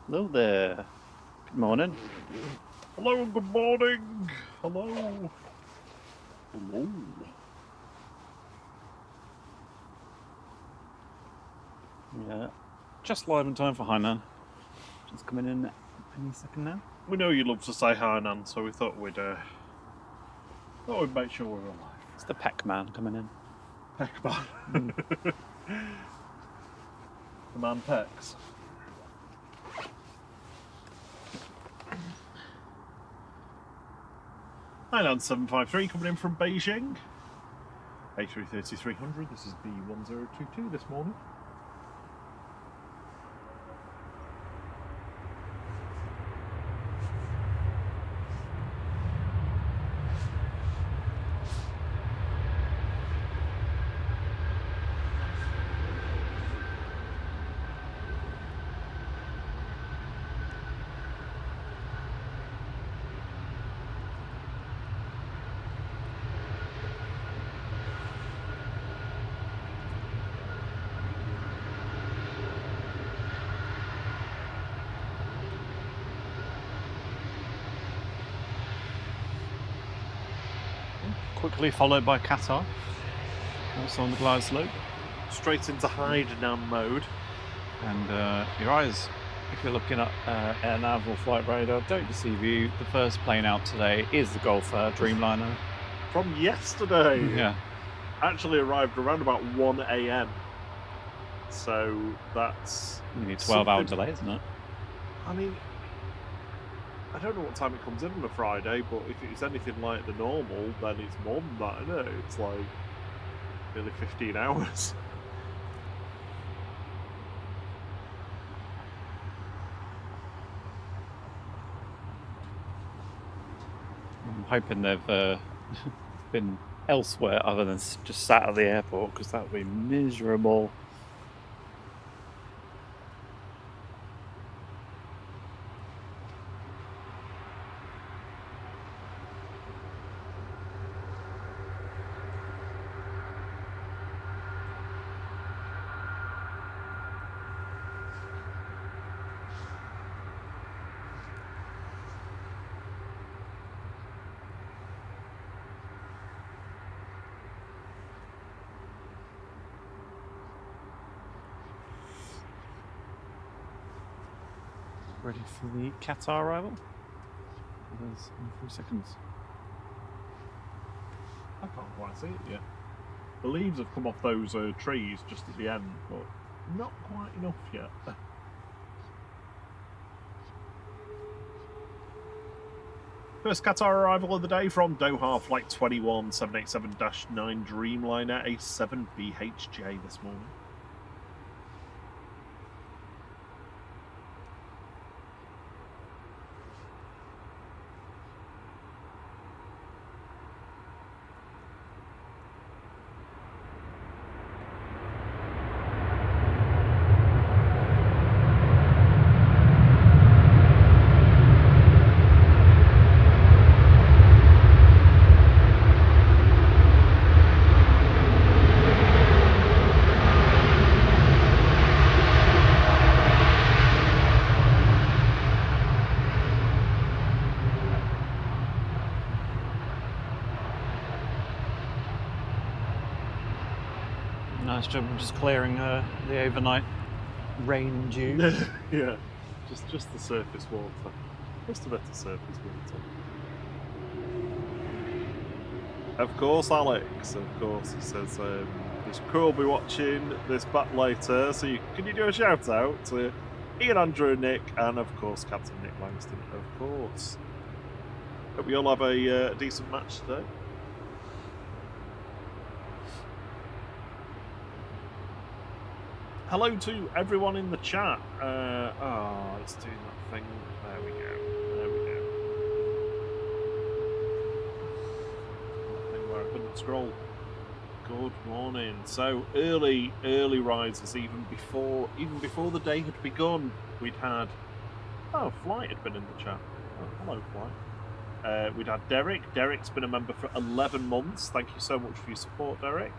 Hello there. Good morning. Hello and good morning. Hello. Hello. Yeah, just live in time for Hainan. Just coming in any second now. We know you love to say hi, Nan, so we thought we'd make sure we're alive. It's the Peck Man coming in. Peckman. The man pecks. Hainan 753 coming in from Beijing. A330-300. This is B1022 this morning. Quickly followed by Qatar. Also on the glide slope. Straight into hide Nan mode. And your eyes, if you're looking at air nav or flight radar, don't deceive you. The first plane out today is the Gulf Dreamliner. From yesterday. Yeah. Actually arrived around about 1 AM. So that's... You need 12-hour delay, isn't it? I mean, I don't know what time it comes in on a Friday, but if it's anything like the normal, then it's more than that, isn't it? It's like nearly 15 hours. I'm hoping they've been elsewhere other than just sat at the airport, because that would be miserable. Ready for the Qatar arrival? There's in 3 seconds. I can't quite see it yet. The leaves have come off those trees just at the end, but not quite enough yet. First Qatar arrival of the day from Doha, flight 21, 787-9 Dreamliner, A7BHJ this morning. Nice job of just clearing the overnight rain and dew. Yeah, just the surface water. Just a bit of surface water. Of course, Alex. Of course, he says this crew will be watching this back later. So can you do a shout out to Ian, Andrew, Nick, and of course Captain Nick Langston. Of course. Hope we all have a decent match today. Hello to everyone in the chat. It's doing that thing. There we go. There we go. That thing where I couldn't scroll. Good morning. So early risers, even before the day had begun. We'd had Flight had been in the chat. Oh, hello, Flight. We'd had Derek. Derek's been a member for 11 months. Thank you so much for your support, Derek.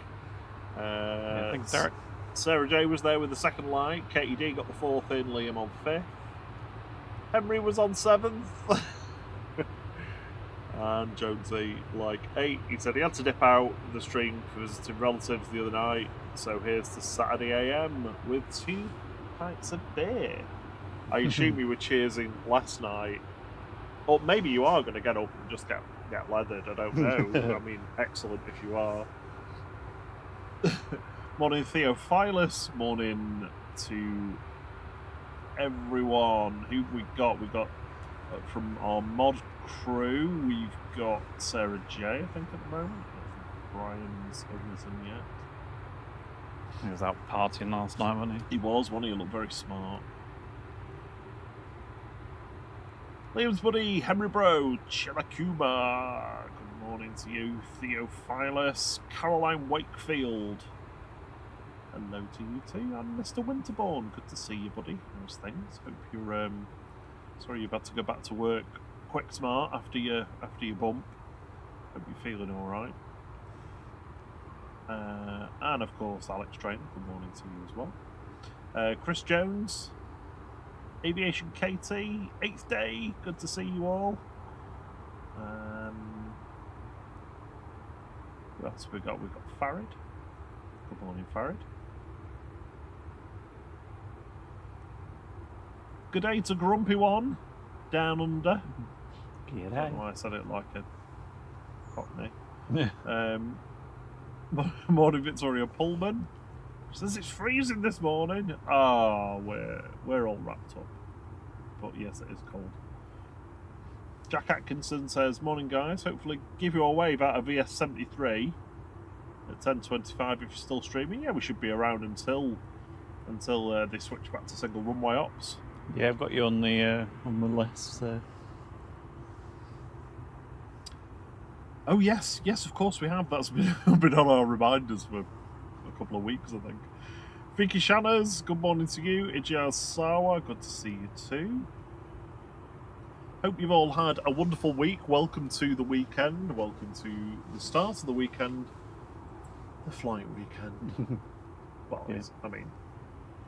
Thanks, Derek. Sarah J was there with the second light. Katie D got the fourth in. Liam on fifth. Henry was on 7th. And Jonesy, like 8. He said he had to dip out the stream for visiting relatives the other night. So here's to Saturday AM with 2 pints of beer. I assume you were cheersing last night. Or maybe you are going to get up and just get leathered. I don't know. I mean, excellent if you are. Morning, Theophilus. Morning to everyone. Who we got? We got from our mod crew. We've got Sarah J. I think at the moment. Brian's isn't yet. He was out partying last night, wasn't he? He was, wasn't he? He looked very smart. Liam's buddy, Henry Bro, Chilakuma. Good morning to you, Theophilus. Caroline Wakefield. Hello to you too. And Mr. Winterbourne. Good to see you, buddy. How's things? Hope you're sorry you've had to go back to work quick smart after your bump. Hope you're feeling alright. And of course Alex Trainer, good morning to you as well. Chris Jones, Aviation KT, 8th day, good to see you all. Who else have we got? We've got Farid. Good morning, Farid. Good day to Grumpy One, down under. I don't know why I said it like a cockney. Morning, Victoria Pullman. Says it's freezing this morning. We're all wrapped up. But yes, it is cold. Jack Atkinson says, morning guys, hopefully give you a wave out of VS73 at 10:25 if you're still streaming. Yeah, we should be around until they switch back to single runway ops. Yeah, I've got you on the list. Oh yes, of course we have. That's been on our reminders for a couple of weeks, I think. Vicky Shanners, good morning to you. Ijia Sawa, good to see you too. Hope you've all had a wonderful week. Welcome to the weekend. Welcome to the start of the weekend. The flight weekend. Well, yeah.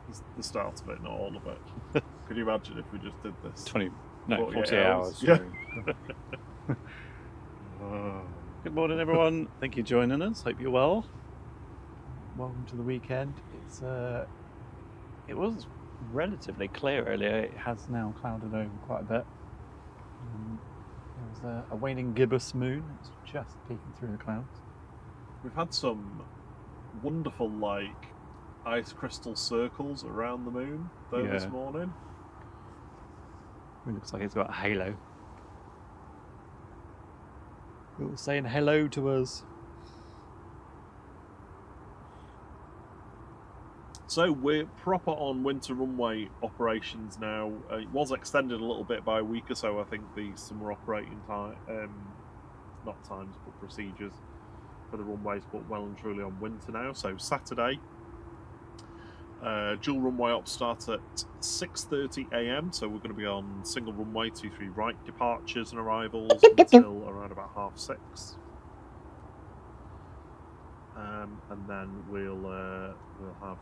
It's the start of it, not all of it. Could you imagine if we just did this? 40 hours. Yeah. Good morning, everyone. Thank you for joining us. Hope you're well. Welcome to the weekend. It was relatively clear earlier. It has now clouded over quite a bit. There was a waning gibbous moon. It's just peeking through the clouds. We've had some wonderful, ice crystal circles around the moon this morning. It looks like it's got a halo. It was saying hello to us. So we're proper on winter runway operations now. It was extended a little bit by a week or so, I think, the summer operating time, not times, but procedures for the runways, but well and truly on winter now. So Saturday, dual runway ops start at 6:30 AM, so we're going to be on single runway 23 right departures and arrivals until around about 6:30. And then we'll have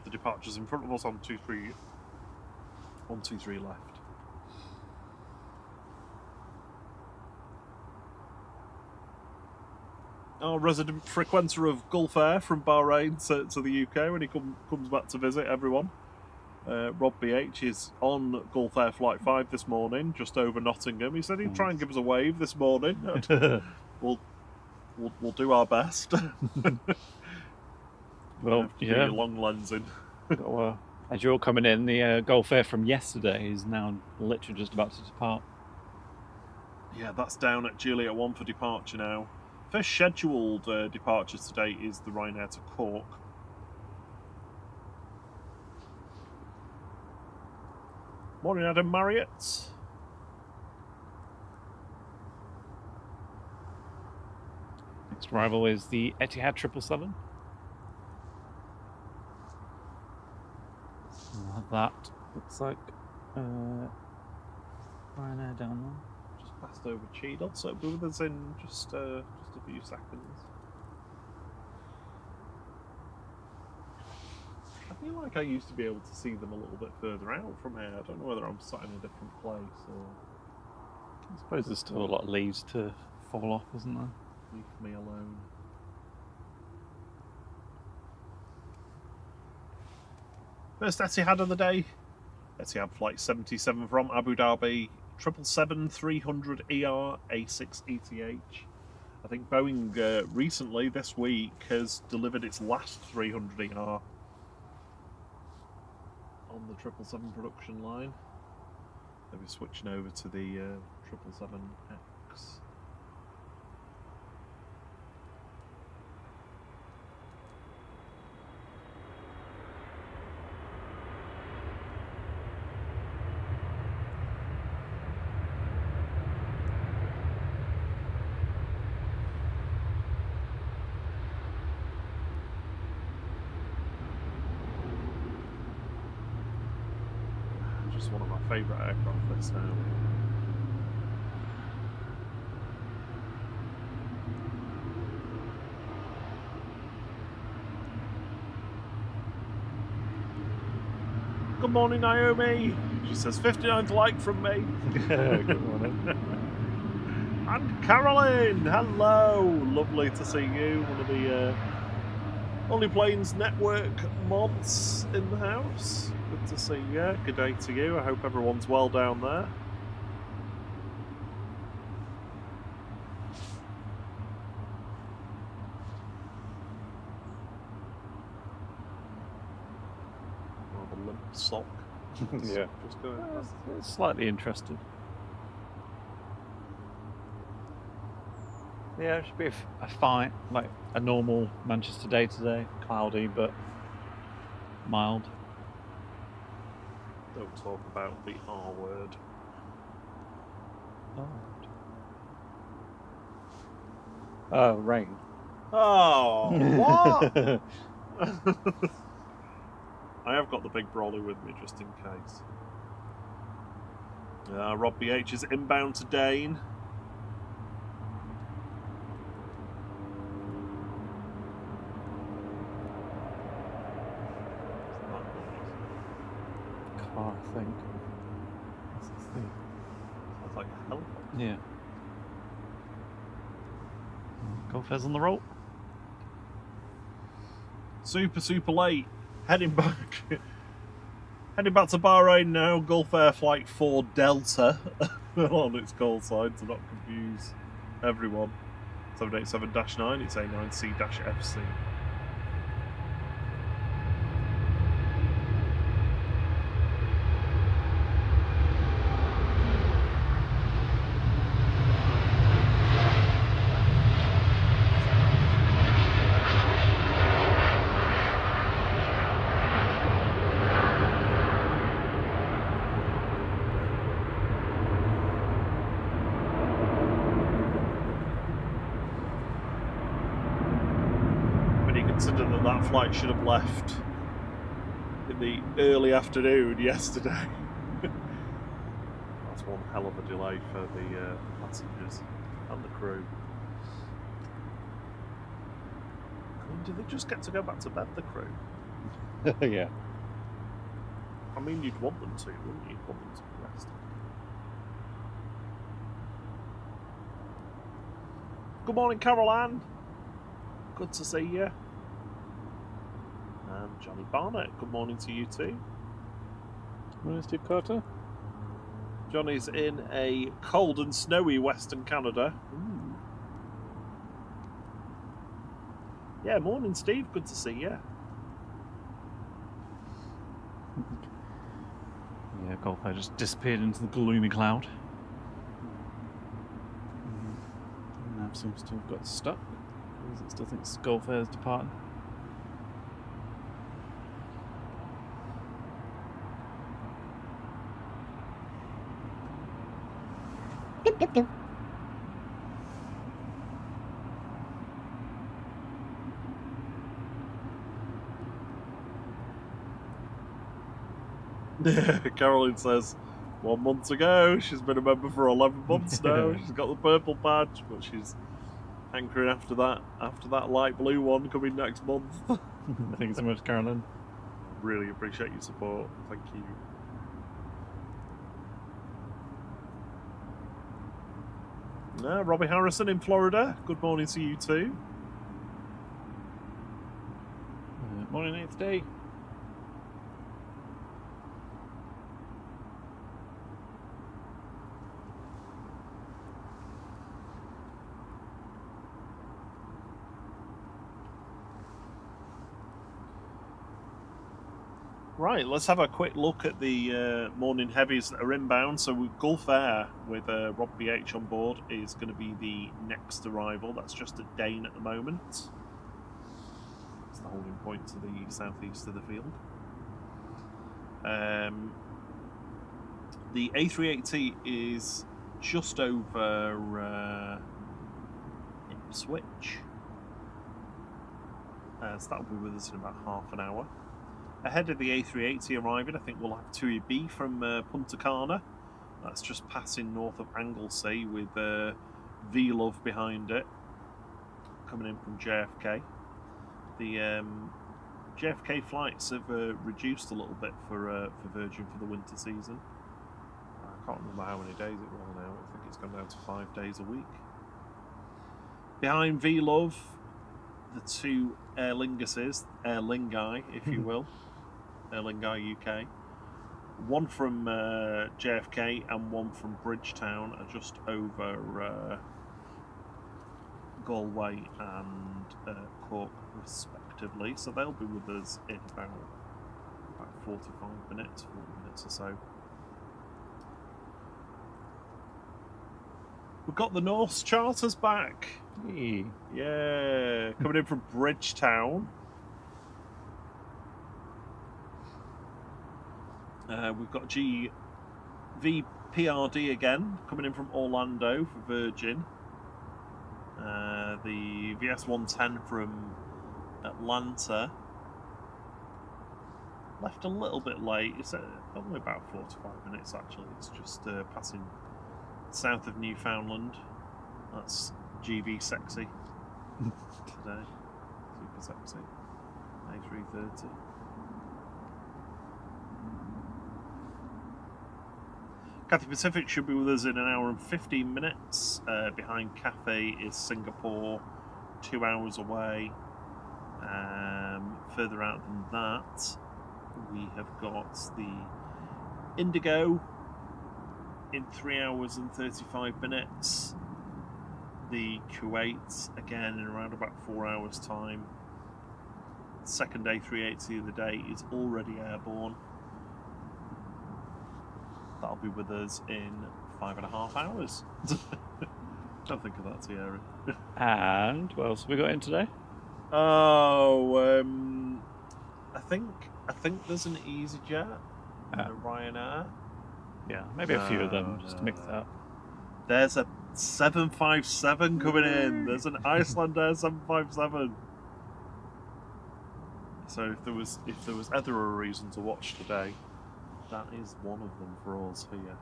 the departures in front of us on 23 left. Our resident frequenter of Gulf Air from Bahrain to the UK when he comes back to visit everyone. Rob BH is on Gulf Air Flight 5 this morning, just over Nottingham. He said he'd try and give us a wave this morning. We'll do our best. Well, yeah. Long lensing. As you're all coming in, the Gulf Air from yesterday is now literally just about to depart. Yeah, that's down at Juliet 1 for departure now. First scheduled departure today is the Ryanair to Cork. Morning, Adam Marriott. Next arrival is the Etihad 777. We'll have that. Looks like Ryanair down there. Just passed over Cheadle, so it'll be with us in just a few seconds. feel like I used to be able to see them a little bit further out from here. I don't know whether I'm sat in a different place or... I suppose there's still a lot of leaves to fall off, isn't there? Leave me alone. First Etihad of the day. Etihad Flight 77 from Abu Dhabi. 777-300ER A680H. I think Boeing recently, this week, has delivered its last 300ER on the 777 production line. They'll be switching over to the 777X. Just one of my favourite aircraft this now. Good morning, Naomi. She says 59th like from me. Good morning. And Carolyn, hello. Lovely to see you. One of the Only Planes Network mods in the house. Good to see you. Good day to you. I hope everyone's well down there. Rather limp sock. Yeah. Just going past. Slightly interested. Yeah, it should be a fine, like a normal Manchester day today. Cloudy, but mild. Don't talk about the R word. Oh, rain. Oh, what? I have got the big brolly with me just in case. Rob BH is inbound to Dane. Car, I think. What's this thing? Sounds like a helicopter. Yeah. Golfers on the roll. Super late. Heading back. Heading back to Bahrain now. Gulf Air Flight 4 Delta on its call sign to not confuse everyone. 787-9, it's A9C-FC. Consider that flight should have left in the early afternoon yesterday. That's one hell of a delay for the passengers and the crew. I mean, do they just get to go back to bed, the crew? Yeah. I mean, you'd want them to, wouldn't you? You'd want them to be rested. Good morning, Carol Ann. Good to see you. And Johnny Barnett, good morning to you too. Morning, Steve Carter. Johnny's in a cold and snowy Western Canada. Ooh. Yeah, morning Steve, good to see you. Yeah, Golf Air just disappeared into the gloomy cloud. Nav seems to have got stuck. Because it still thinks Golf Air's departing. Caroline says 1 month ago, she's been a member for 11 months now. She's got the purple badge, but she's hankering after that light blue one coming next month. Thanks so much, Caroline. Really appreciate your support. Thank you. Robbie Harrison in Florida. Good morning to you too. Morning, 8th day. Right, let's have a quick look at the morning heavies that are inbound. So Gulf Air with Rob BH on board is going to be the next arrival. That's just at Dane at the moment. It's the holding point to the southeast of the field. The A380 is just over Ipswich. So that'll be with us in about half an hour. Ahead of the A380 arriving, I think we'll have TUI B from Punta Cana. That's just passing north of Anglesey with V-Love behind it, coming in from JFK. The JFK flights have reduced a little bit for Virgin for the winter season. I can't remember how many days it was now. I think it's gone down to 5 days a week. Behind V-Love, the two Aer Linguses, Aer Lingai, if you will. Aer Lingai UK. One from JFK and one from Bridgetown are just over Galway and Cork, respectively. So they'll be with us in about 45 minutes, 40 minutes or so. We've got the Norse charters back. Hey. Yeah, coming in from Bridgetown. We've got GVPRD again, coming in from Orlando for Virgin. The VS110 from Atlanta. Left a little bit late. It's only about 45 minutes actually. It's just passing south of Newfoundland. That's GV sexy today. Super sexy. A330. Cathay Pacific should be with us in an hour and 15 minutes. Behind Cathay is Singapore, 2 hours away. Further out than that, we have got the Indigo in 3 hours and 35 minutes. The Kuwait again in around about 4 hours time. Second A380 of the day is already airborne. That'll be with us in 5.5 hours. Don't think of that, Thierry. And what else have we got in today? Oh, I think there's an EasyJet and a Ryanair. Yeah, maybe a few of them just to mix it up. There's a 757 coming in. There's an Icelandair 757. So if there was ever a reason to watch today, that is one of them for us here.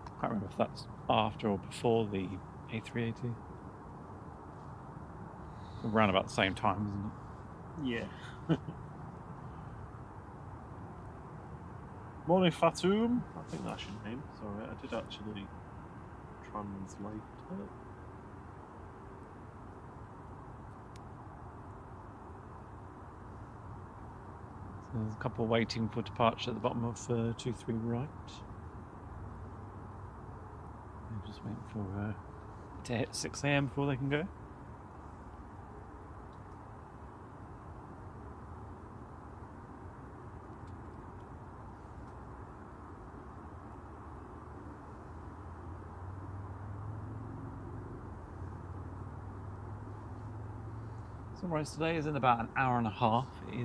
I can't remember if that's after or before the A380. Around about the same time, isn't it? Yeah. Morning, Fatum. I think that's your name. Sorry, I did actually translate it. So there's a couple waiting for departure at the bottom of 23 right. They're just waiting for to hit 6 AM before they can go. Sunrise today is in about an hour and a half. We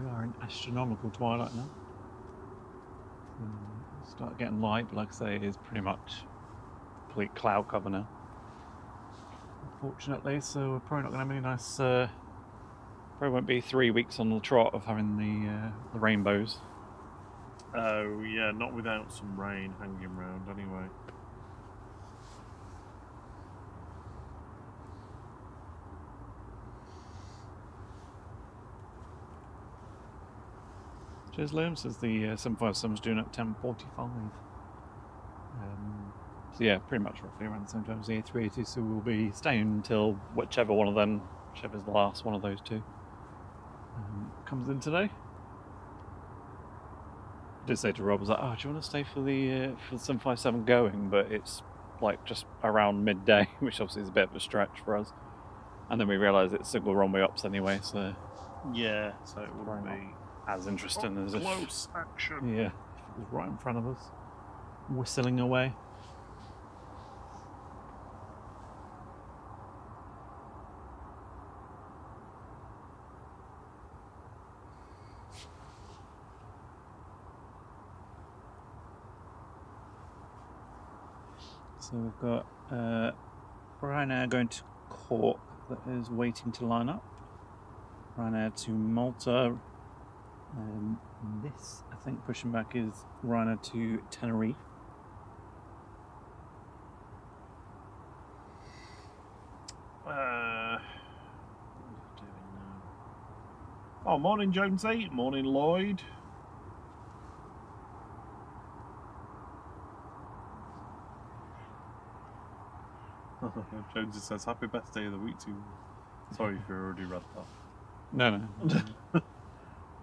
are in astronomical twilight now. It'll start getting light, but like I say, it is pretty much complete cloud cover now, unfortunately. So we're probably not going to have any nice. Probably won't be 3 weeks on the trot of having the rainbows. Oh yeah, not without some rain hanging around anyway. Cheers, Liam. Says the 757's doing at 10:45. So yeah, pretty much roughly around the same time as the A380. So we'll be staying until whichever's the last one of those two, comes in today. I did say to Rob, I was like, "Oh, do you want to stay for the 757 going?" But it's like just around midday, which obviously is a bit of a stretch for us. And then we realised it's single runway ups anyway, so yeah, so it wouldn't be as interesting as close action. Yeah, if it was right in front of us, whistling away. So we've got Ryanair going to Cork that is waiting to line up. Ryanair to Malta. This, I think, pushing back is Ryanair to Tenerife. Oh, morning Jonesy, morning Lloyd. Jonesy says, happy birthday of the week to you. Sorry if you already read that. No. I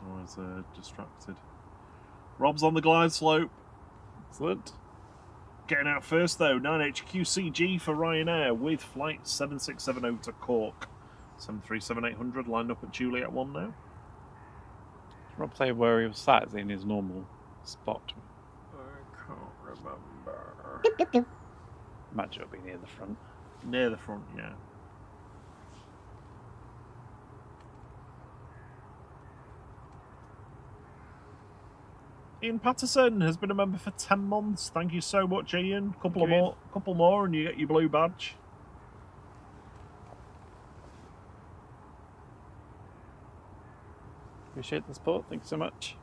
was distracted. Rob's on the glide slope. Excellent. Getting out first though, 9HQCG for Ryanair with flight 7670 to Cork. 737-800 lined up at Juliet 1 now. Rob say where he was sat, is he in his normal spot? I can't remember. Imagine it'll be near the front. Near the front, yeah. Ian Patterson has been a member for 10 months. Thank you so much, Ian. Couple more, and you get your blue badge. Appreciate the support. Thank you so much.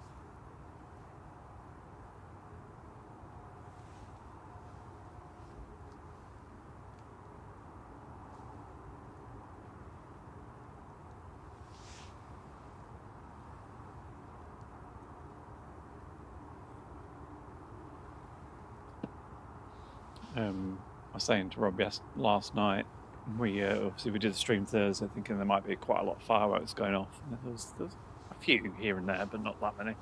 I was saying to Rob last night, we obviously we did the stream Thursday thinking there might be quite a lot of fireworks going off. There's a few here and there, but not that many.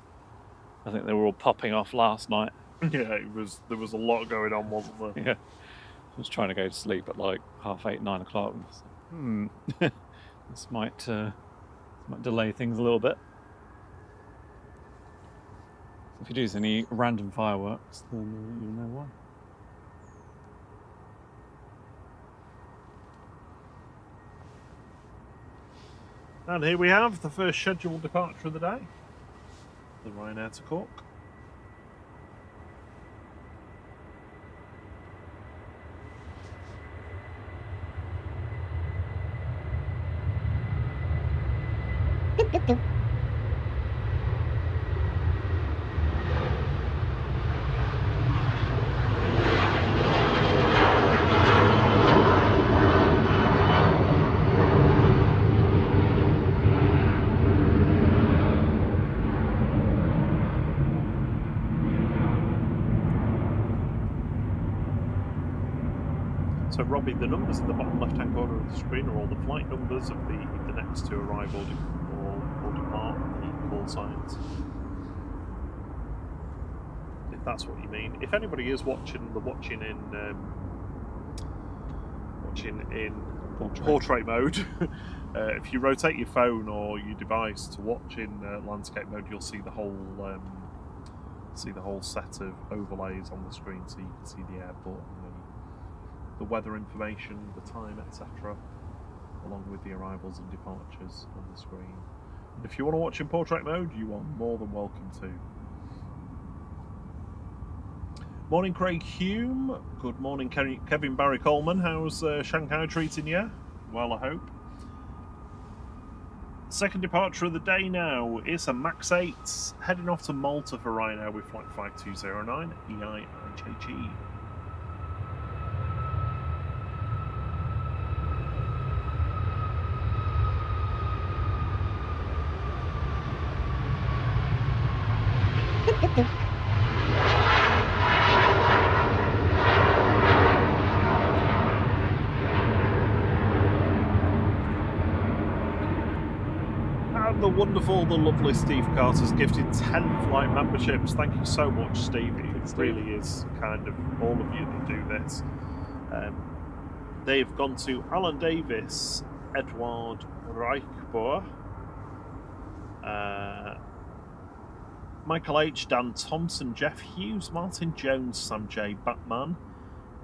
I think they were all popping off last night. Yeah, there was a lot going on, wasn't there? Yeah. I was trying to go to sleep at like 8:30, 9 o'clock. This might delay things a little bit. If you do see any random fireworks, then you'll know why. And here we have the first scheduled departure of the day. The Ryanair to Cork. So Robbie, the numbers in the bottom left-hand corner of the screen are all the flight numbers of the next to arrive or depart, the call signs. If that's what you mean. If anybody is watching in portrait mode, if you rotate your phone or your device to watch in landscape mode, you'll see the whole set of overlays on the screen, so you can see the airport and the weather information, the time, etc., along with the arrivals and departures on the screen. And if you want to watch in portrait mode, you are more than welcome to. Morning, Craig Hume. Good morning, Kevin Barry Coleman. How's Shanghai treating you? Well, I hope. Second departure of the day now. It's a MAX 8 heading off to Malta for Ryanair with flight 5209 EIHHE. And the wonderful, the lovely Steve Carter's gifted 10 flight memberships. Thank you so much, Steve. It really is kind of all of you that do this. They've gone to Alan Davis, Edward Reichbohr, Michael H, Dan Thompson, Jeff Hughes, Martin Jones, Sam J, Batman,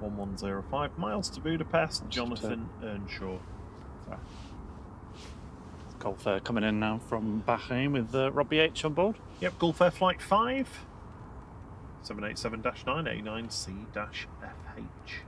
1105, Miles to Budapest, Jonathan Earnshaw. Sorry. Gulf Air coming in now from Bahrain with Robbie H on board. Yep, Gulf Air Flight 5, 787-989C-FH.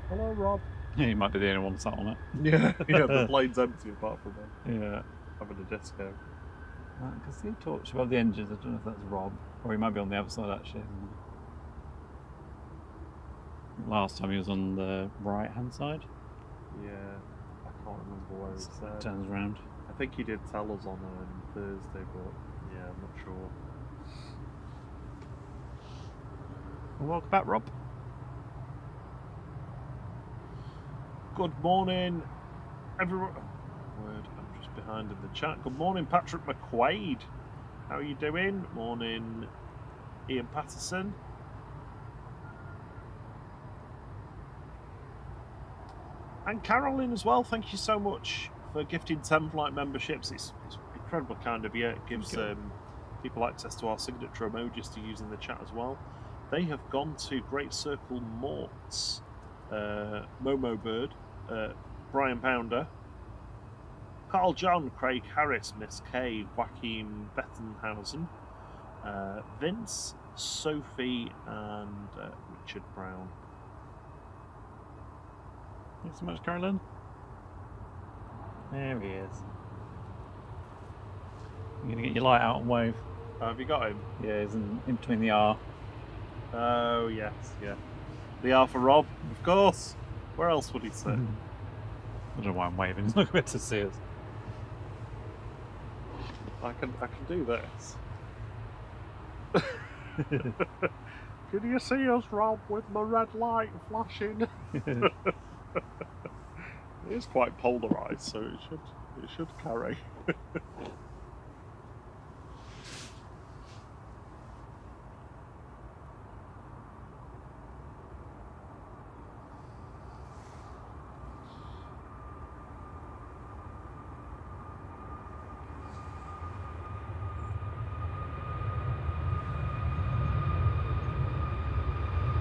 Hello, Rob. Yeah, he might be the only one sat on it. Yeah, the plane's empty apart from them. Yeah. Having a disco. Because he talks about the engines. I don't know if that's Rob, or he might be on the other side actually. Last time he was on the right-hand side. Yeah, I can't remember where he said. Turns around. I think he did tell us on Thursday, but yeah, I'm not sure. Well, welcome back, Rob. Good morning, everyone. Word, I'm just behind in the chat. Good morning, Patrick McQuaid. How are you doing? Morning, Ian Patterson. And Carolyn as well. Thank you so much for gifting 10 flight memberships. It's incredibly kind of you. It gives people access to our signature emojis to use in the chat as well. They have gone to Great Circle Morts, Momo Bird, Brian Pounder, Carl John, Craig Harris, Miss K, Joaquin Bettenhausen, Vince, Sophie, and Richard Brown. Thanks so much, Carolyn. There he is. You're going to get your light out and wave. Have you got him? Yeah, he's in between the R. Oh, yes, yeah. The R for Rob, of course. Where else would he sit? I don't know why I'm waving. He's not going to see us. I can do this. Can you see us, Rob, with my red light flashing? It is quite polarised, so it should carry.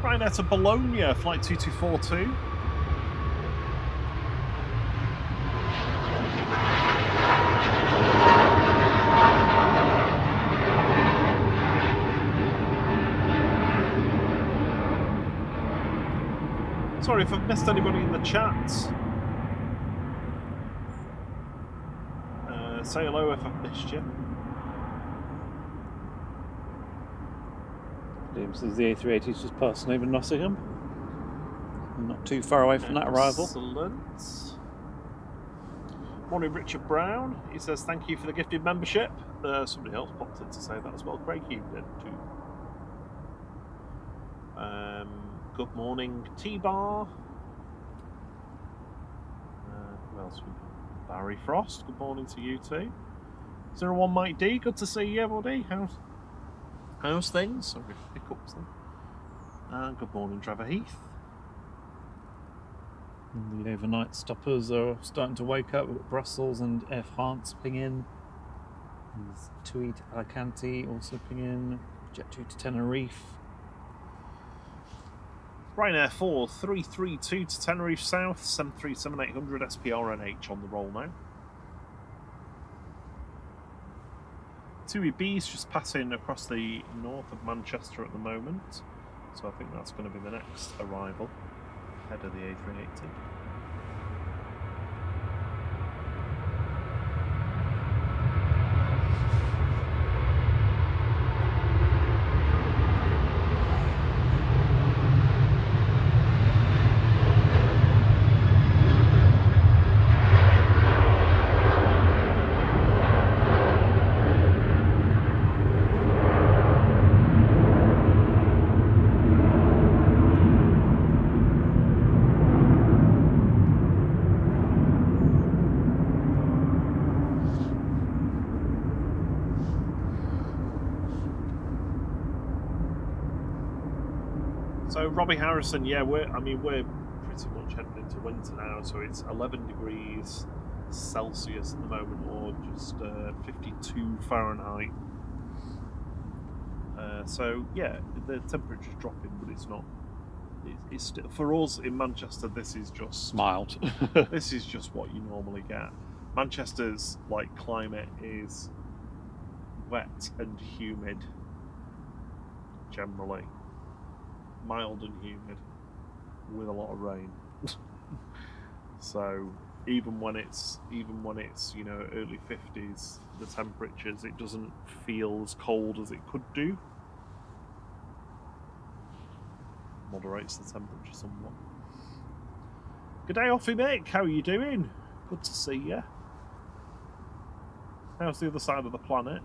Ryanair to Bologna, flight 2242. Sorry if I've missed anybody in the chat. Say hello if I've missed you. Liam says the A380 is just passing over Nottingham. Not too far away from that arrival. Excellent. Morning, Richard Brown. He says thank you for the gifted membership. Somebody else popped in to say that as well. Craig, you did too. Good morning, T-Bar. Who else we got? Barry Frost. Good morning to you too. 01 Mike D. Good to see you, buddy. How's things? Sorry, hiccups then. And good morning, Trevor Heath. And the overnight stoppers are starting to wake up. We've got Brussels and Air France ping in. There's TUI to Alicante also ping in. Jet2 to Tenerife. Ryanair 4332 to Tenerife South, 737-800 SPRNH on the roll now. TUI B's just passing across the north of Manchester at the moment, so I think that's going to be the next arrival ahead of the A380. So Robbie Harrison, yeah, we're pretty much heading into winter now. So it's 11 degrees Celsius at the moment, or just 52 Fahrenheit. So yeah, the temperature's dropping, but it's not. It's still, for us in Manchester. This is just Mild. This is just what you normally get. Manchester's climate is wet and humid, generally mild and humid, with a lot of rain. So even when it's early 50s, the temperatures, it doesn't feel as cold as it could do. Moderates the temperature somewhat. Good day, Offie Mick. How are you doing? Good to see you. How's the other side of the planet?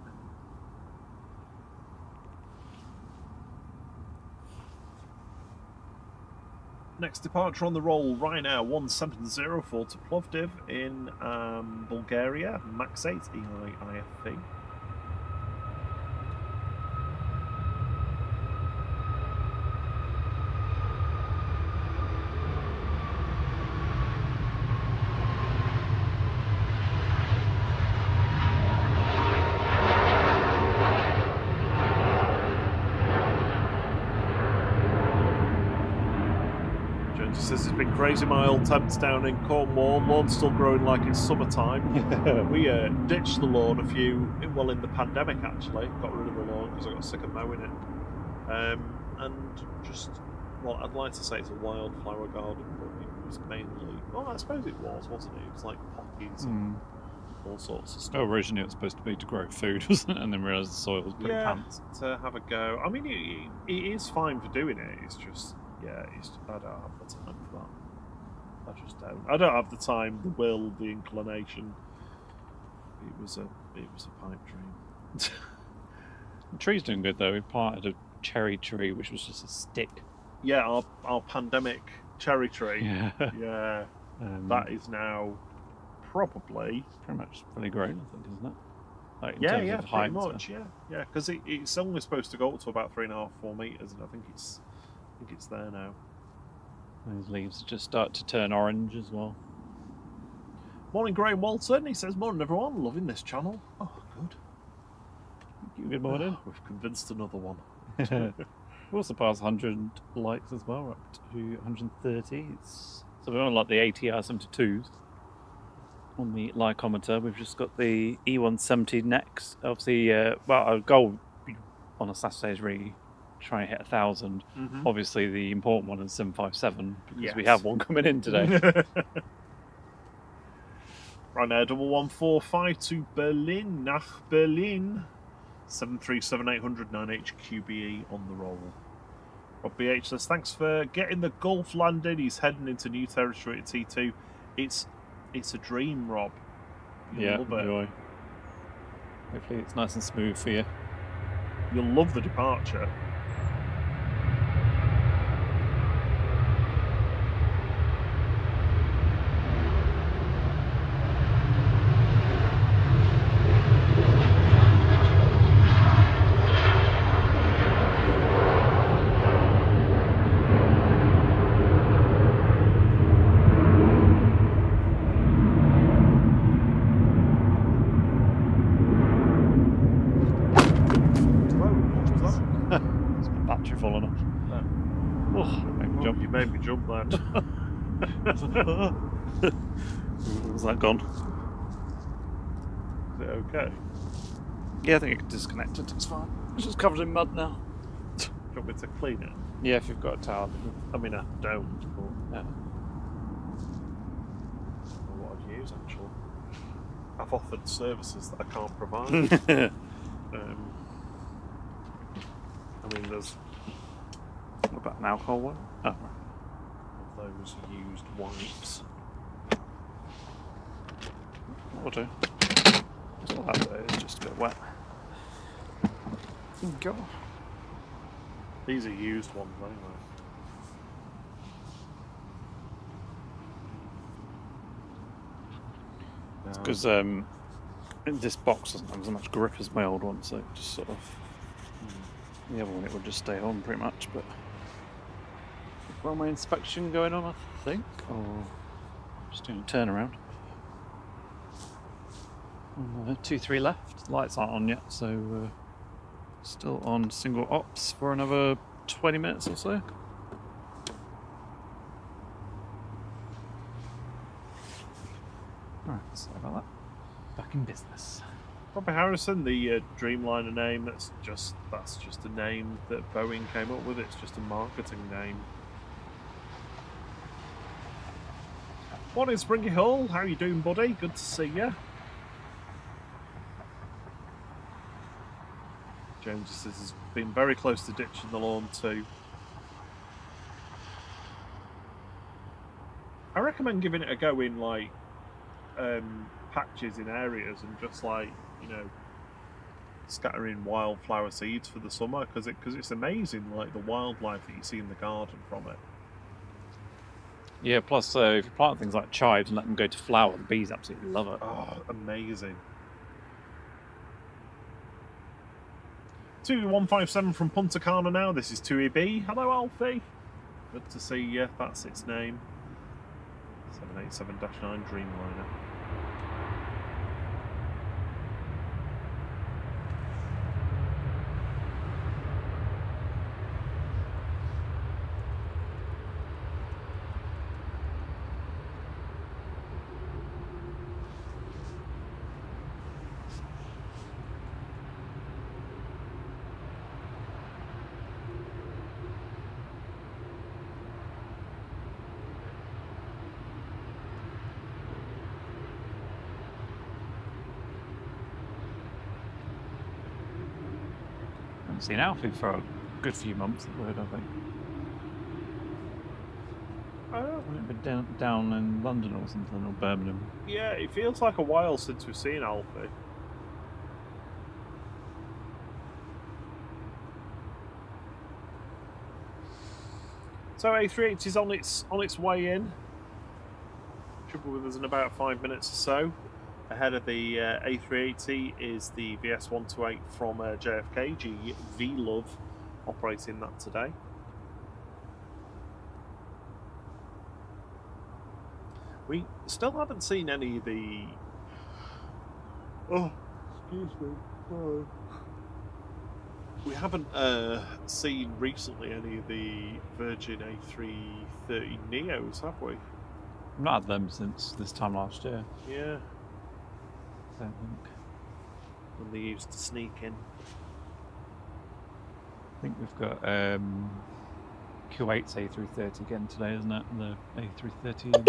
Next departure on the roll, Ryanair 1704 to Plovdiv in Bulgaria, Max 8 EIFV. Says it's been crazy mild temps down in Cornwall. Lawn's still growing like it's summertime. We ditched the lawn in the pandemic actually. Got rid of the lawn because I got sick of mowing it. And just, I'd like to say it's a wildflower garden, but it was mainly, I suppose it was, wasn't it? It was like poppies and all sorts of stuff. Originally it was supposed to be to grow food, wasn't it? And then realised the soil was pretty pants. To have a go. I mean, it is fine for doing it. It's just, I don't have the time for that. I just don't. I don't have the time, the will, the inclination. It was a pipe dream. The tree's doing good though. We planted a cherry tree, which was just a stick. Yeah, our pandemic cherry tree. Yeah. Yeah. That is now probably pretty much fully grown, I think, isn't it? Pretty much. Yeah. Because it's only supposed to go up to about 3.5, 4 meters, and I think it's there now. Those leaves just start to turn orange as well. Morning, Graham Walton. He says, "Morning, everyone. Loving this channel." Oh, good. Good morning. We've convinced another one. We also passed 100 likes as well. We're up to 130. So we're on like the ATR 72s on the likeometer. We've just got the E170 next. Obviously, our goal on a Saturday is really try and hit 1,000. Obviously the important one is 757 because we have one coming in today. Ryanair 1145 to Berlin, nach Berlin, 737-800 9HQBE on the roll. Rob BH says, thanks for getting the Gulf landed. He's heading into new territory at T2. It's a dream, Rob. You'll love it. Enjoy. Hopefully it's nice and smooth for you. You'll love the departure. Made me jump then. Was that gone? Is it okay? Yeah, I think it disconnected. It's fine. It's just covered in mud now. Do you want me to clean it? Yeah, if you've got a towel. I mean, I don't, but yeah. I don't know what I'd use actually. I've offered services that I can't provide. I mean, there's. What about an alcohol one? Oh. Those used wipes. That'll do. That's all that is, just a bit wet. Go. These are used ones anyway. Because this box doesn't have as much grip as my old one, so just sort of the other one it would just stay on pretty much, but runway inspection going on, I think, or just doing a turnaround. 2-3 left. Lights aren't on yet, so still on single ops for another 20 minutes or so. Alright, sorry about that. Back in business. Robert Harrison, the Dreamliner name, that's just a name that Boeing came up with. It's just a marketing name. Morning, Springy Hall. How you doing, buddy? Good to see you. James says he's been very close to ditching the lawn too. I recommend giving it a go in like patches in areas and just like, you know, scattering wildflower seeds for the summer because it's amazing, like the wildlife that you see in the garden from it. Yeah, plus if you plant things like chives and let them go to flower, the bees absolutely love it. Oh, amazing. 2157 from Punta Cana now. This is 2EB. Hello, Alfie. Good to see you. That's its name. 787-9 Dreamliner. Seen Alfie for a good few months at the word, I think. Wouldn't it be down in London or something, or Birmingham? Yeah, it feels like a while since we've seen Alfie. So A380 is on its way in. Should be with us in about 5 minutes or so. Ahead of the A380 is the VS128 from JFK, GV Love, operating that today. We still haven't seen any of the... Oh, excuse me. Oh. We haven't seen recently any of the Virgin A330 Neos, have we? I've not had them since this time last year. Yeah. I don't think. When they used to sneak in. I think we've got Kuwait's A330 again today, isn't it? The A330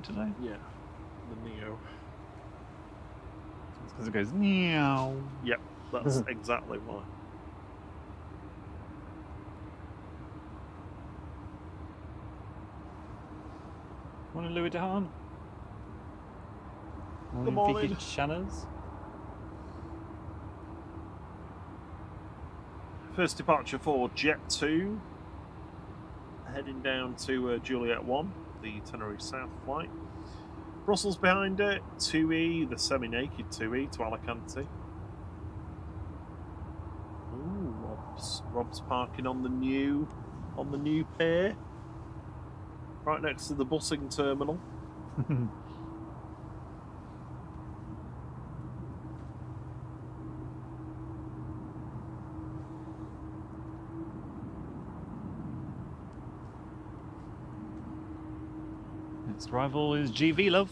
today. Yeah, the Neo. Because it goes meow. Yep, that's exactly why. Morning, Louis Dehaan. Good morning. Vicky Shanners. First departure for Jet 2. Heading down to Juliet 1, the Tenerife South flight. Brussels behind it, 2E, the semi-naked 2E to Alicante. Ooh, Rob's parking on the new pier. Right next to the busing terminal. Next rival is GV Love.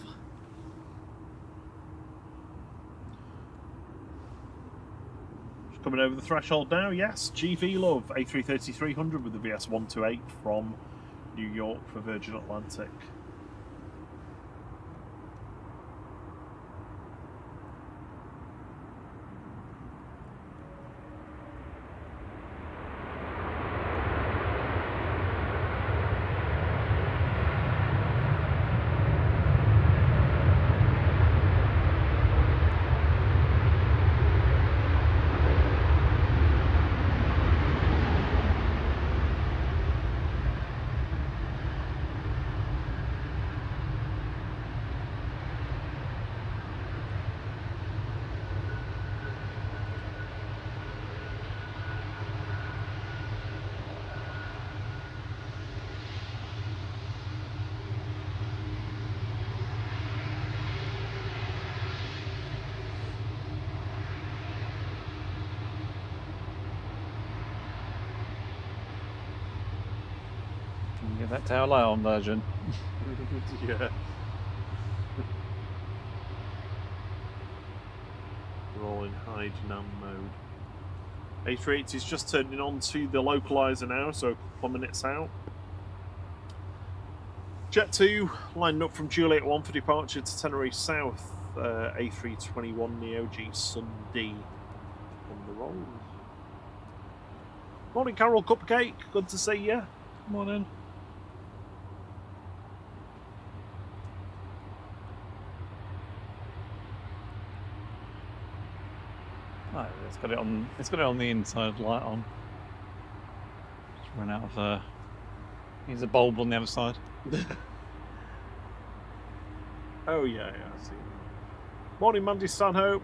Just coming over the threshold now, yes. GV Love, A330-300 with the VS128 from New York for Virgin Atlantic. Get that tail light on version. Yeah. We're all in high dynam mode. A380's just turning on to the localizer now, so a couple of minutes out. Jet 2 lining up from Juliet 1 for departure to Tenerife South. A321 Neo G Sun D on the roll. Morning, Carol Cupcake. Good to see you. Morning. Oh, it's got it on. It's got it on the inside light on. Just run out of. Use a bulb on the other side. Oh yeah, I see. Morning, Mandy Stanhope.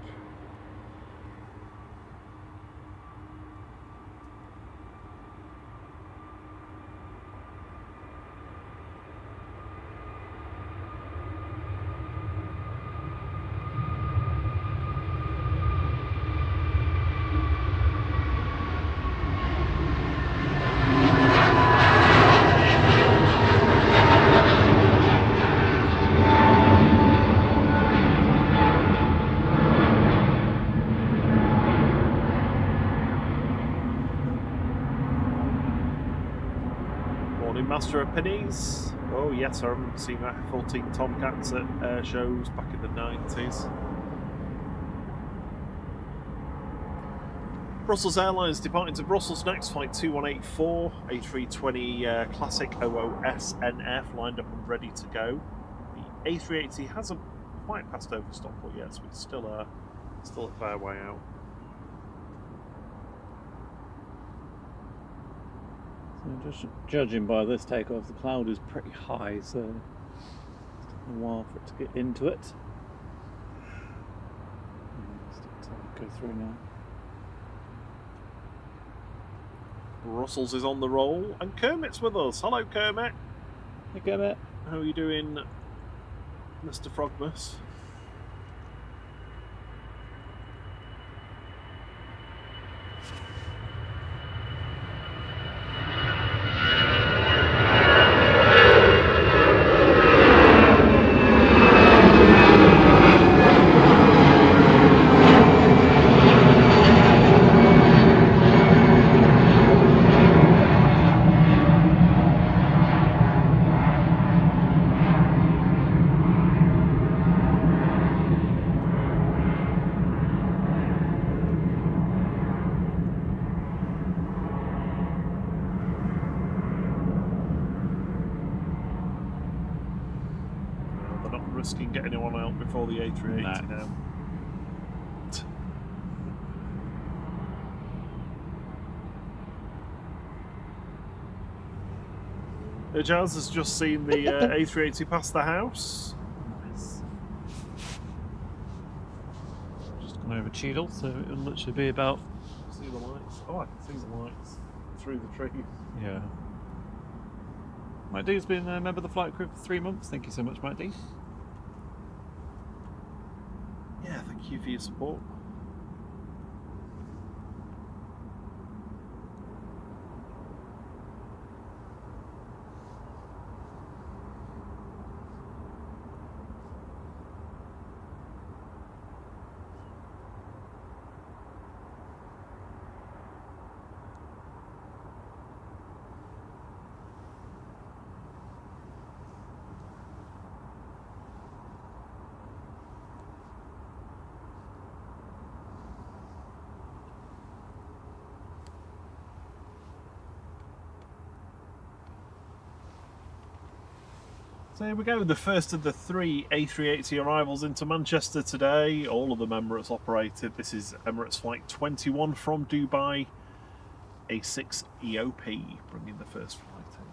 Master of Pennies. Oh yes, I remember seeing that 14 Tomcats at air shows back in the 90s. Brussels Airlines departing to Brussels next, flight 2184, A320 Classic OOSNF lined up and ready to go. The A380 hasn't quite passed over Stockport yet, so it's still a fair way out. So just judging by this takeoff, the cloud is pretty high, so it's taking a while for it to get into it. Go through now. Brussels is on the roll, and Kermit's with us. Hello, Kermit. Hey, Kermit. How are you doing, Mr. Frogmas? Risking getting anyone out before the A380 now. Jazz has just seen the A380 pass the house. Nice. Just gone over Cheadle, so it'll literally be about. See the lights? Oh, I can see the lights through the trees. Yeah. Mike D's been a member of the flight crew for 3 months. Thank you so much, Mike D. Yeah, thank you for your support. So here we go, the first of the 3 A380 arrivals into Manchester today, all of them Emirates operated. This is Emirates Flight 21 from Dubai, A6 EOP, bringing the first flight in.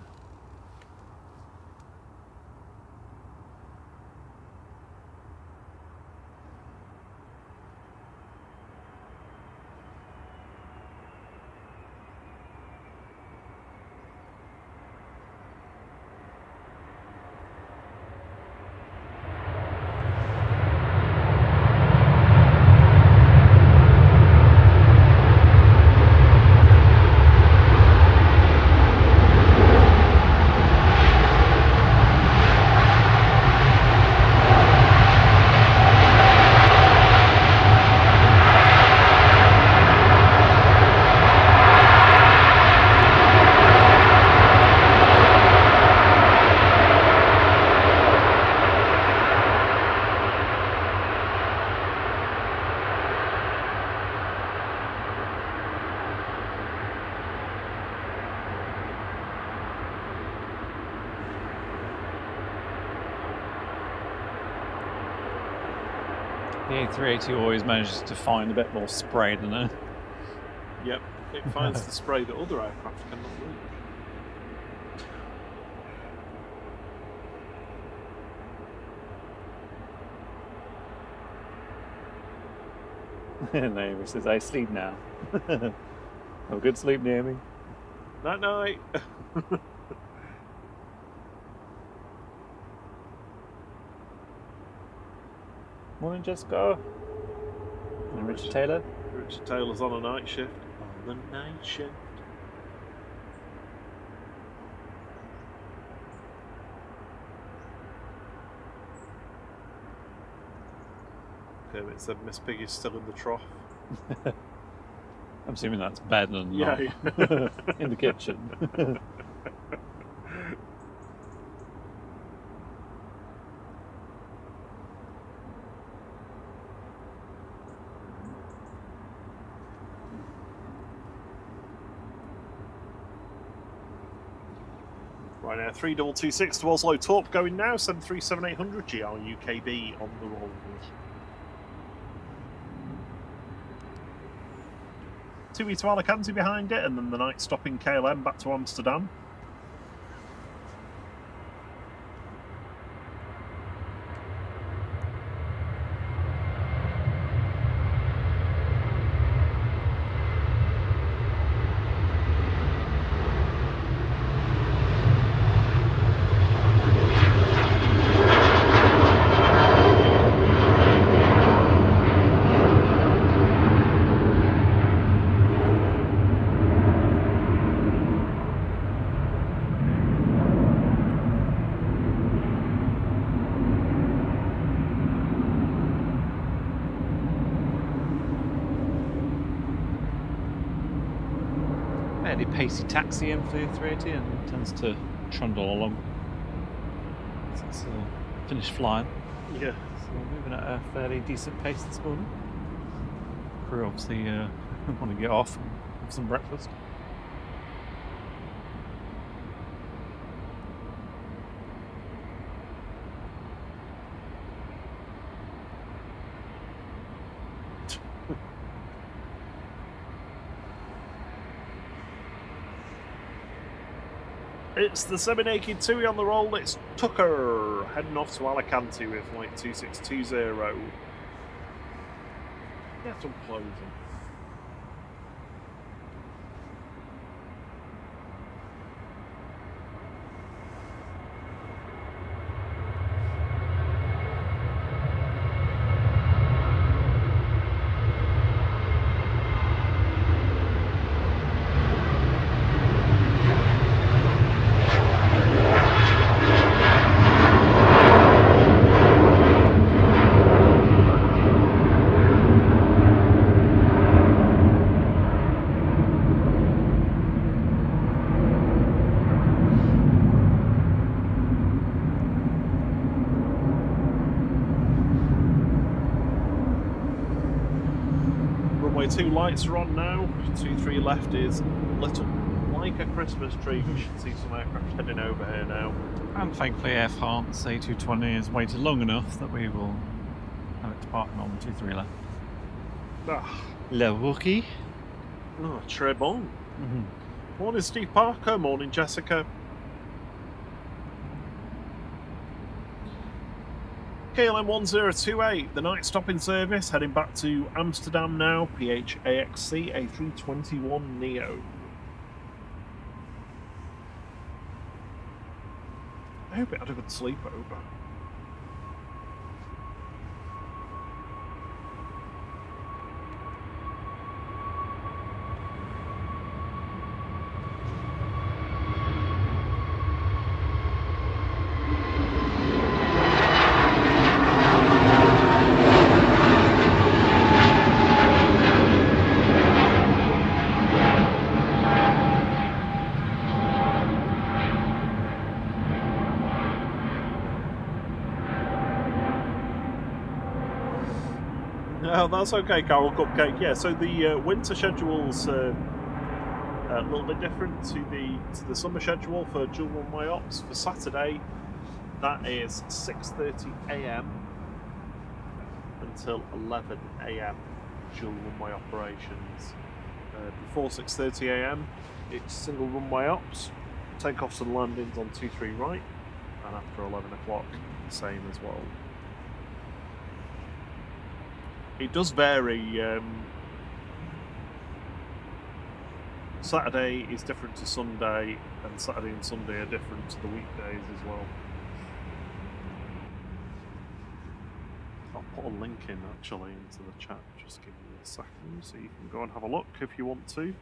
The A380 always manages to find a bit more spray than it. Yep, it finds the spray that other aircraft cannot reach. Naomi says, I sleep now. Have a good sleep, Naomi. Night night. Morning, Jessica. And Richard Taylor. Richard Taylor's on a night shift. On the night shift. Kermit said Miss Piggy's still in the trough. I'm assuming that's bed and yeah. in the kitchen. Right now, 3226 to Oslo Torp going now, 737-800 GR UKB on the roll. 2E to Alicante behind it, and then the night stopping KLM back to Amsterdam. Fairly pacey taxi in for the A380 and tends to trundle along since finished flying. Yeah. So we're moving at a fairly decent pace this morning. Crew obviously want to get off and have some breakfast. It's the semi-naked TUI on the roll. It's Tucker heading off to Alicante with flight 2620. Get some closing. Runway 2 lights are on now. 23 left is lit up like a Christmas tree. We should see some aircraft heading over here now. And thankfully Air France A220 has waited long enough that we will have it departing on 23 left. Ah, Le Rookie. oh, très bon. Morning Steve Parker, morning Jessica. KLM 1028, the night stopping service, heading back to Amsterdam now, PHAXC A321 Neo. I hope it had a good sleepover. Oh, that's okay, Carol Cupcake. Yeah, so the winter schedule's a little bit different to the summer schedule for dual runway ops. For Saturday, that is 6:30 AM until 11 AM, dual runway operations. Before 6:30 AM, it's single runway ops, takeoffs and landings on 23 right, and after 11 o'clock, same as well. It does vary. Saturday is different to Sunday, and Saturday and Sunday are different to the weekdays as well. I'll put a link in actually into the chat, just give me a second so you can go and have a look if you want to.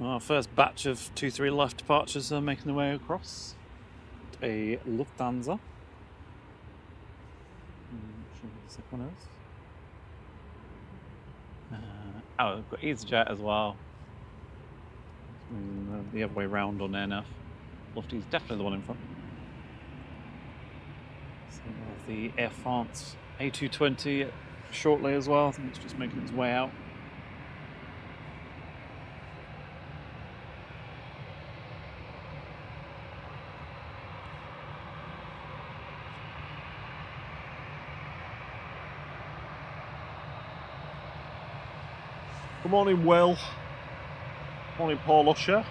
Our first batch of 2-3 life departures are making their way across. A Lufthansa. The second one is. Oh, we've got EasyJet as well. The other way round on there now. Lufty's definitely the one in front. So the Air France A380 shortly as well. I think it's just making its way out. Good morning, Will. Morning, Paul Usher.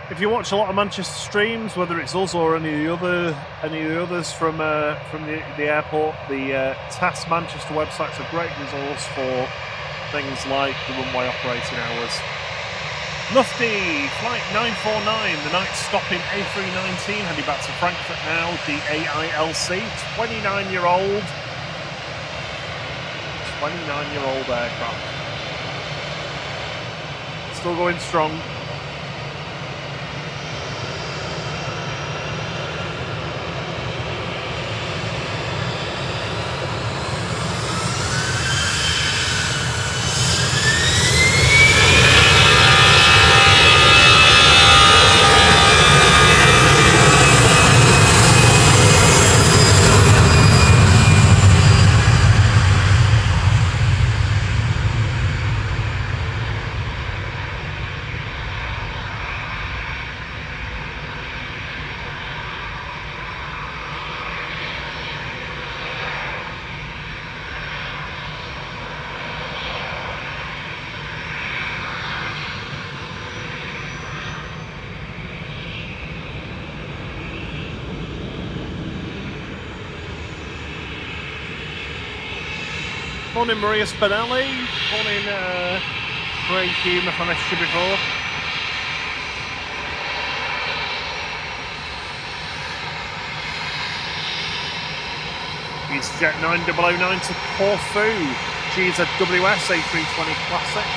If you watch a lot of Manchester streams, whether it's us or any of the others from the airport, the TAS Manchester website's a great resource for things like the runway operating hours. Lufty, flight 949, the night stopping A319, heading back to Frankfurt now, the AILC, 29-year-old aircraft. Still going strong. Morning, Maria Spinelli. Morning, Craig Hume, if I missed you before. EasyJet 9009 to Corfu. She's a WS A320 Classic.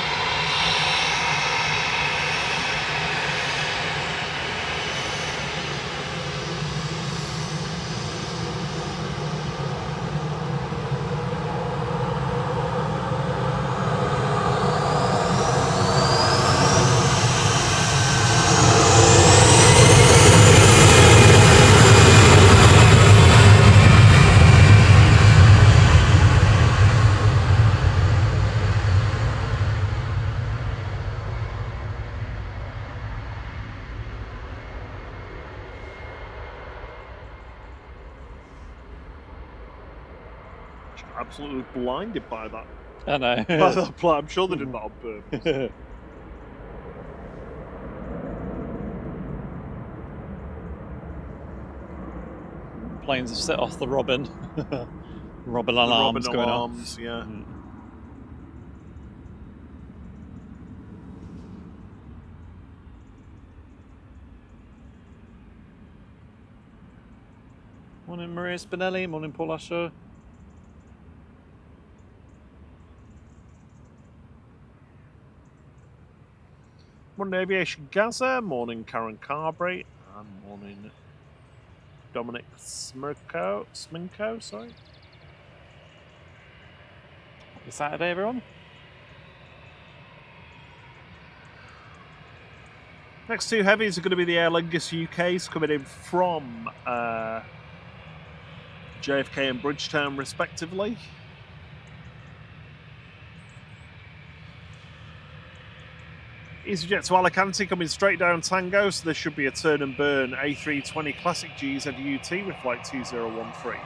Absolutely blinded by that. I know. By that plan. I'm sure they did that on purpose. Planes have set off the Robin. Robin alarms Robin going alarms, off. Yeah. Morning, Maria Spinelli. Morning, Paul Usher. Morning, Aviation Gaza. Morning, Karen Carberry. And morning, Dominic Sminko, sorry. Happy Saturday, everyone. Next two heavies are going to be the Aer Lingus UKs coming in from JFK and Bridgetown, respectively. EasyJet to Alicante coming straight down Tango, so there should be a turn and burn A320 Classic GZUT with flight 2013.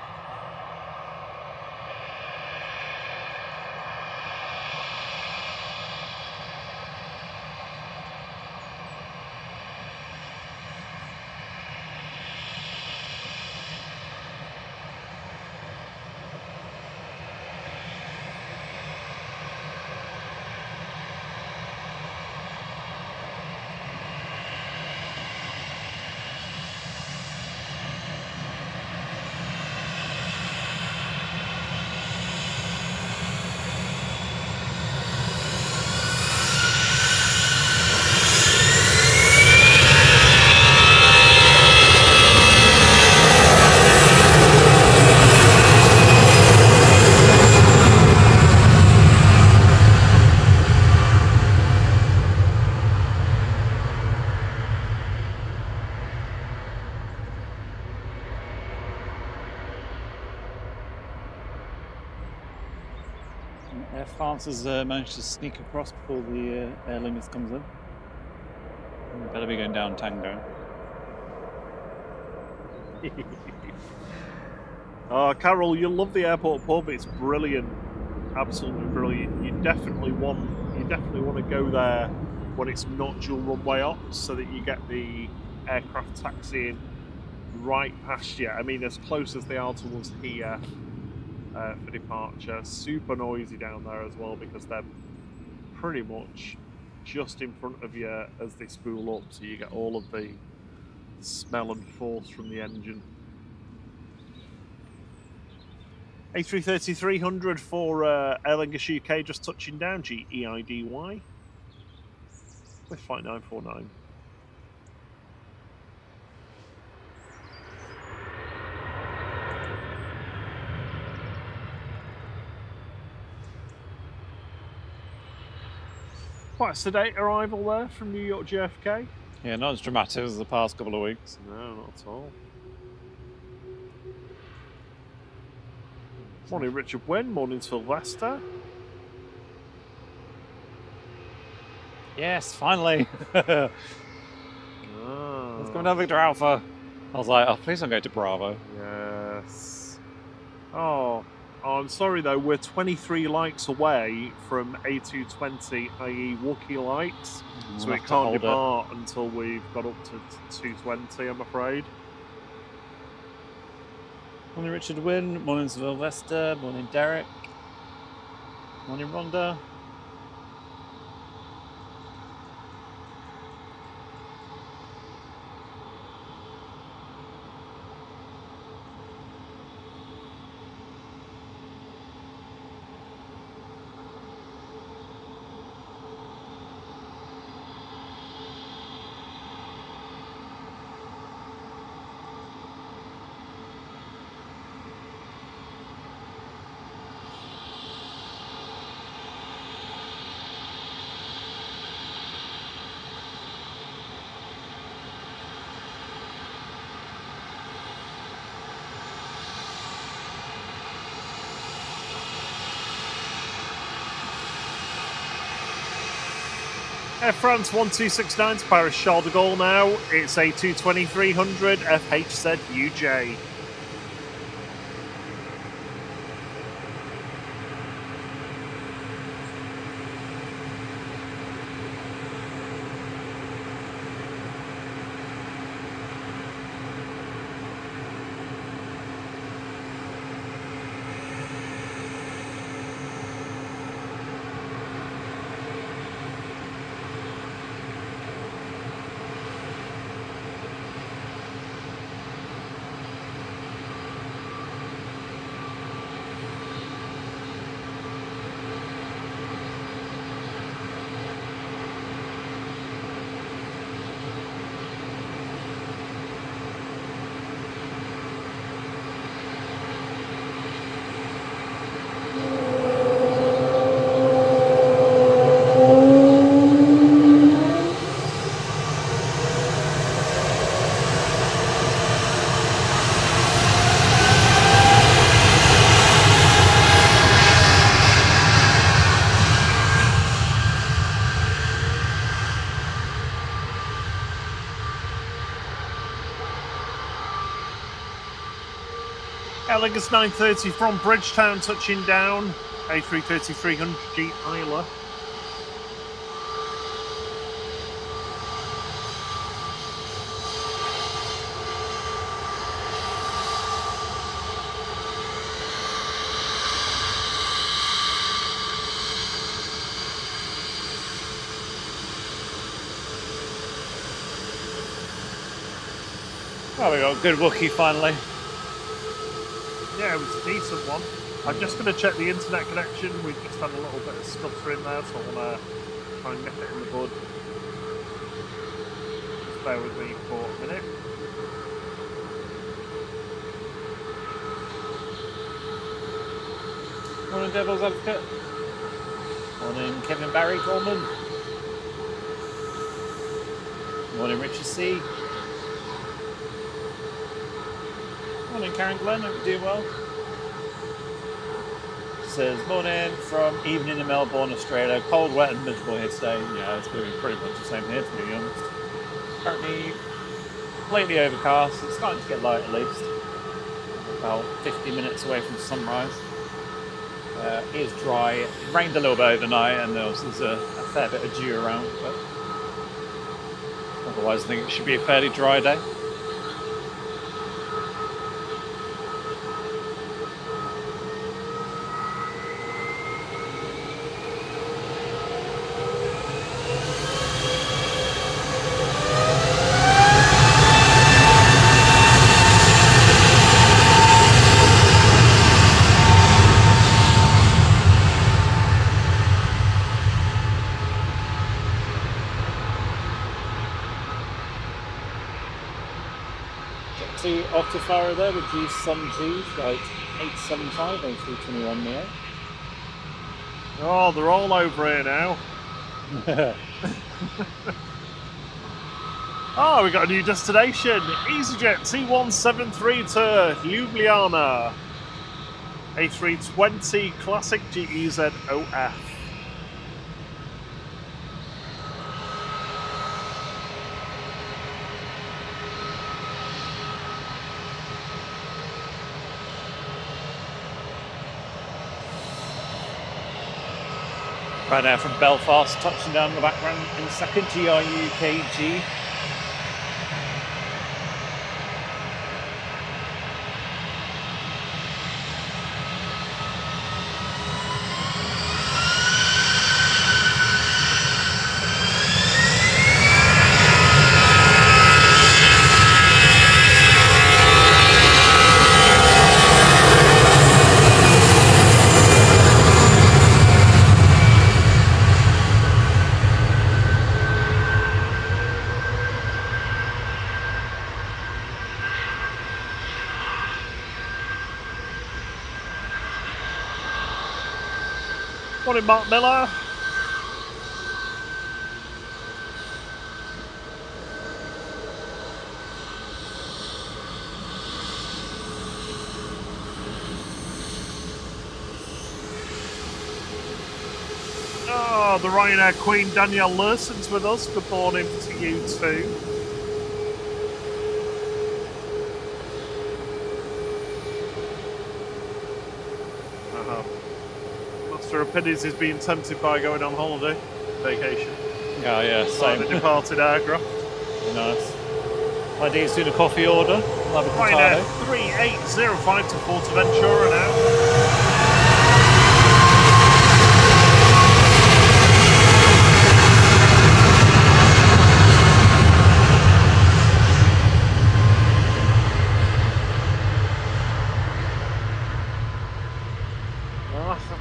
Air France has managed to sneak across before the Aer Lingus comes in. Better be going down Tango. Carol, you'll love the airport pub. It's brilliant, absolutely brilliant. You definitely want to go there when it's not dual runway ops, so that you get the aircraft taxiing right past you. I mean, as close as they are to us here for departure. Super noisy down there as well, because they're pretty much just in front of you as they spool up, so you get all of the smell and force from the engine. A330-300 for Aer Lingus UK just touching down, GEIDY with flight 949. Quite a sedate arrival there from New York JFK. Yeah, not as dramatic as the past couple of weeks. No, not at all. Morning, Richard Wynn. Morning, Sylvester. Yes, finally. Let's go down Victor Alpha. I was like, oh, please don't go to Bravo. Yes. Oh, I'm sorry though. We're 23 likes away from A220, i.e. Wookiee likes, so it can't depart until we've got up to 220. I'm afraid. Morning, Richard Wynn. Morning, Sylvester. Morning, Derek. Morning, Rhonda. Air France 1269 to Paris Charles de Gaulle now. It's A220-300 FHZ UJ. Elegance 930 from Bridgetown touching down. A330-300G Isla. Oh, we got a good Wookiee finally. Yeah, it was a decent one. I'm just going to check the internet connection. We've just had a little bit of stutter in there, so I want to try and nip it in the bud. Just bear with me for a minute. Morning, Devil's Advocate. Morning, Kevin Barry Coleman. Morning, Richard C. Morning, Karen Glenn. Hope you're doing well. Says, morning from evening in Melbourne, Australia. Cold, wet and miserable here today. Yeah, it's going to be pretty much the same here, to be honest. Currently, completely overcast. It's starting to get light at least. About 50 minutes away from sunrise. It is dry. It rained a little bit overnight and there's a fair bit of dew around. But otherwise, I think it should be a fairly dry day. Off to Farrow there with G some G's, like 875 A321 Neo. Oh, they're all over here now. Oh, we got a new destination. EasyJet T173 to Ljubljana. A320 Classic GEZOF. Right now from Belfast, touching down in the background in second, GRUKG. Morning, Mark Miller. Oh, the Ryanair Queen Danielle Lerson's with us. Good morning to you too. Master of Pennies is being tempted by going on holiday, vacation. Oh yeah, same. The departed aircraft. Nice. My D's doing a coffee order. Love a Ryanair 3805 to Forteventura now.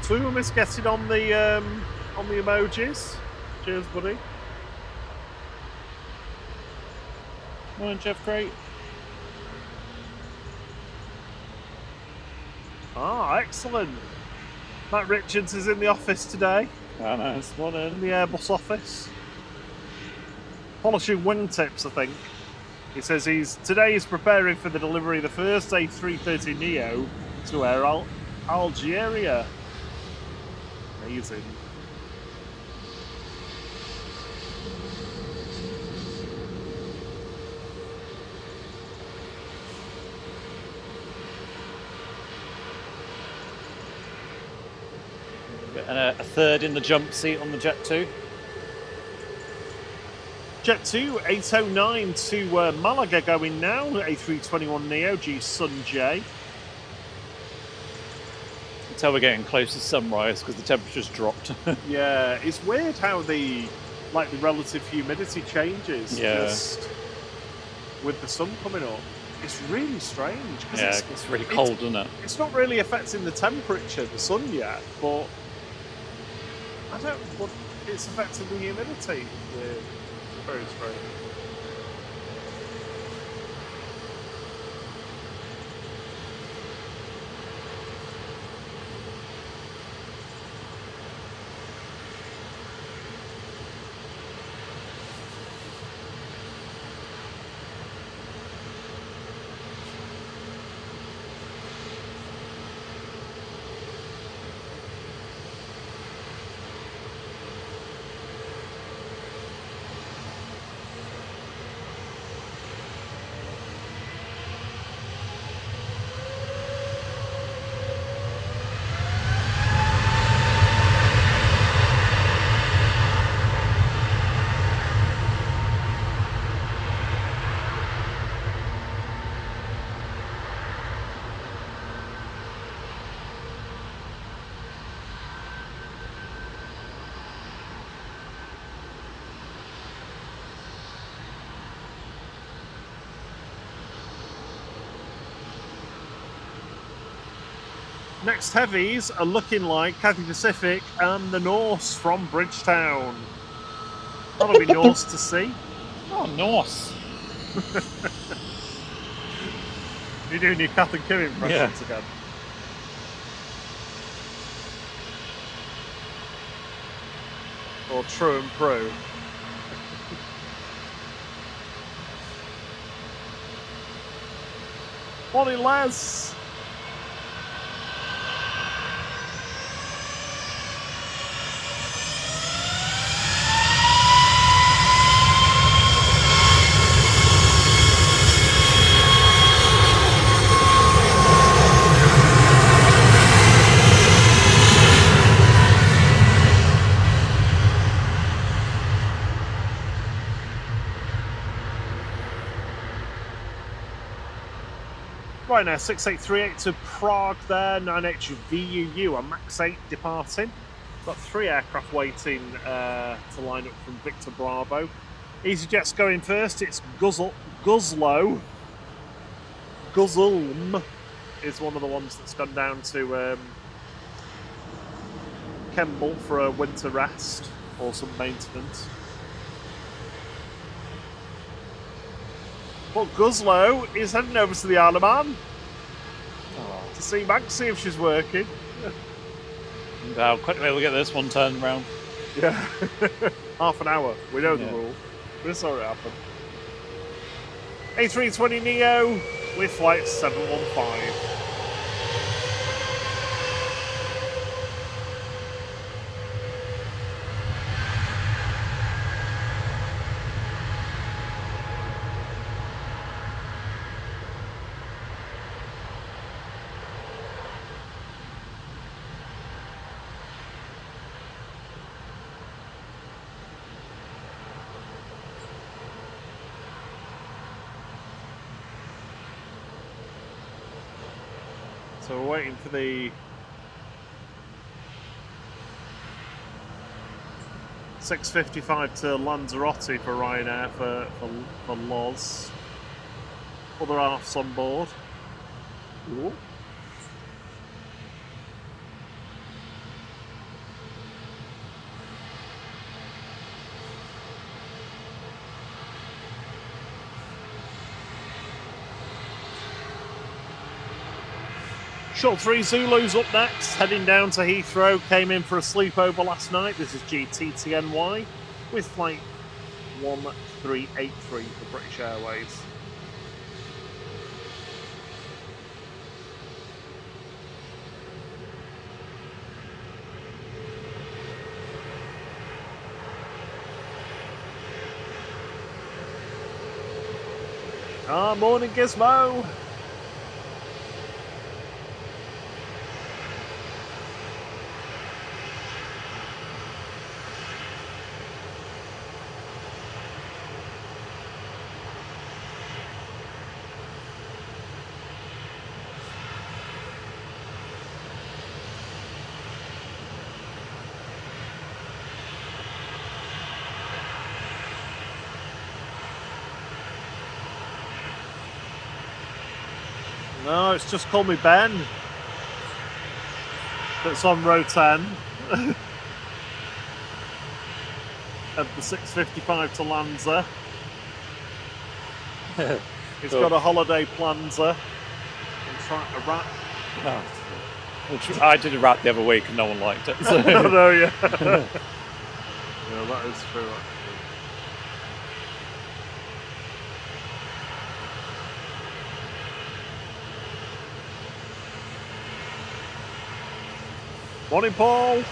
Two of us getting on the emojis. Cheers, buddy. Morning, Jeff. Great. Ah, excellent. Matt Richards is in the office today. Oh, nice. Morning. In the Airbus office. Polishing wingtips, I think. He says today he's preparing for the delivery of the first A330 Neo to Air Algeria. Amazing. And a third in the jump seat on the Jet 2. Jet 2, 809 to Malaga going now. A321neo, G Sun J. You can tell we're getting close to sunrise because the temperature's dropped. Yeah, it's weird how the relative humidity changes just with the sun coming up. It's really strange. Yeah, it's really cold, isn't it? It's not really affecting the temperature, the sun yet, but I don't know what it's affecting the humidity. Yeah, very strange. Next heavies are looking like Cathay Pacific and the Norse from Bridgetown. That'll be Norse to see. Oh, Norse. You're doing your Kath and Kim impressions again. Or True and Pro. Morning, Les. Right now, 6838 to Prague there, 9HVUU, a MAX 8 departing. Got 3 aircraft waiting to line up from Victor Bravo. EasyJet's going first, it's Guzlo. Guzzlem is one of the ones that's gone down to Kemble for a winter rest or some maintenance. But Guzlo is heading over to the Isle of Man to see Maxie if she's working. And how quickly we'll get this one turned around. Yeah, half an hour. We know the rule. We saw it happen. A320neo with flight 715. So we're waiting for the 6:55 to Lanzarote for Ryanair for Loz. Other half's on board. Ooh. Short 3 Zulu's up next, heading down to Heathrow. Came in for a sleepover last night. This is GTTNY with flight 1383 for British Airways. Morning Gizmo. No, it's just call me Ben. That's on row 10. Of the 655 to Lanza. He's got a holiday planzer. I'm trying to wrap. No. I did a rap the other week and no one liked it. So. No, yeah. Yeah, that is true. Morning, Paul.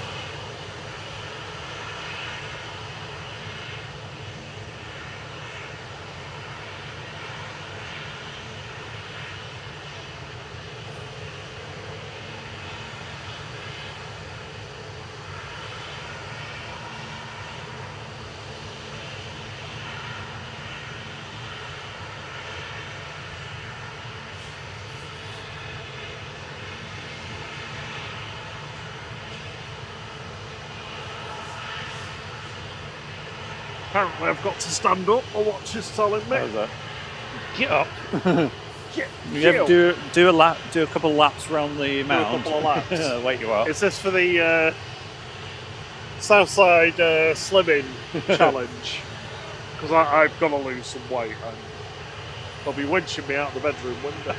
Apparently I've got to stand up, my watch is telling me. How's that? Get up. Get You have to do a lap, do a couple of laps around the Do a mound. couple of laps. Wait you up. Is this for the Southside Slimming Challenge? Because I've got to lose some weight and they'll be winching me out the bedroom window.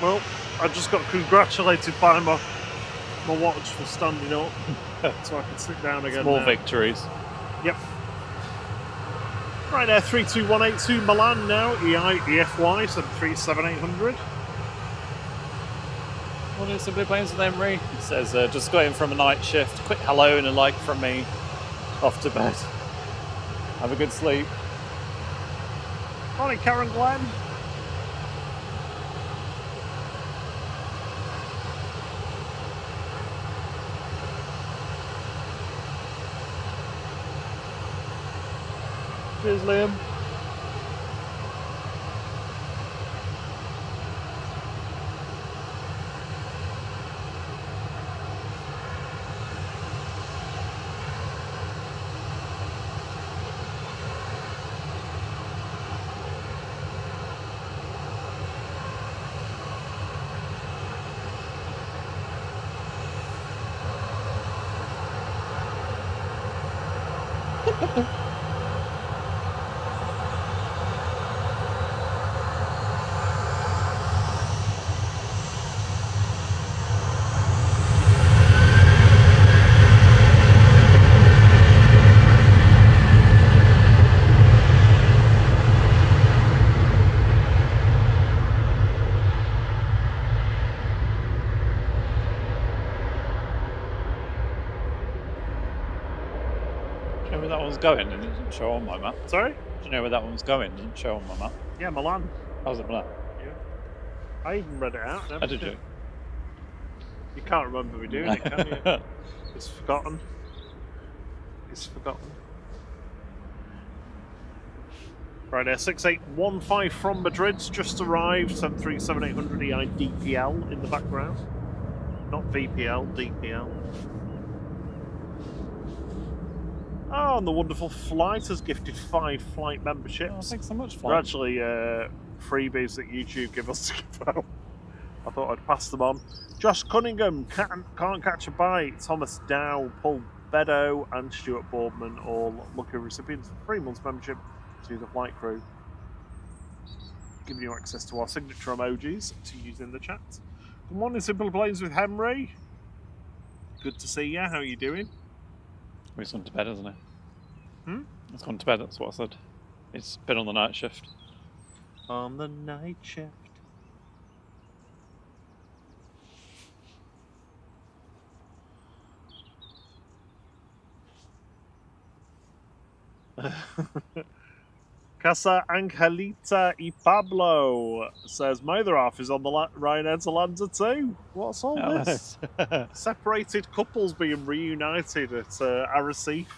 Well, I just got congratulated by my watch for standing up, so I can sit down again. Small now. victories. Yep. Right there, 32182 Milan now, EFY 737800. Morning, Simply Planes with Emery. He says, just got in from a night shift. Quick hello and a like from me. Off to bed. Have a good sleep. Morning, Karen Glenn. Cheers, Liam. Do you know where that one's going? It doesn't show on my map. Sorry? Do you know where that one's going? It doesn't show on my map. Yeah, Milan. How's it black? Yeah. I even read it out. and How did everything. you? You can't remember me doing it, can you? It's forgotten. It's forgotten. Right there, 6815 from Madrid's just arrived. 737800 EI DPL in the background. Not VPL, DPL. Oh, and the wonderful Flight has gifted 5 flight memberships. Oh, thanks so much, They're Flight. actually freebies that YouTube give us to give out. I thought I'd pass them on. Josh Cunningham, can't catch a bite. Thomas Dow, Paul Beddoe, and Stuart Boardman, all lucky recipients of 3 months membership to the flight crew. Giving you access to our signature emojis to use in the chat. Good morning, Simple Planes with Henry. Good to see you. How are you doing? He's gone to bed, hasn't he? Hmm? He's gone to bed, that's what I said. It's been on the night shift. On the night shift. Casa Angelita y Pablo says my other half is on the Ryanair to Lanza too. What's all this? Separated couples being reunited at Arrecife.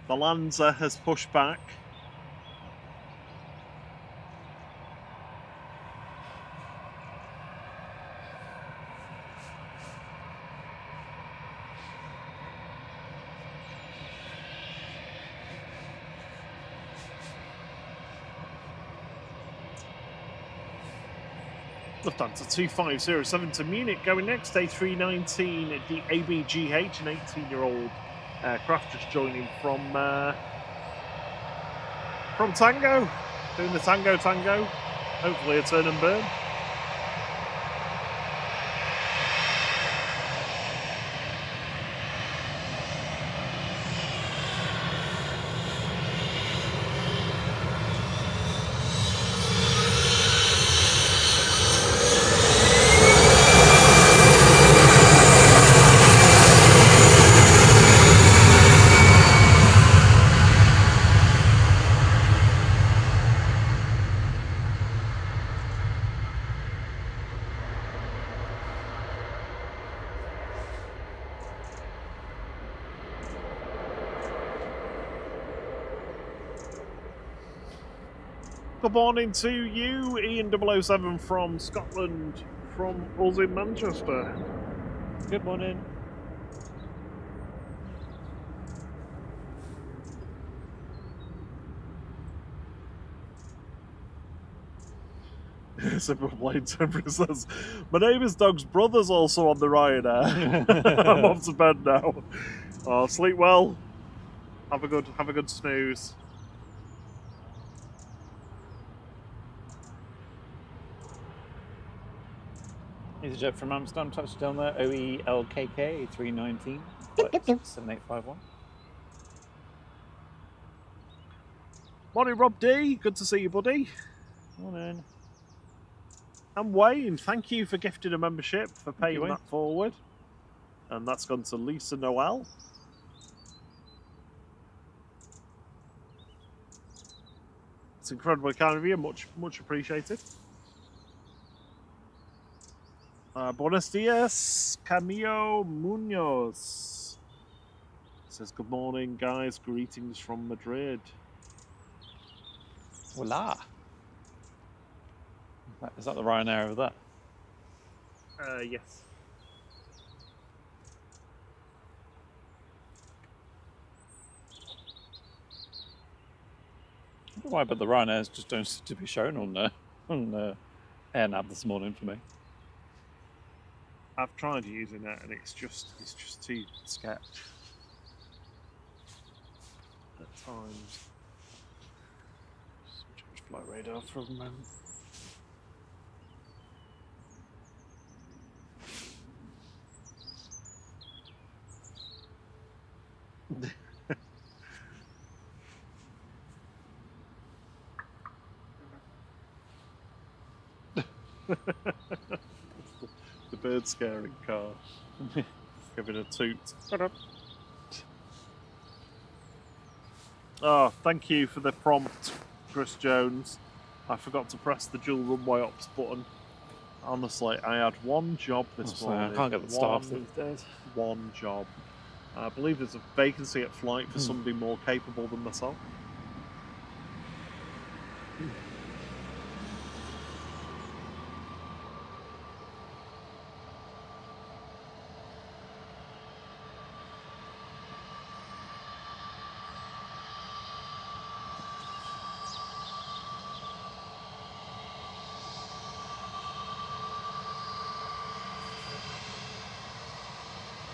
The Lanza has pushed back. Lufthansa 2507 to Munich going next, A319 at the ABGH, an 18-year-old aircraft just joining from Tango, doing the Tango, hopefully a turn and burn. Good morning to you, Ian 007 from Scotland, from us in Manchester. Good morning. Simple Plain Temper says, my neighbour's dog's brother's also on the Ryanair. I'm off to bed now. Oh, sleep well. Have a good snooze. EasyJet from Amsterdam, touchdown there. OELKK 319, flight 7851. Morning, Rob D. Good to see you, buddy. Morning. And Wayne, thank you for gifting a membership, for paying that forward. And that's gone to Lisa Noel. It's incredibly kind of you, much appreciated. Buenos dias, Camillo Munoz. Says, good morning, guys. Greetings from Madrid. Hola. Is that the Ryanair over there? Yes. I don't know why, but the Ryanairs just don't seem to be shown on AirNav this morning for me. I've tried using it, and it's just too sketch at times. Switch flight radar for a moment. The bird scaring car. Giving a toot. Oh, thank you for the prompt, Chris Jones. I forgot to press the dual runway ops button. Honestly, I had one job this morning. I can't get the staff these days. One job. I believe there's a vacancy at Flight for somebody more capable than myself.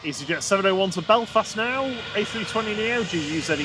EasyJet 701 to Belfast now. A320neo GUZED.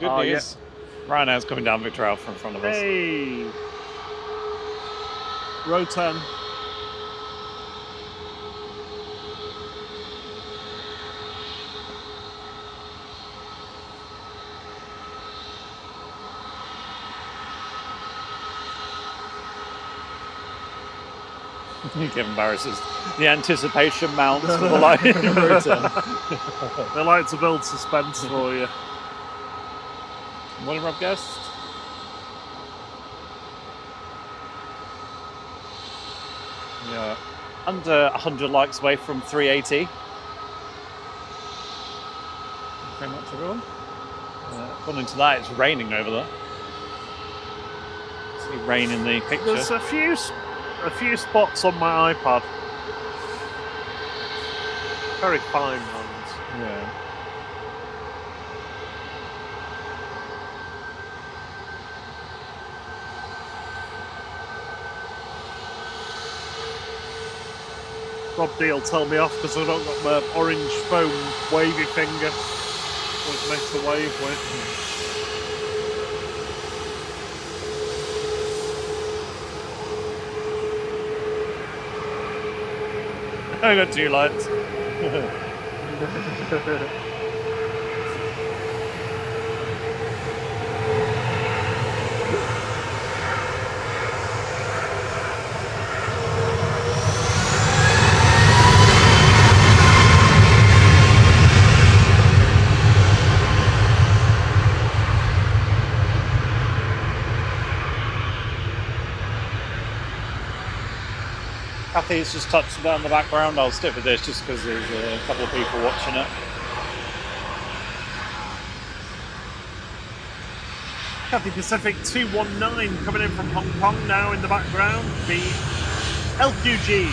Well, good news. Ryanair's coming down Victor Alpha in front of us. Hey! Row 10. You get embarrassed. The anticipation mounts for the line row 10. They like to build suspense for you. What have I guessed? Yeah, under 100 likes away from 380. Thank you very much, everyone. According to that, it's raining over there. See rain in the picture. There's a few spots on my iPad. Very fine ones. Yeah. Rob Deal tell me off because I've not got my orange foam wavy finger. What it makes a wave with. I got 2 lights. Kathy's just touched down the background. I'll stick with this just because there's a couple of people watching it. Cathay Pacific 219 coming in from Hong Kong now in the background. The LQG.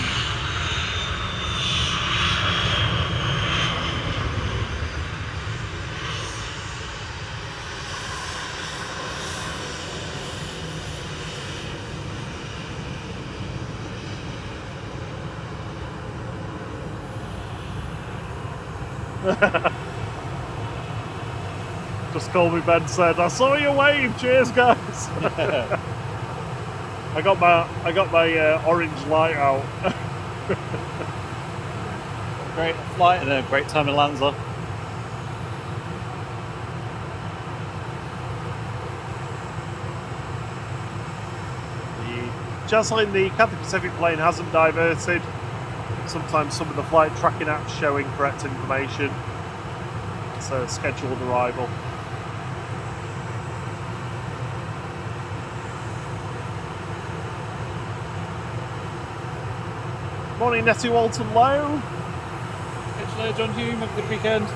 Just called me Ben said, I saw your wave, cheers guys. I got my orange light out. Great flight and a great time in Lanza. Jaslyn, the Cathay Pacific plane hasn't diverted. Sometimes some of the flight tracking apps show incorrect information. It's a scheduled arrival. Morning, Nettie Walton Low. Hello, John Hume. Have a good weekend.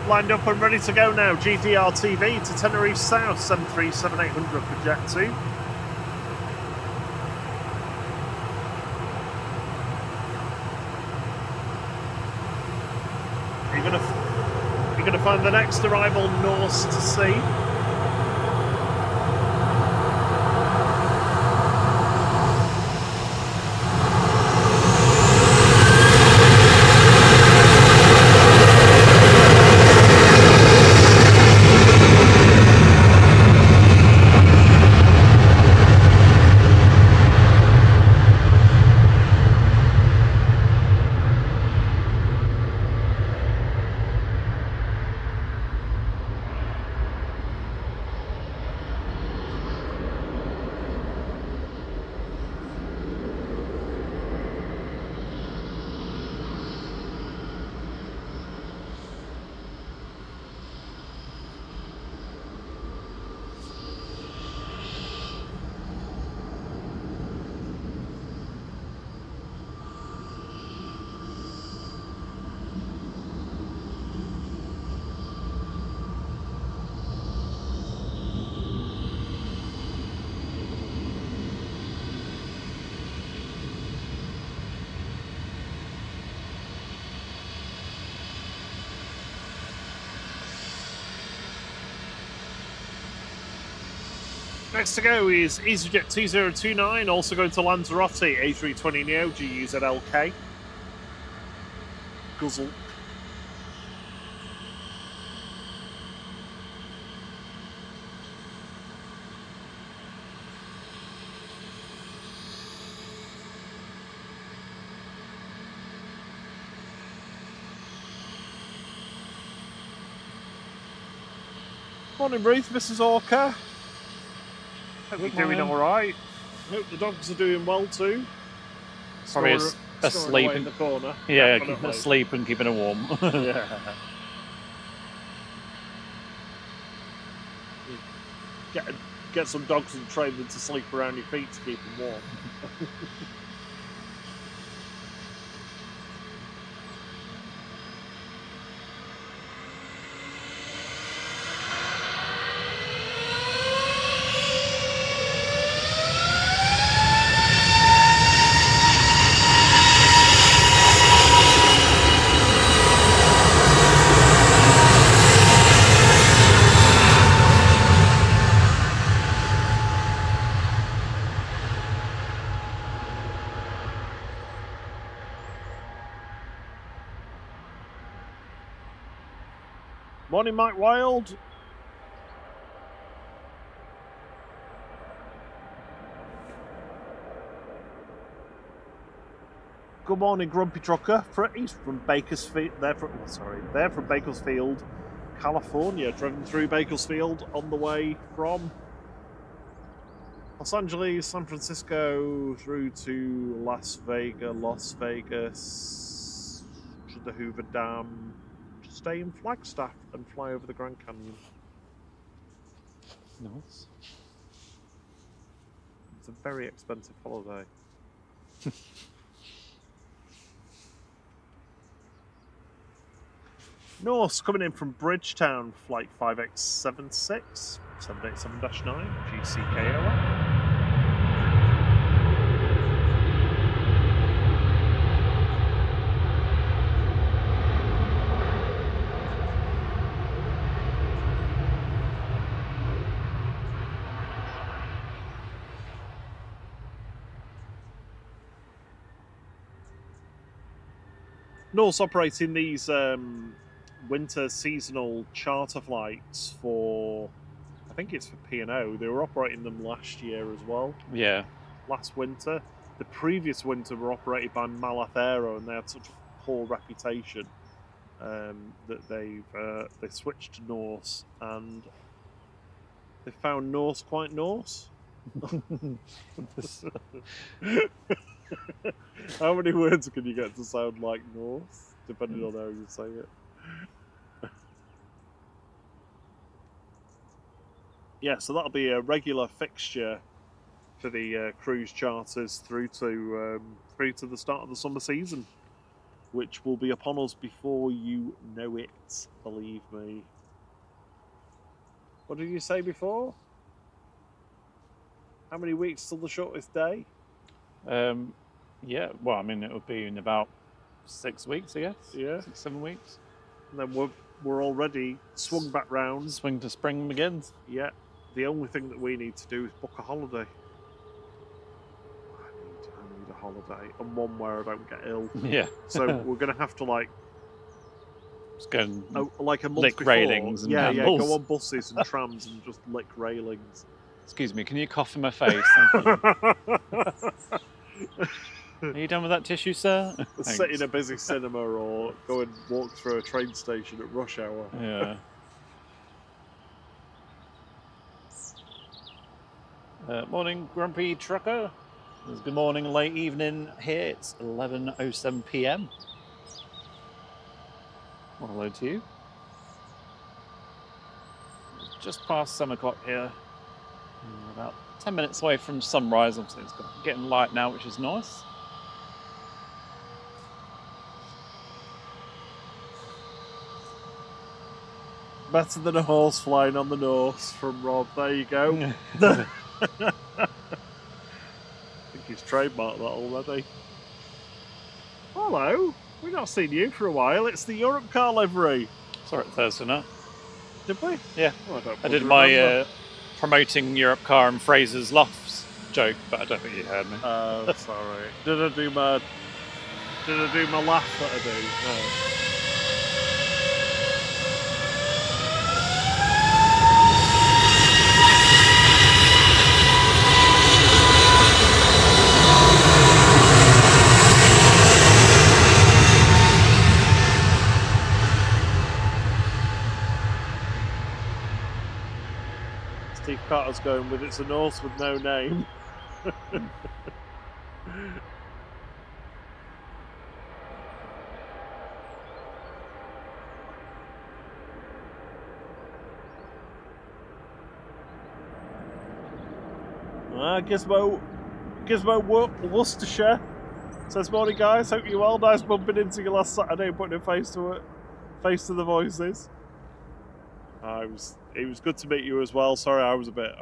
Lined up and ready to go now. GDR TV to Tenerife South, 737-800 for Jet 2. You're gonna find the next arrival Norse to see. Next to go is EasyJet 2029, also going to Lanzarote, A320neo, GUZLK. guzzle. Morning, Ruth, Mrs. Orca. Hope you're doing all right. Hope the dogs are doing well too. Probably asleep away in the corner. Yeah, Definitely. asleep and keeping her warm. Yeah. Get some dogs and train them to sleep around your feet to keep them warm. Morning, Mike Wild. Good morning, Grumpy Trucker. He's from Bakersfield. They're from Bakersfield, California. Driven through Bakersfield on the way from Los Angeles, San Francisco, through to Las Vegas, to the Hoover Dam. Stay in Flagstaff and fly over the Grand Canyon. Nice. It's a very expensive holiday. Norse coming in from Bridgetown, flight 5X76, 787-9, GCKO. Norse operating these winter seasonal charter flights for, I think it's for P&O. They were operating them last year as well. Yeah. Last winter. The previous winter were operated by Malath Aero, and they had such a poor reputation that they switched to Norse, and they found Norse quite Norse. How many words can you get to sound like Norse, depending on how you say it? Yeah, so that'll be a regular fixture for the cruise charters through to the start of the summer season, which will be upon us before you know it, believe me. What did you say before? How many weeks till the shortest day? Yeah, well, I mean, it would be in about 6 weeks, I guess. Yeah. 6-7 weeks. And then we're already swung back round. Swing to spring begins. Yeah. The only thing that we need to do is book a holiday. I need a holiday, and one where I don't get ill. Yeah. So we're going to have to just go and like a month lick before. railings and yeah, handles. go on buses and trams and just lick railings. Excuse me, can you cough in my face? Thank you. Are you done with that tissue, sir? Sit in a busy cinema or go and walk through a train station at rush hour. Yeah. Morning, Grumpy Trucker. It's good morning, late evening here. It's 11:07 p.m. Well, hello to you. It's just past 7 o'clock here. We're about 10 minutes away from sunrise. Obviously, it's getting light now, which is nice. Better than a horse flying on the Norse from Rob. There you go. I think he's trademarked that already. Hello. We've not seen you for a while. It's the Europe car livery. Sorry, Thursday night. Did we? Yeah. Oh, I did my promoting Europe car and Fraser's Lofts joke, but I don't think you heard me. Oh, sorry. Did I do my Did I do my laugh that I do? No. Steve Carter's going with "It's a Norse with no name." Gizmo Worcestershire says, "Morning guys, hope you're well. Nice bumping into you last Saturday and putting a face to it, face to the voices." It was good to meet you as well. Sorry, I was a bit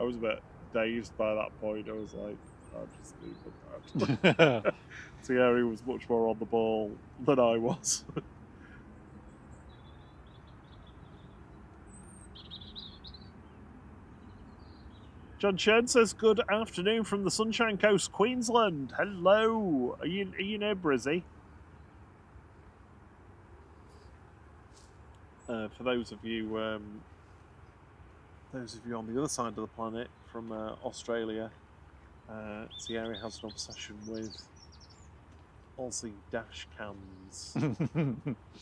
dazed by that point. I was like, I just need that. Thierry was much more on the ball than I was. John Chen says, "Good afternoon from the Sunshine Coast, Queensland. Hello. Are you near Brizzy?" For those of you on the other side of the planet from Australia, Thierry has an obsession with Aussie dash cams. Is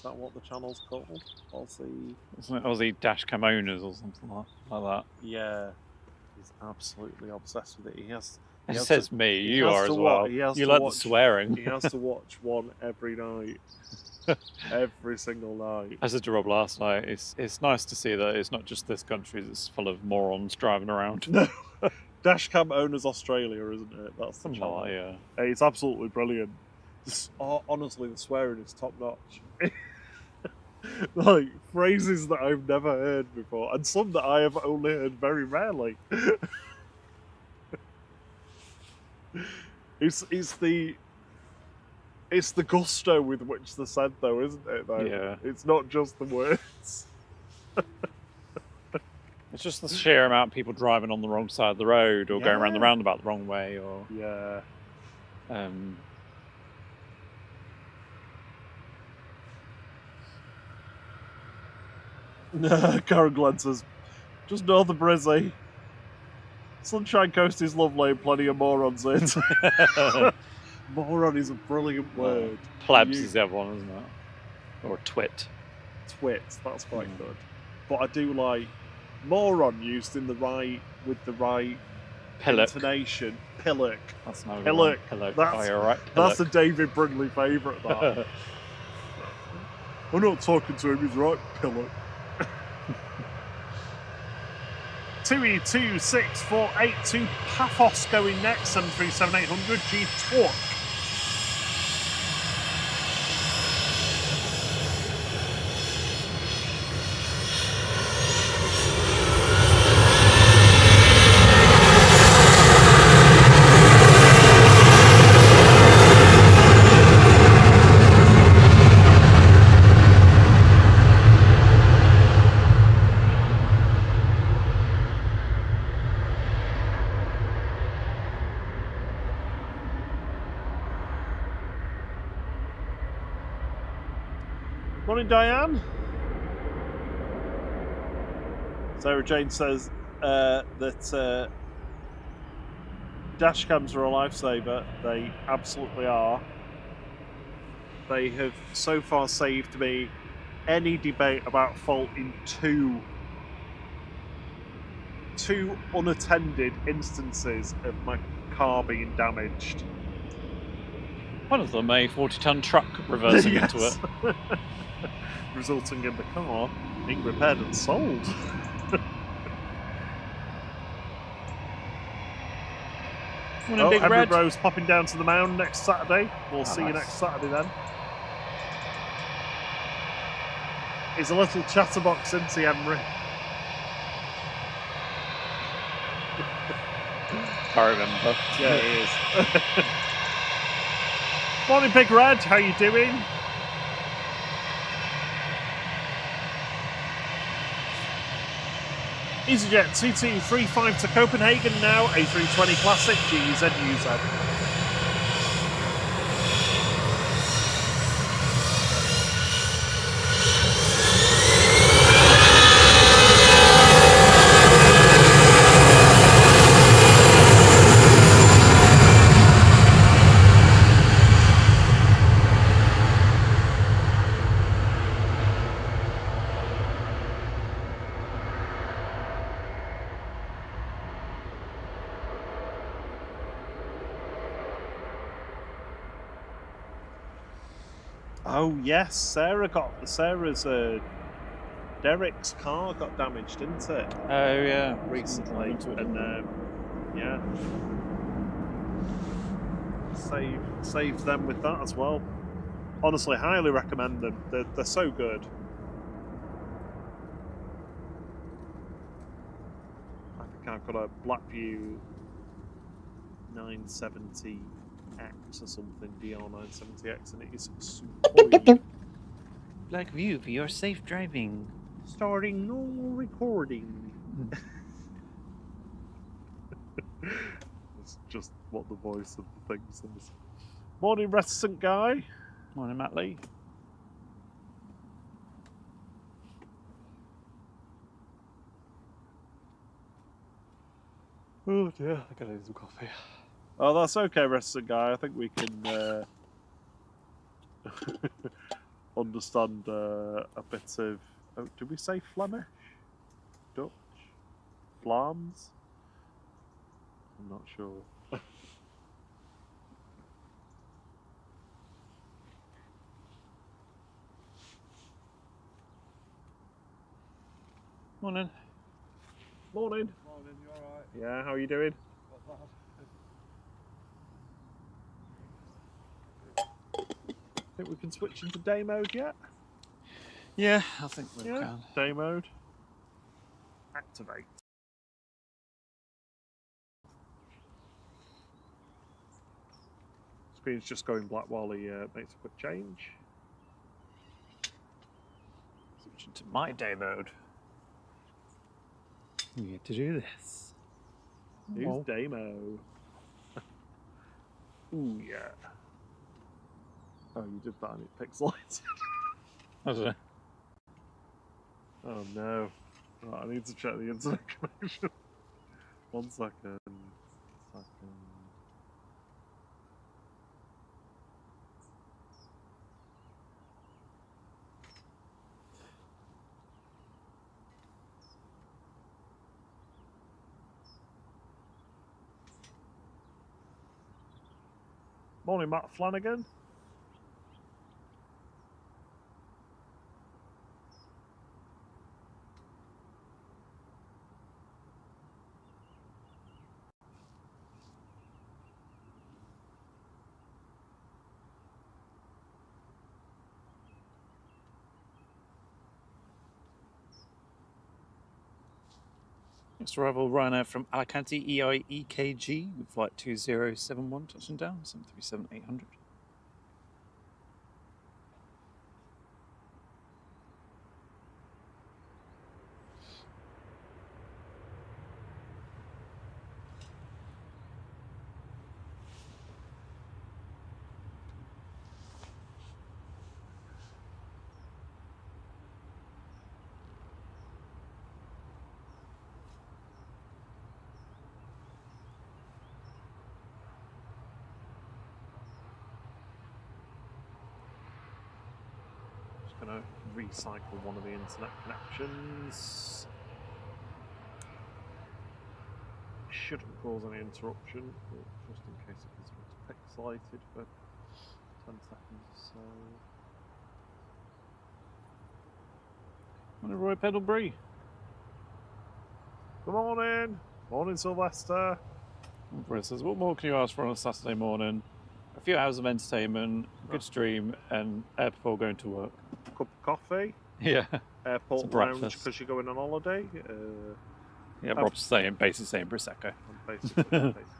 that what the channel's called? Aussie dash cam owners or something like that. Yeah. He's absolutely obsessed with it. It says me, you are as well. You like the swearing. He has to watch one every night. Every single night. As I did Rob last night, it's nice to see that it's not just this country that's full of morons driving around. No. Dashcam Owners Australia, isn't it? That's the Something channel. like that, yeah. It's absolutely brilliant. Honestly, the swearing is top notch. Like phrases that I've never heard before, and some that I have only heard very rarely. It's the gusto with which they're said, though, isn't it? Though? Yeah. It's not just the words. It's just the sheer amount of people driving on the wrong side of the road, or going around the roundabout the wrong way, or Karen Glenn says, "Just north of Brizzy. Sunshine Coast is lovely and plenty of morons in." Moron is a brilliant word. Plebs is the other one, isn't it? Or twit. Twit, that's quite good. But I do like moron used with the right Pillock. intonation. Pillock. That's another Pillock. one. Pillock. That's, you're right. That's a David Brindley favourite, that. I'm not talking to him, he's right. Pillock. 2E26482 Paphos going next, 737-800 G Torque. Morning, Diane. Sarah Jane says that dash cams are a lifesaver. They absolutely are. They have so far saved me any debate about fault in two unattended instances of my car being damaged. One of them, a 40-ton truck reversing into it. Resulting in the car being repaired and sold. Big Henry Red. Rose popping down to the mound next Saturday. We'll see you next Saturday then. He's a little chatterbox, isn't he, Henry? I remember. Yeah, he is. Morning, Big Red. How you doing? EasyJet 2235 to Copenhagen now. A320 Classic GZUZ. Oh yes, Sarah's Derek's car got damaged, didn't it? Oh yeah, Recently, and yeah, saved them with that as well. Honestly, highly recommend them. They're so good. I think I've got a Blackview 970X or something, DR970X, and it is superb. Black View for your safe driving. Starting no recording. It's just what the voice of the thing says. Morning, reticent guy. Morning, Matt Lee. Oh dear, I gotta do some coffee. Oh, that's okay, reticent guy. I think we can understand a bit of. Oh, did we say Flemish? Dutch? Flams? I'm not sure. Morning. Morning. Morning, you alright? Yeah, how are you doing? Think we can switch into day mode yet? Yeah, I think we Yeah, can. day mode. Activate. Screen's just going black while he makes a quick change. Switch into my day mode. You get to do this. Use day mode. Ooh, yeah. Oh, you did that and it pixelated. How's it? Oh no. Right, I need to check the internet connection. 1 second. Morning, Matt Flanagan. Next arrival Ryanair from Alicante EIEKG with flight 2071 touching down, 737-800. Going to recycle one of the internet connections. Shouldn't cause any interruption, but just in case it gets pixelated for 10 seconds or so. Morning, Roy Pendlebury. Good morning! Morning, Sylvester! Roy says, what more can you ask for on a Saturday morning? A few hours of entertainment, a good stream, and air before going to work. Cup of coffee. Yeah. Airport lounge because you're going on holiday. Yeah, Rob's basically saying Prosecco.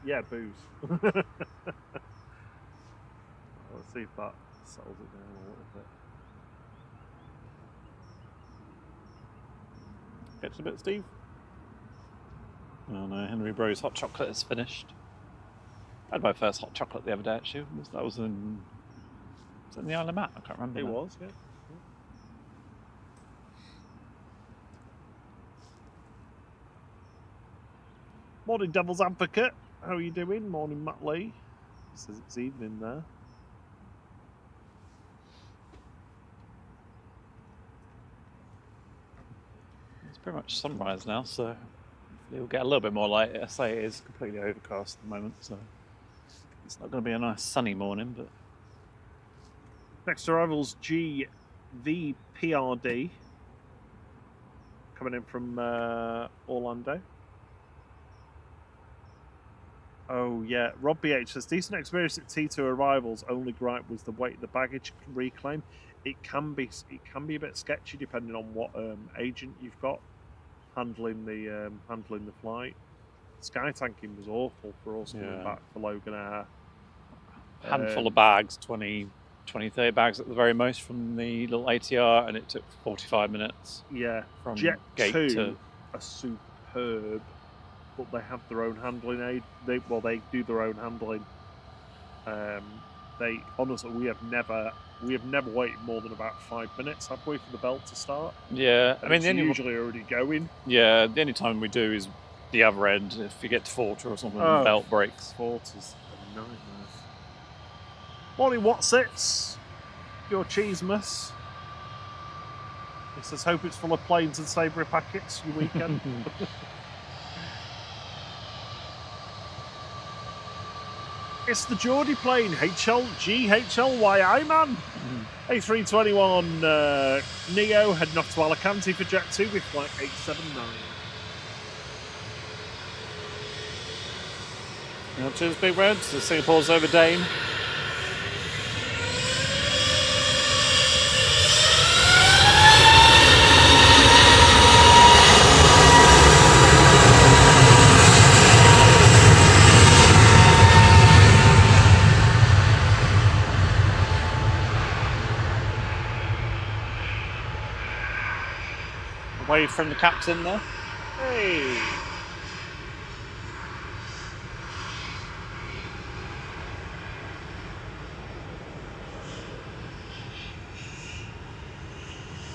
Yeah, booze. Let's see if that settles it down a little bit. Gets a bit, Steve. Oh no, Henry Bro's hot chocolate is finished. I had my first hot chocolate the other day actually. That was in the Isle of Man? I can't remember. It now. was, yeah. Morning, Devil's Advocate. How are you doing? Morning, Matt Lee. He says it's evening there. It's pretty much sunrise now, so it'll get a little bit more light. I say it is completely overcast at the moment, so it's not going to be a nice sunny morning, but Next arrivals GVPRD coming in from Orlando. Oh yeah, Rob BH says decent experience at T2 arrivals. Only gripe was the weight, the baggage reclaim. It can be a bit sketchy depending on what agent you've got handling the flight. Sky tanking was awful for us coming back for Logan Air. Handful of bags, 20, 30 bags at the very most from the little ATR, and it took 45 minutes. Yeah, from Jet gate 2 to... are superb, but they have their own handling aid. They do their own handling. They honestly, we have never waited more than about 5 minutes, have we, for the belt to start? Yeah, I mean, it's usually already going. Yeah, the only time we do is the other end. If you get to Forter or something, the belt breaks. Forter's a nightmare. Morning, Watsits. Your cheesemas. He says, hope it's full of planes and savoury packets, your weekend. It's the Geordie plane, GHLYI, man. A321 Neo heading off to Alicante for Jet 2 with flight 879. Cheers, Big Red. So Singapore's over Dane. Wave from the captain there. Hey!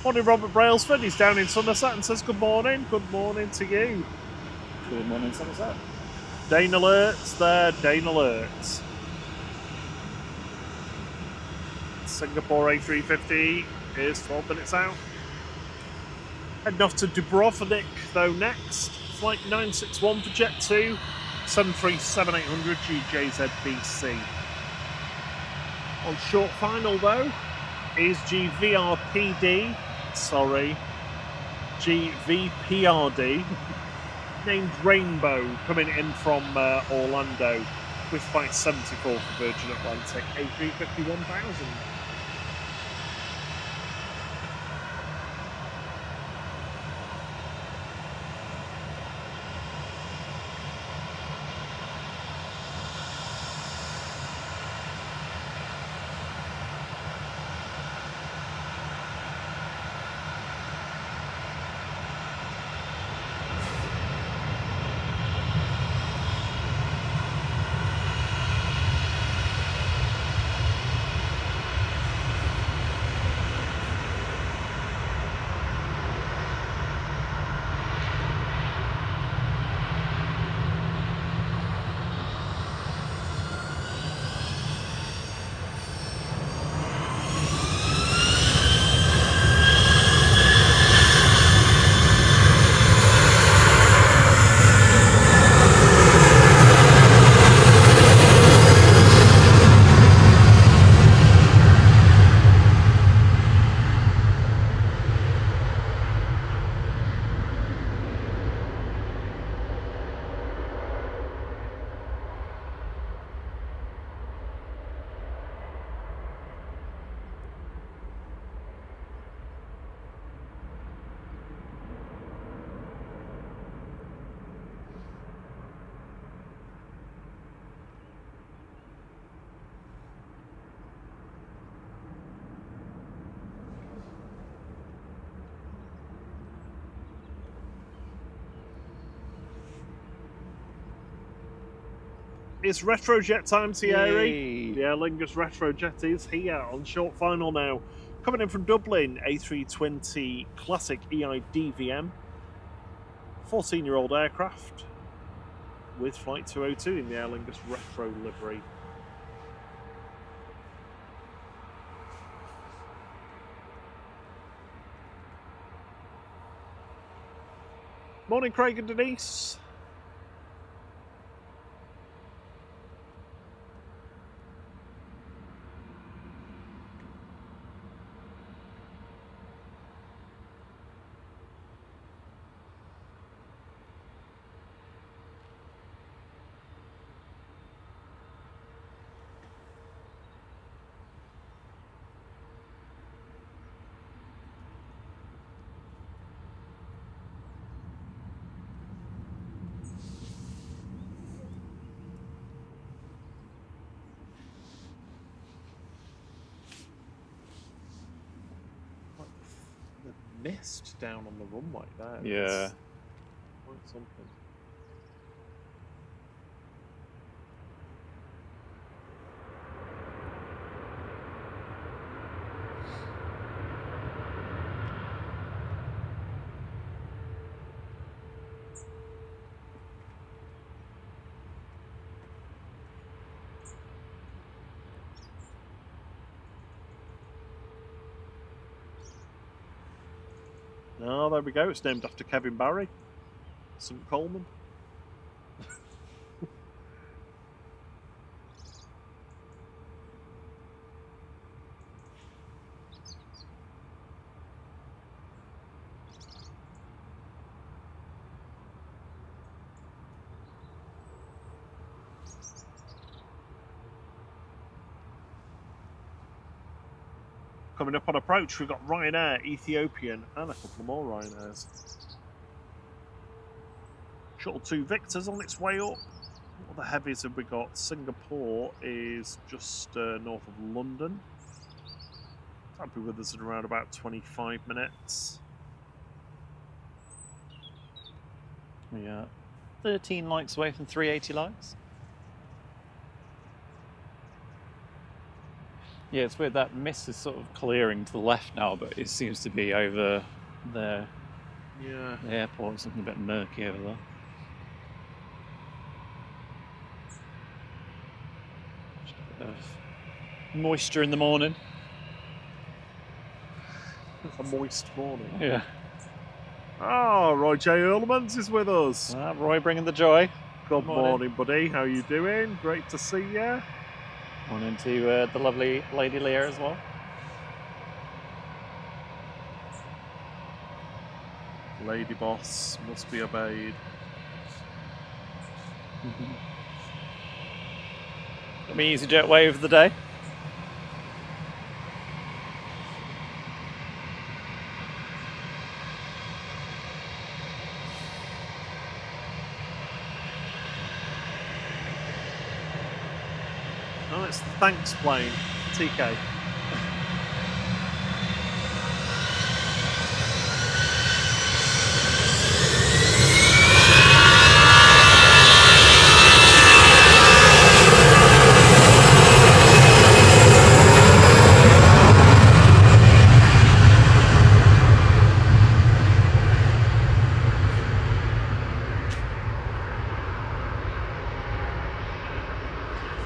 Morning, Robert Brailsford. He's down in Somerset and says good morning. Good morning to you. Good morning, Somerset. Dane alerts there, Dane alerts. Singapore A350 is 12 minutes out. Heading off to Dubrovnik, though, next. Flight 961 for Jet 2, 737-800 GJZBC. On short final, though, is GVPRD, named Rainbow, coming in from Orlando with flight 74 for Virgin Atlantic, A350 1000. It's Retrojet time, Thierry. The Aer Lingus Retrojet is here on short final now. Coming in from Dublin, A320 Classic EIDVM. 14-year-old aircraft with flight 202 in the Aer Lingus Retro livery. Morning, Craig and Denise. mist down on the runway there. Yeah. It's quite something. Oh, there we go. It's named after Kevin Barry, St. Coleman. Coming up on approach, we've got Ryanair, Ethiopian, and a couple more Ryanairs. Shuttle 2 Victor's on its way up. What the heavies have we got? Singapore is just north of London. That'll be with us in around about 25 minutes. We are 13 likes away from 380 likes. Yeah, it's weird that mist is sort of clearing to the left now, but it seems to be over there. Yeah. The airport's looking a bit murky over there. Just a bit of moisture in the morning. A moist morning. Yeah. Oh, Roy J. Earlemans is with us. Roy bringing the joy. Good morning, buddy. How you doing? Great to see you. Morning to the lovely Lady Lear as well. Lady boss must be obeyed. Got me EasyJet wave of the day. Oh, it's the thanks plane, TK.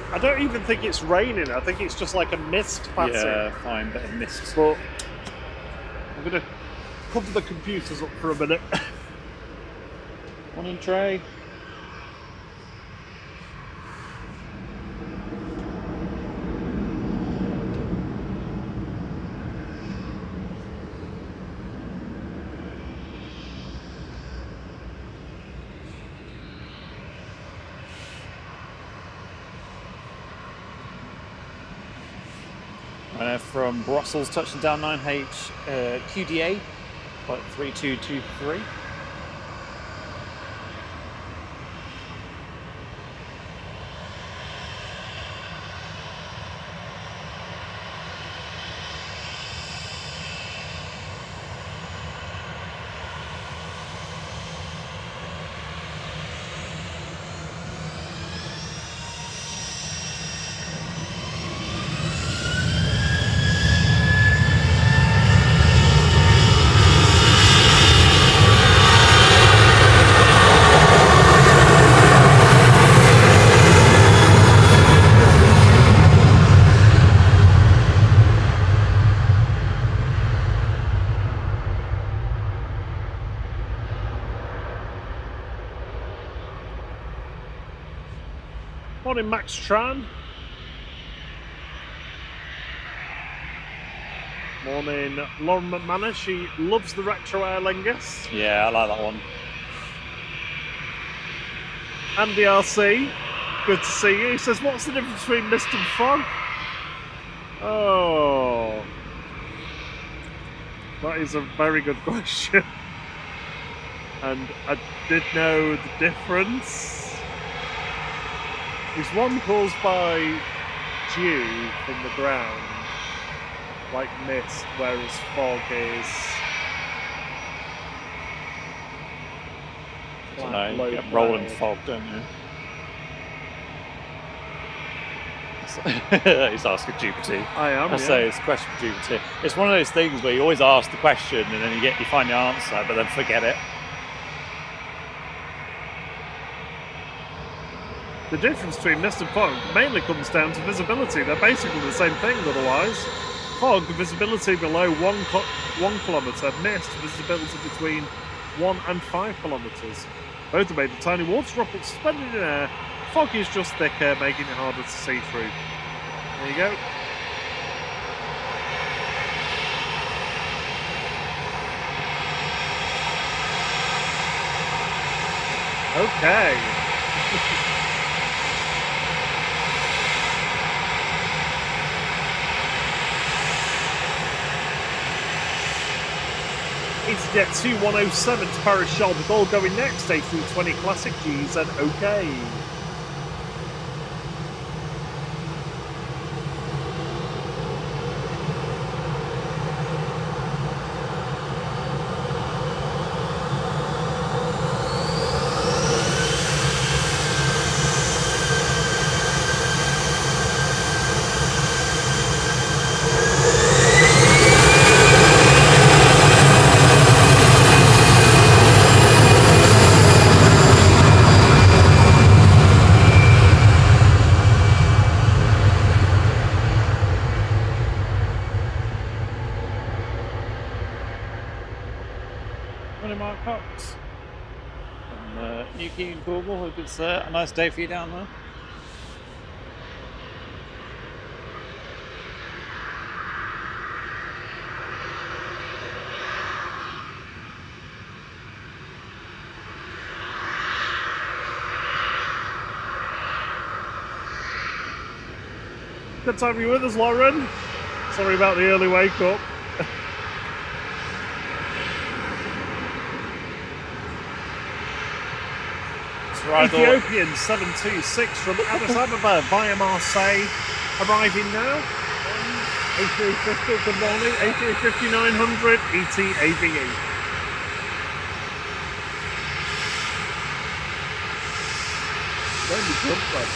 I don't even think it's raining. I think it's just like a mist passing. Yeah, fine, bit of mist. But I'm going to cover the computers up for a minute. Morning, Trey. From Brussels, touching down 9H QDA, flight 3223. Morning, Max Tran. Morning, Lauren McManus. She loves the retro Aer Lingus. Yeah, I like that one. Andy RC, good to see you. He says, what's the difference between mist and fog? Oh, that is a very good question. And I did know the difference. Is one caused by dew from the ground, like mist, whereas fog is You low get rolling cloud. fog, don't you? He's asking GPT. I am. I say it's a question for GPT. It's one of those things where you always ask the question and then you find the answer, but then forget it. The difference between mist and fog mainly comes down to visibility. They're basically the same thing otherwise. Fog, visibility below 1 kilometre. Mist, visibility between 1 and 5 kilometres. Both are made of tiny water droplets suspended in air. Fog is just thicker, making it harder to see through. There you go. Okay. EasyJet 2107 to Paris Charles de Gaulle going next. A320 Classic Gs and OK. Mark Cox from Newquay and Cornwall. Hope it's a nice day for you down there. Good time you're with us, Lauren. Sorry about the early wake up. Ethiopian 726 from Addis Ababa via Marseille, arriving now. A350, good morning. A350 900 ETAVE. Let me jump back.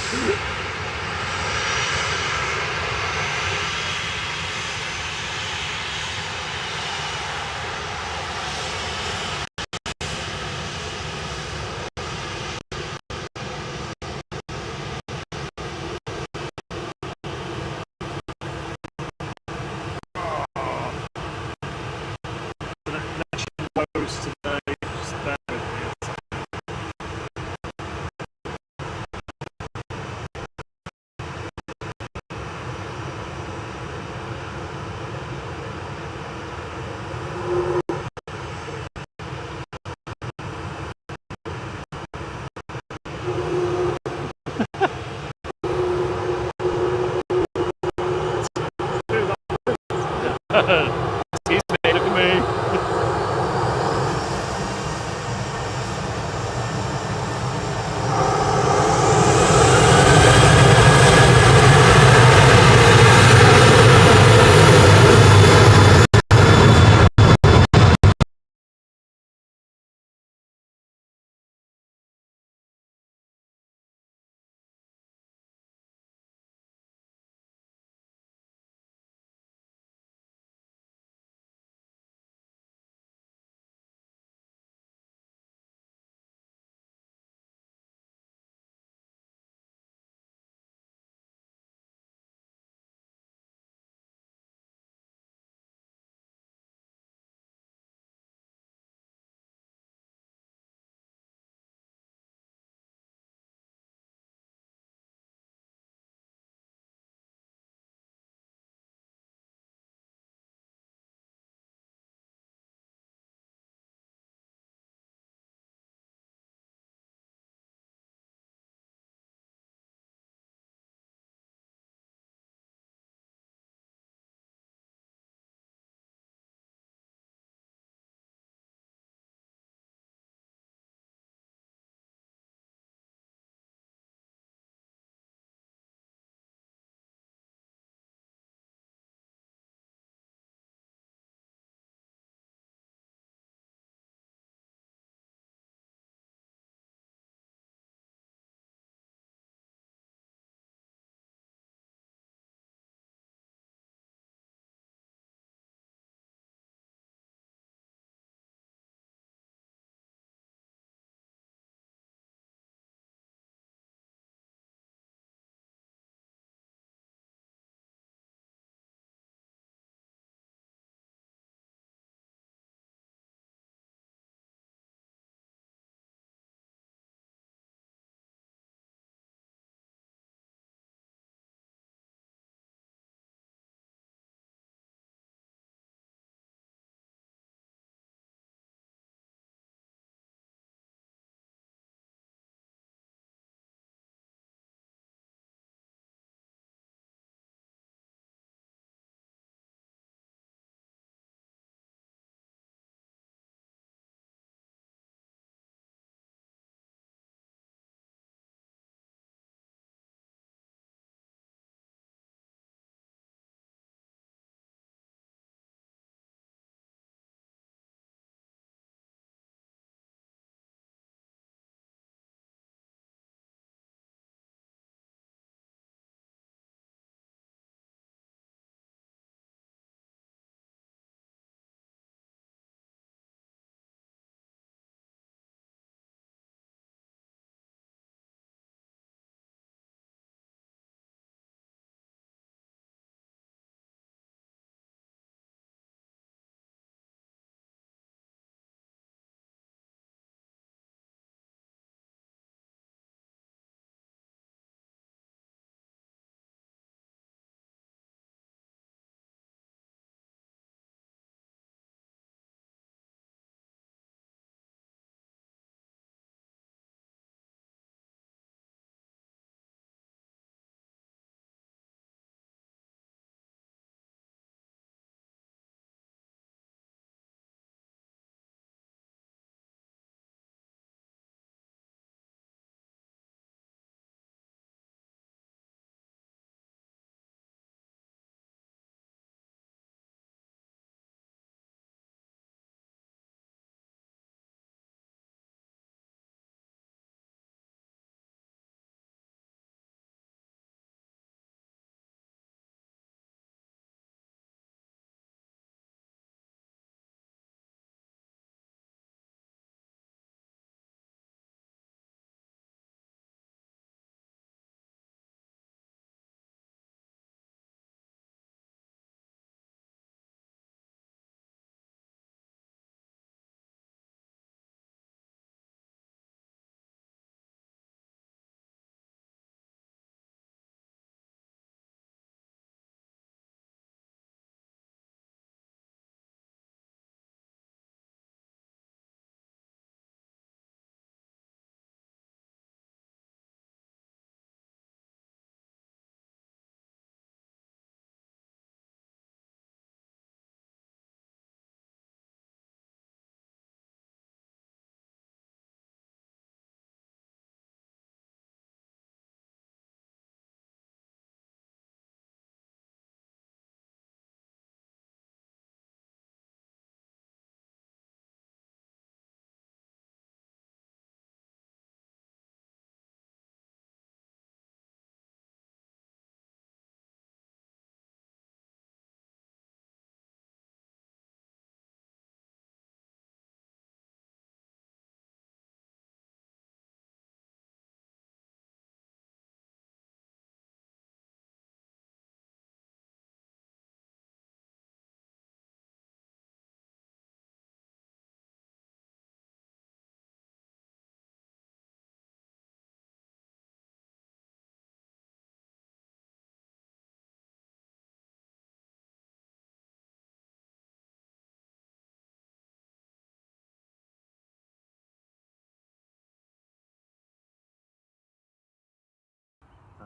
Excuse me, look at me.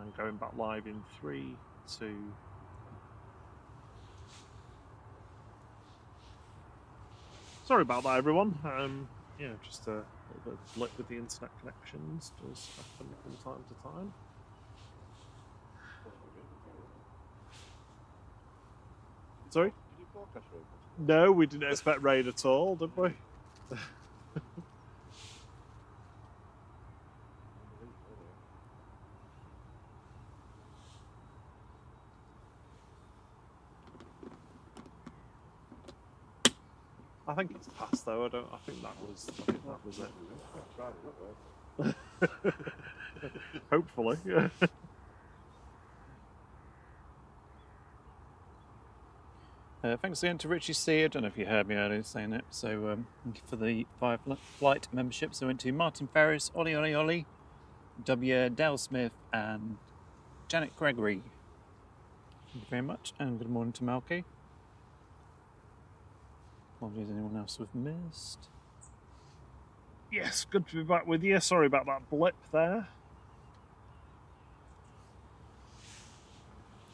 And going back live in 3, 2. Sorry about that, everyone. Yeah, just a little bit of a blip with the internet connections does happen from time to time. Sorry? Did you forecast rain? No, we didn't expect rain at all, did we? I think it's past though. I think that was it. Hopefully. Thanks again to Richie C. I don't know if you heard me earlier saying it. So thank you for the flight memberships. I went to Martin Ferris, Ollie, W. Dale Smith, and Janet Gregory. Thank you very much, and good morning to Malky. Apologies, anyone else we've missed? Yes, good to be back with you. Sorry about that blip there.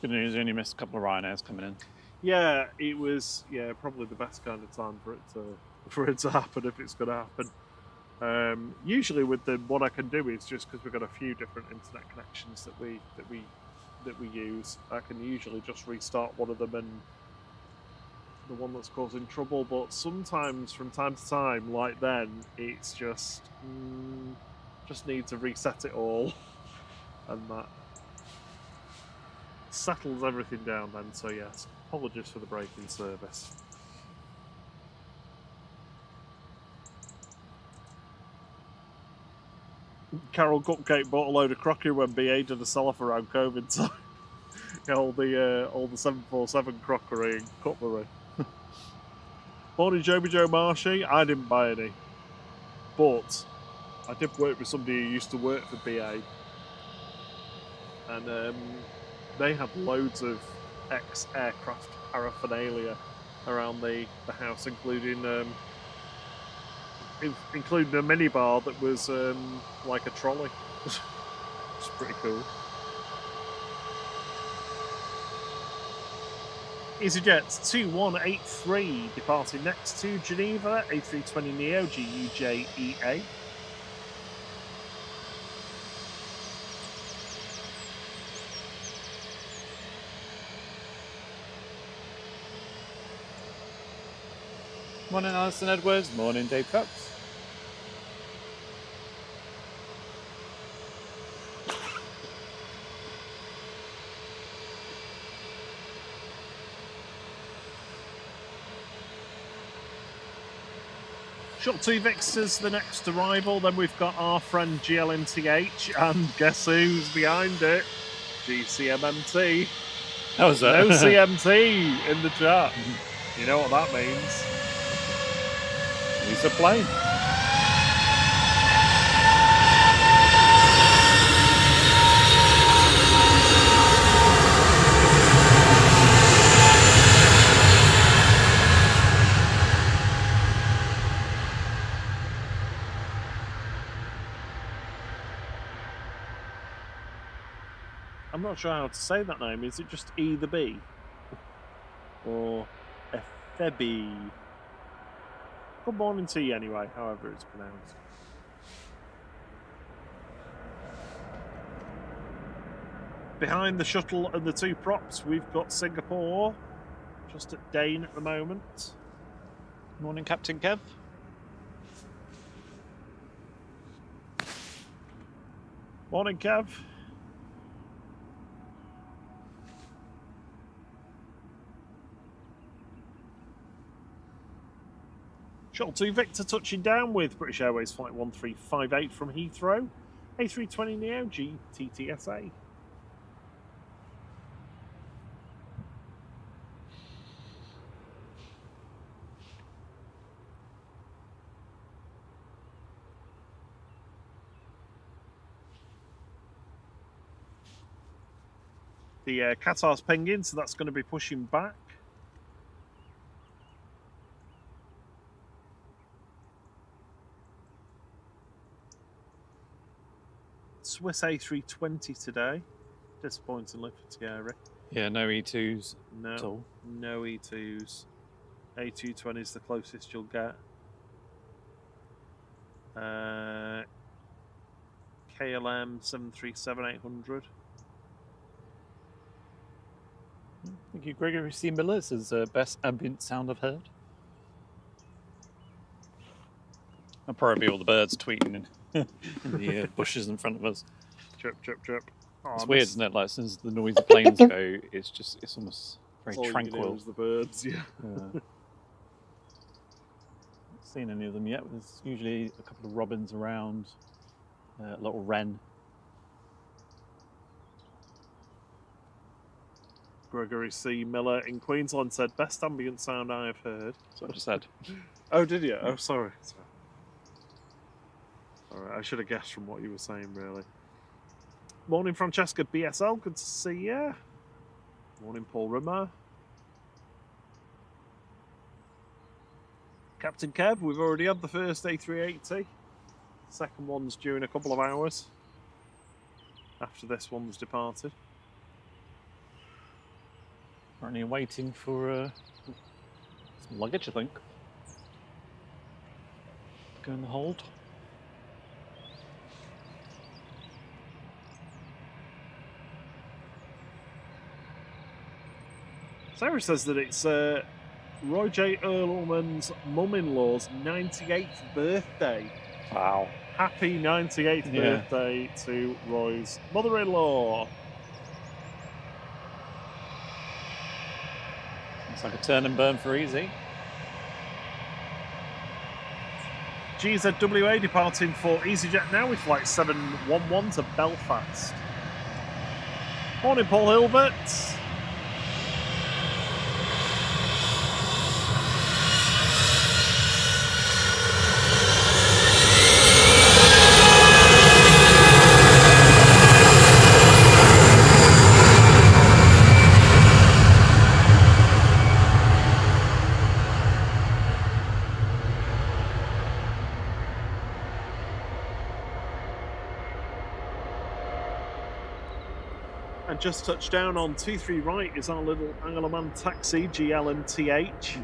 Good news, you only missed a couple of Ryanairs coming in. Yeah, it was probably the best kind of time for it to happen if it's going to happen. Usually with them, what I can do is just because we've got a few different internet connections that we use, I can usually just restart one of them and the one that's causing trouble. But sometimes, from time to time, like then, it's just need to reset it all, and that settles everything down then. So yes, apologies for the break in service. Carol Cupcake bought a load of crockery when BA did a sell-off around COVID time. all the 747 crockery and cutlery. Morning, Joby Joe Marshy. I didn't buy any, but I did work with somebody who used to work for BA, and they had loads of ex-aircraft paraphernalia around the house, including a minibar that was like a trolley. It's pretty cool. EasyJet 2183 departing next to Geneva, A320neo GUJEA. Morning, Alison Edwards. Morning, Dave Cox. Shot 2 Victors, the next arrival. Then we've got our friend GLNTH, and guess who's behind it? GCMMT. That was no CMT in the chat. You know what that means? He's a plane. I'm not sure how to say that name. Is it just E the B? Or Efebi? Good morning to you anyway, however it's pronounced. Behind the shuttle and the two props, we've got Singapore, just at Dane at the moment. Morning, Captain Kev. Morning, Kev. Shuttle 2 Victor touching down with British Airways Flight 1358 from Heathrow. A320neo GTTSA. The Qatar's pinging, so that's going to be pushing back. Swiss A320 today. Disappointingly for Thierry. Yeah, no E2s at No, all. no E2s. A220 is the closest you'll get. KLM 737-800. Thank you, Gregory C. Miller. This is the best ambient sound I've heard. And probably all the birds tweeting in the bushes in front of us. Chirp, chirp, chirp. Oh, It's weird, isn't it? Like, as soon as the noisy planes go, it's almost very all tranquil. You can hear is the birds, yeah. Not seen any of them yet. There's usually a couple of robins around, a little wren. Gregory C. Miller in Queensland said, best ambient sound I have heard. That's what I just said. Oh, did you? Oh, sorry. Alright, I should have guessed from what you were saying, really. Morning, Francesca BSL. Good to see you. Morning, Paul Rimmer. Captain Kev, we've already had the first A380. Second one's due in a couple of hours after this one's departed. Currently waiting for some luggage, I think. Go in the hold. Sarah says that it's Roy J. Earlman's mum-in-law's 98th birthday. Wow. Happy 98th birthday to Roy's mother-in-law. It's like a turn and burn for easy. GZWA departing for EasyJet now with flight 711 to Belfast. Morning, Paul Hilbert. Just touched down on 23 right is our little Anglerman taxi, GL&TH.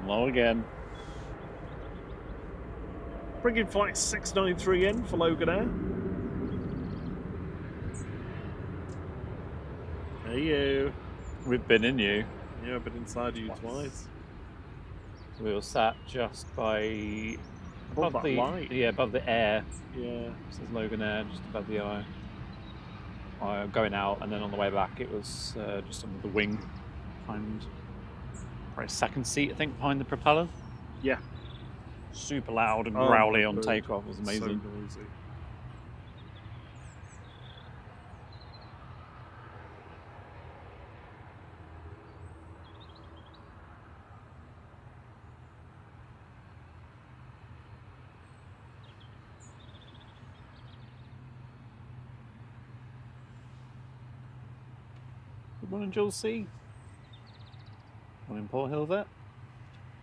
Low again. Bringing flight 693 in for Logan Air. Hey you. We've been in you. Yeah, I've been inside of you twice. We were sat just by above the light. Yeah, above the air. Yeah. This is Logan Air, just above the eye. Going out, and then on the way back it was just under the wing, behind probably second seat, I think, behind the propeller. Yeah. Super loud and growly on takeoff. It was amazing. So noisy. Good morning, Jules C. Morning, Paul Hilbert.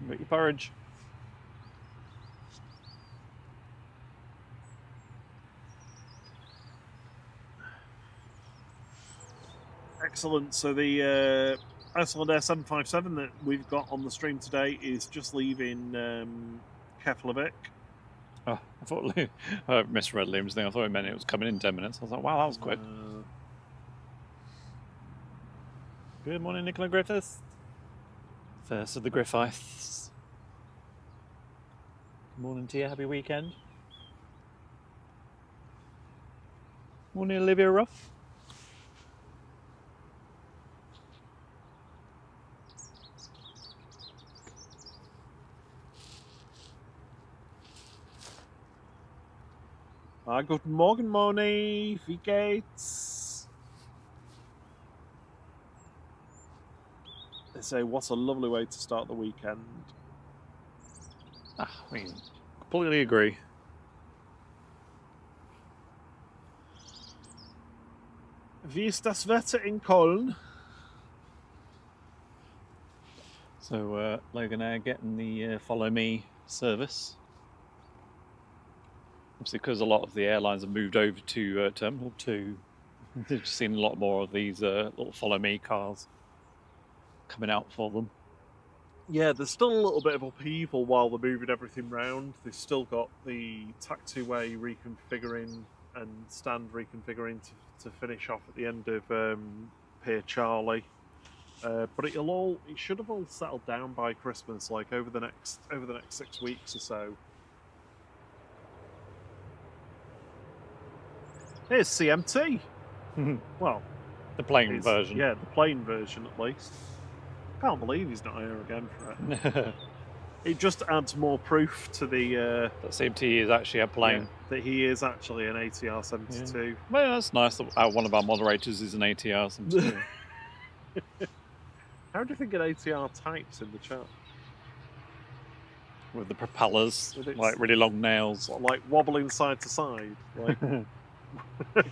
Got your porridge. Excellent. So the Iceland Air 757 that we've got on the stream today is just leaving Keflavik. Oh, I thought I misread Liam's thing. I thought it meant it was coming in 10 minutes. I was like, wow, that was quick. Good morning, Nicola Griffiths. First of the Griffiths. Good morning to you. Happy weekend. Morning, Olivia Ruff. Guten Morgen, Moni. Wie geht's? They say, what a lovely way to start the weekend. I mean, completely agree. Wie ist das Wetter in Köln? So, Logan Air getting the Follow Me service. Obviously, because a lot of the airlines have moved over to Terminal 2, I've just seen a lot more of these little follow me cars coming out for them. Yeah, there's still a little bit of upheaval while they're moving everything round. They've still got the taxiway reconfiguring and stand reconfiguring to finish off at the end of Pier Charlie. But it should have all settled down by Christmas, like over the next 6 weeks or so. Here's CMT. Well, The plane version. Yeah, the plane version at least. Can't believe he's not here again for it. It just adds more proof to the that CMT is actually a plane. yeah, that he is actually an ATR 72. Yeah. Well, that's nice that one of our moderators is an ATR 72. How do you think an ATR types in the chat? With the propellers, With its- like really long nails. Sort of like wobbling side to side, like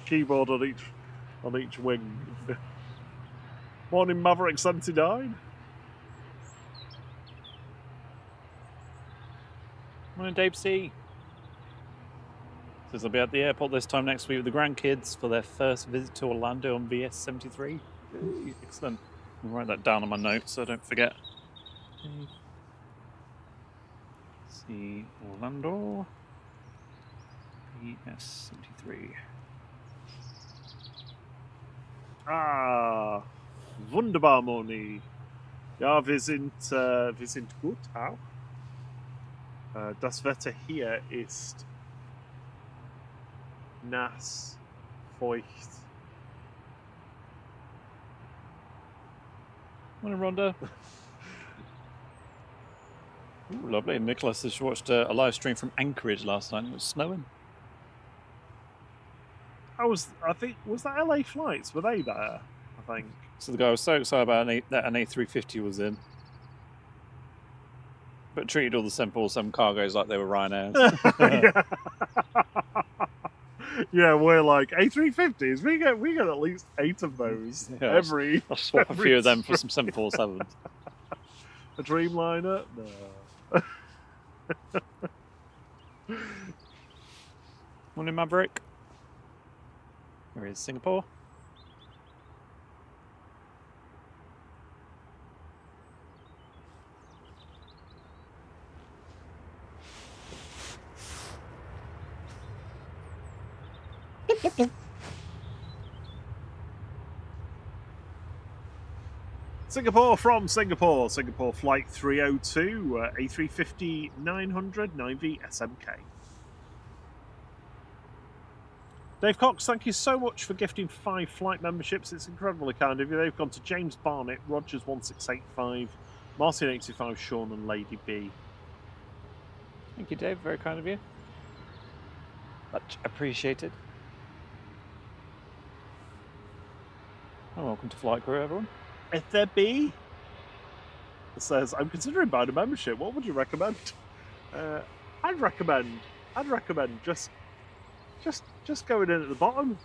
keyboard on each wing. Morning, Maverick 79. Morning, Dave C. Says I'll be at the airport this time next week with the grandkids for their first visit to Orlando on VS73. Excellent. I'll write that down on my notes so I don't forget. Let's see, Orlando VS73. Ah, wunderbar, Moni. Ja, wir sind gut auch. Das Wetter hier ist nass, feucht. Morning, Rhonda. Ooh, lovely. Nicholas has watched a live stream from Anchorage last night. It was snowing. Was that LA flights? Were they there? I think. So the guy was so excited about that an A350 was in. But treated all the 747 cargoes like they were Ryanairs. Yeah, we're like A350s. We get at least 8 of those every. I'll swap a few of them for some 747s. A Dreamliner? No. Morning, Maverick. Where is Singapore? Singapore from Singapore. Singapore Flight 302, A350 900 9V SMK. Dave Cox, thank you so much for gifting 5 flight memberships. It's incredibly kind of you. They've gone to James Barnett, Rogers 1685, Martin 85, Sean and Lady B. Thank you, Dave. Very kind of you. Much appreciated. Oh, welcome to Flight Crew, everyone. If there be, it says, I'm considering buying a membership. What would you recommend? I'd recommend just going in at the bottom.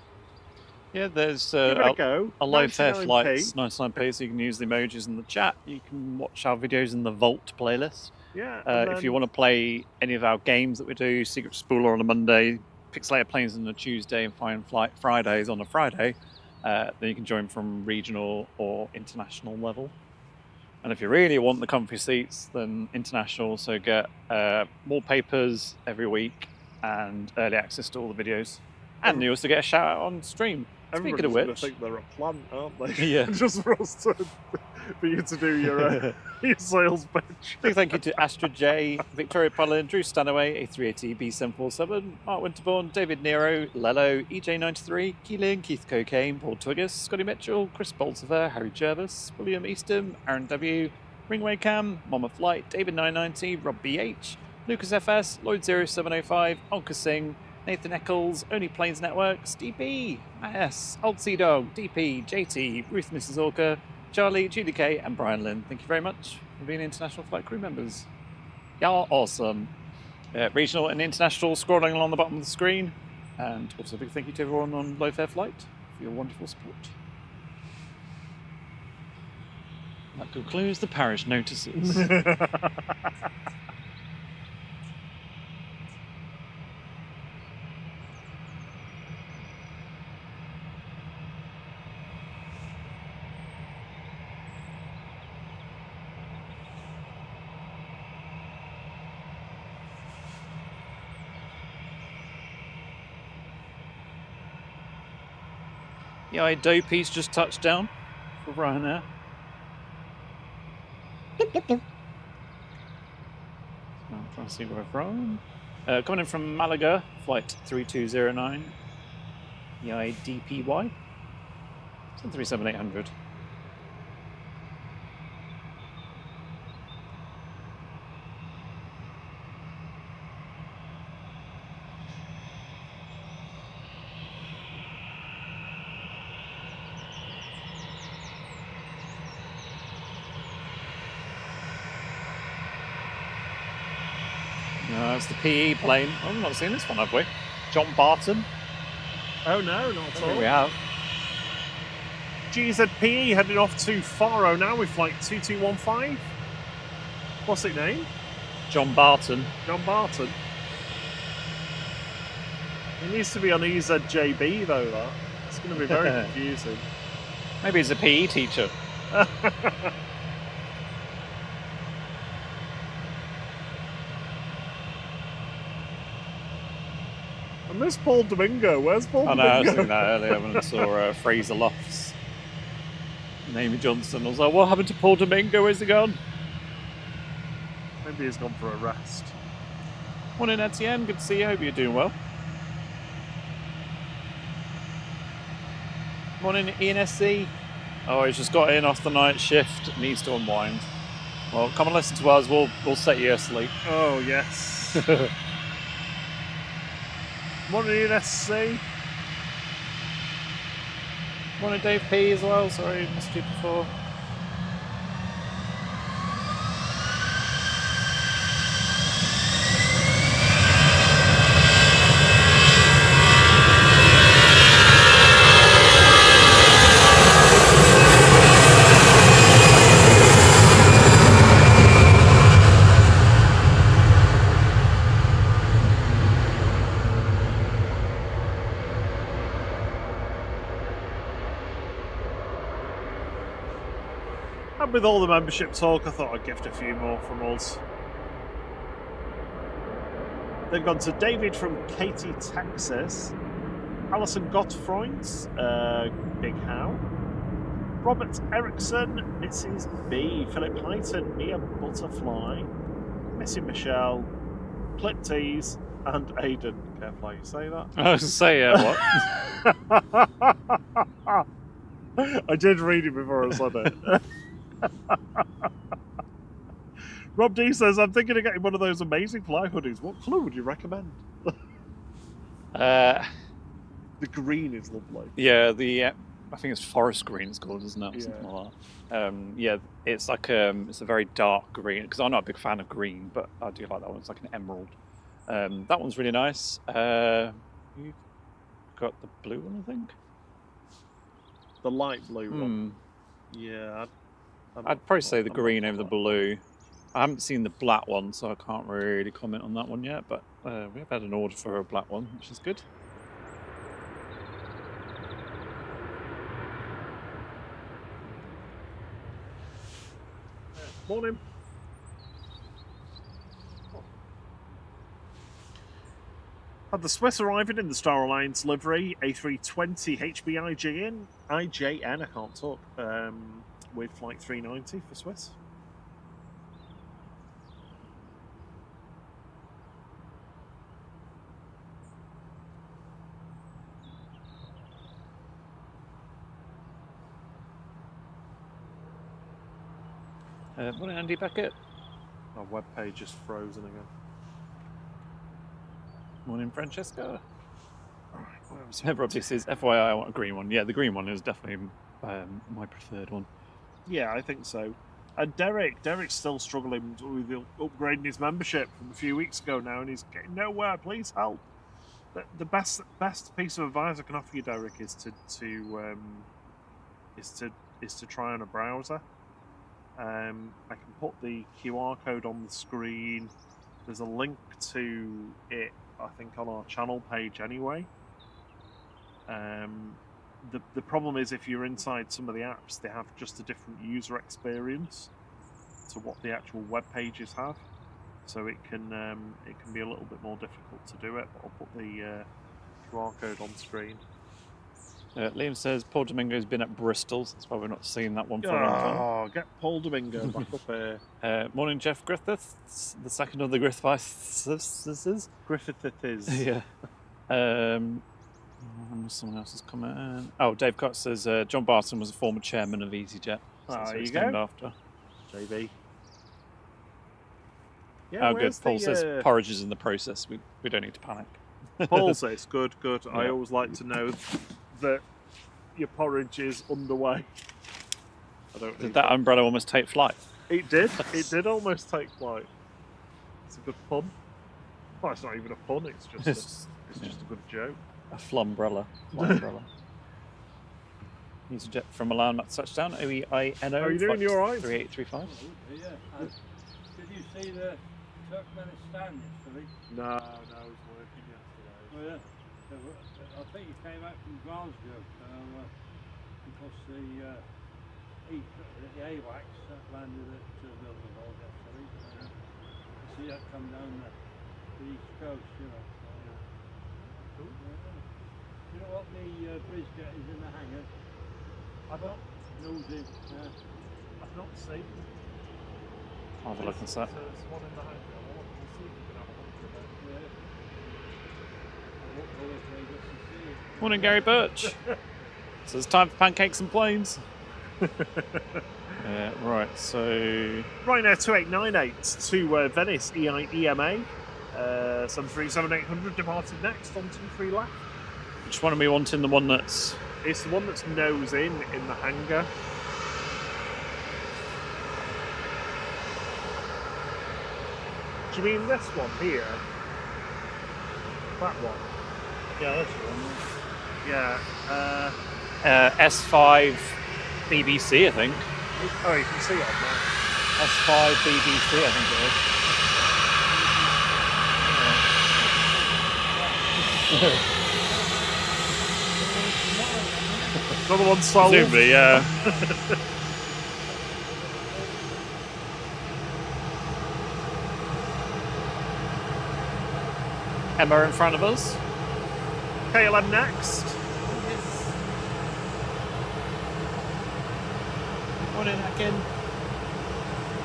Yeah, there's Give it a go. a low fare 99p. flights, 99p, so you can use the emojis in the chat. You can watch our videos in the Vault playlist. Yeah. If you want to play any of our games that we do, Secret Spooler on a Monday, Pixelated Planes on a Tuesday, and Fine Flight Fridays on a Friday, then you can join from regional or international level. And if you really want the comfy seats, then international, so get wallpapers every week and early access to all the videos. And you also get a shout out on stream. Speaking of Everybody's which, going to think they're a plant, aren't they? Yeah. Just for us for you to do your sales pitch. big thank you to Astra J, Victoria Pullin, Drew Stanaway, A380 B747, Mark Winterbourne, David Nero, Lello, EJ93, Keelan, Keith Cocaine, Paul Twiggus, Scotty Mitchell, Chris Bolsover, Harry Jervis, William Easton, Aaron W, Ringway Cam, Mama Flight, David 990, Rob BH, Lucas FS, Lloyd 0705, Onka Singh, Nathan Eccles, Only Planes Networks, DP, S, Old Sea Dog, DP, JT, Ruth Mrs. Orca, Charlie, Julie K, and Brian Lynn. Thank you very much for being international flight crew members. Y'all awesome. Regional and international scrolling along the bottom of the screen. And also a big thank you to everyone on Low Fare Flight for your wonderful support. That concludes the parish notices. Yeah, Dopey's just touched down for Ryanair. I'm trying to see where from. Coming in from Malaga, flight 3209. Yeah, DPY. 737-800. No, it's the PE plane. Oh, we've not seen this one, have we? John Barton. Oh no, not at all. We have. GZPE heading off to Faro now with flight 2215. What's it name? John Barton. John Barton. It needs to be on EZJB though, that. It's going to be very confusing. Maybe he's a PE teacher. I miss Paul Domingo. Where's Paul Domingo? I was thinking that earlier when I saw Fraser Lofts and Amy Johnson. I was like, what happened to Paul Domingo? Where's he gone? Maybe he's gone for a rest. Morning, Etienne. Good to see you. Hope you're doing well. Morning, ENSC. Oh, he's just got in off the night shift. Needs to unwind. Well, come and listen to us. We'll set you asleep. Oh, yes. Morning, ENSC. Morning, Dave P as well. Sorry, missed you before. And with all the membership talk, I thought I'd gift a few more from us. They've gone to David from Katy, Texas. Alison Gottfreund, Big How. Robert Erickson, Mrs. B. Philip Clayton, Mia Butterfly, Missy Michelle, Clip Tees, and Aidan. Careful how you say that. I was say what? I did read it before I said it. Rob D says, I'm thinking of getting one of those amazing fly hoodies. What colour would you recommend? The green is lovely. Yeah, I think it's forest green it's called, isn't it? Or something like that. Yeah, it's like it's a very dark green, because I'm not a big fan of green, but I do like that one. It's like an emerald. That one's really nice. You've got the blue one, I think? The light blue one. Yeah. I'd probably say the green over the blue. I haven't seen the black one, so I can't really comment on that one yet, but we have had an order for a black one, which is good. Morning. Had the Swiss arriving in the Star Alliance livery, A320 HBIJN, IJN, I can't talk, with flight 390 for Swiss. Morning, Andy Beckett. Our webpage is frozen again. Morning, Francesca. So Robbie says, FYI, I want a green one. Yeah, the green one is definitely my preferred one. Yeah, I think so. And Derek's still struggling with upgrading his membership from a few weeks ago now, and he's getting nowhere. Please help. The best piece of advice I can offer you, Derek, is to try on a browser. I can put the QR code on the screen. There's a link to it, I think, on our channel page anyway. The problem is, if you're inside some of the apps, they have just a different user experience to what the actual web pages have. So it can be a little bit more difficult to do it. But I'll put the QR code on screen. Liam says Paul Domingo's been at Bristol. That's why we're not seeing that one for a long time. Oh, get Paul Domingo back up here. Morning, Jeff Griffiths, the second of the Griffiths. Griffiths. Yeah. Someone else has comment. Oh, Dave Cott says John Barton was a former chairman of EasyJet. So that's what he's named after. JB. Yeah, oh, good. Paul says porridge is in the process. We don't need to panic. Paul says good. Yeah. I always like to know that your porridge is underway. Did that umbrella almost take flight? It did. It did almost take flight. It's a good pun. Well, it's not even a pun. It's just just a good joke. A flumbrella. EasyJet from Milan, Matt touchdown. OEINO. How are you doing? You alright? 3835. Yeah. Did you see the Turkmenistan yesterday? No, I was working yesterday. Oh yeah. I think he came out from Glasgow because the AWACS landed at Vilnius yesterday. You see that come down the east coast, you know. Cool. You know what the BizJet is in the hangar? I've not seen. I'll have a look at that. There's one in the hangar. We'll see if we can have a look at it. Morning, Gary Birch. So it's time for pancakes and planes. Right, so... Ryanair 2898 to Venice, EMA. 737-800 departed next on 23 left. Which one are we wanting? The one that's... It's the one that's nose in the hangar. Do you mean this one here? That one? Yeah, that's the one. Yeah. S5 BBC, I think. Oh, you can see it on there. S5 BBC, I think it is. Another one sold. Presumably, yeah. Emma in front of us. KLM next. Morning, Akin.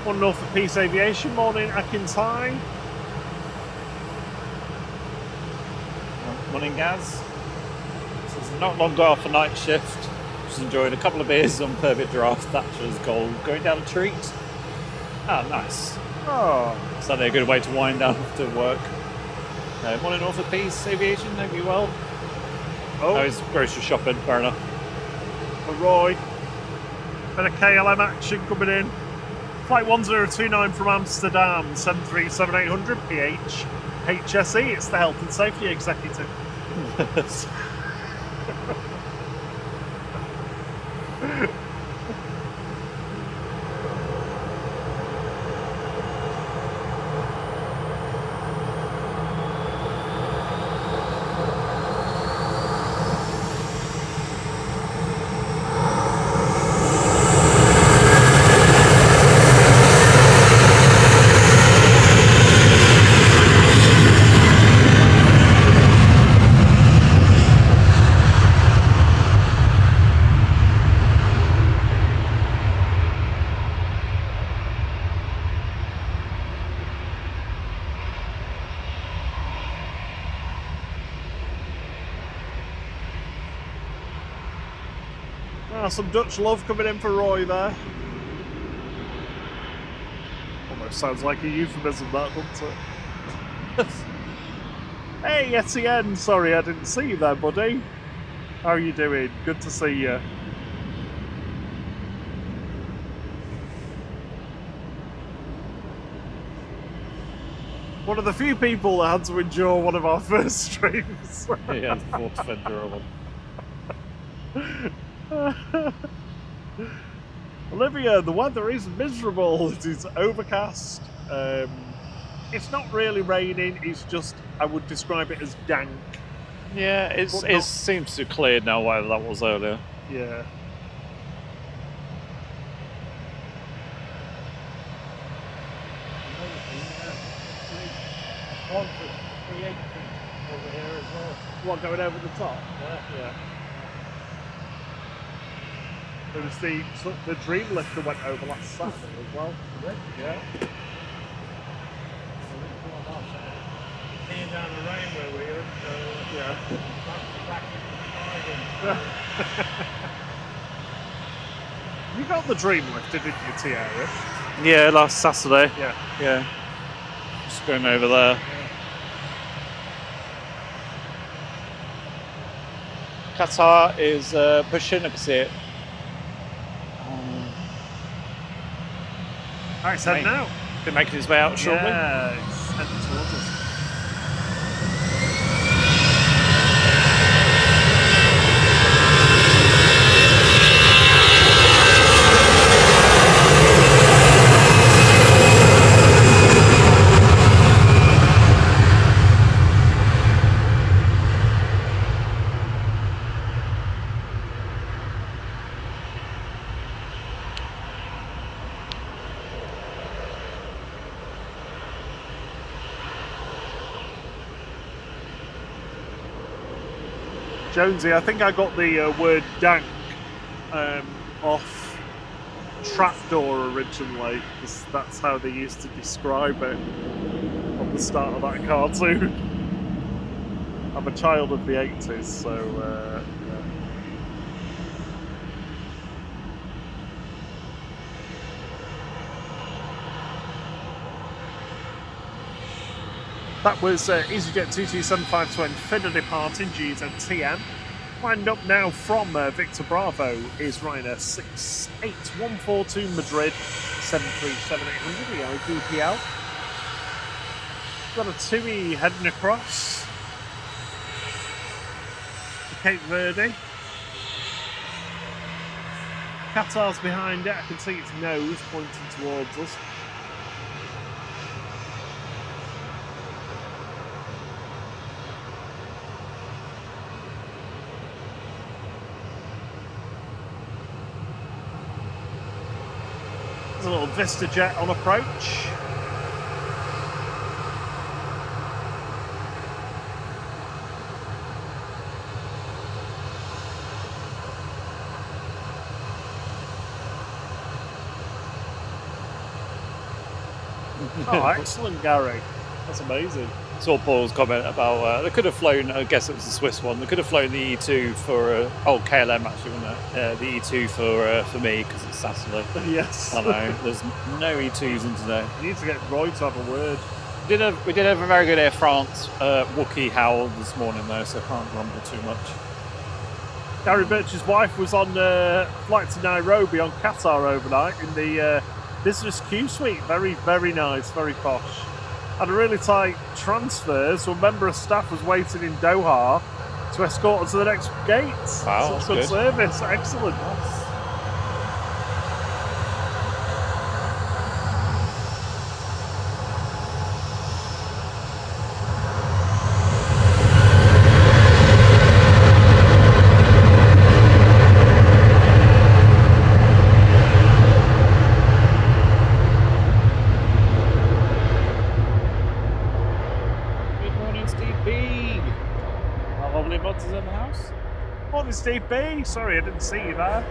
One North for Peace Aviation. Morning, Atkins High. Morning, Gaz. This is not long got off a night shift. Just enjoying a couple of beers on Purvit Draft. Thatcher's Gold. Going down a treat. Ah, nice. Oh. Certainly a good way to wind down after work. Morning, North for Peace Aviation. Hope you well. Oh, he's grocery shopping. Fair enough. For Roy. Bit of KLM action coming in. Flight 1029 from Amsterdam, 737-800 PH HSE. It's the Health and Safety Executive. Some Dutch love coming in for Roy there. Almost sounds like a euphemism, that, doesn't it? Hey, Etienne, sorry I didn't see you there, buddy. How are you doing? Good to see you. One of the few people that had to endure one of our first streams. Yeah, the fourth Fender one. Olivia, the weather is miserable. It is overcast. It's not really raining. It's just, I would describe it as dank. Yeah, it seems to clear now, whatever that was earlier. Yeah. Over here as well. What, going over the top? Yeah. There was the dream lift that went over last Saturday as well. Yeah. Came down the rain where we were, so Yeah. back in the You got the dream lift, didn't you, Thierry? Yeah, last Saturday. Yeah. Yeah. Just going over there. Qatar is pushing, I can see it. Alright, it's heading out. Been making his way out shortly. Yeah, it's heading towards us. Jonesy, I think I got the word dank off trapdoor originally, because that's how they used to describe it on the start of that cartoon. I'm a child of the 80s, so yeah. That was EasyJet 2275 to Infinity departing GZTM. Lined up now from Victor Bravo is Ryanair 68142 Madrid 737-800 EIPPL. Got a TUI heading across to Cape Verde. Qatar's behind it, I can see its nose pointing towards us. A little VistaJet on approach. Oh, excellent, Gary. That's amazing. Saw Paul's comment about they could have flown, I guess it was the Swiss one, they could have flown the E2 for, KLM actually, wasn't it? The E2 for me, because it's Saturday. Yes. I know, there's no E2s in today. You need to get Roy to have a word. We did have a very good Air France Wookiee howl this morning though, so I can't grumble too much. Gary Birch's wife was on flight to Nairobi on Qatar overnight in the business queue suite. Very, very nice, very posh. Had a really tight transfer, so a member of staff was waiting in Doha to escort her to the next gate. Wow, Such that's good good service, excellent. Morning, Steve B. Sorry, I didn't see you there.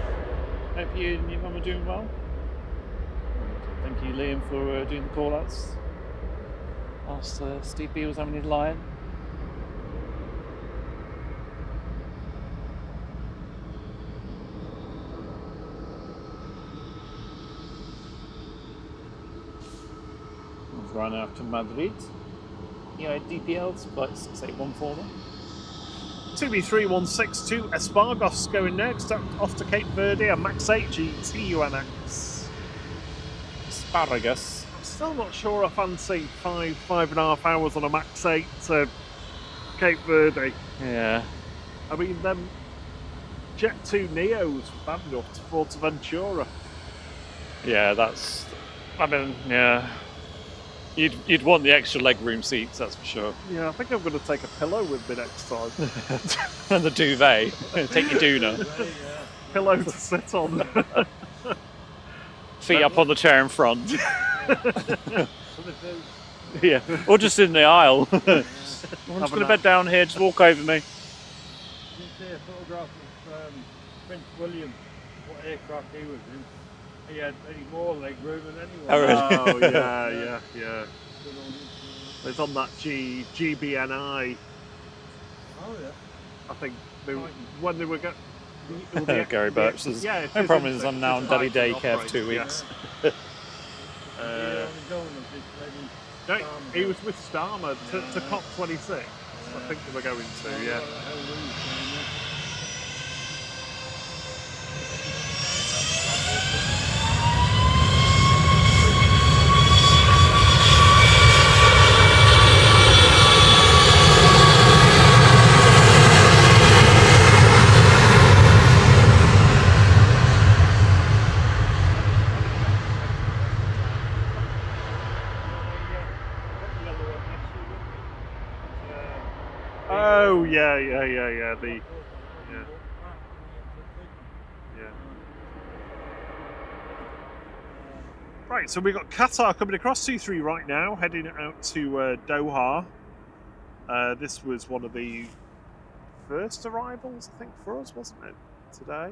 Hope you and your mum are doing well. Thank you, Liam, for doing the call-outs. Whilst Steve B was having his lie-in. Run out to Madrid. EIDPL's flight 6814 then. 2B3162 Espargos going next, off to Cape Verde, a Max 8 GTUNX. Asparagus. I'm still not sure I fancy 5.5 hours on a Max 8 to Cape Verde. Yeah. I mean, them Jet 2 Neos bad enough to Fuerteventura. Yeah, that's. I mean, yeah. You'd want the extra legroom seats, that's for sure. Yeah, I think I'm going to take a pillow with me next time. And the duvet. Take your doona. Pillow to sit on. Feet up on the chair in front. Yeah, or just in the aisle. I'm just going to bed down here, just walk over me. You see a photograph of Prince William what aircraft he was in, he had any more leg room than anyone. Oh, really? Oh yeah. It's on that GBNI. Oh yeah. I think when they were Gary Birch says, yeah, it no is problem interesting. is I'm now on Daddy It's Daycare for 2 operating, weeks. yeah. On the donors, he's No, playing he was with Starmer to COP26. I think they were going to, yeah. Oh yeah. Right, so we've got Qatar coming across 2-3 right now, heading out to Doha. This was one of the first arrivals, I think, for us, wasn't it, today?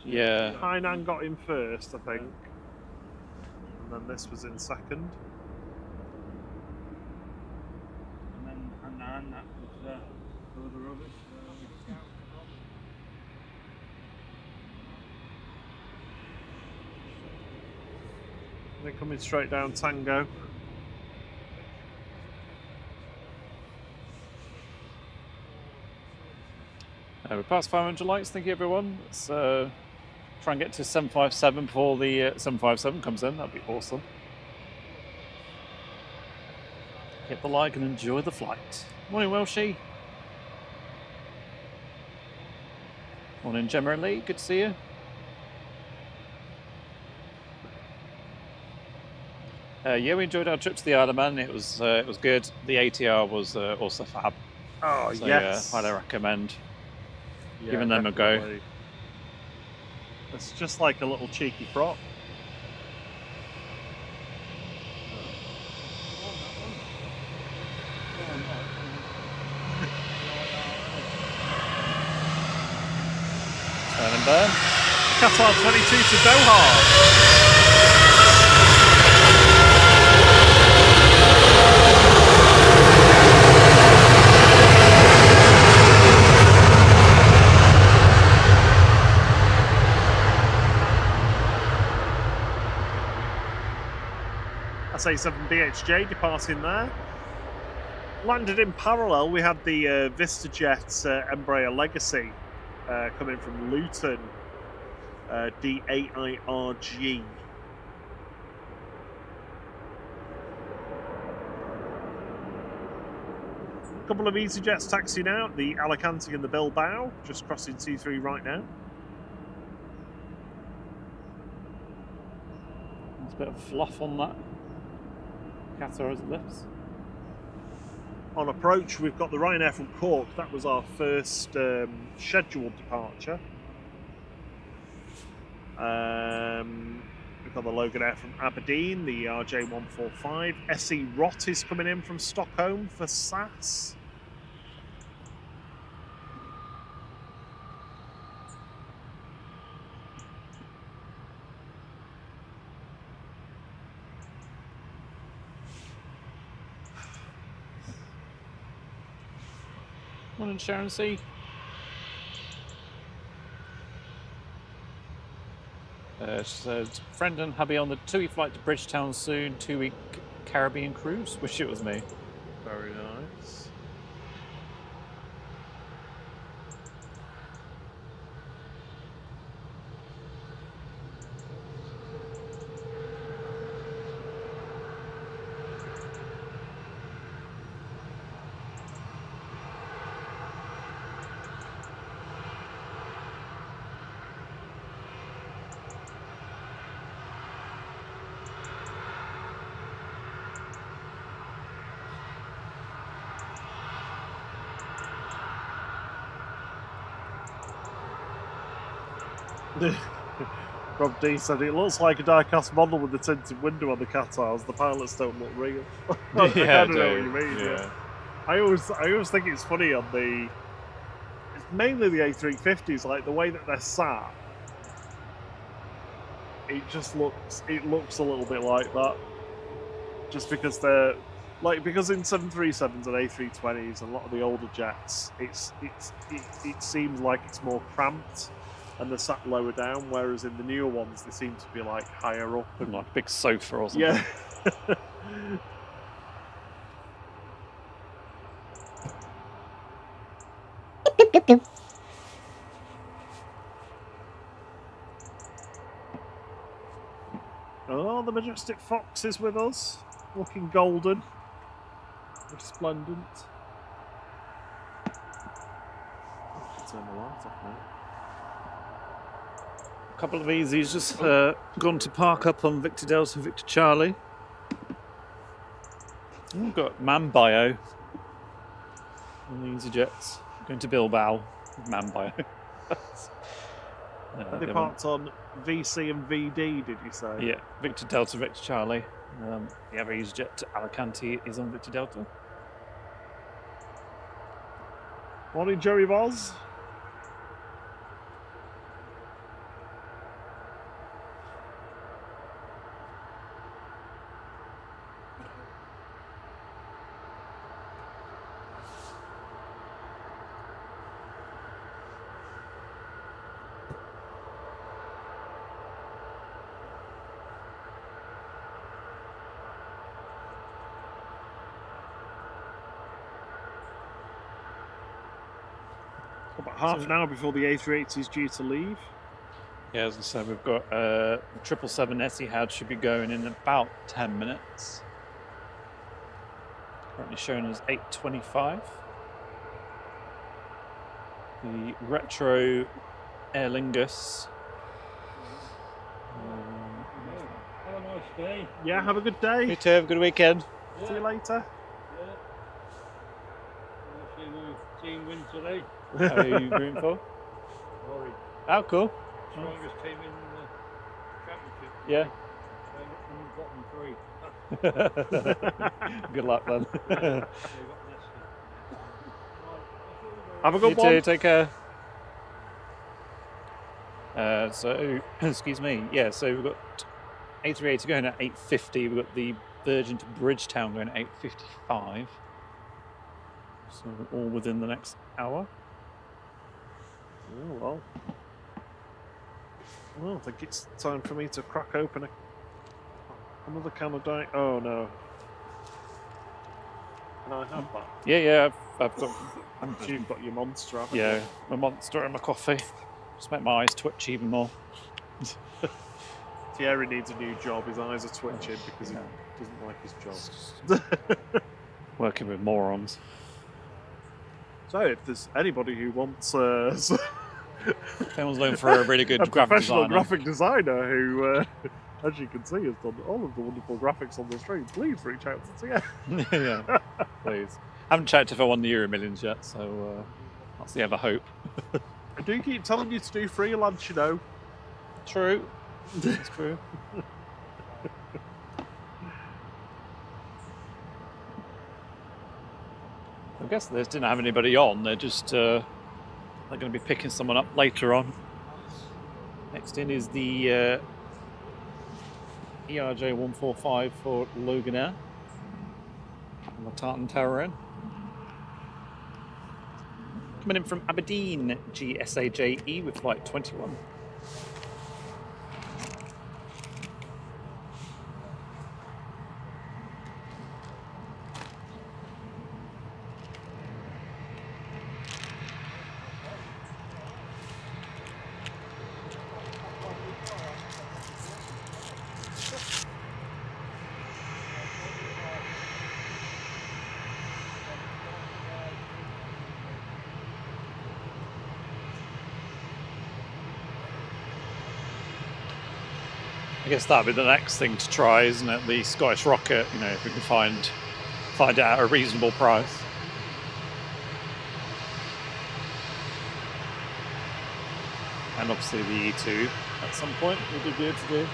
Yeah. Hainan got in first, I think, and then this was in second. And then Hanan, that was further rubbish. They're coming straight down Tango. We're past 500 lights, thank you everyone. Let's try and get to 757 before the 757 comes in, that'd be awesome. Hit the like and enjoy the flight. Morning Welshie. Morning Gemma Lee, good to see you. Yeah, we enjoyed our trip to the Isle of Man. It was good. The ATR was also fab. Oh So, yes, highly recommend yeah, giving them a go. definitely. It's just like a little cheeky prop. Turn and burn. Qatar 22 to Doha. SA7 BHJ departing there. Landed in parallel, we had the VistaJet Embraer Legacy coming from Luton, DAIRG. A couple of EasyJets taxiing out, the Alicante and the Bilbao, just crossing 2-3 right now. There's a bit of fluff on that Qatar as it lifts. On approach, we've got the Ryanair from Cork. That was our first scheduled departure. We've got the Logan Air from Aberdeen, the RJ145. SE Rot is coming in from Stockholm for SAS. Morning Sharon C. She said, friend and hubby on the 2-week flight to Bridgetown soon, 2-week Caribbean cruise. Wish it was me. Very nice. Rob D said it looks like a die-cast model with the tinted window on the Qatars. The pilots don't look real. I don't know what you mean. Yeah. I always think it's funny on the. It's mainly the A350s, like the way that they're sat. it just looks a little bit like that. Just because they're because in 737s and A320s, a lot of the older jets, it seems like it's more cramped and they're sat lower down, whereas in the newer ones they seem to be like higher up. Looking like a big sofa or something. Yeah. Oh, the majestic fox is with us, looking golden, resplendent. Turn the light off now. A couple of easies just gone to park up on Victor Delta, Victor Charlie. We've got Man Bio on the EasyJets. Going to Bilbao with Man Bio. Are they parked on VC and VD, did you say? Yeah, Victor Delta, Victor Charlie. The other EasyJet to Alicante is on Victor Delta. Morning, Jerry Boz. About half an hour before the A380 is due to leave. Yeah, as I said, we've got the 777 Etihad should be going in about 10 minutes. Currently shown as 8:25. The Retro Aer Lingus. Have a nice day. Yeah, have a good day. You too, have a good weekend. See you later. Yeah. We'll see the team win today. How are you rooting for? Rory. Oh, cool. Strongest team in the championship. Yeah. Bottom 3. Good luck then. They got Leicester. Have a You good one. too, take care. So, excuse me. Yeah, so we've got A380 going at 8:50. We've got the Virgin to Bridgetown going at 8:55. So we're all within the next hour. Oh, well. Well, I think it's time for me to crack open another can of Diet. Oh no. Can I have that? Yeah, I've got. You've got your monster, haven't Yeah, you? my monster and my coffee. Just make my eyes twitch even more. Thierry needs a new job. His eyes are twitching because he doesn't like his job. Working with morons. So, if there's anybody who wants If anyone's looking for a really good a graphic professional designer, graphic designer who, as you can see, has done all of the wonderful graphics on the stream, please reach out to Thierry. yeah, please. I haven't checked if I won the Euro Millions yet, so that's the other hope. I do keep telling you to do freelance, you know. True. That's true. I guess they didn't have anybody on. They're just they're going to be picking someone up later on. Next in is the ERJ 145 for Loganair. And the Tartan Terrorin. Coming in from Aberdeen, GSAJE with flight 21. I guess that'd be the next thing to try, isn't it? The Scottish Rocket, you know, if we can find it at a reasonable price. And obviously the E2 at some point would be good to do.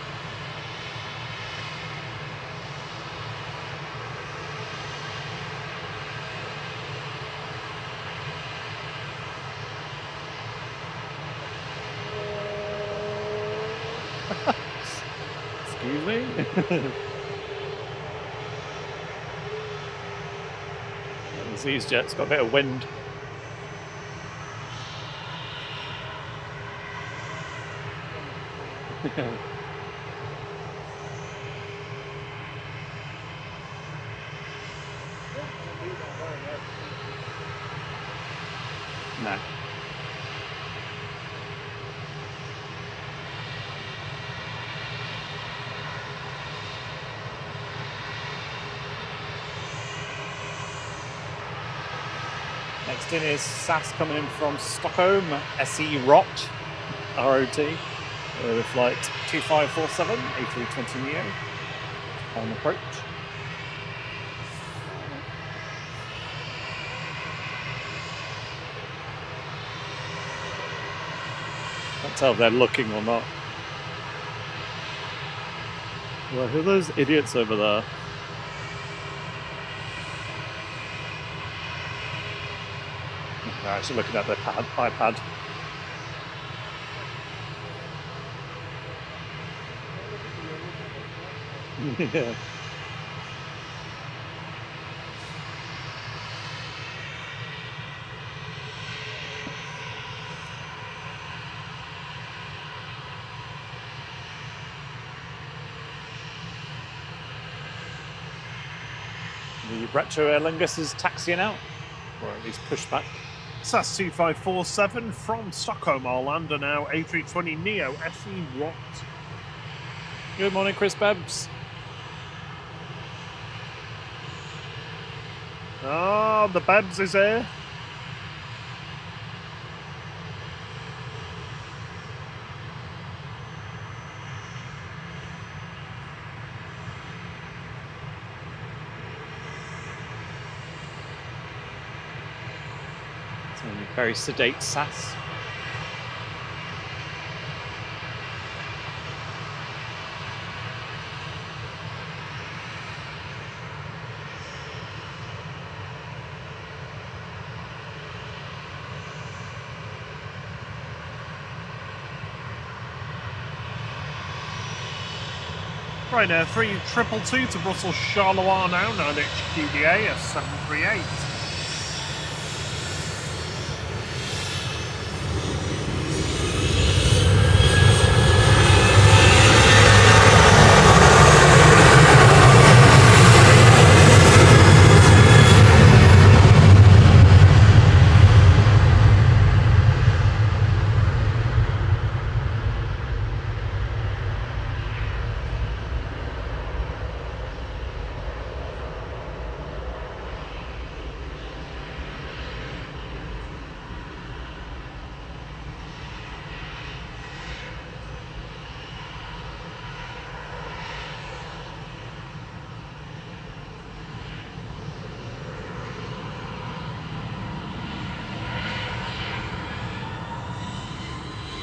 Excuse me? These jets got a bit of wind. No. Next in is SAS coming in from Stockholm, SE ROT, ROT, with flight 2547, A320neo, on approach. Can't tell if they're looking or not. Well, who are those idiots over there? They're actually looking at their iPad. Yeah. The retro Aer Lingus is taxiing out, or at least pushed back. SAS 2547 from Stockholm, Arlanda now, A320neo SE ROT. Good morning, Chris Bebbs. Ah, the Babs is here. Very sedate SAS. Right now, 3222 to Brussels Charleroi now, 9HQDA, a 738.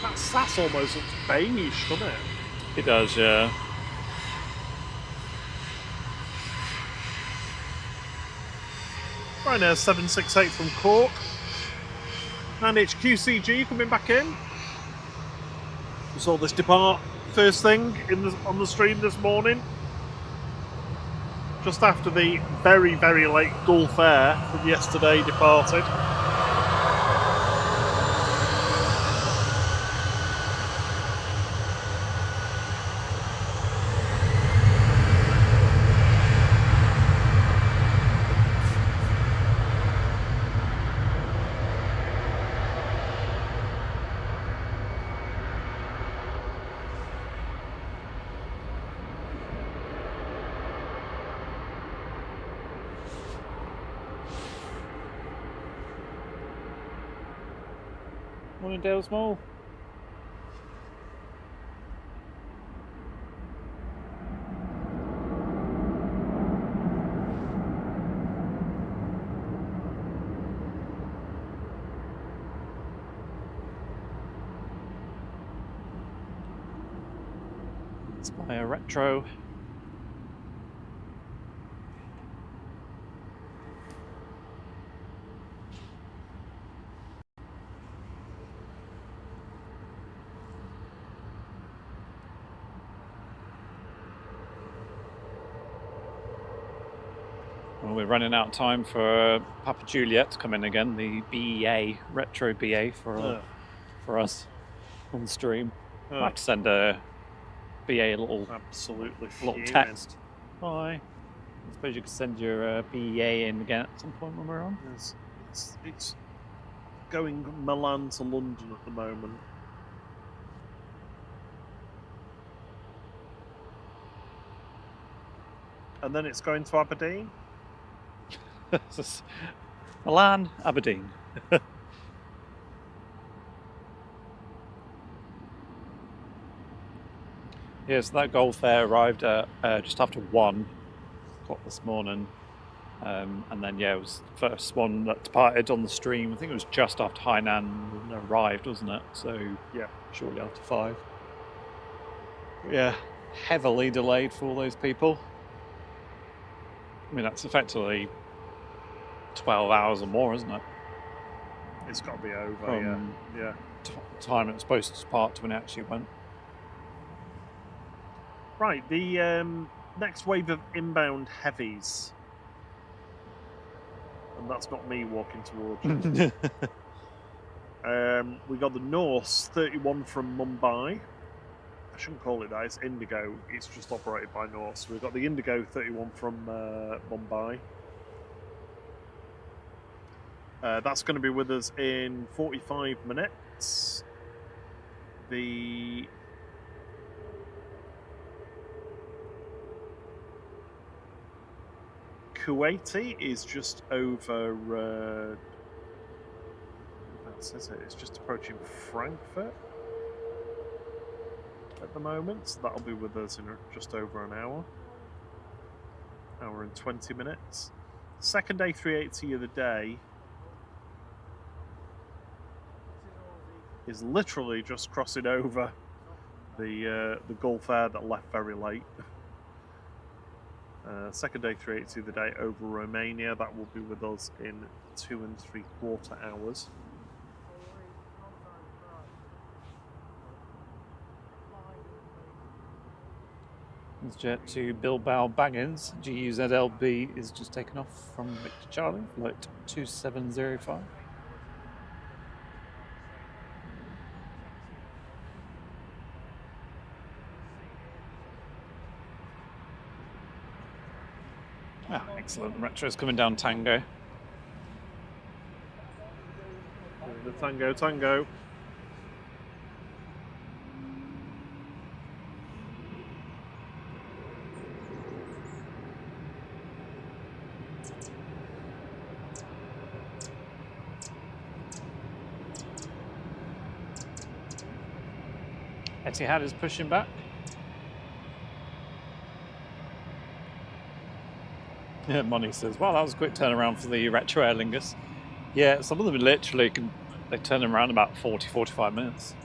That SAS almost looks beige, doesn't it? It does, yeah. Right now, 768 from Cork. And HQCG coming back in. We saw this depart first thing on the stream this morning. Just after the very, very late Gulf Air from yesterday departed. Morning, Dale Small. It's by a retro. Well, we're running out of time for Papa Juliet to come in again, the BEA, retro BA for us on the stream. I'll have to send a BA Absolutely little text. Hi. I suppose you could send your BEA in again at some point when we're on. It's going Milan to London at the moment. And then it's going to Aberdeen. Milan, Aberdeen. Yeah, so that Gulf Air arrived at just after 1 o'clock this morning. And then, yeah, it was the first one that departed on the stream. I think it was just after Hainan arrived, wasn't it? So, yeah, shortly after 5. Yeah, heavily delayed for all those people. I mean, that's effectively 12 hours or more, isn't it? It's got to be over, yeah. Time it was supposed to depart to when it actually went. Right, the next wave of inbound heavies. And that's not me walking towards you. We got the Norse 31 from Mumbai. I shouldn't call it that, it's Indigo. It's just operated by Norse. We've got the Indigo 31 from Mumbai. That's going to be with us in 45 minutes. The Kuwaiti is just over. That says it. It's just approaching Frankfurt at the moment. So that'll be with us in just over an hour. Hour and 20 minutes. Second A380 of the day is literally just crossing over the Gulf Air that left very late. Second A380 of the day over Romania. That will be with us in 2 3/4 hours. Let's jet to Bilbao Baggins. GUZLB is just taken off from Victor Charlie, flight 2705. Ah, excellent. Retro's coming down Tango. The Tango. Etihad is pushing back. Yeah, Moni says, "Wow, that was a quick turnaround for the Retro Aer Lingus." Yeah, some of them literally they turn them around about 40-45 minutes.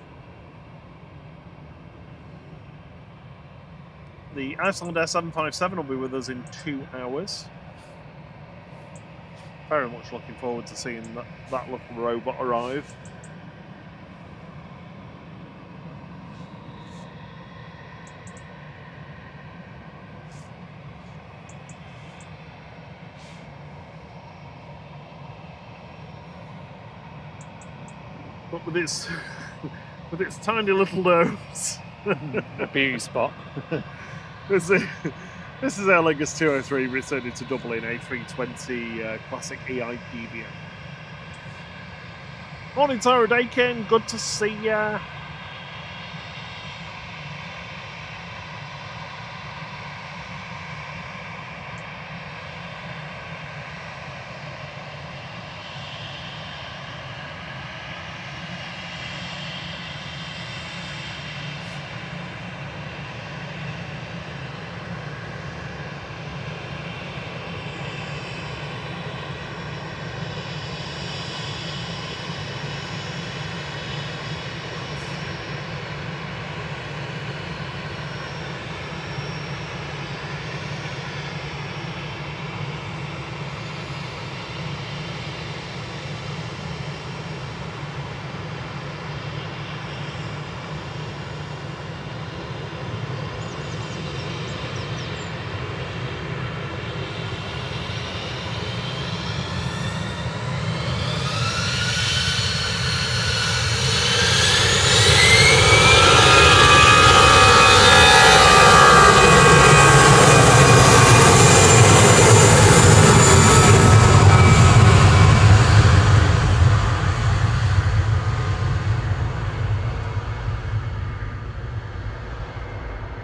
The Iceland S757 will be with us in 2 hours. Very much looking forward to seeing that little robot arrive. But with its tiny little nose. A beauty spot. This is Aer Lingus 203 returning to Dublin, A320 Classic EI Deviant. Morning, Tara Dakin. Good to see ya.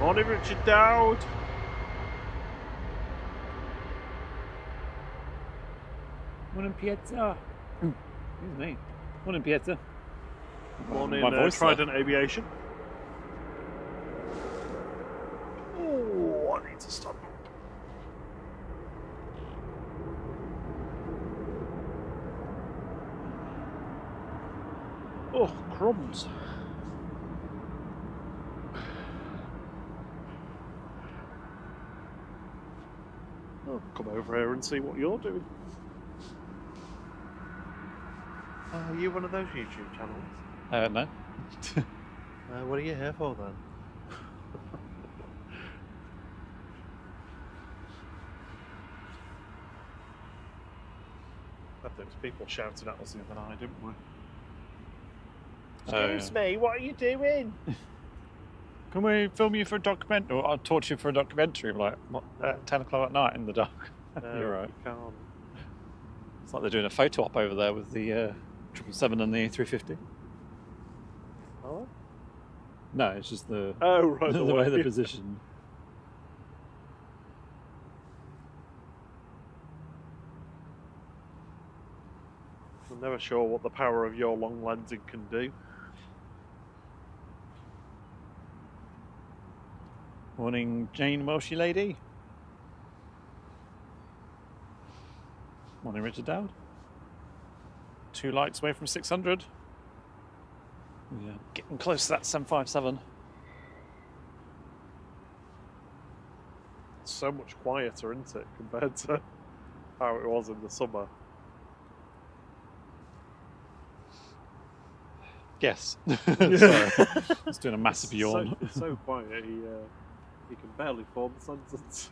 Morning, Richard Dowd. Morning, Piazza. Excuse me. Morning, Piazza. Morning, My voice Trident Aviation. Oh, I need to stop. Oh, crumbs. I'll come over here and see what you're doing. Are you one of those YouTube channels? No. What are you here for then? Had those people shouting at us the other night, didn't we? Excuse me, what are you doing? Can we film you for a documentary? Or I'll torture you for a documentary, like what, at 10 o'clock at night in the dark? No, You're right. You can't. It's like they're doing a photo op over there with the 777 and the A350. Oh? No, it's just the Oh, right. the way they're positioned. I'm never sure what the power of your long lensing can do. Morning, Jane Welshie lady. Morning, Richard Dowd. 2 lights away from 600. Yeah, getting close to that 757. It's so much quieter, isn't it, compared to how it was in the summer? Yes. Sorry. It's doing a massive yawn. It's so quiet, he can barely form a sentence.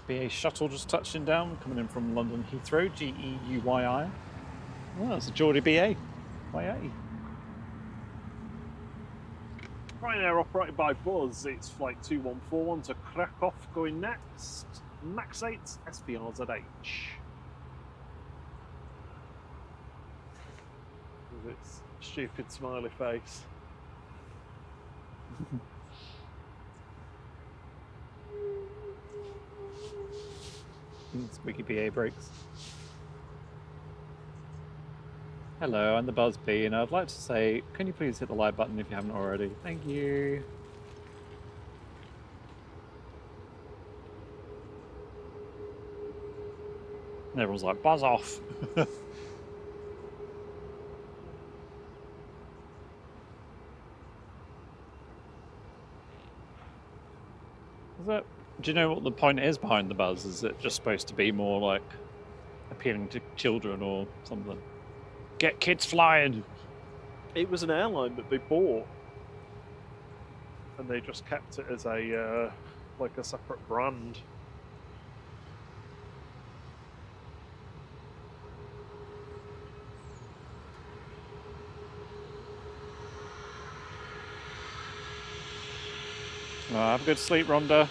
BA shuttle just touching down, coming in from London Heathrow, GEUYI. Oh, that's a Geordie BA. YA. Ryanair operated by Buzz, it's flight 2141 to Krakow going next. Max 8 SPRZH. With its stupid smiley face. Squeaky BA brakes. Hello, I'm the Buzz B, and I'd like to say, can you please hit the like button if you haven't already? Thank you. And everyone's like, buzz off. Do you know what the point is behind the buzz? Is it just supposed to be more like appealing to children or something? Get kids flying! It was an airline that they bought, and they just kept it as a like a separate brand. Have a good sleep, Rhonda.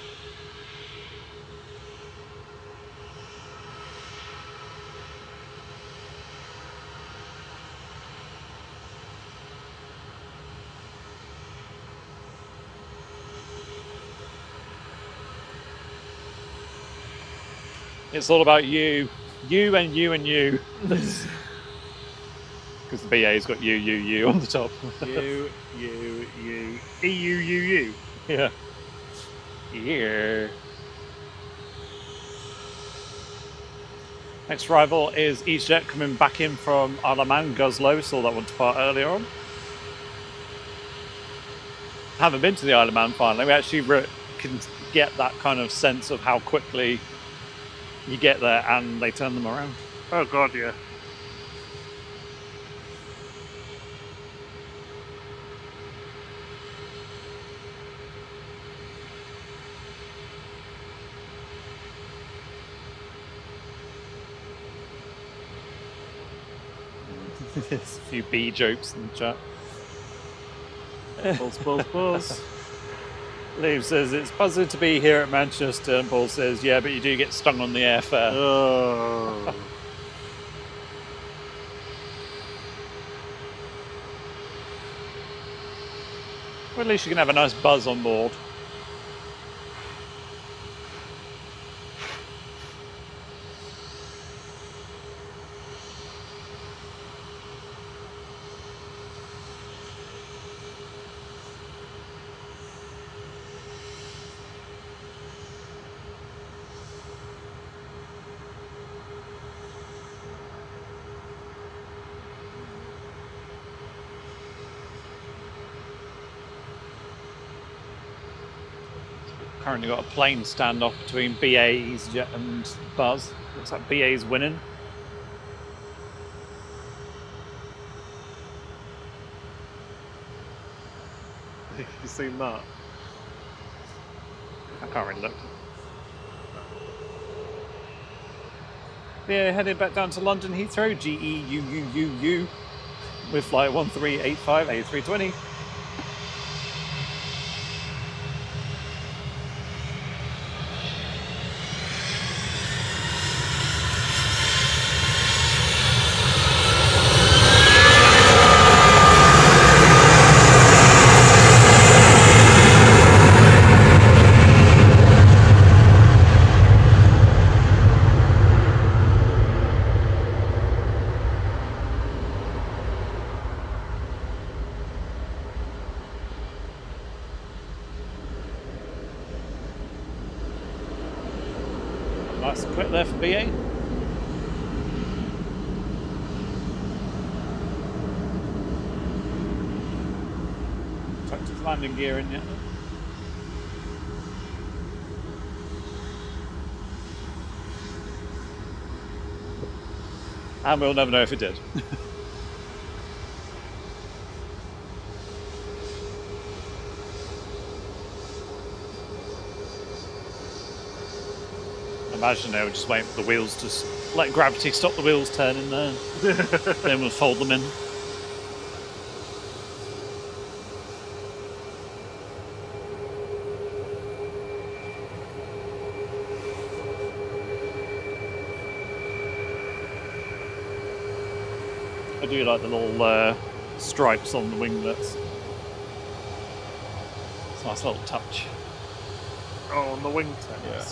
It's all about you. You and you and you. Because the BA's got you on the top. You. EU. Yeah. Yeah. Next arrival is EasyJet coming back in from Isle of Man, Guslow. Saw that one depart earlier on. Haven't been to the Isle of Man finally. We actually can get that kind of sense of how quickly you get there and they turn them around. Oh god, yeah. There's a few B jokes in the chat. Buzz. Liam says, it's buzzing to be here at Manchester, and Paul says, yeah, but you do get stung on the airfare. Oh. But at least you can have a nice buzz on board. Currently got a plane standoff between BA's Jet and Buzz. Looks like BA's winning. Have you seen that? I can't really look. BA headed back down to London Heathrow, GEUUUU, with flight 1385 A320. Nice and quick there for BA. Tucked his landing gear in yet. And we'll never know if it did. Imagine they were just waiting for the wheels to let gravity stop the wheels turning there. Then we'll fold them in. I do like the little stripes on the winglets. It's a nice little touch. Oh, on the wingtips. Yeah.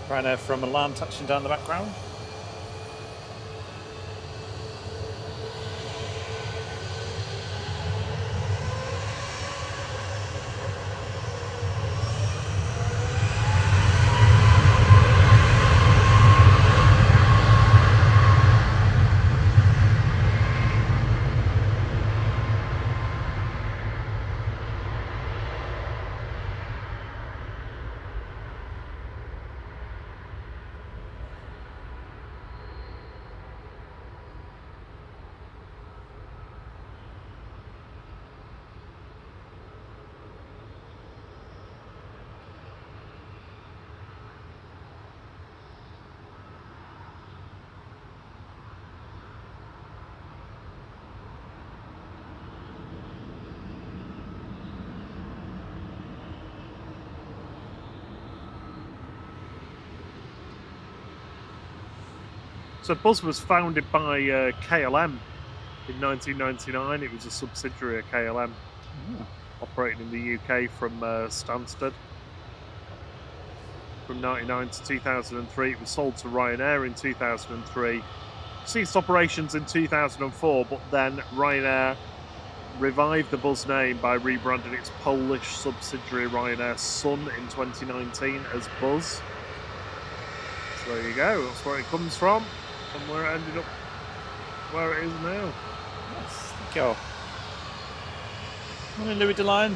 Ryanair from Milan touching down the background. So Buzz was founded by KLM in 1999. It was a subsidiary of KLM, operating in the UK from Stansted. From 1999 to 2003, it was sold to Ryanair in 2003. Ceased operations in 2004, but then Ryanair revived the Buzz name by rebranding its Polish subsidiary Ryanair Sun in 2019 as Buzz. So there you go, that's where it comes from and where it ended up where it is now. Yes, thank you. Morning, Louis DeLine.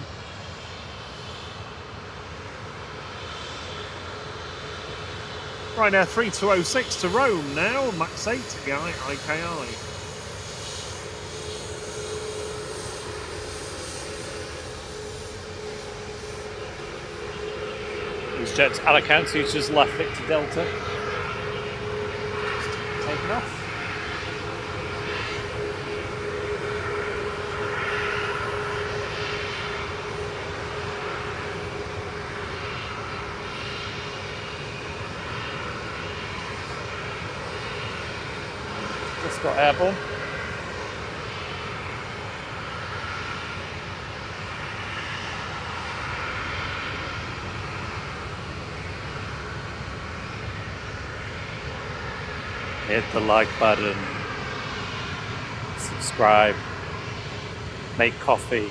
Ryanair 3206 to Rome now, Max 8 IKI. These jets Alicante just left Victor Delta. Just taken off. Just got airborne. Hit the like button. Subscribe. Make coffee.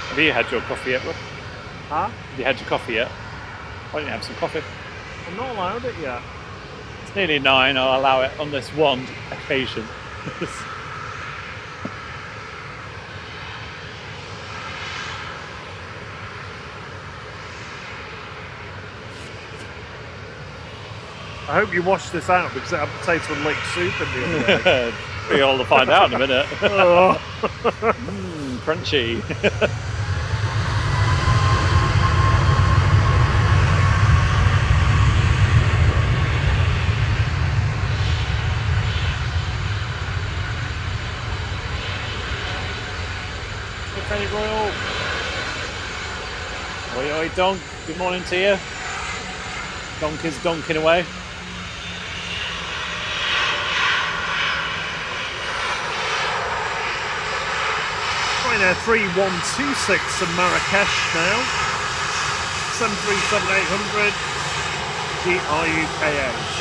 Have you had your coffee yet, Rob? Huh? Have you had your coffee yet? Why don't you have some coffee? I'm not allowed it yet. It's nearly 9, I'll allow it on this one occasion. I hope you wash this out because it had potato and lake soup in the other day. Be all to find out in a minute. Oh. Crunchy. Hey, Royal. Oi, oi, Donk. Good morning to you. Donk is donking away. Ryanair 3126 to Marrakesh now. 737-800 GRUKA.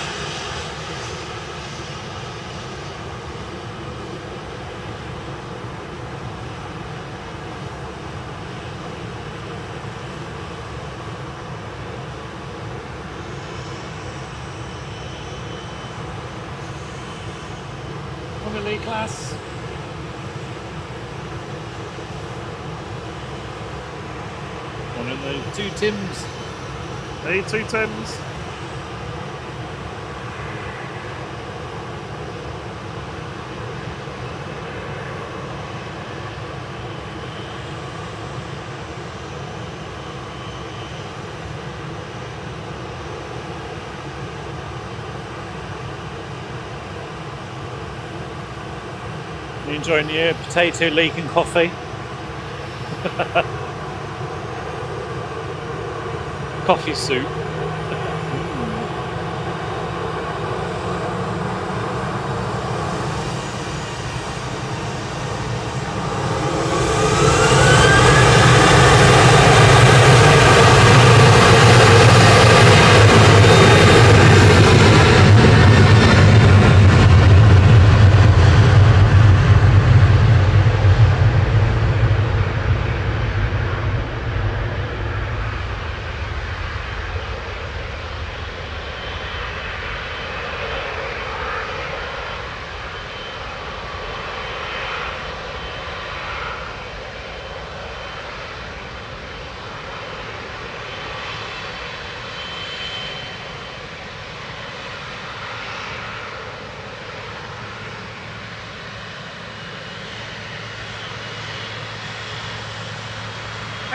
Elite class. One of the two Tims. Hey, two Tims. You enjoying your potato leek and coffee? Coffee soup.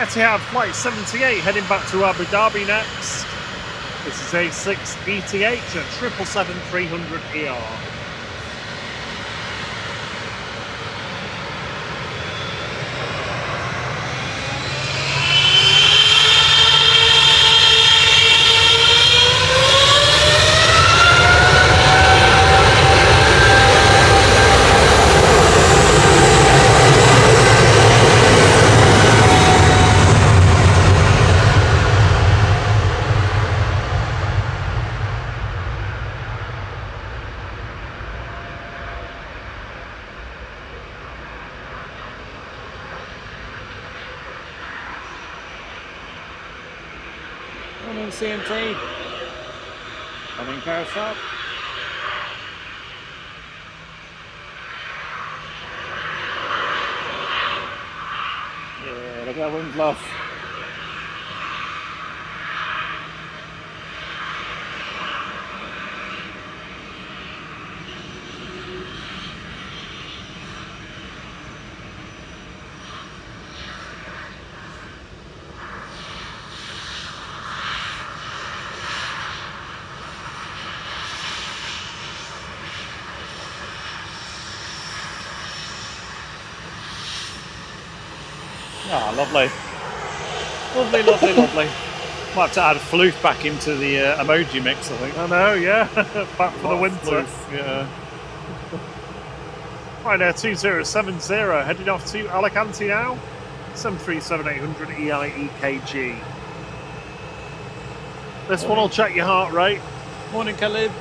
Etihad Flight 78 heading back to Abu Dhabi next. This is A6 ETH at 777-300 ER. Morning CMT. Morning Carousel. Yeah, look at that wind bluff. Ah, lovely. Lovely, lovely, lovely. Might have to add floof back into the emoji mix, I think. I know, yeah. Back for the winter. Floof, yeah. Right now, 2070, heading off to Alicante now. 737-800 EIEKG. This one will check your heart rate. Morning, Khalid.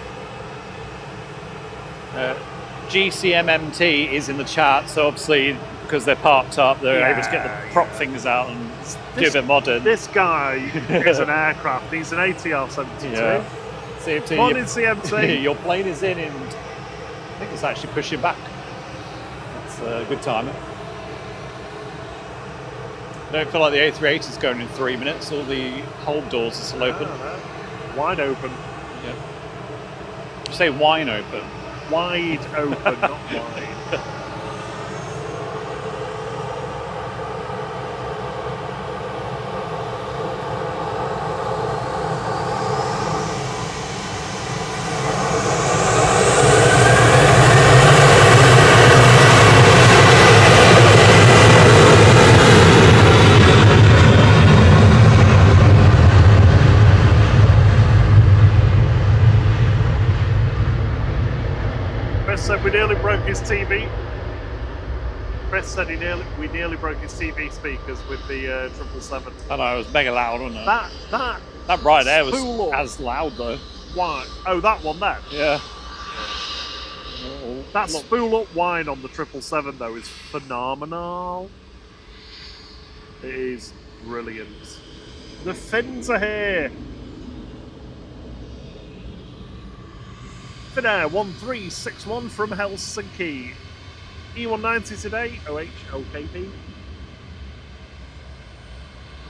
GCMMT is in the chat, so obviously because they're parked up, they're able to get the prop things out and do a bit modern. This guy is an aircraft. He's an ATR 72. Yeah. CMT, Morning, CMT. your plane is in, and I think it's actually pushing back. That's a good timing. I don't feel like the A380 is going in 3 minutes. All the hold doors are still open. Wide open. Yeah. You say wine open? Wide open, not wide. We nearly broke his TV. Chris said we nearly broke his TV speakers with the 777. I know, it was mega loud, wasn't it? That right there was as loud though. Why? Oh, that one then. Yeah. That spool up whine on the 777 though is phenomenal. It is brilliant. The fins are here. Finnair 1361 from Helsinki. E190 today, OH LKP.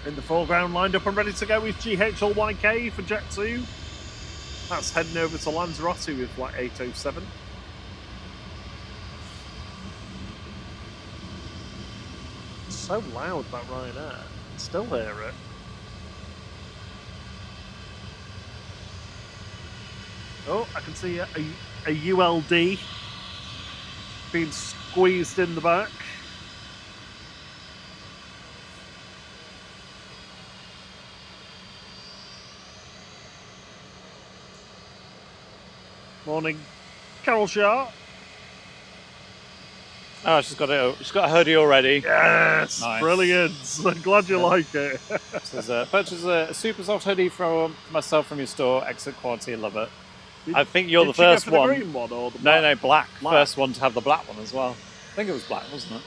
In the foreground, lined up and ready to go is GHLYK for Jet 2. That's heading over to Lanzarote with flight 807. It's so loud, that Ryanair. Still hear it. Oh, I can see a ULD being squeezed in the back. Morning, Carol Shaw. Oh, she's got a hoodie already. Yes, nice. Brilliant. Glad you like it. Says, purchase a super soft hoodie from myself from your store. Excellent quality, love it. I think you're the first one. The green one or the black? No, black. First one to have the black one as well. I think it was black, wasn't it?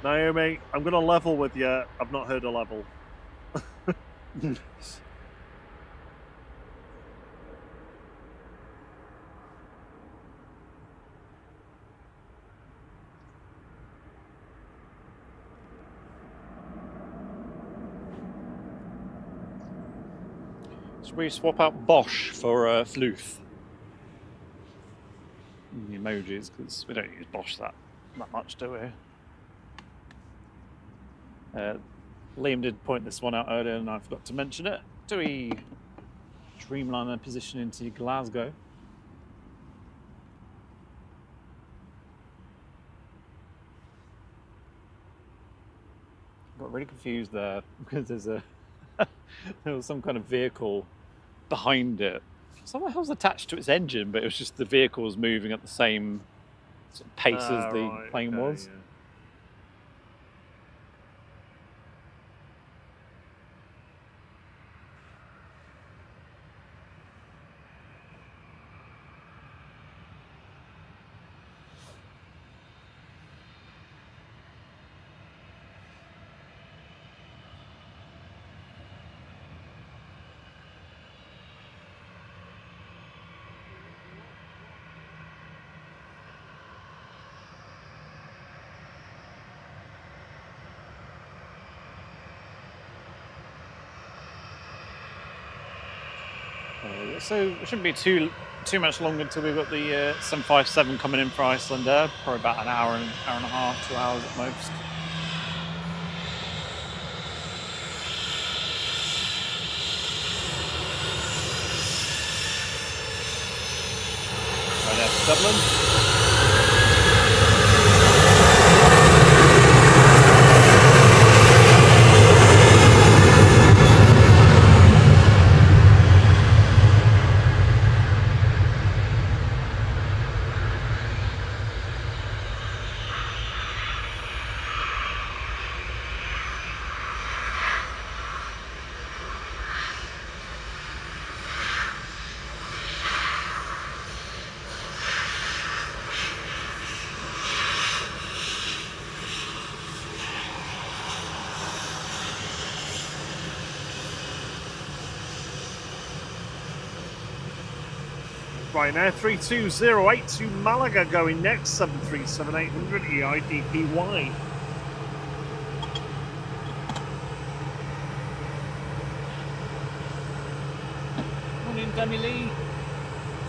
Naomi, I'm going to level with you. I've not heard a level. Should we swap out Bosch for Floof? The emojis, because we don't use Bosch that much, do we? Liam did point this one out earlier and I forgot to mention it. Do we Dreamliner position into Glasgow? Got really confused there because there was some kind of vehicle behind it. Somehow it was attached to its engine, but it was just the vehicle was moving at the same sort of pace as the plane was. Yeah. So it shouldn't be too much longer until we've got the 757 coming in for Iceland. Probably about an hour and a half, 2 hours at most. Right after Dublin. Ryanair 32008 to Malaga going next, 737-800 EIDPY. Morning, Demi Lee.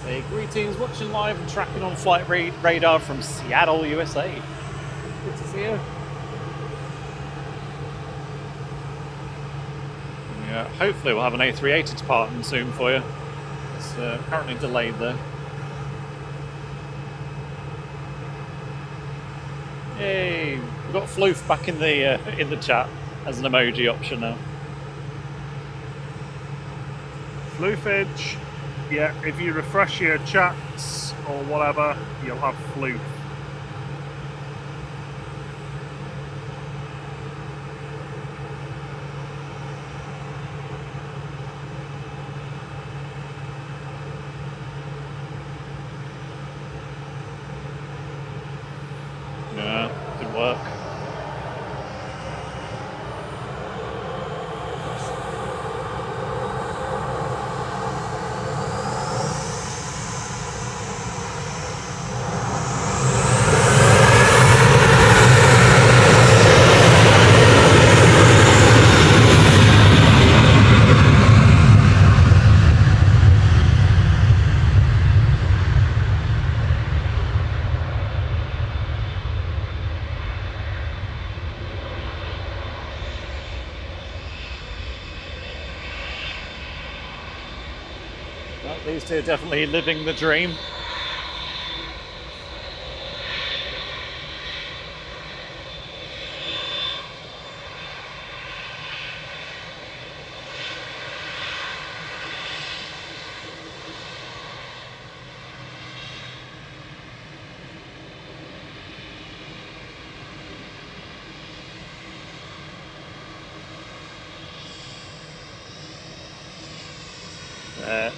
Say greetings, watching live and tracking on flight radar from Seattle, USA. Good to see you. Yeah, hopefully we'll have an A380 departing soon for you. It's currently delayed there. Yay! We've got Floof back in the chat as an emoji option now. Floofage. Yeah, if you refresh your chats or whatever, you'll have Floof. Yeah, didn't work. Well, these two are definitely living the dream.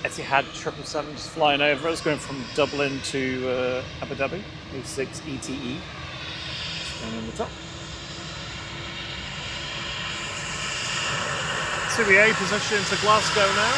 Etihad 777 just flying over us, going from Dublin to Abu Dhabi, A6 ETE. Just going on the top. CBA position to Glasgow now.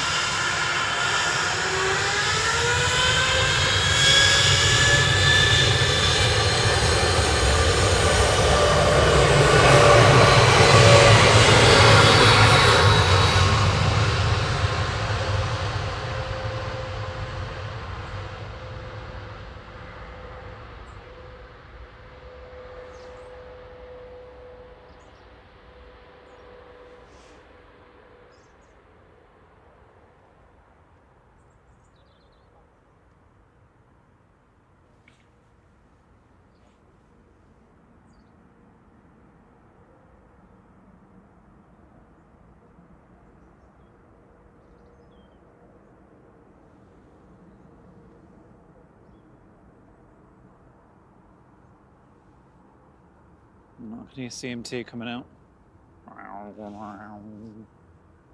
I can hear CMT coming out.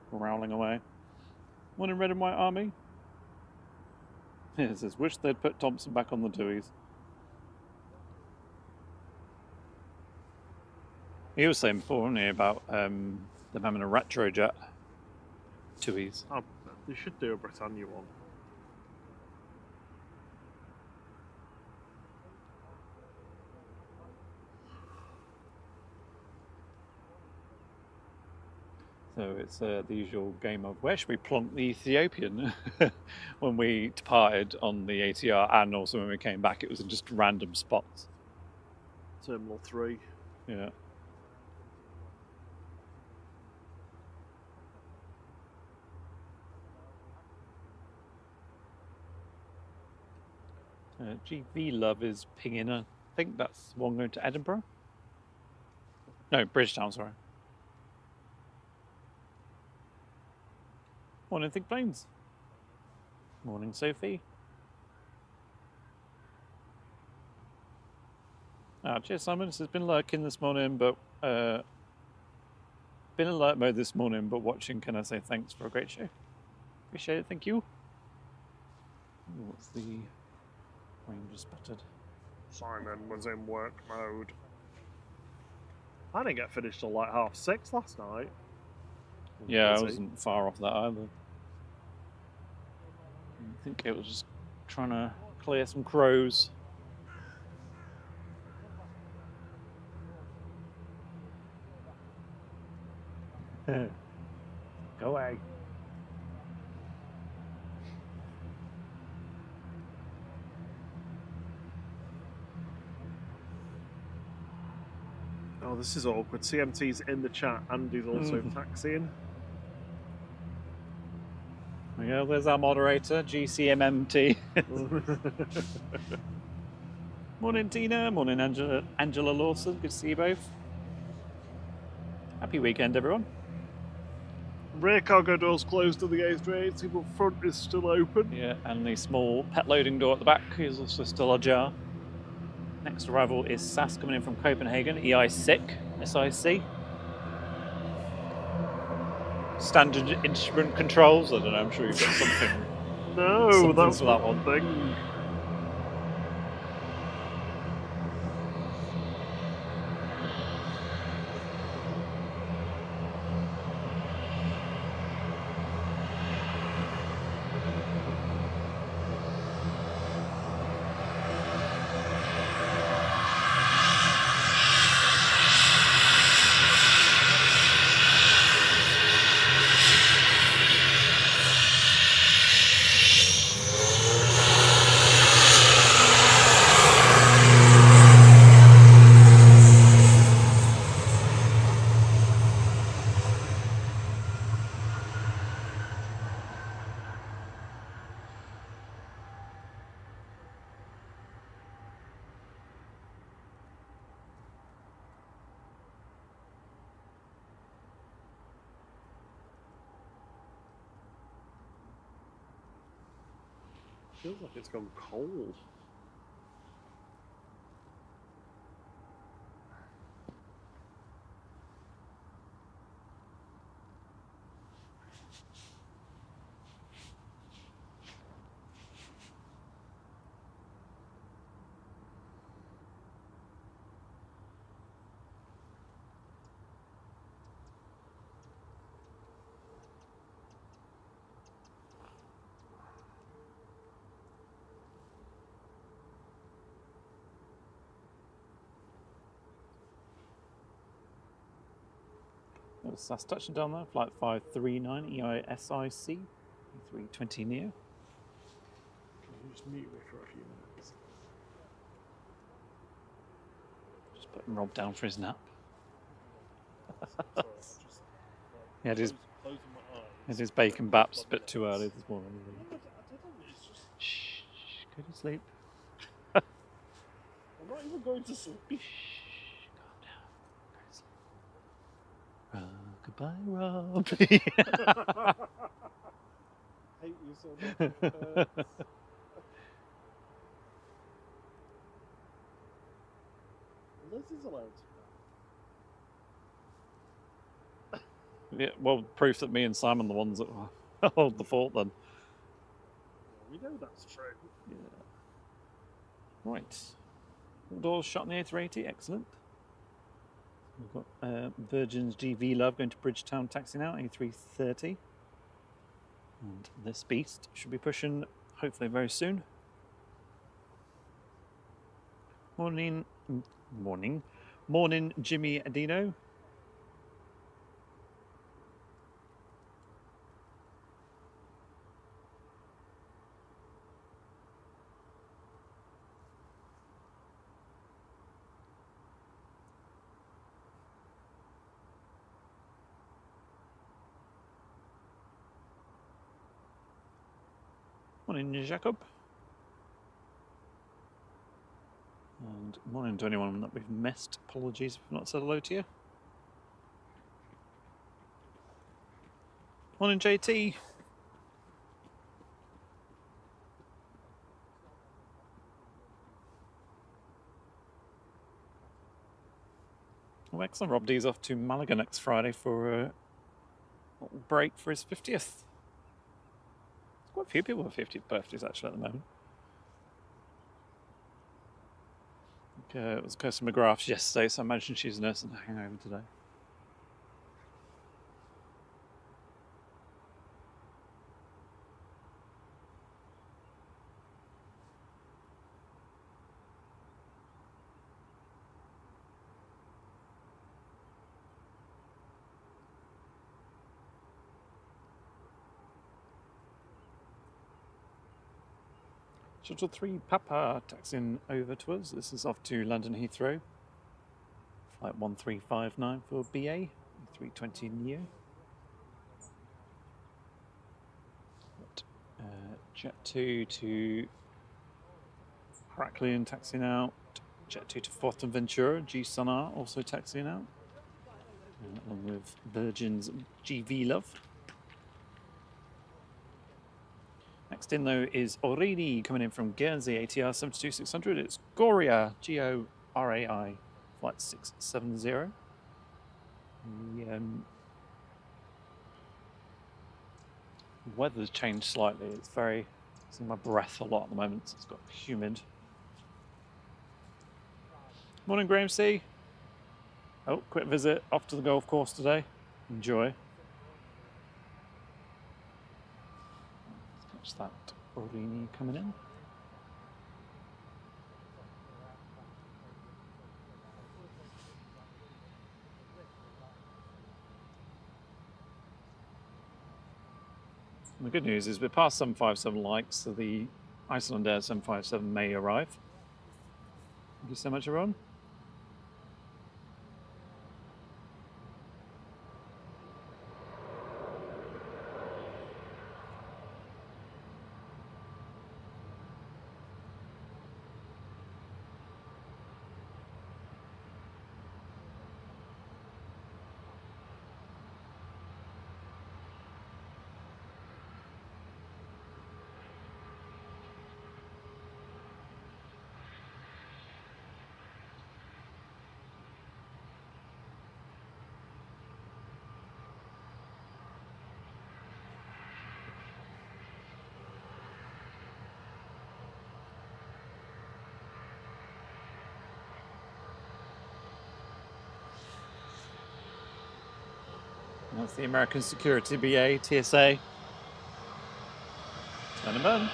Growling away. Morning, Red and White Army. It says, wish they'd put Thompson back on the Tuis. He was saying before, wasn't he, about them having a retrojet Tuis. Oh, they should do a Britannia one. So it's the usual game of where should we plonk the Ethiopian? When we departed on the ATR and also when we came back, it was in just random spots. Terminal 3. Yeah. GV Love is pinging. I think that's one going to Edinburgh. No, Bridgetown, sorry. Morning, Think Planes. Morning, Sophie. Cheers, Simon. This has been lurking this morning, but been alert mode this morning, but watching. Can I say thanks for a great show? Appreciate it. Thank you. Ooh, what's the ranger spotted? Simon was in work mode. I didn't get finished till like 6:30 last night. Yeah, I Busy. wasn't far off that either. I think it was just trying to clear some crows. Go away. Oh, this is awkward. CMT's in the chat and he's also taxiing. There we go, there's our moderator, GCMMT. Morning, Tina. Morning, Angela Lawson. Good to see you both. Happy weekend, everyone. Rear cargo doors closed on the A380, but front is still open. Yeah, and the small pet loading door at the back is also still ajar. Next arrival is SAS coming in from Copenhagen, SIC. Standard instrument controls. I don't know, I'm sure you've got something. No, something that's for that one. thing. Feels like it's gone cold. SAS touching down there, flight 539 EISIC, 320 neo. Can you just mute me for a few minutes? Just putting Rob down for his nap. Sorry, just, He had his, closing my eyes. had his bacon baps a bit too early this morning. No, I don't. It's just, Shh, go to sleep. I'm not even going to sleep. Shh, calm down. Goodbye, Rob. Hate you so much. Liz is allowed to. Yeah, well, proof that me and Simon are the ones that hold the fort then. We know that's true. Yeah. Right. All doors shut on the A380, excellent. We've got Virgin's GV Love going to Bridgetown taxi now, A330. And this beast should be pushing hopefully very soon. Morning, Jimmy Adino. Morning, Jacob. And morning to anyone that we've missed. Apologies if I've not said hello to you. Morning, JT. Oh, excellent. Rob D's off to Malaga next Friday for a little break for his 50th. There's quite a few people with 50th birthdays actually at the moment. It was Kirsten McGrath's yesterday, so I imagine she's nursing a hangover today. Shuttle 3 Papa taxiing over to us. This is off to London Heathrow. Flight 1359 for BA, 320 Neo. Jet 2 to Heraclean taxiing out. Jet 2 to Fuerteventura, G Sonar also taxiing out. Along with Virgin's GV Love. Next in though is Aureli coming in from Guernsey ATR 72600. It's Goria, G-O-R-A-I, flight 670. The weather's changed slightly. It's in my breath a lot at the moment. It's got humid. Morning, Graham C. Oh, quick visit off to the golf course today. Enjoy. That Aureli coming in. And the good news is we're past 757 likes, so the Iceland Air 757 may arrive. Thank you so much, everyone. That's the American Security BA, TSA. Turn them on.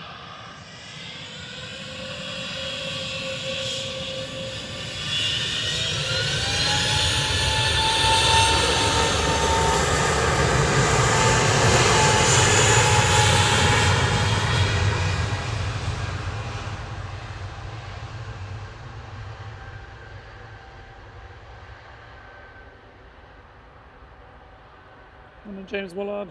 Morning, James Willard.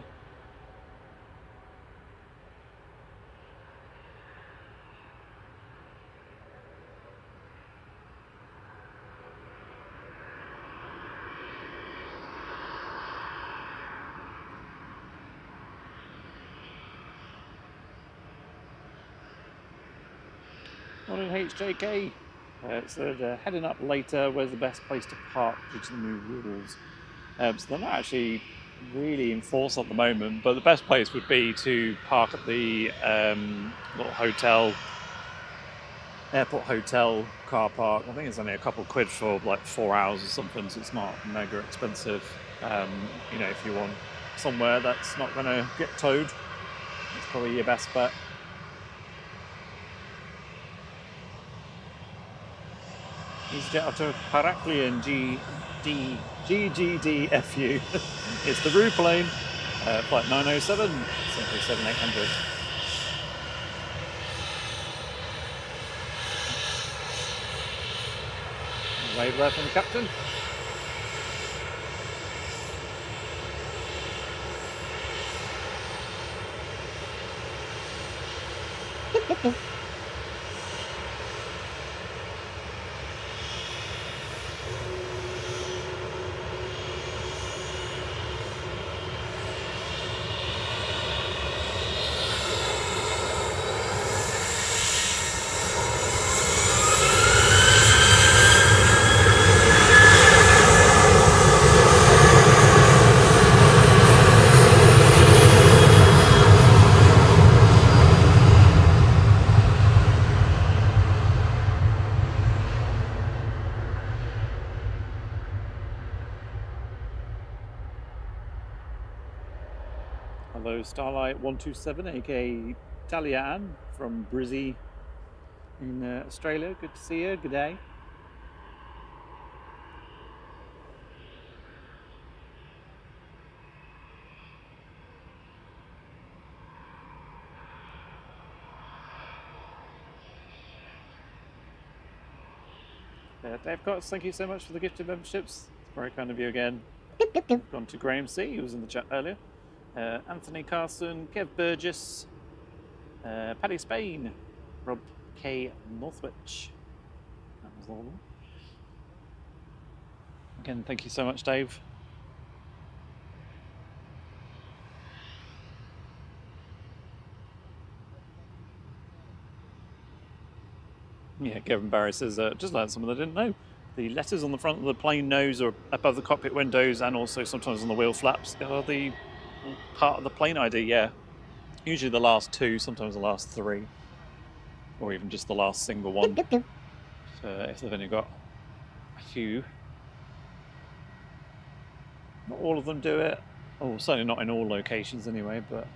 Morning, HJK. So heading up later, where's the best place to park due to the new rules? So they're not actually really enforced at the moment, but the best place would be to park at the little hotel, airport hotel car park. I think it's only a couple of quid for like 4 hours or something, so it's not mega expensive. You know, if you want somewhere that's not going to get towed, it's probably your best bet. EasyJet after Heraclean GGDFU. It's the Rue plane, flight 907, 737-800. Wave there from the captain. Hello, Starlight 127, aka Talia Ann from Brizzy in Australia. Good to see you. Good day. Dave Cox, thank you so much for the gifted memberships. It's very kind of you again. Gone to Graham C, who was in the chat earlier. Anthony Carson, Kev Burgess, Paddy Spain, Rob K. Northwich. That was all of them. Again, thank you so much, Dave. Yeah, Kevin Barry says, just learned something I didn't know. The letters on the front of the plane nose or above the cockpit windows and also sometimes on the wheel flaps are the part of the plane ID, yeah. Usually the last two, sometimes the last three. Or even just the last single one. If they've only got a few. Not all of them do it. Oh, certainly not in all locations anyway, but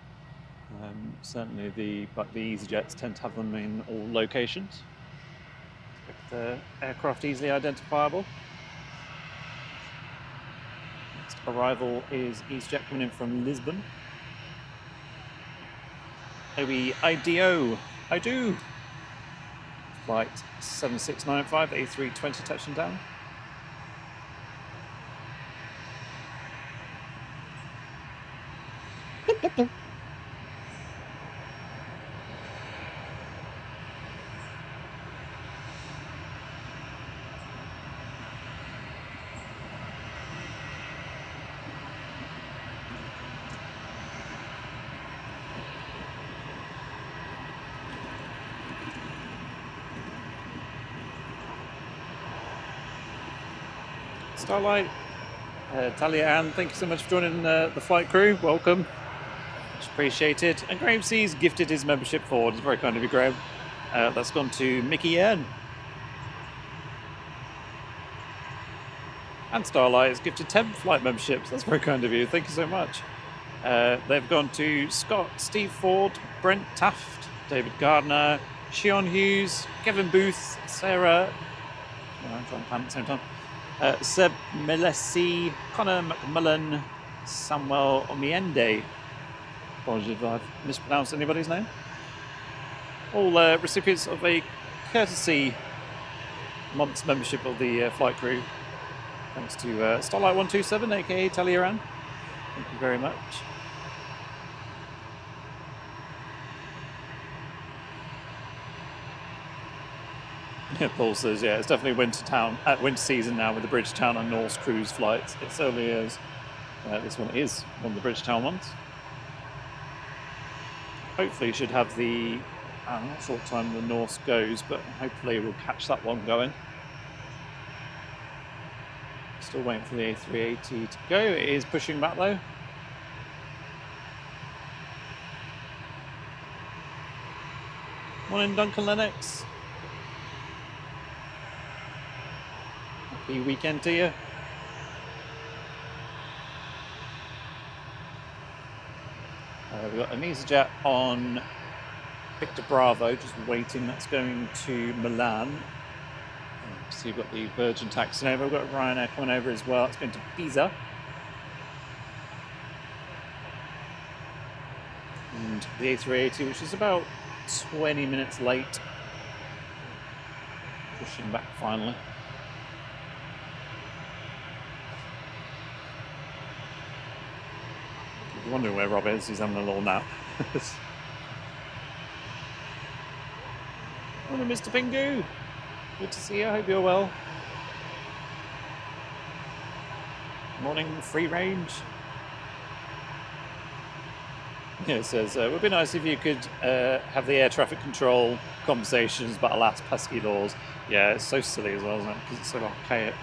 certainly the EasyJets tend to have them in all locations. The aircraft easily identifiable. Next arrival is EasyJet coming in from Lisbon. OEIDO, I do. Flight 7695, A320 touching down. Starlight, Talia Ann, thank you so much for joining the flight crew. Welcome. Much appreciated. And Graham C's gifted his membership forward. It's very kind of you, Graham. That's gone to Mickey N. And Starlight has gifted 10 flight memberships. That's very kind of you. Thank you so much. They've gone to Scott, Steve Ford, Brent Taft, David Gardner, Shion Hughes, Kevin Booth, Sarah. I'm trying to plan at the same time. Seb Melesi, Connor McMullen, Samuel Omiende. Apologies if I've mispronounced anybody's name. All recipients of a courtesy month's membership of the flight crew. Thanks to Starlight 127, aka Talieran. Thank you very much. Yeah, Paul says, yeah, it's definitely winter season now with the Bridgetown and Norse cruise flights. It certainly is. This one is one of the Bridgetown ones. Hopefully should have the, I'm not sure what time the Norse goes, but hopefully we'll catch that one going. Still waiting for the A380 to go. It is pushing back though. Morning, Duncan Lennox. Happy weekend to you. We've got an EasyJet on Victor Bravo, just waiting. That's going to Milan. So you've got the Virgin taxi over. We've got Ryanair coming over as well. It's going to Pisa. And the A380, which is about 20 minutes late. Pushing back finally. If you're wondering where Rob is, he's having a little nap. Morning, Mr. Pingu. Good to see you. I hope you're well. Morning, free range. Yeah, it says, it would be nice if you could have the air traffic control conversations about alas pesky laws. Yeah, it's so silly as well, isn't it? Because it's so archaic.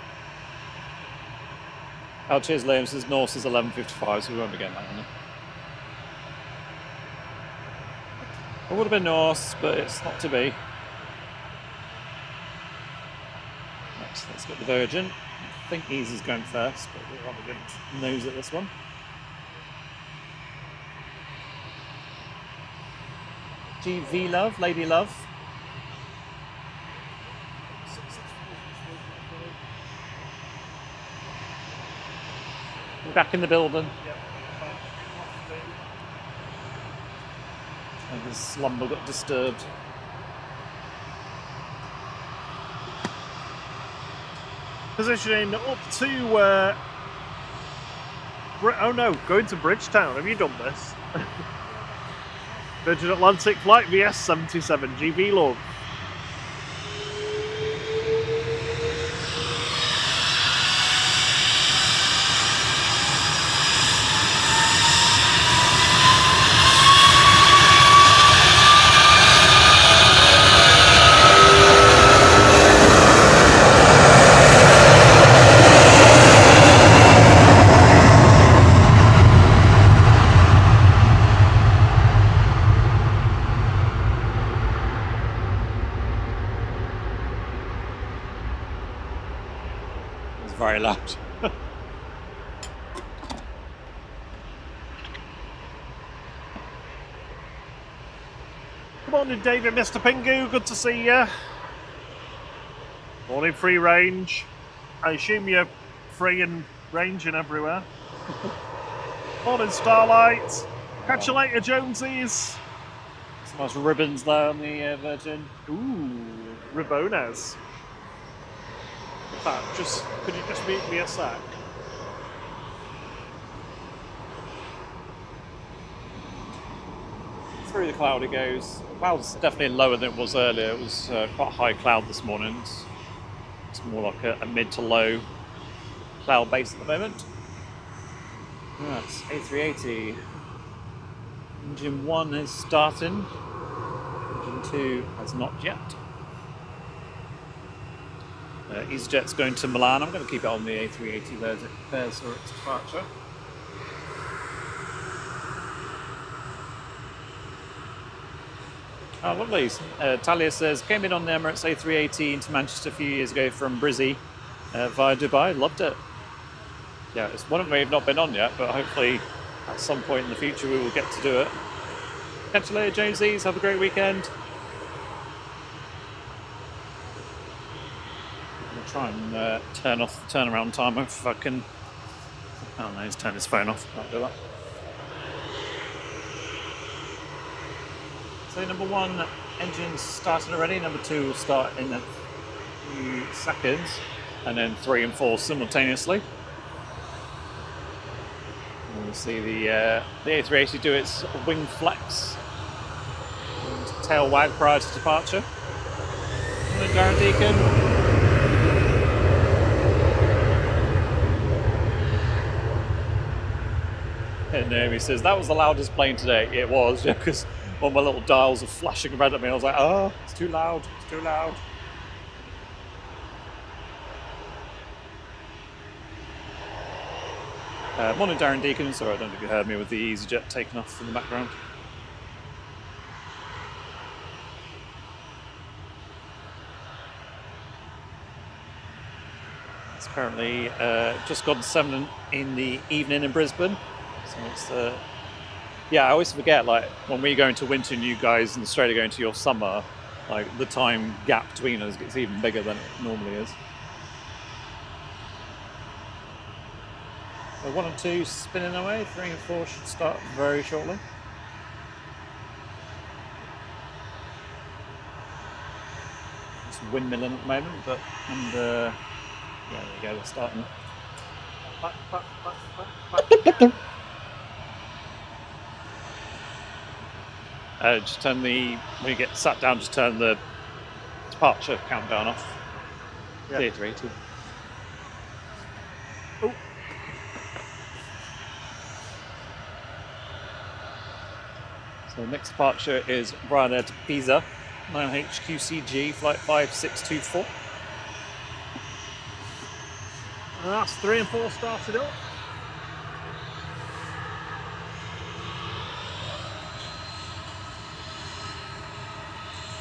Oh, cheers, Liam says Norse is 11:55, so we won't be getting that on it. It would have been Norse, but it's not to be. Right, let's get the Virgin. I think Easy's going first, but we'll have a good nose at this one. GV Love, Lady Love. We're back in the building. Yep. And the slumber got disturbed. Positioning up to. Oh no, going to Bridgetown. Have you done this? Virgin Atlantic Flight VS 77 GB log. Very loud. Good morning, David, Mr. Pingu. Good to see you. Morning, free range. I assume you're free and ranging everywhere. Morning, Starlight. Catch you later, Jonesies. Some nice ribbons there on the Virgin. Ooh, Ribones. In fact, could you just meet me a sec? Through the cloud it goes. The cloud's definitely lower than it was earlier. It was quite a high cloud this morning. It's more like a mid to low cloud base at the moment. That's A380. Engine 1 is starting. Engine 2 has not yet. EasyJet's going to Milan. I'm going to keep it on the A380 there as it prepares for its departure. Oh, lovely. Talia says, came in on the Emirates A380 into Manchester a few years ago from Brizzy via Dubai. Loved it. Yeah, it's one we've not been on yet, but hopefully at some point in the future we will get to do it. Catch you later, Jonesies. Have a great weekend. I'll try and turn off the turnaround timer if I can. Oh no, he's turned his phone off. Can't do that. So number 1, engine started already. Number 2 will start in a few seconds, and then 3 and 4 simultaneously. And we'll see the A380 do its wing flex and tail wag prior to departure. And Darren Deacon. And Naomi says that was the loudest plane today. It was, yeah, because all my little dials are flashing red at me. I was like, oh, it's too loud, it's too loud. Morning, Darren Deacon. Sorry, I don't think you heard me with the EasyJet taking off in the background. It's currently just gone 7 in the evening in Brisbane. So it's yeah, I always forget, like, when we go into winter and you guys in Australia go into your summer, like, the time gap between us gets even bigger than it normally is. So 1 and 2 spinning away, 3 and 4 should start very shortly. It's windmilling at the moment, but, and, yeah, there you go, we're starting. Just turn the, when you get sat down, just turn the departure countdown off. Yeah. The A380. Oh. So next departure is Ryanair to Pisa, 9HQCG, flight 5624. And that's 3 and 4 started up.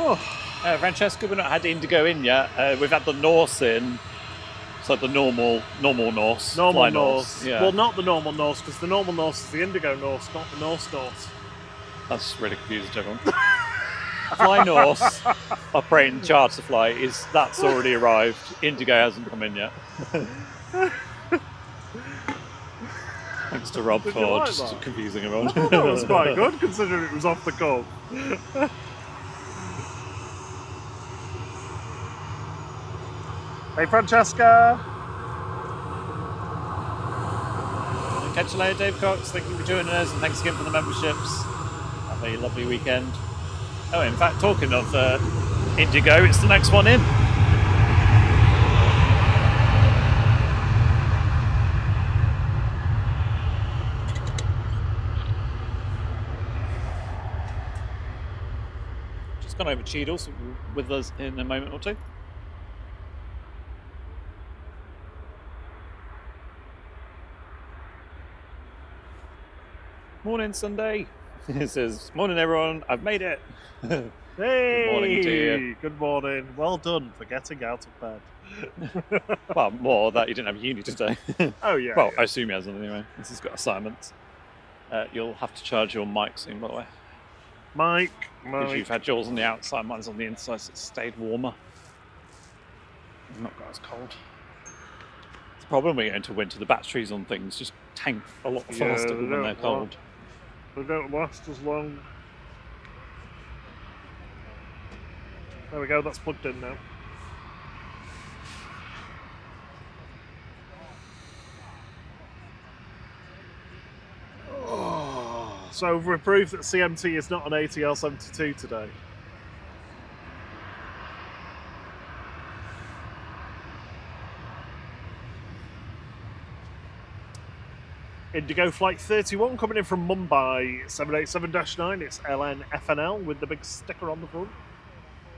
Oh. Francesca, we've not had Indigo in yet. We've had the Norse in. So the normal Norse. Normal fly Norse. Yeah. Well, not the normal Norse, because the normal Norse is the Indigo Norse, not the Norse Norse. That's really confusing to everyone. Fly Norse operating charter flight that's already arrived. Indigo hasn't come in yet. Thanks to Rob Did for you like just that? confusing everyone. I thought that was quite good, considering it was off the cuff. Hey, Francesca. Catch you later, Dave Cox. Thank you for joining us, and thanks again for the memberships. Have a lovely weekend. Oh, in fact, talking of Indigo, it's the next one in. Just gone over Cheadle, with us in a moment or two. Morning, Sunday. It says, morning, everyone. I've made it. Hey, Good morning to you. Good morning. Well done for getting out of bed. Well, more that you didn't have uni today. Oh, yeah. Well, yeah. I assume he hasn't anyway. This has got assignments. You'll have to charge your mic soon, by the way. Mike. Because you've had yours on the outside, mine's on the inside, so it's stayed warmer. It's not got as cold. The problem when you get into winter, the batteries on things just tank a lot faster they when don't they're cold. They don't last as long. There we go, that's plugged in now. Oh, so we've proved that CMT is not an ATL 72 today. Indigo Flight 31 coming in from Mumbai, 787-9. It's LNFNL with the big sticker on the front,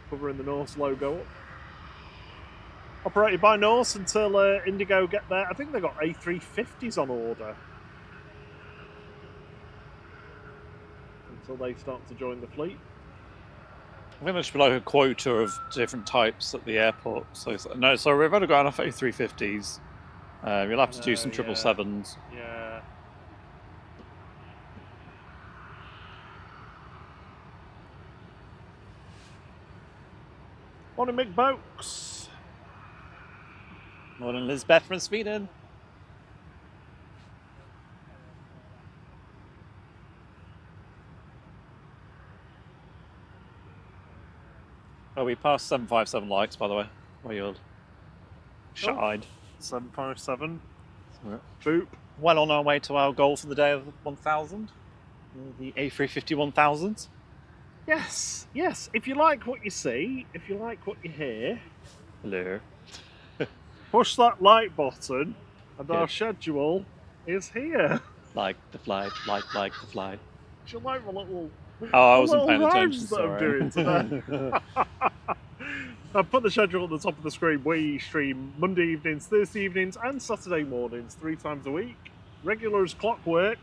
covering the Norse logo up. Operated by Norse until Indigo get there. I think they got A350s on order. Until they start to join the fleet. I think there should be like a quota of different types at the airport. So we've only got enough A350s. You'll have to do some 777s. Yeah. Morning, Mick Boakes. Morning, Lisbeth from Sweden. Oh, we passed 757 likes, by the way. Where you're shut-eyed. 757. Yeah. Boop. Well on our way to our goal for the day of 1,000. The A350 1000. Yes, yes. If you like what you see, if you like what you hear, Hello. push that like button, and Yeah. our schedule is here. Like the flight, like the flight. Do you like my little, Oh, I wasn't little paying rhymes attention, that sorry. I'm doing today? I've put the schedule at the top of the screen. We stream Monday evenings, Thursday evenings, and Saturday mornings 3 times a week. Regular as clockwork.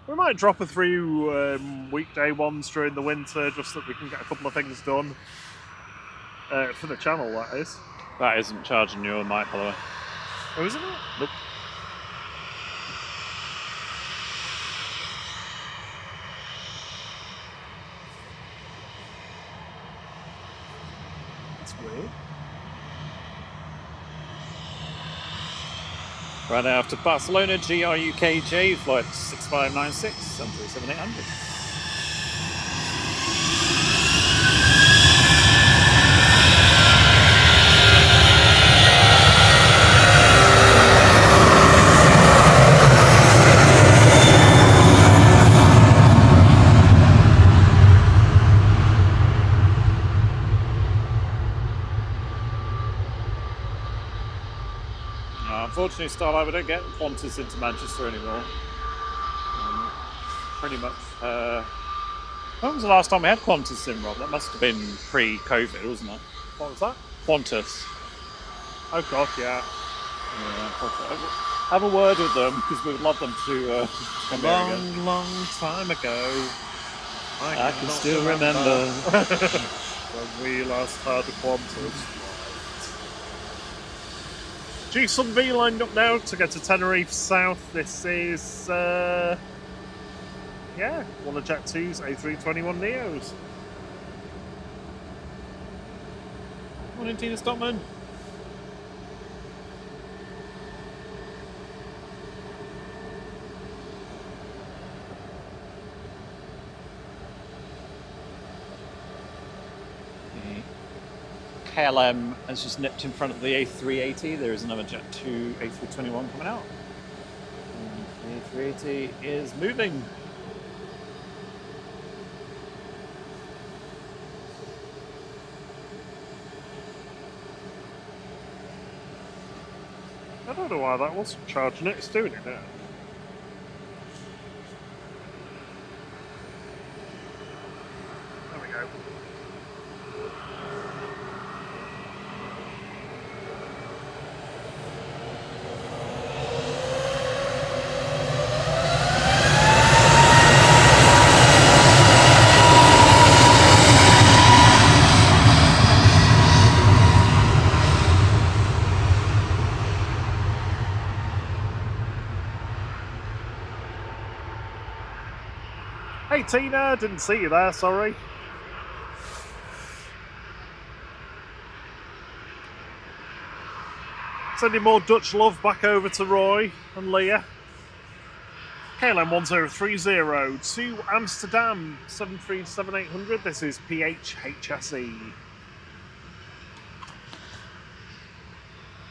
We might drop a few weekday ones during the winter, just so that we can get a couple of things done for the channel, that is. That isn't charging your mic, by the way. Oh, isn't it? Nope. That's weird. Right now to Barcelona, GRUKJ, flight 6596, 737-800. new starlight, we don't get Qantas into Manchester anymore. Pretty much. When was the last time we had Qantas in, Rob? That must have been pre-COVID, wasn't it? What was that? Qantas. Oh God, yeah. Have a word with them because we would love them to come here again. Long time ago. I can still remember when we last had a Qantas flight. G-Sun-V lined up now to get to Tenerife South. This is, yeah, one of Jet2's A321 Neos. Morning, Tina Stockman. KLM has just nipped in front of the A380. There is another Jet2 A321 coming out. And the A380 is moving. I don't know why that wasn't charging it. It's doing it now. There we go. Hey Tina, didn't see you there, sorry. Sending more Dutch love back over to Roy and Leah. KLM 1030 to Amsterdam 737-800. This is PHHSE.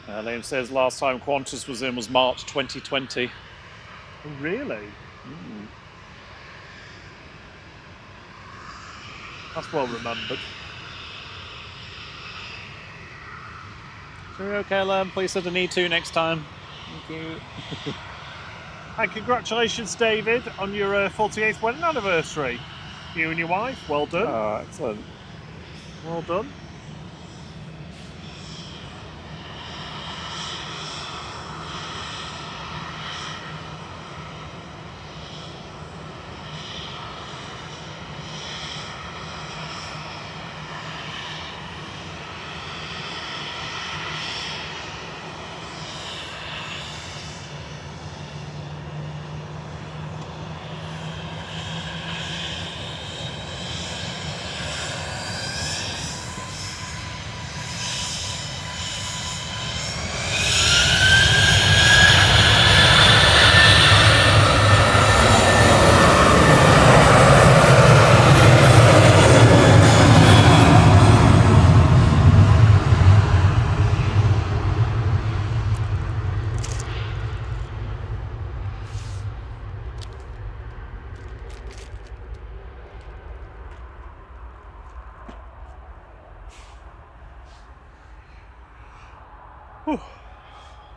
Liam says last time Qantas was in was March 2020. Oh, really? Mm. That's well remembered. Cheerio, KLM. Please send an E2 next time. Thank you. And congratulations, David, on your 48th wedding anniversary. You and your wife, well done. Oh, excellent. Well done.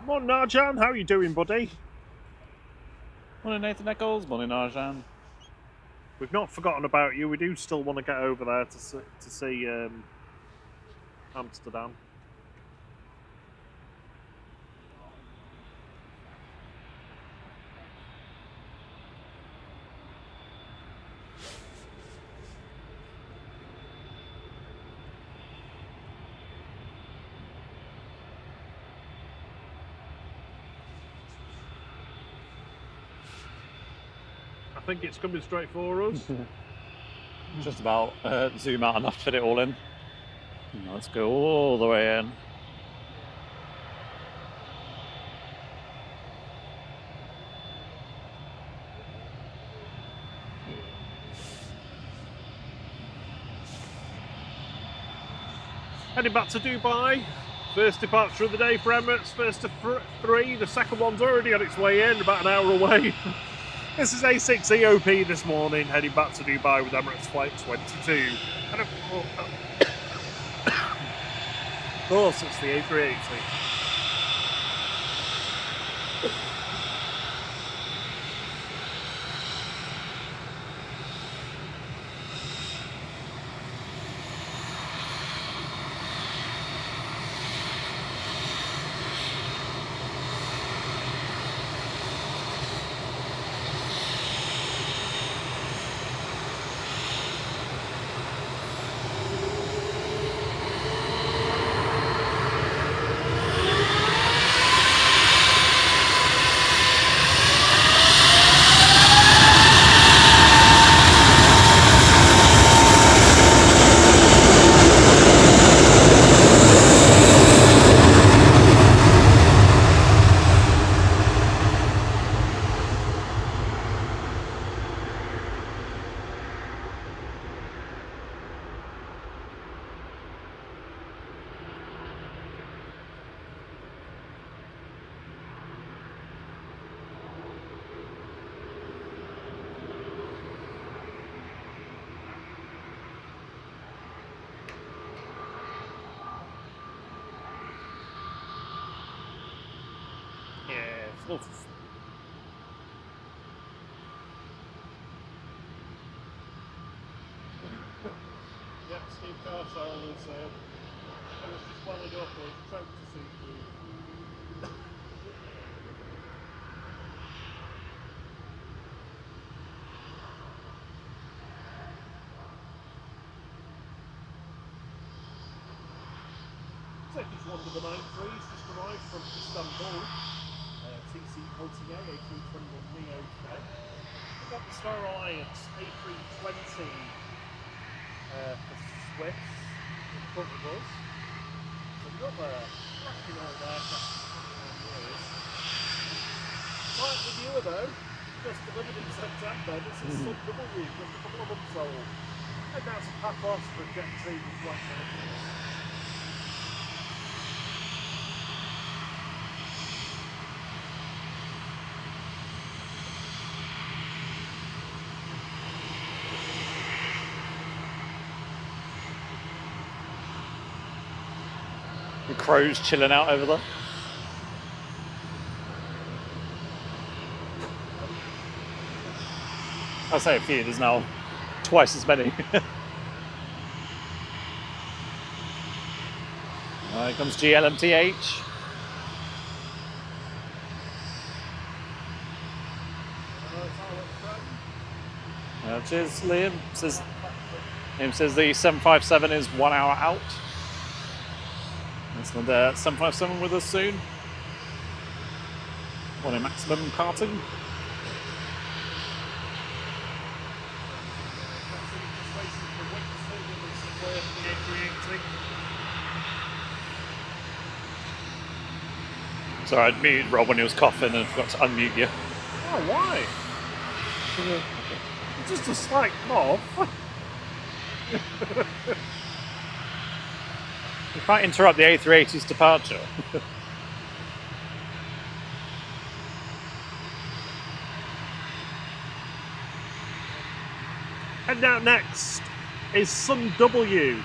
Morning, Arjan. How are you doing, buddy? Morning, Nathan Eccles. Morning, Arjan. We've not forgotten about you. We do still want to get over there to see Amsterdam. I think it's coming straight for us. Just about zoom out enough to fit it all in. Let's go all the way in. Heading back to Dubai. First departure of the day for Emirates. First of three. The second one's already on its way in, about an hour away. This is A6 EOP this morning, heading back to Dubai with Emirates Flight 22. And of course, it's the A380. Yeah, oof. Yeah, Steve Carsell was just welling up with trying to see through. Second one to the 93s just arrived from Istanbul. TC Ultima A321 Neo today. We've got the Star Alliance A320 for Swiss in front of us. Another cracking old aircraft. Slightly newer though, just delivered in September. This is Sun W, just a couple of months old. And now some takeoffs for Jet 2 with flight 19. The crows chilling out over there. I'll say a few, there's now twice as many. Here comes GLMTH. Cheers, Liam. Liam says the 757 is 1 hour out. That's the 757 with us soon. One in maximum karting. Sorry, I'd muted Rob when he was coughing and forgot to unmute you. Oh, why? Just a slight cough. You can't interrupt the A380's departure. And now next is Sun W.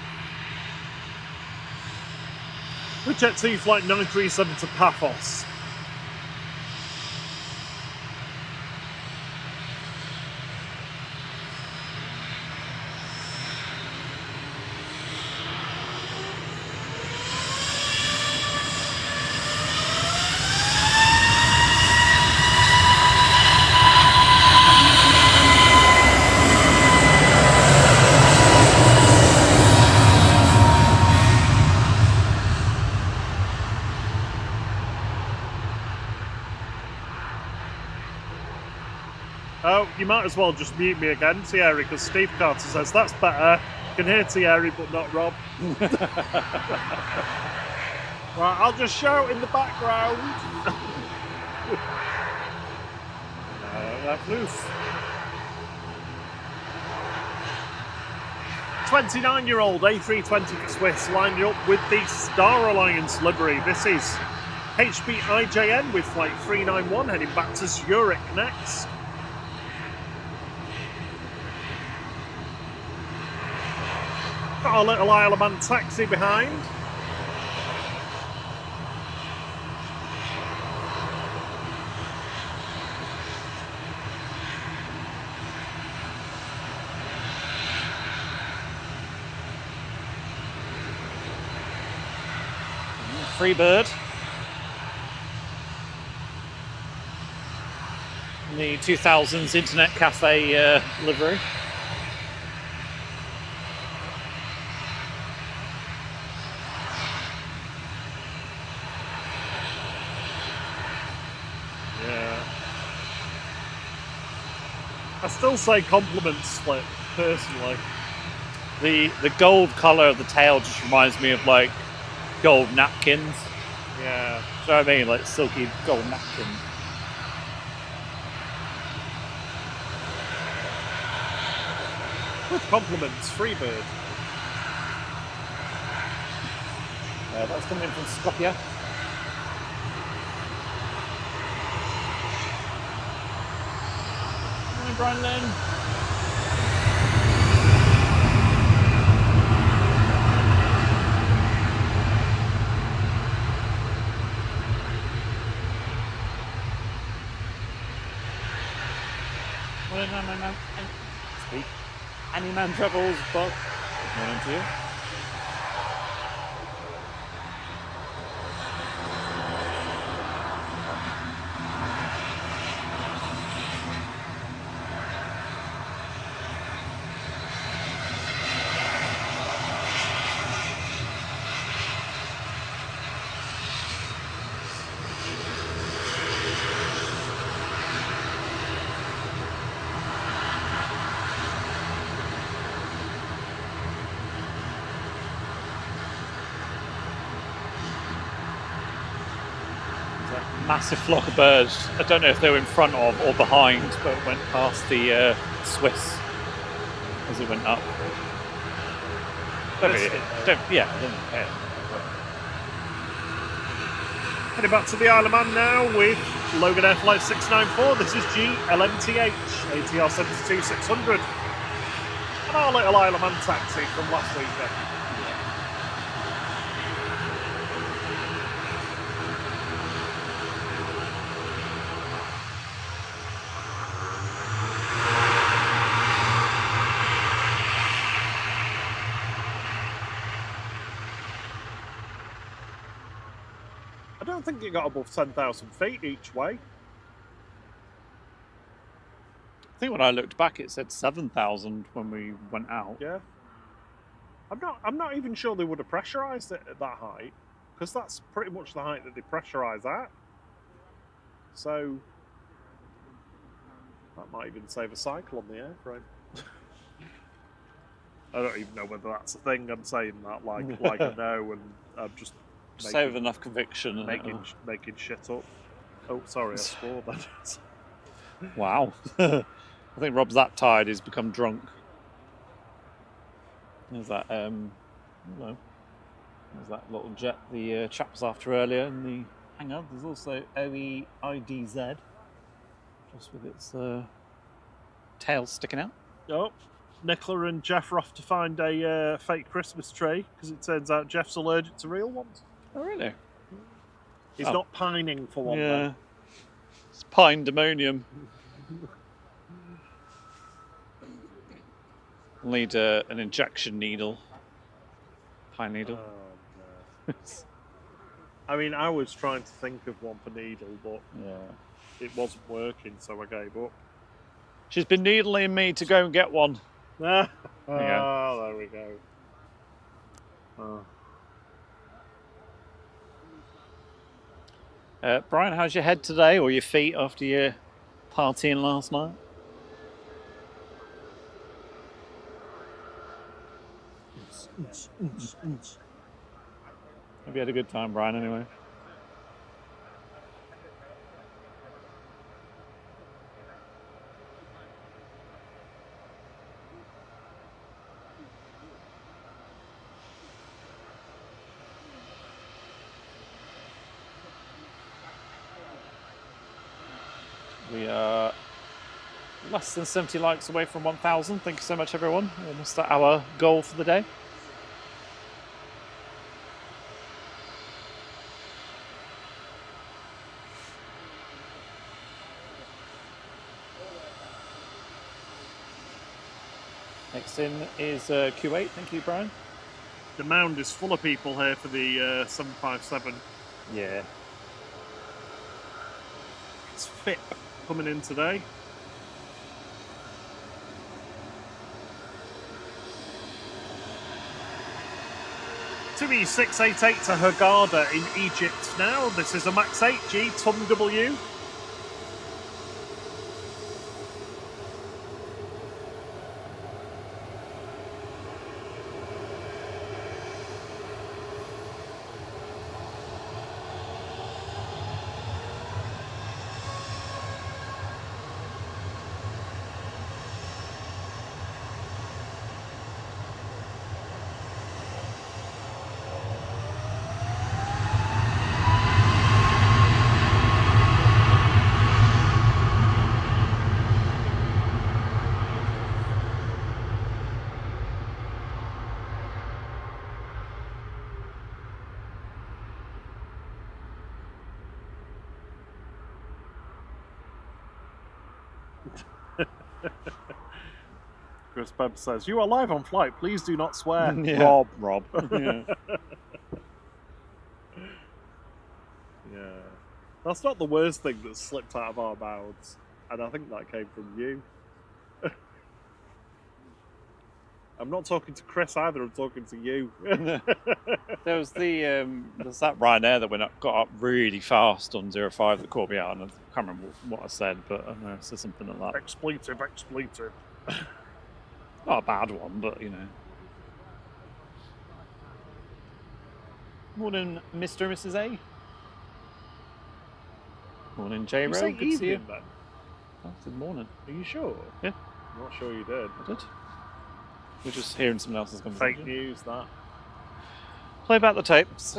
With Jet 2 flight 937 to Paphos. Oh, you might as well just mute me again, Thierry, because Steve Carter says that's better. You can hear Thierry, but not Rob. Right, I'll just shout in the background. That's loose. 29-year-old A320 for Swiss lined up with the Star Alliance livery. This is HBIJN with flight 391 heading back to Zurich next. Got a little Isle of Man taxi behind. Freebird. The 2000s Internet Cafe livery. Yeah. I still say compliments split, personally. The gold colour of the tail just reminds me of like gold napkins. Yeah. Do you know what I mean? Like silky gold napkins. With compliments, Freebird. That's coming in from Skopje. Morning, Brian Lynn. Morning, man. Speak. Annie Man Travels, Bob. Good morning to you. Massive flock of birds. I don't know if they were in front of or behind, but went past the Swiss as it went up. I don't care. Heading back to the Isle of Man now with Logan Air Flight 694. This is GLMTH ATR 72600. And our little Isle of Man taxi from last weekend. I don't think it got above 10,000 feet each way. I think when I looked back, it said 7,000 when we went out. Yeah. I'm not even sure they would have pressurised it at that height, because that's pretty much the height that they pressurise at. So that might even save a cycle on the airframe. I don't even know whether that's a thing. I'm saying that like I know, and I'm just Save enough conviction. And making shit up. Oh, sorry, I swore then. Wow. I think Rob's that tired he's become drunk. There's that, there's that little jet the chap was after earlier in the hangar. There's also OEIDZ, just with its tail sticking out. Oh, Nicola and Jeff are off to find a fake Christmas tree, because it turns out Jeff's allergic to real ones. Oh, really? He's not pining for one, yeah. though. It's pandemonium. Need an injection needle. Pine needle. Oh, no. I mean, I was trying to think of one for needle, but it wasn't working, so I gave up. She's been needling me to go and get one. There we go. Brian, how's your head today, or your feet after your partying last night? Hope you had a good time, Brian, anyway. We are less than 70 likes away from 1,000. Thank you so much, everyone. Almost at our goal for the day. Next in is Q8. Thank you, Brian. The mound is full of people here for the 757 Yeah. It's FIP coming in today. To E688 to Hurghada in Egypt now. This is a Max 8G Tum W. Chris Bebb says, "You are live on flight. Please do not swear." Yeah. Rob. Yeah. Yeah. That's not the worst thing that slipped out of our mouths. And I think that came from you. I'm not talking to Chris either, I'm talking to you. There was there's that Ryanair that got up really fast on 05 that caught me out, and I can't remember what I said, but I don't know, I said something like that. Expletive. Not a bad one, but you know. Morning, Mr. and Mrs. A. Morning, J. You Rowe. say Good to see you. evening then? I said morning. Are you sure? Yeah. I'm not sure you did. I did. We're just hearing someone else's conversation. Fake news, that. Play back the tapes.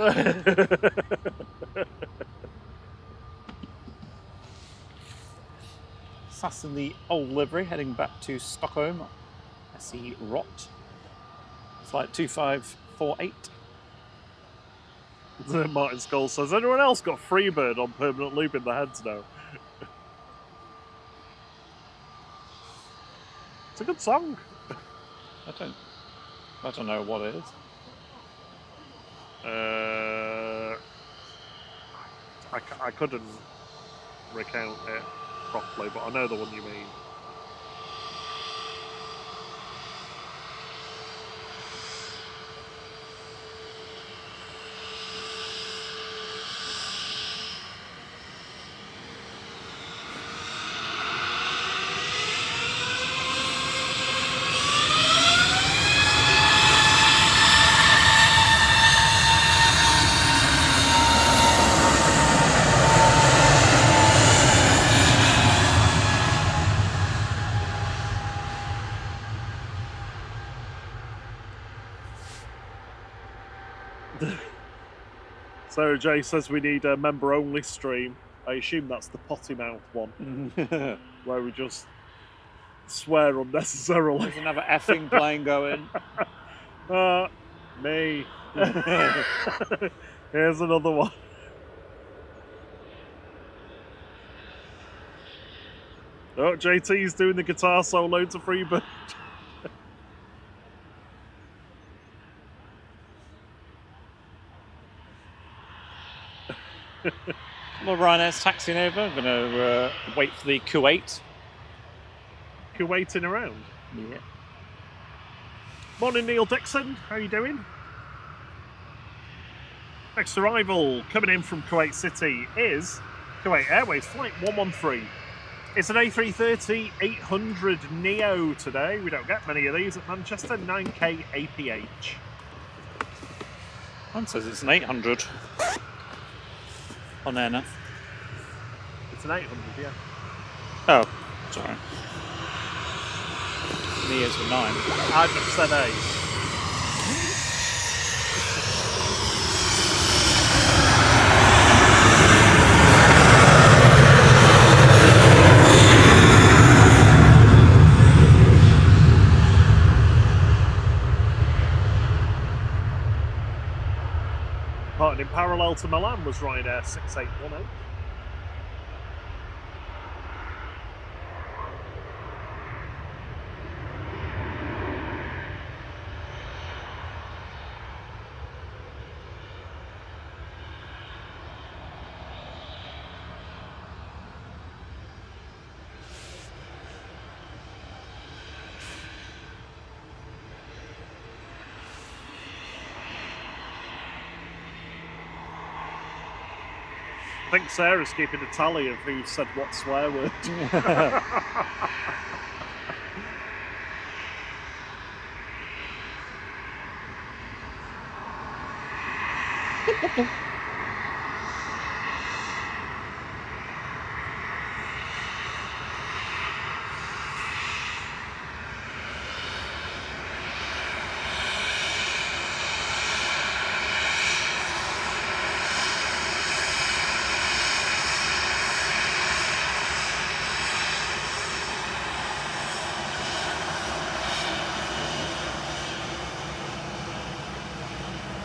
Sass in the old livery, heading back to Stockholm. SE Rot. Flight 2548. Martin Scholes says, anyone else got Freebird on permanent loop in the heads now? It's a good song. I don't know what it is. I couldn't recount it properly, but I know the one you mean. So Jay says we need a member-only stream. I assume that's the potty mouth one, where we just swear unnecessarily. There's another effing plane going. Me. Here's another one. Oh, JT's doing the guitar solo to Freebird. Well, Ryanair's taxiing over. I'm going to wait for the Kuwait. Kuwaiting around. Yeah. Morning, Neil Dixon. How you doing? Next arrival coming in from Kuwait City is Kuwait Airways Flight 113. It's an A330 800 Neo today. We don't get many of these at Manchester. 9K APH. One says it's an 800 on air now. It's an 800, yeah. Oh, sorry. Neo's for 9. I just said 8. Parting in parallel to Milan was Ryanair 6810. think Sarah's keeping a tally of who said what swear word.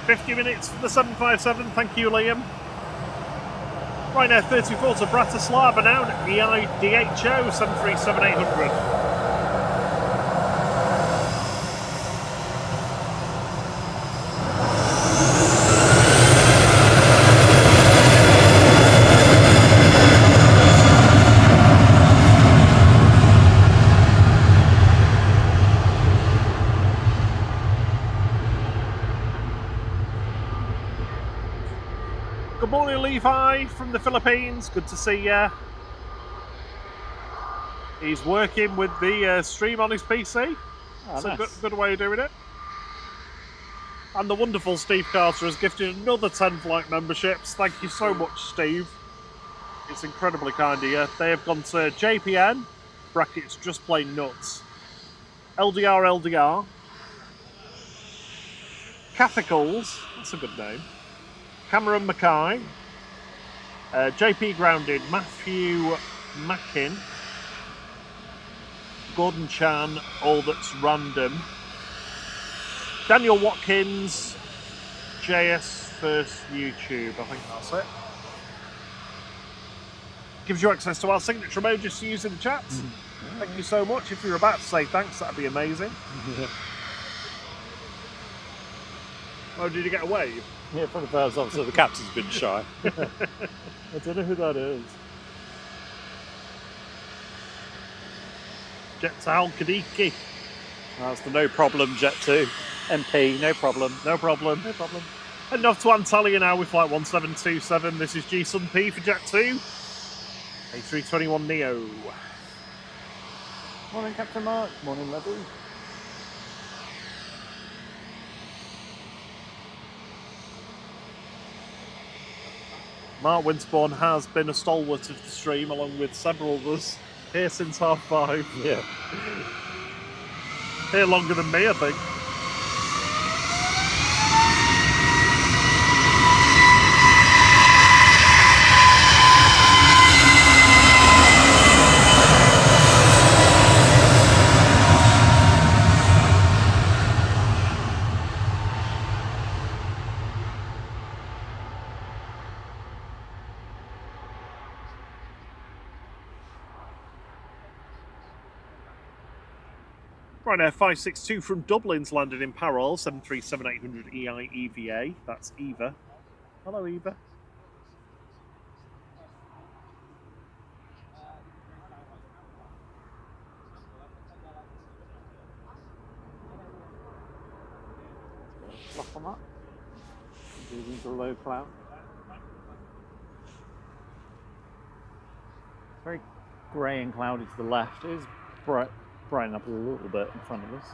.50 for the 757, thank you, Liam. Ryanair 34 to Bratislava now, EIDHO 737-800. Good morning, Levi from the Philippines. Good to see ya. He's working with the stream on his PC. Oh, so nice. good way of doing it. And the wonderful Steve Carter has gifted another 10 flight memberships. Thank you so much, Steve. It's incredibly kind of you. They have gone to JPN, brackets just plain nuts, LDR, Cathicals, that's a good name, Cameron Mackay, JP Grounded, Matthew Mackin, Gordon Chan, All That's Random, Daniel Watkins, JS First YouTube, I think that's it. Gives you access to our signature emojis to use in the chats. Thank you so much. If you're about to say thanks, that'd be amazing. Oh, did you get a wave? Yeah, for the first officer, the captain's been shy. I don't know who that is. Jet to Al Kadiki. That's the no problem Jet 2. MP, no problem. No problem. No problem. Heading off to Antalya now with flight 1727. This is G-Sun P for Jet 2. A321 Neo. Morning, Captain Mark. Morning, Levy. Mark Winterbourne has been a stalwart of the stream, along with several of us, here since 5:30. Yeah. Here longer than me, I think. Ryanair 562 from Dublin's landed in Parole, 737-800 EI EVA. That's Eva. Hello, Eva. Fluff on that. Moving to low cloud. Very grey and cloudy to the left. It is brighten up a little bit in front of us.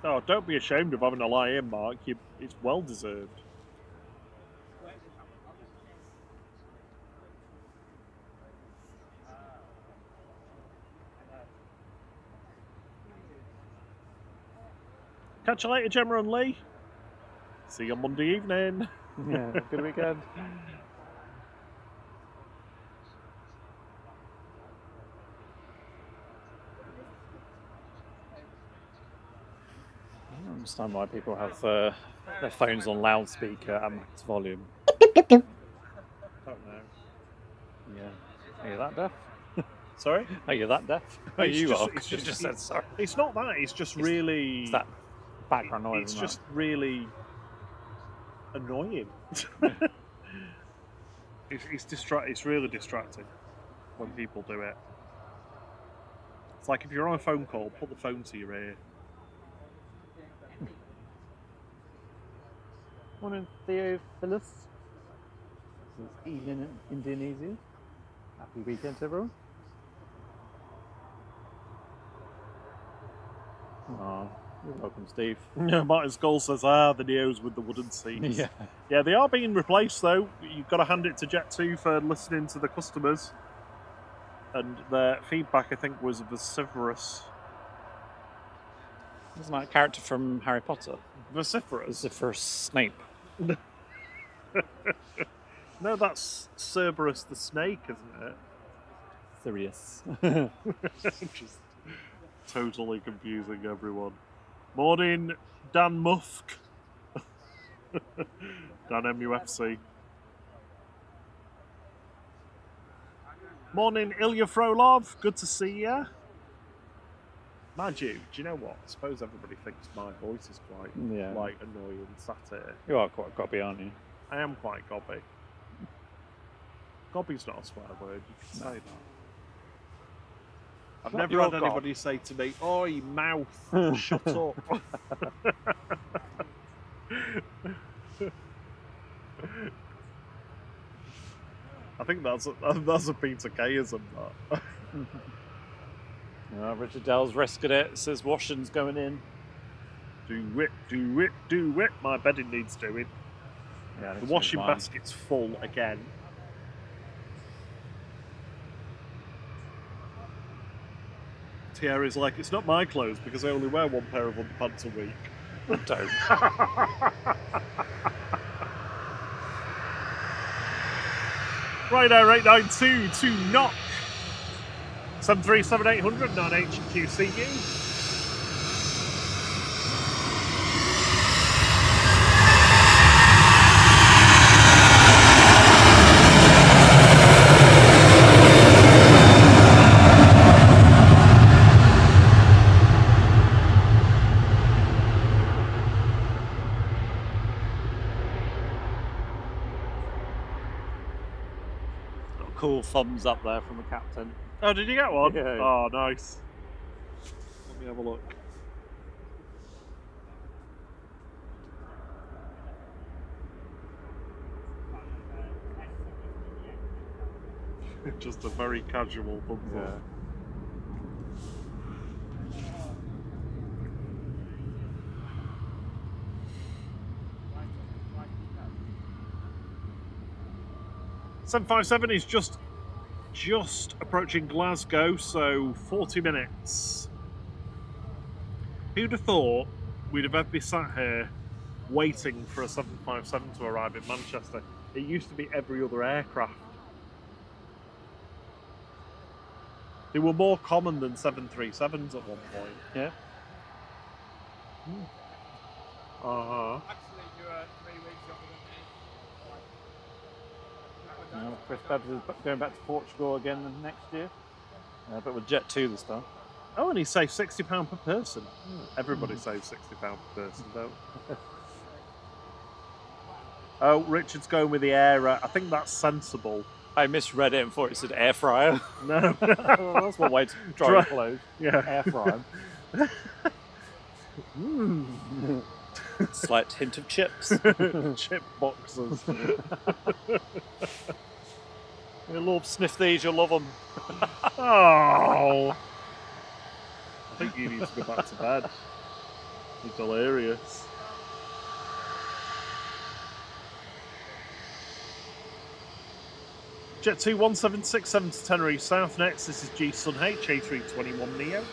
Oh, don't be ashamed of having a lie in, Mark. It's well deserved. Catch you later, Gemma and Lee. See you on Monday evening. Yeah, good weekend. I don't understand why people have their phones on loudspeaker at max volume. Don't know. Yeah. Are you that deaf? Sorry? Are you that deaf? Oh, It's you just- are. it's You just- just said sorry. It's not that. It's just really. It's that background noise. It's isn't just really annoying. It's really distracting when people do it. It's like if you're on a phone call, put the phone to your ear. Morning, Theo Phyllis. This evening in Indonesia. Happy weekend to everyone. Oh, you're welcome, Steve. Yeah, Martin Skull says, the Neos with the wooden seats. Yeah. Yeah, they are being replaced though. You've got to hand it to Jet2 for listening to the customers. And their feedback, I think, was vociferous. Isn't that a character from Harry Potter? Vociferous? Vociferous Snape. No, that's Cerberus the snake, isn't it? Sirius. Just totally confusing everyone. Morning, Dan Musk. Dan MUFC. Morning, Ilya Frolov. Good to see ya. Mind you, do you know what? I suppose everybody thinks my voice is quite like annoying satire. You are quite gobby, aren't you? I am quite gobby. Gobby's not a swear word, you can say that. I've Not never your had gob. anybody say to me, "Oh, you mouth, shut up." I think that's a Peter Kayism, that. Richard Dell's rescued it. Says washing's going in. Do it, do it, do it. My bedding needs doing. Yeah, The washing basket's full again. Thierry's like, it's not my clothes because I only wear one pair of underpants a week. Don't. Rider 892 to knock. 737-800 non-HQCU. Cool thumbs up there from the captain. Oh, did you get one? Yeah. Oh, nice. Let me have a look. Just a very casual thumbs up. 757 is just approaching Glasgow, so 40 minutes. Who'd have thought we'd have ever been sat here waiting for a 757 to arrive in Manchester? It used to be every other aircraft. They were more common than 737s at one point. Yeah. Uh-huh. Chris Babs is going back to Portugal again next year, but with Jet2 this time. Oh, and he saved £60 per person. Everybody saves £60 per person, don't they? Oh, Richard's going with the air. I think that's sensible. I misread it and thought it said air fryer. No. Well, that's one way to dry clothes. Yeah. Air fryer. Slight hint of chips. Chip boxes. You'll love sniff these, you'll love them. Oh. I think you need to go back to bed. It's hilarious. Jet 21767 to Tenerife South next. This is G Sun H A321 Neo.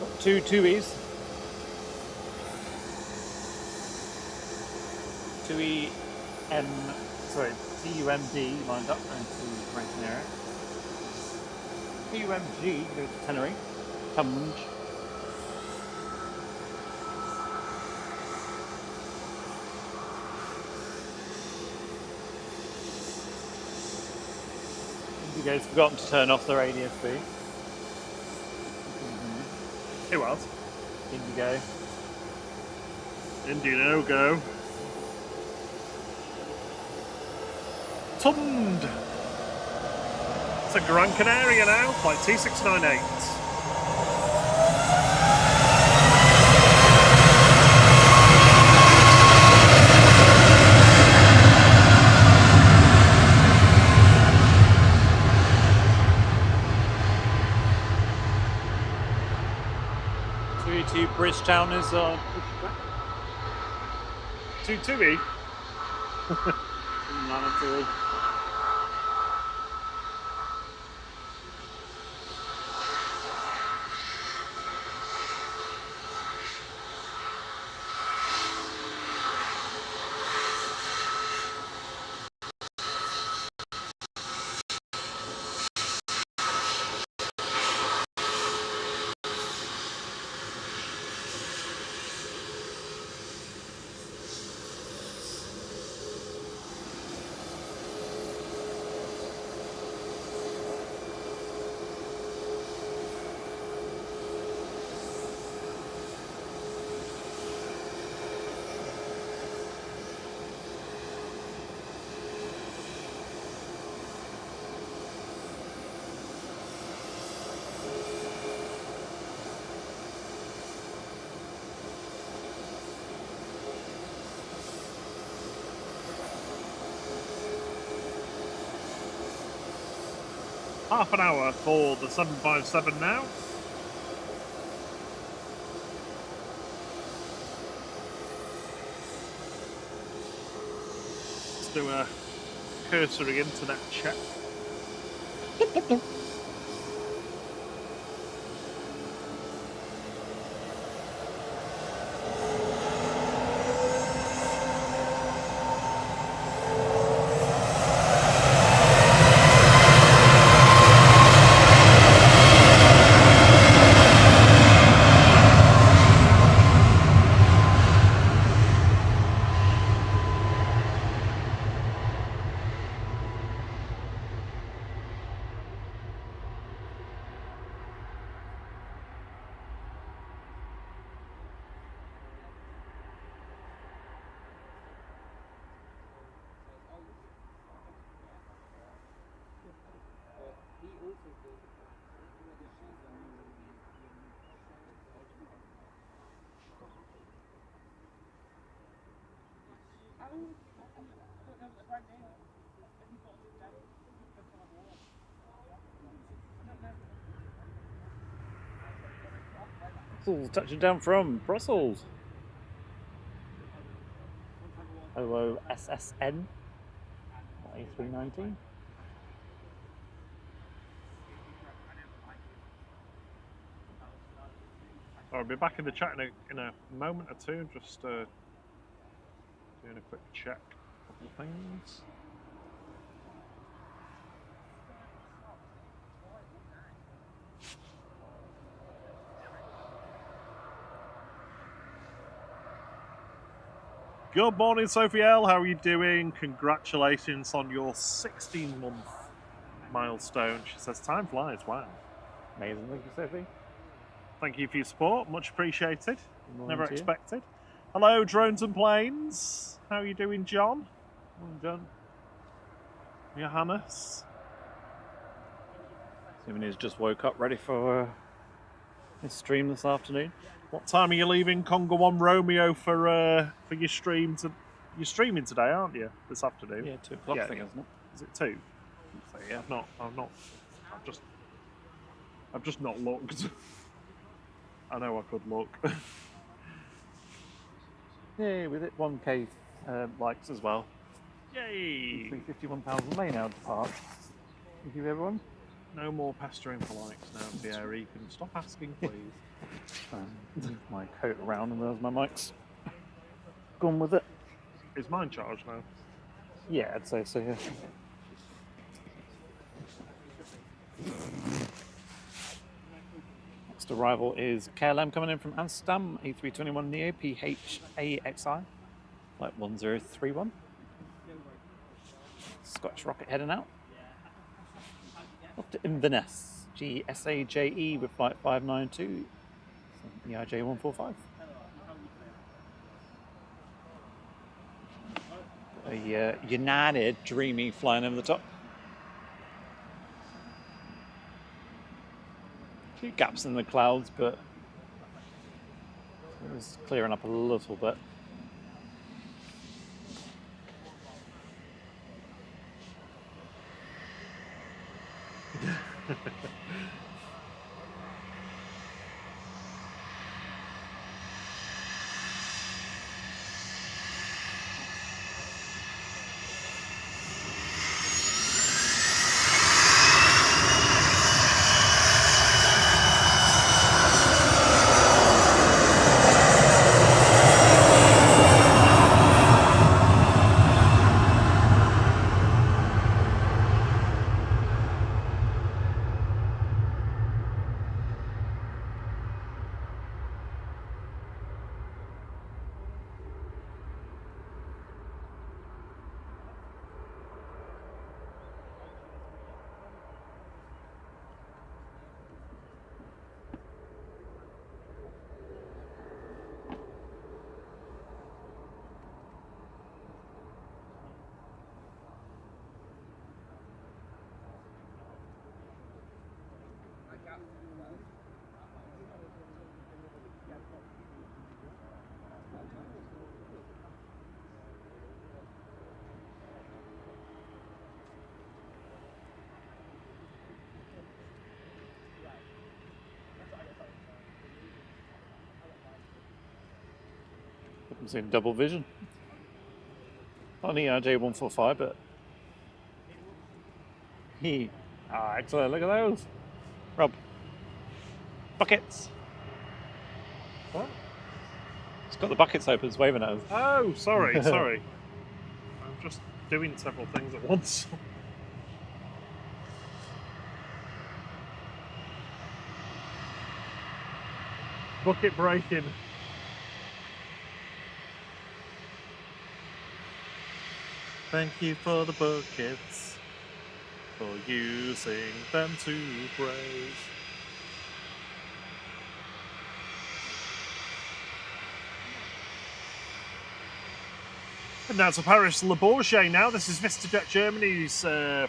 Got two Tuis. TUMD lined up going to Rankin area. TUMG goes to Tenerife. Tunge. Indigo's forgotten to turn off their ADSB. Who else? Indigo. Indigo go. Tund. It's a Gran Canaria now, flight 2698. To Bridgetown is on. 22E. Half an hour for the 757 now. Let's do a cursory internet check. Brussels, touching down from Brussels. OOSSN A380. I'll be back in the chat in a moment or two, just doing a quick check. A couple of things. Good morning, Sophie L. How are you doing? Congratulations on your 16-month milestone. She says, time flies. Wow. Amazing, thank you, Sophie. Thank you for your support. Much appreciated. Morning Never to you. expected. Hello, Drones and Planes. How are you doing, John? Morning, John. Johannes? Stephen just woke up ready for his stream this afternoon. What time are you leaving Congo 1 Romeo for your stream? You're streaming today, aren't you? This afternoon? Yeah, 2 o'clock, Yeah. I think, isn't it? Is it 2? So, yeah. I've just not looked. I know I could look. Yeah, with it 1K likes as well. Yay! 351,000 may now depart. Thank you, everyone. No more pestering for likes now, Thierry. You can stop asking, please. Move my coat around and there's my mics. Gone with it. Is mine charged now? Yeah, I'd say so, yeah. Next arrival is KLM coming in from Amsterdam, A321neo PHAXI, flight 1031. Scottish rocket heading out. Off to Inverness, GSAJE with flight 592, EIJ 145. A United Dreamy flying over the top. A few gaps in the clouds, but it's clearing up a little bit. I'm seeing double vision. Not an ERJ 145, but excellent. Look at those, Rob. Buckets. What? It's got the buckets open. It's waving at us. Oh, sorry, sorry. I'm just doing several things at once. Bucket breaking. Thank you for the buckets, for using them to break. And now to Paris Le Bourget now. This is VistaJet Germany's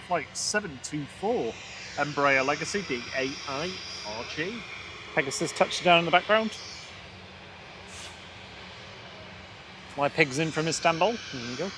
flight 724, Embraer Legacy D8I RG. Pegasus touchdown in the background. My pig's in from Istanbul. There you go.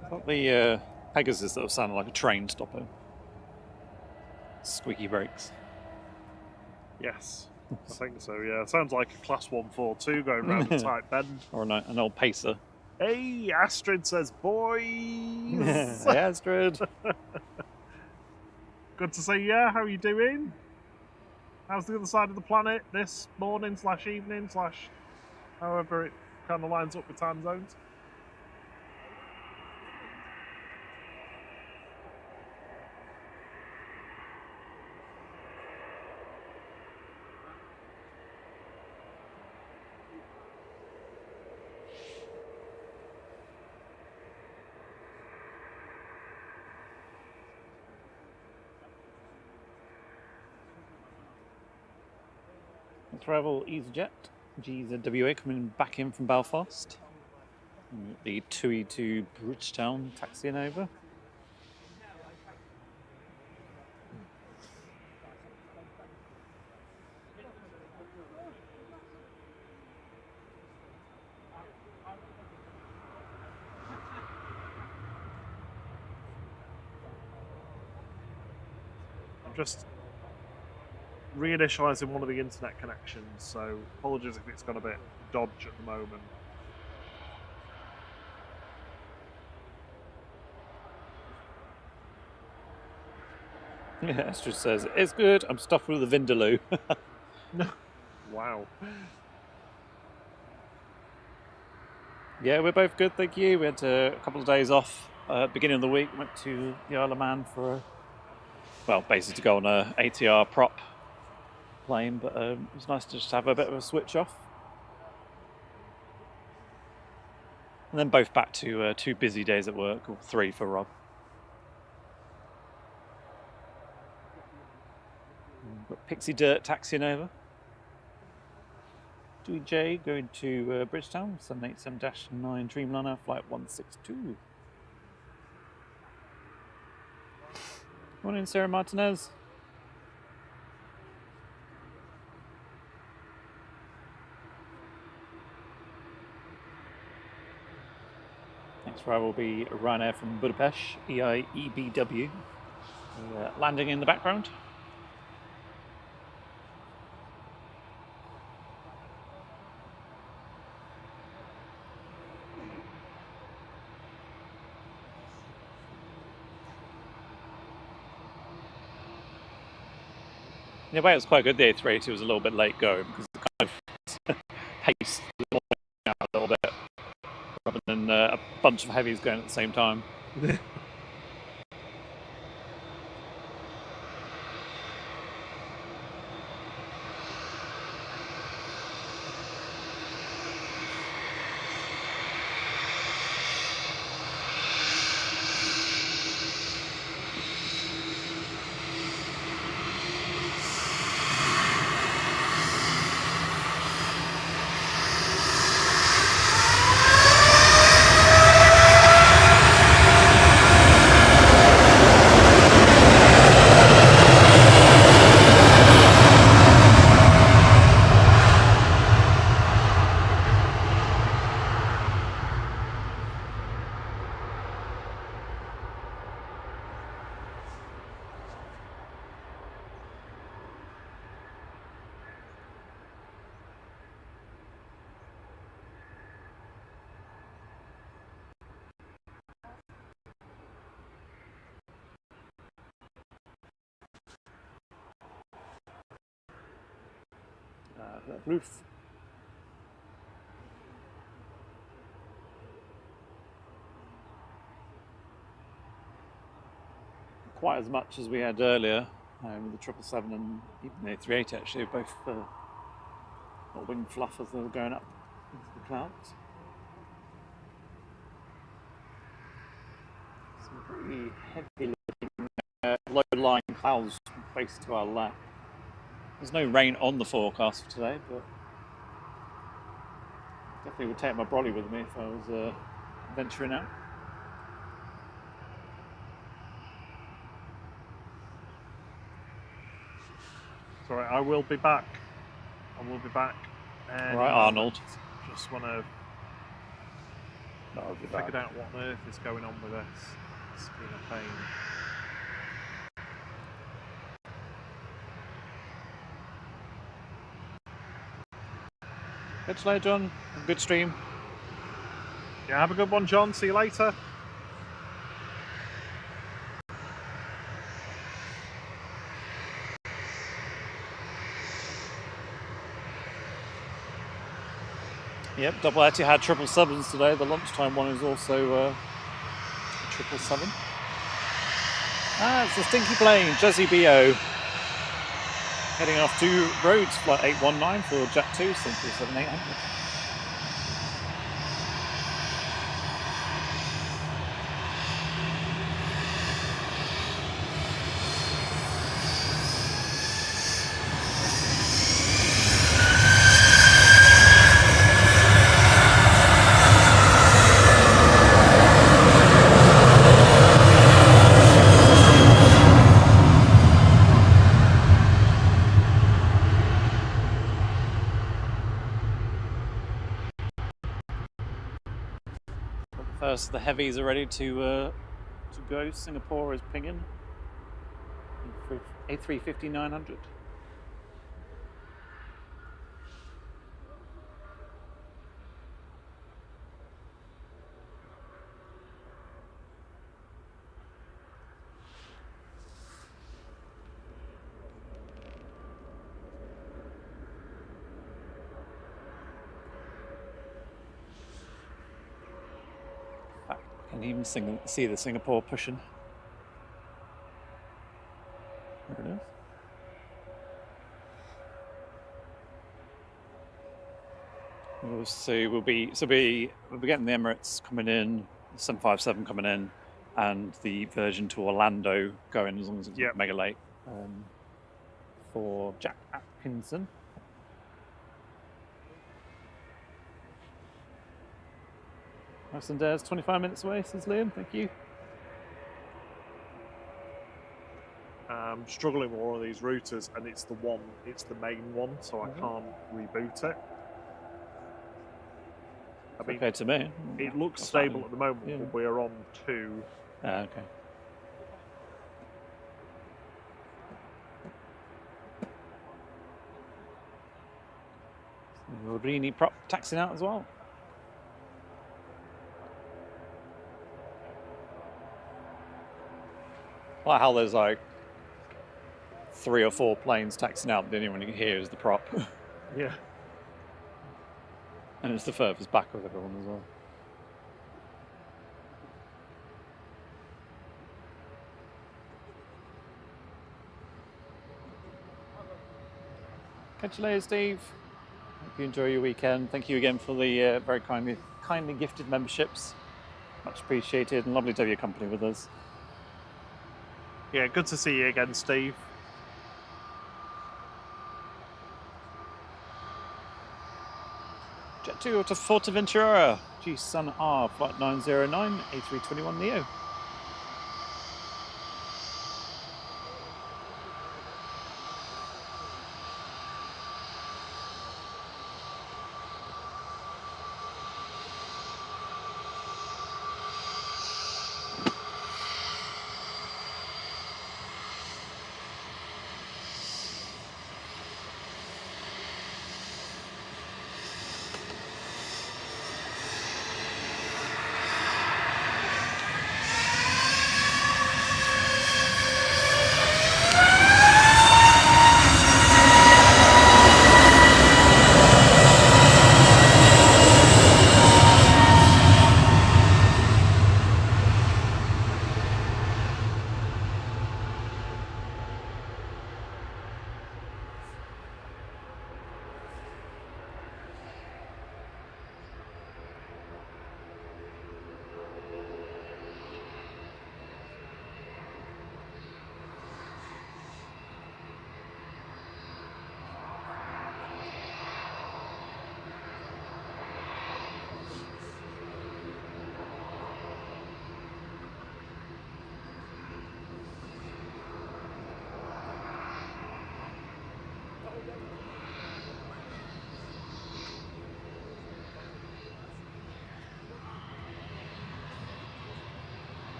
I thought the Pegasus that was sounding like a train stopping. Squeaky brakes. Yes, I think so, yeah. It sounds like a Class 142 going round a tight bend. Or an old pacer. Hey, Astrid says, boys! Hey, Astrid. Good to see you. How are you doing? How's the other side of the planet this morning / evening / however it kind of lines up with time zones? Travel EasyJet, GZWA coming back in from Belfast. The TUI to Bridgetown taxiing over. I'm just reinitializing one of the internet connections, so apologies if it's got a bit dodge at the moment. Yeah, Esther says, it's good, I'm stuffed with a Vindaloo. Wow. Yeah, we're both good, thank you. We had a couple of days off beginning of the week. Went to the Isle of Man for, basically to go on a ATR prop plane, but it was nice to just have a bit of a switch off. And then both back to 2 busy days at work, or 3 for Rob. Got Pixie Dirt taxiing over. Dewey J going to Bridgetown, 787-9 Dreamliner, flight 162. Morning, Sarah Martinez. Next ride will be Ryanair from Budapest, EIEBW, landing in the background. In a way, it was quite good. The A380 was a little bit late going because it kind of paced out a little bit rather than a bunch of heavies going at the same time. Roof. Quite as much as we had earlier with the 777 and even the A380 actually, both got wing fluff as they were going up into the clouds. Some pretty heavy looking low-lying clouds faced to our left. There's no rain on the forecast for today, but definitely would take my brolly with me if I was venturing out. Sorry, I will be back. All right, Arnold. Just want to figure out what on earth is going on with this. It's been a pain. Catch you later, John. Have a good stream. Yeah, have a good one, John. See you later. Yep, double actually had 777s today. The lunchtime one is also 777. Ah, it's a stinky plane, Jazzy BO. Heading off to Rhodes, flight 819 for Jet 2, 737-800. first of the heavies are ready to go. Singapore is pinging. A350-900. Can even see the Singapore pushing. There it is. We'll be getting the Emirates coming in, 757 coming in, and the Virgin to Orlando going as long as it's not mega late for Jack Atkinson. Nice and Dare's 25 minutes away, says Liam. Thank you. I'm struggling with one of these routers, and it's the main one, so I can't reboot it. I mean, okay to me. It looks stable at the moment, but we're on 2. Okay. Rodini prop taxiing out as well. I like how there's like 3 or 4 planes taxiing out, but the only one you can hear is the prop. Yeah. And it's the furthest back of everyone as well. Catch you later, Steve. Hope you enjoy your weekend. Thank you again for the very kindly gifted memberships. Much appreciated, and lovely to have your company with us. Yeah, good to see you again, Steve. Jet 2 to Forteventura, G-Sun R, flight 909, A321 Neo.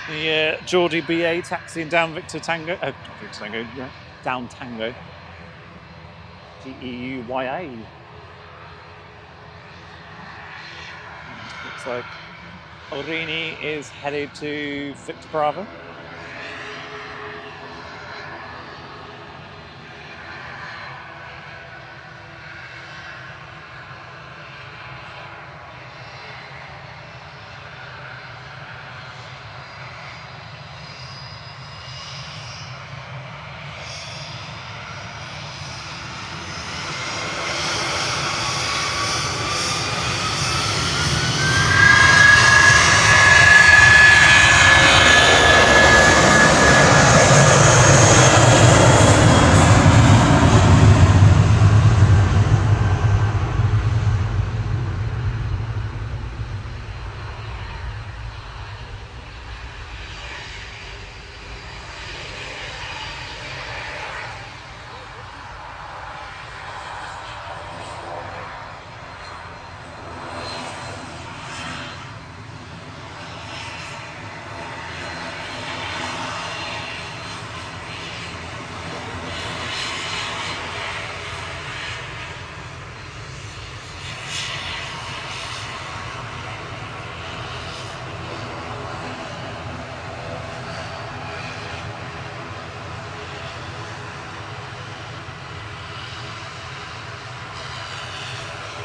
The Geordie BA taxiing down Victor Tango, down Tango. GEUYA. Looks like Orini is headed to Victor Bravo.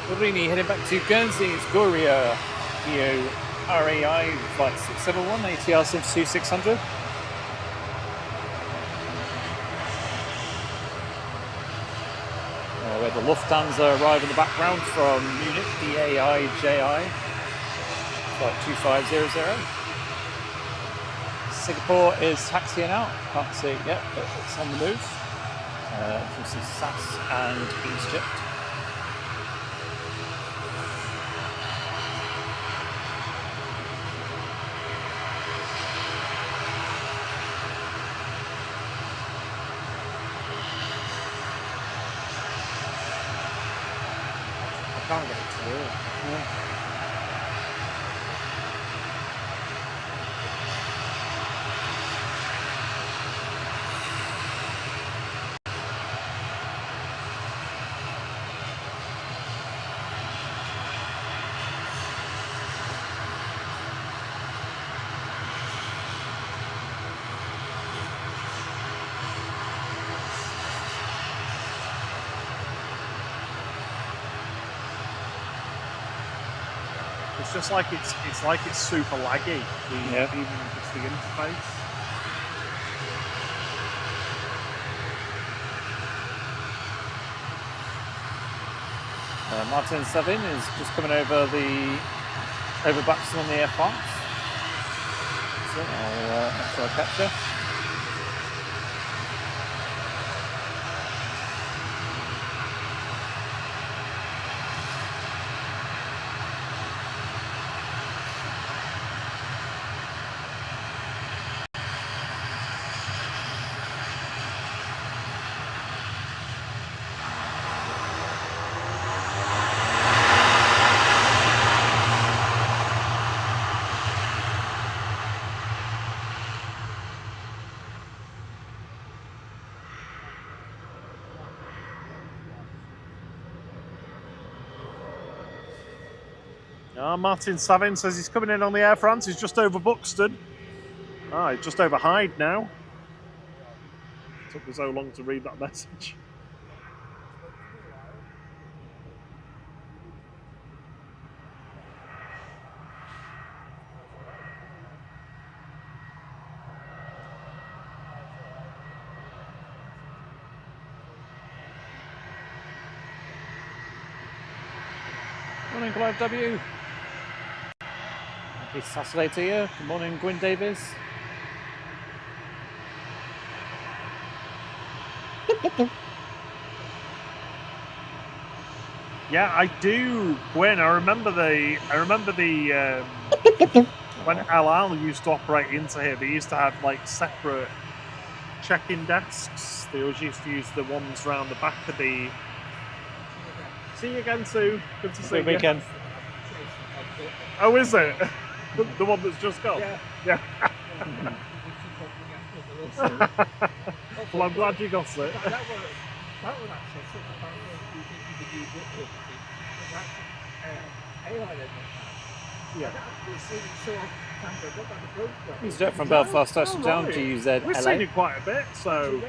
Urini heading back to Guernsey. It's Goria, EO RAI flight 671, ATR 72600. Where the Lufthansa arrive in the background from Munich, DAIJI, flight 2500. Singapore is taxiing out. Can't see it yet, but it's on the move. You can see SAS and EasyJet. I can't get it to work. Yeah. It's just like it's super laggy. Even just the interface. Martin 7 is just coming over Baxter on the Air France. So I'll capture. Martin Savin says he's coming in on the Air France. He's just over Buxton. He's just over Hyde now. Took me so long to read that message. Morning, Clive W. Happy Saturday to you. Good morning, Gwyn Davies. Yeah, I do, Gwyn. I remember the when Al Al used to operate into here. They used to have like separate check-in desks. They always used to use the ones around the back of the. See you again, Sue. Good to see you. Good weekend. Oh, is it? The one that's just gone? Yeah. Well, I'm glad you got it. That was actually EasyJet from Belfast touchdown to UZ We've LA. seen it quite a bit, so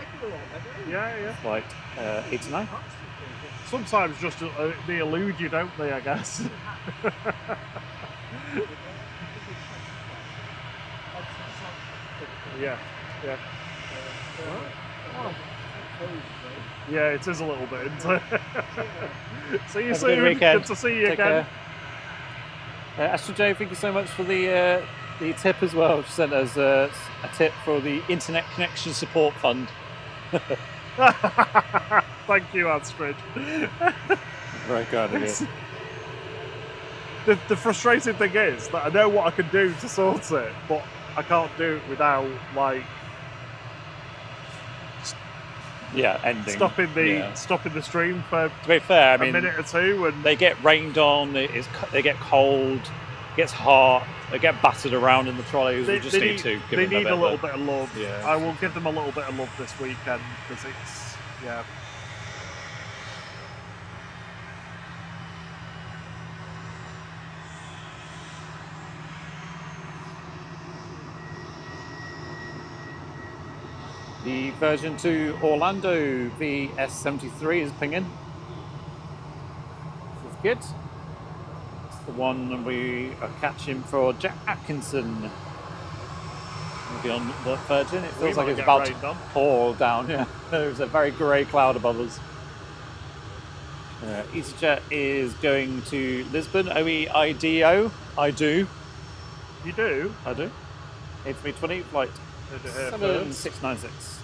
yeah. Flight 89. Sometimes just they elude you, don't they? I guess. Yeah. Yeah, it is a little bit, isn't it? See you soon. Good to see you Take again. Astro J, thank you so much for the tip as well. She sent us a tip for the Internet Connection Support Fund. Thank you, Astrid. Very kind of you. The frustrating thing is that I know what I can do to sort it, but I can't do it without like ending. stopping the stream for to be fair, I mean, a minute or two, and they get rained on. They get cold. It gets hot. They get battered around in the trolleys. We just need to give them a little bit of love. Yeah. I will give them a little bit of love this weekend because it's The version 2 Orlando VS73 is pinging. good. It's the one we are catching for Jack Atkinson. We'll be on the Virgin. It feels like it's about to pour down. Yeah, there's a very grey cloud above us. EasyJet is going to Lisbon. OEIDO. I do. You do? I do. A320 flight 7696.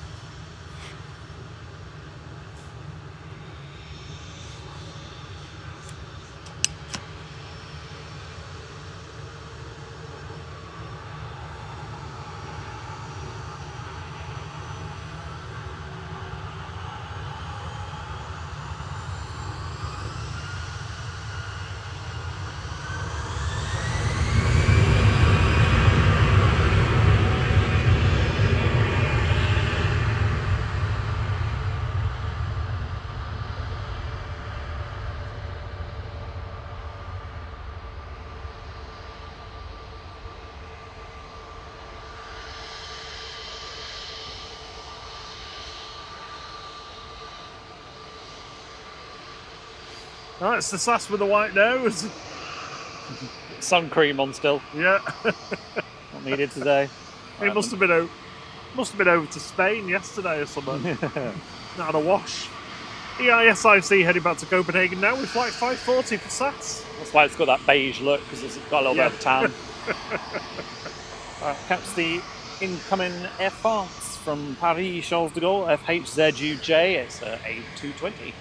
That's the sass with the white nose. Sun cream on still. Yeah. Not needed today. It must have been over to Spain yesterday or something. Not had a wash. EISIC heading back to Copenhagen now with flight 540 for SAS. That's why it's got that beige look, because it's got a little bit of tan. Catch the incoming Air France from Paris Charles de Gaulle, FHZUJ. It's A220.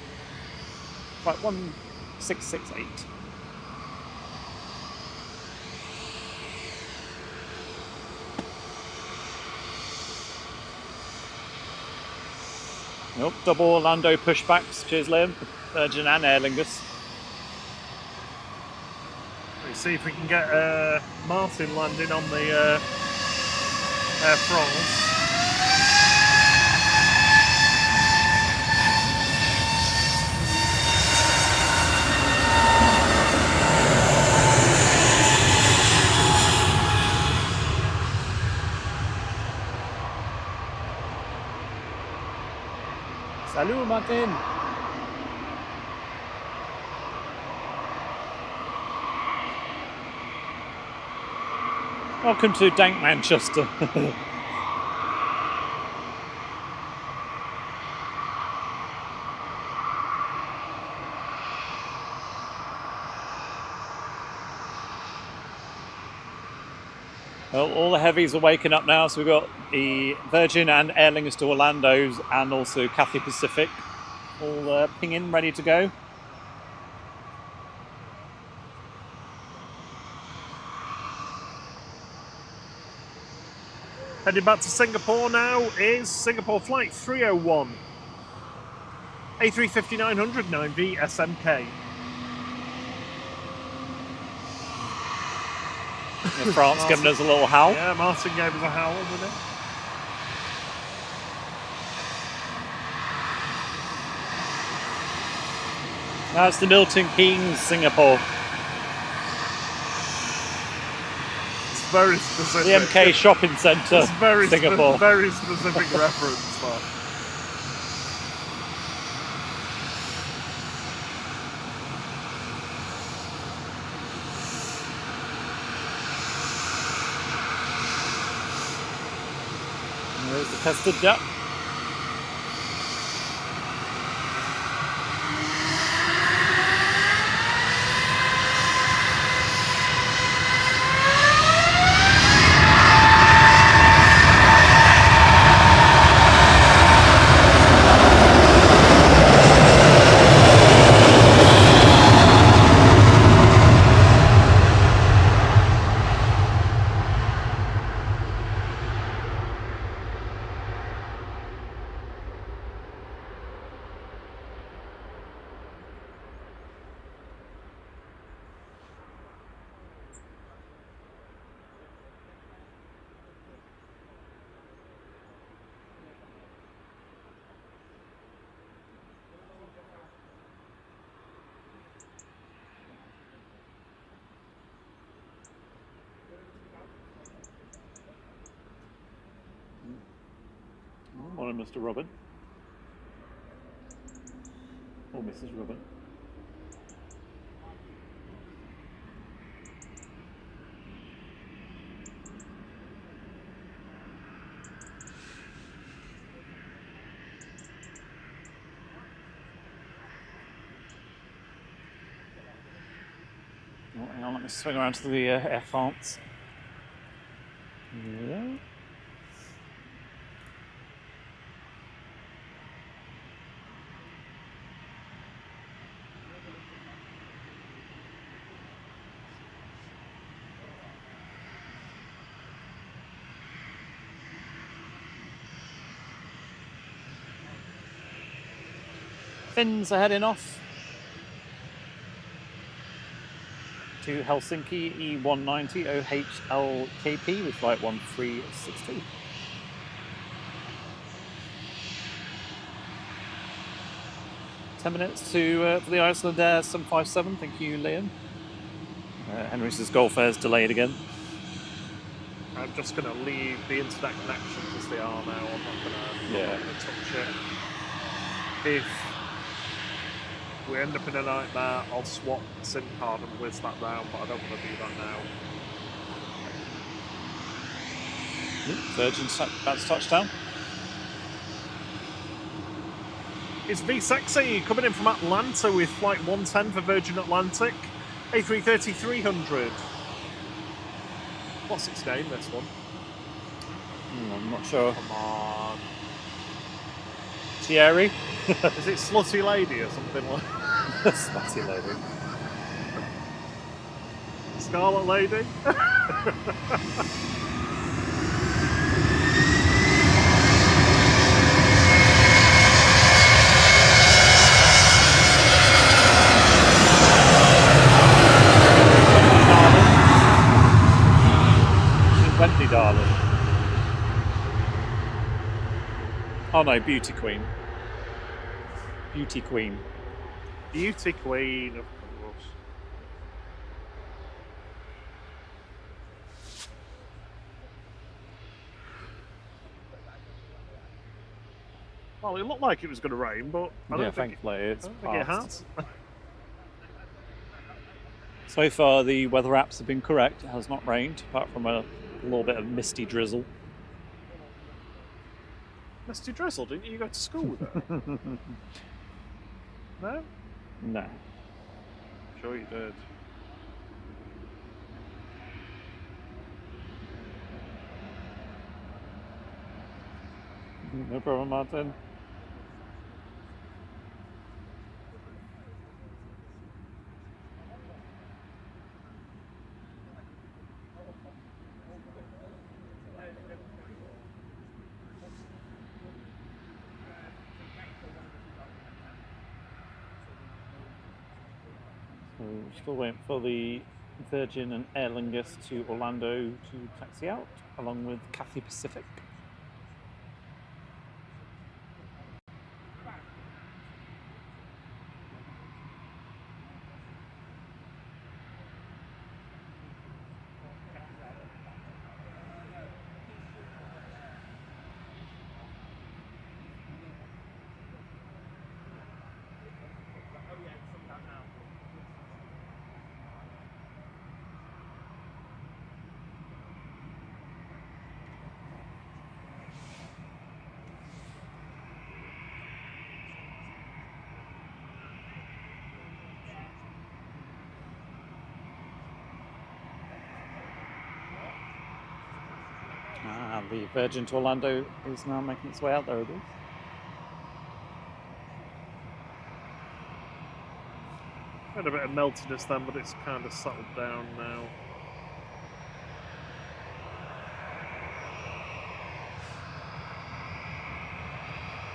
Flight 1668. Nope, double Orlando pushbacks. Cheers, Liam. Virgin and Aer Lingus. Let's see if we can get Martin landing on the Air France. Salut, Martin. Welcome to Dank Manchester. Well, all the heavies are waking up now, so we've got the Virgin and Aer Lingus to Orlando's and also Cathay Pacific all pinging, ready to go. Heading back to Singapore now is Singapore flight 301. A350-900 9V SMK. France giving us a little howl. Yeah, Martin gave us a howl, didn't he? That's the Milton Keynes, Singapore. It's very specific. The MK Shopping Centre, It's very Singapore. very specific reference, man. There's the tested jet. Morning, Mr. Robin. Or Mrs. Robin. Oh, hang on, let me swing around to the air France. Yeah. Finns are heading off to Helsinki E190 OHLKP with flight 1362. Minutes to for the Iceland Air 757. Thank you, Liam. Henry says Golf Air's delayed again. I'm just going to leave the internet connections as they are now. I'm not going to touch it. If we end up in a nightmare, I'll swap the SIM card and whiz that round, but I don't want to do that now. Virgin's about to touchdown. It's V-Sexy coming in from Atlanta with flight 110 for Virgin Atlantic. A330-300. What's its name, this one? I'm not sure. Come on. Thierry? Is it Slutty Lady or something like that? Slutty Lady. Scarlet Lady? Wendy Darling. Oh no, Beauty Queen. Beauty Queen. Beauty Queen, of course. Well, it looked like it was going to rain, but I don't think it's it has. So far, the weather apps have been correct. It has not rained, apart from a little bit of misty drizzle. Misty drizzle? Didn't you go to school with it? No? No. Sure you did. No problem, Martin. Still waiting for the Virgin and Aer Lingus to Orlando to taxi out, along with Cathay Pacific. The Virgin to Orlando is now making its way out. There it is. Had a bit of meltiness then, but it's kind of settled down now.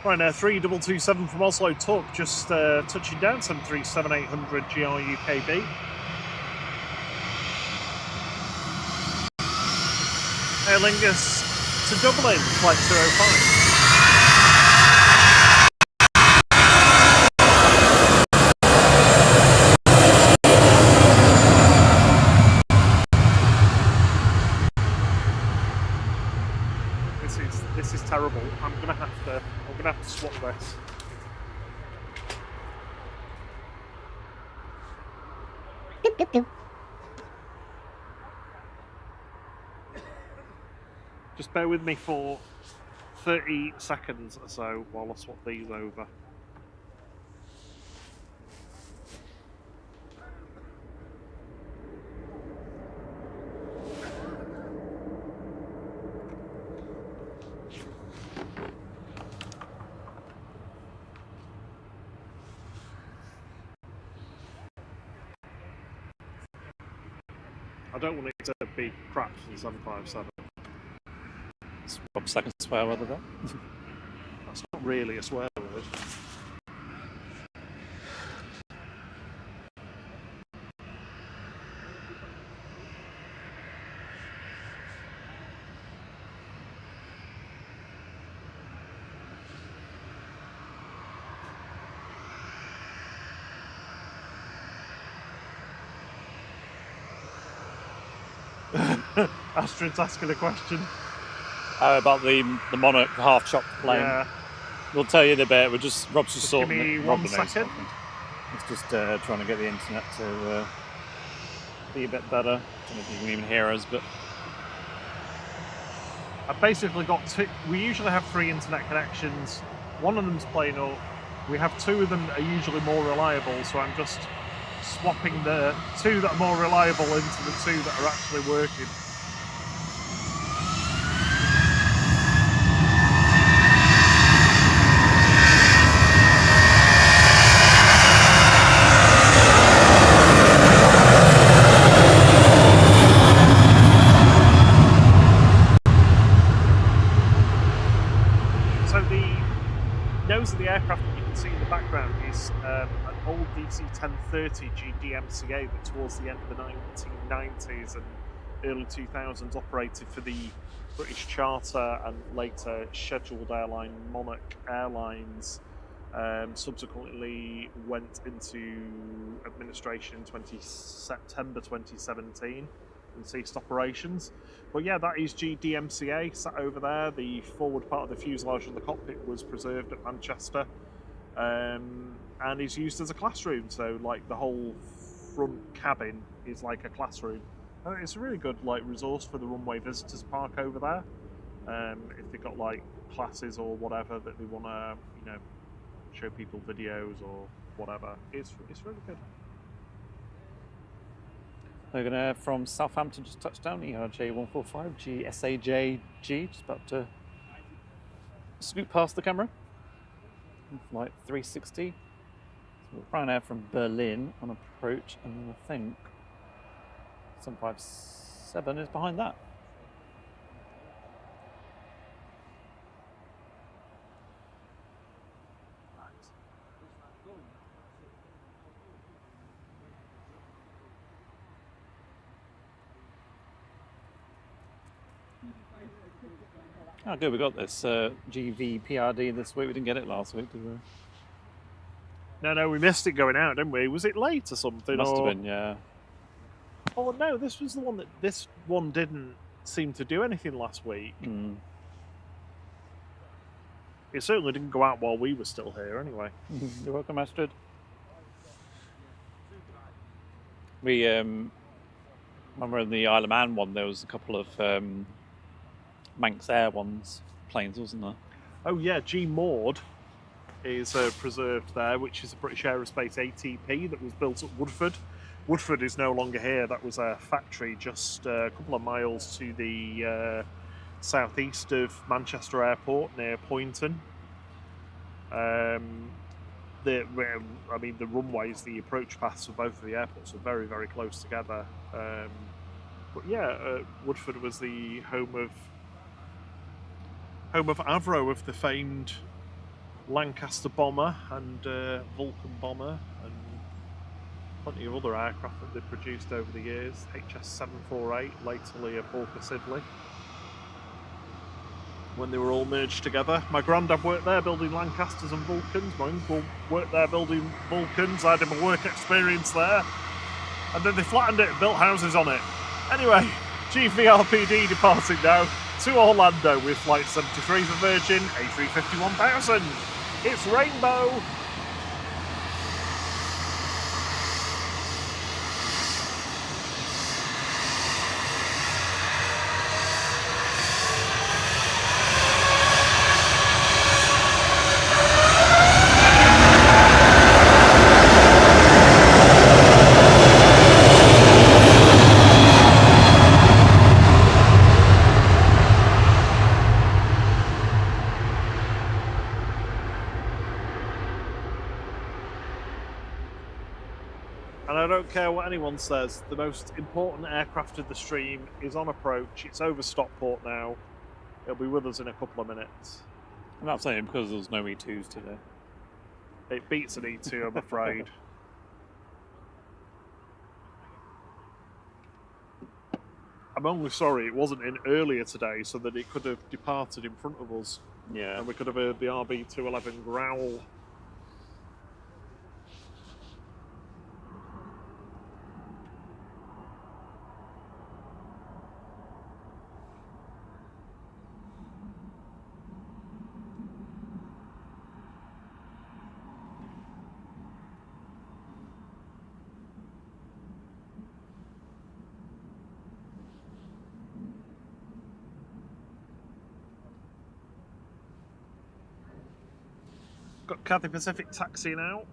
Right now, 3227 from Oslo Tuck, just touching down, 737-800 GRUKB. Aer Lingus to Dublin, flight 205. This is terrible. I'm gonna have to swap this. Just bear with me for 30 seconds or so while I swap these over. I don't want it to be crap for the 757. It's Rob's second swear word of that. That's not really a swear word. Astrid's asking a question. About the Monarch half-chopped plane. Yeah. We'll tell you in a bit. Rob's just Give sorting me it. 1 knows second. something. It's just trying to get the internet to be a bit better. I don't know if you can even hear us, but I've basically got two. We usually have 3 internet connections. One of them's playing up. We have 2 of them that are usually more reliable, so I'm just swapping the 2 that are more reliable into the 2 that are actually working. So the nose of the aircraft that you can see in the background is an old DC-1030 GDMCA that towards the end of the 1990s and early 2000s operated for the British Charter and later scheduled airline Monarch Airlines. Subsequently went into administration in September 2017 and ceased operations. But yeah, that is GDMCA sat over there. The forward part of the fuselage and the cockpit was preserved at Manchester, and is used as a classroom. So like the whole front cabin is like a classroom. It's a really good like resource for the runway visitors park over there. If they've got like classes or whatever that they want to, you know, show people videos or whatever, it's really good. we're gonna from Southampton just touched down ERJ145 GSAJG, just about to scoot past the camera. Flight 360. So we're Ryanair from Berlin on approach, and I think 757 is behind that. Oh, good. We got this GVPRD this week. We didn't get it last week, did we? No, we missed it going out, didn't we? Was it late or something? Must or... have been, yeah. Oh no, this was the one that this one didn't seem to do anything last week. Mm. It certainly didn't go out while we were still here, anyway. You're welcome, Astrid. We when we were in the Isle of Man one, there was a couple of Manx Air planes, wasn't there? Oh yeah, G Maud is preserved there, which is a British Aerospace ATP that was built at Woodford. Woodford is no longer here. That was a factory just a couple of miles to the southeast of Manchester Airport near Poynton. The runways, the approach paths for both of the airports are very, very close together. But yeah, Woodford was the home of Avro, of the famed Lancaster bomber and Vulcan bomber, and plenty of other aircraft that they've produced over the years. HS748, latterly a Hawker Siddeley, when they were all merged together. My granddad worked there building Lancasters and Vulcans. My uncle worked there building Vulcans. I did my work experience there. And then they flattened it and built houses on it. Anyway, GVRPD departing now to Orlando with Flight 73 for Virgin A350-1000. It's Rainbow! And I don't care what anyone says, the most important aircraft of the stream is on approach. It's over Stockport now. It'll be with us in a couple of minutes. I'm not saying because there's no E2s today. It beats an E2, I'm afraid. I'm only sorry it wasn't in earlier today so that it could have departed in front of us. Yeah. And we could have heard the RB211 growl. Got Cathay Pacific taxiing out.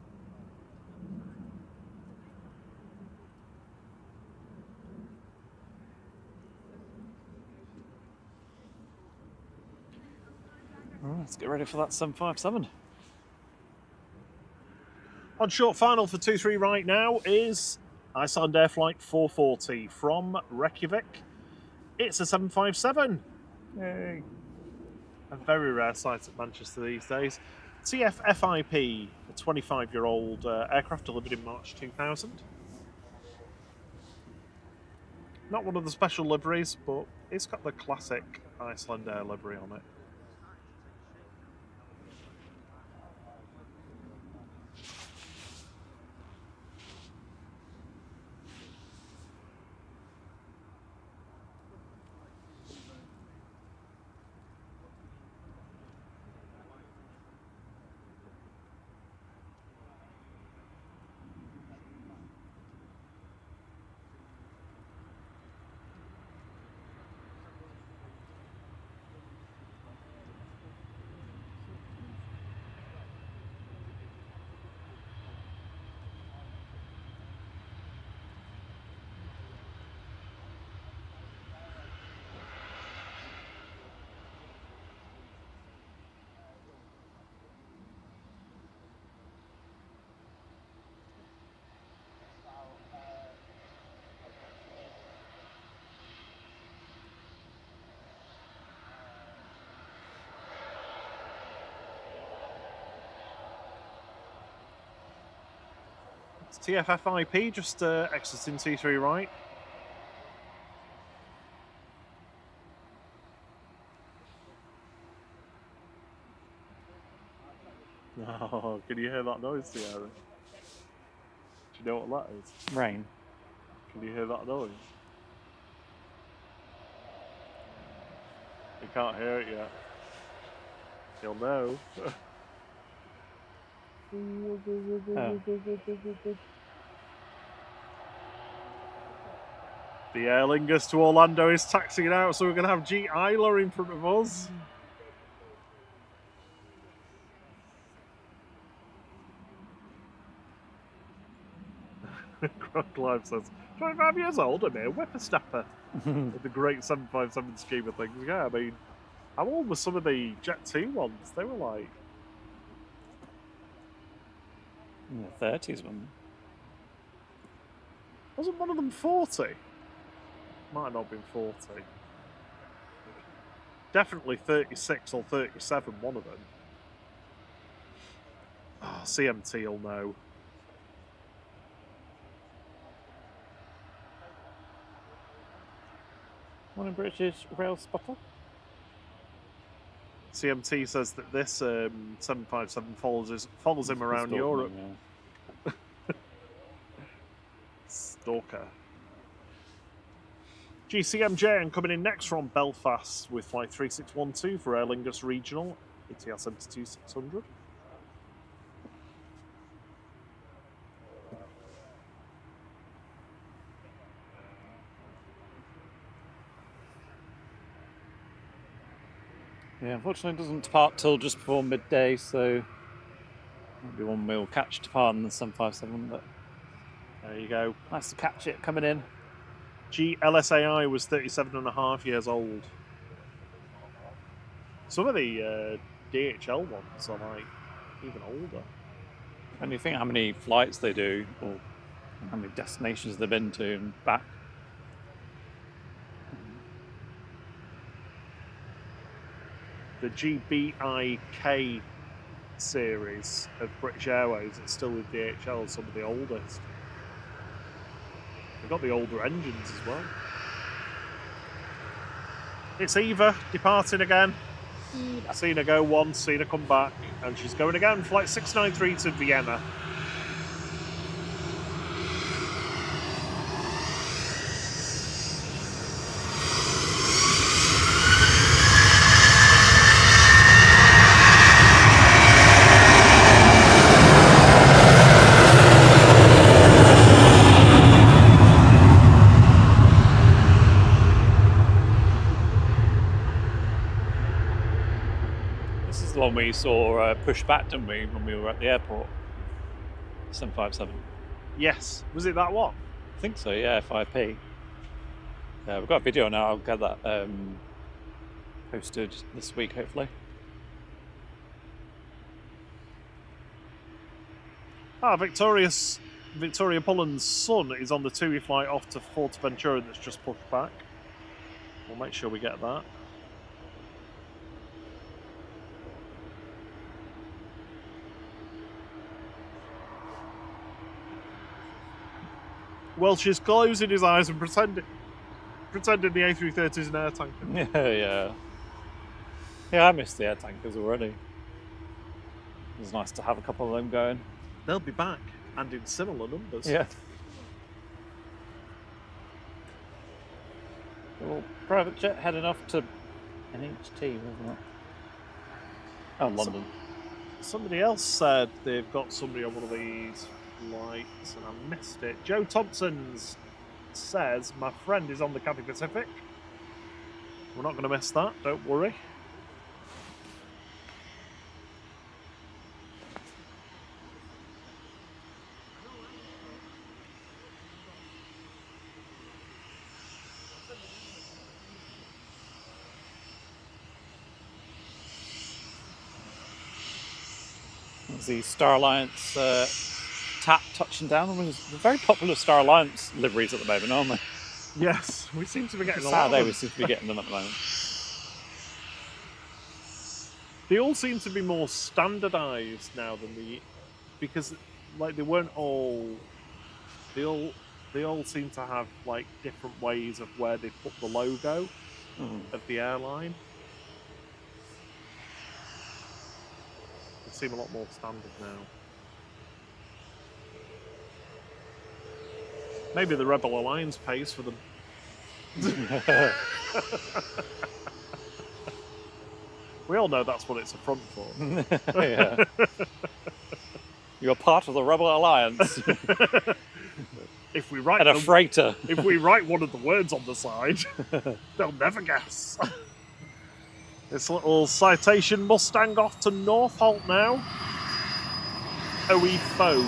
Right, let's get ready for that 757. On short final for 2-3 right now is Icelandair Flight 440 from Reykjavik. It's a 757. Yay. A very rare sight at Manchester these days. TFFIP, a 25-year-old aircraft delivered in March 2000. Not one of the special liveries, but it's got the classic Icelandair livery on it. It's TFFIP just exiting T3 right. Oh, can you hear that noise, Sierra? Do you know what that is? Rain. Can you hear that noise? You can't hear it yet. You'll know. Oh. The Aer Lingus to Orlando is taxiing out, so we're going to have G. Isla in front of us. Crocodile says, 25 years old, I'm a whippersnapper. With the great 757 scheme of things. Yeah, I mean, how old were some of the Jet 2 ones? They were like... In the 30s, one. Wasn't one of them 40? Might not have been 40. Definitely 36 or 37, one of them. Oh, CMT will know. One in British Rail Spotter. CMT says that this 757 follows him around Europe. Yeah. Stalker. GCMJ coming in next from Belfast with flight 3612 for Aer Lingus Regional, ATR 72600. Yeah, unfortunately it doesn't depart till just before midday, so maybe one we'll catch departing the 757, but There you go. nice to catch it coming in. GLSAI was 37.5 years old. Some of the DHL ones are like even older. And you think how many flights they do, or how many destinations they've been to and back. The GBIK series of British Airways, it's still with DHL, some of the oldest. They've got the older engines as well. It's Eva departing again. I've seen her go once, seen her come back, and she's going again. Flight 693 to Vienna. One we saw push back, didn't we, when we were at the airport? 757. Yes. Was it that one? I think so, yeah, FIP. Yeah, we've got a video now. I'll get that posted this week, hopefully. Victoria Pullen's son is on the TUI flight off to Fuerteventura that's just pushed back. We'll make sure we get that. Welsh is closing his eyes and pretending the A330 is an air tanker. Yeah. Yeah, I missed the air tankers already. It was nice to have a couple of them going. They'll be back, and in similar numbers. Yeah. Well, private jet heading off to NHT, wasn't it? Oh, London. Somebody else said they've got somebody on one of these flights, and I missed it. Joe Thompson's says, my friend is on the Cathay Pacific. We're not going to miss that, don't worry. The Star Alliance tap touching down. They're very popular Star Alliance liveries at the moment, aren't they? Yes, we seem to be getting a lot of Saturday them. we seem to be getting them at the moment. They all seem to be more standardised now than because like they weren't all. They all seem to have like different ways of where they put the logo of the airline. They seem a lot more standard now. Maybe the Rebel Alliance pays for them. We all know that's what it's a front for. Yeah. You're part of the Rebel Alliance. If we write And a freighter. if we write one of the words on the side, they'll never guess. This little Citation Mustang off to Northolt now. OE Foe.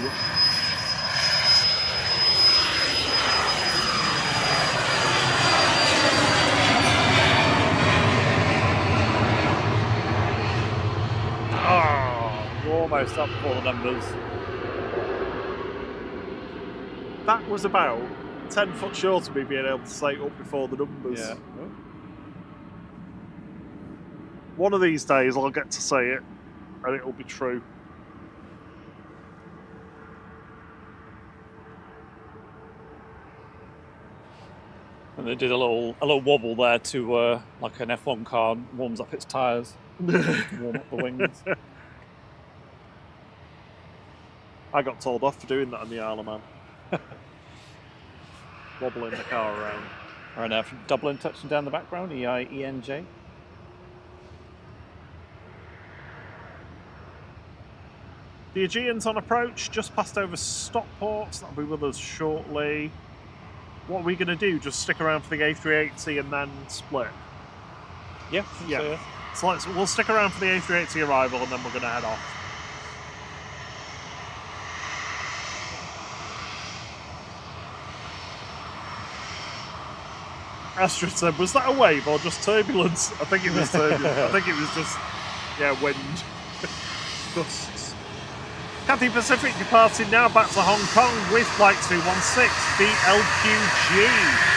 Almost up for the numbers. That was about 10 foot short of me being able to say it up before the numbers. Yeah. One of these days I'll get to say it and it'll be true. And they did a little wobble there to like an F1 car warms up its tyres, to warm up the wings. I got told off for doing that in the Isle of Man. Wobbling the car around. All right, now from Dublin touching down the background, EIENJ. The Aegean's on approach, just passed over Stockport, that'll be with us shortly. What are we going to do? Just stick around for the A380 and then split? Yeah. Yeah. So we'll stick around for the A380 arrival and then we're going to head off. Astrid said, was that a wave or just turbulence? I think it was turbulence. I think it was just, wind. Gusts. Cathay Pacific departing now back to Hong Kong with flight 216, BLQG.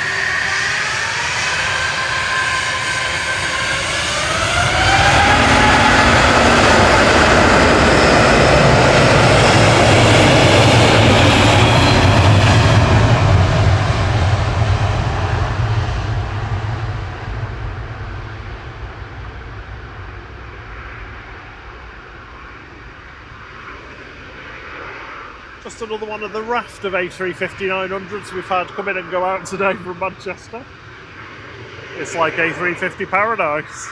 Just another one of the raft of A350-900s we've had come in and go out today from Manchester. It's like A350 paradise.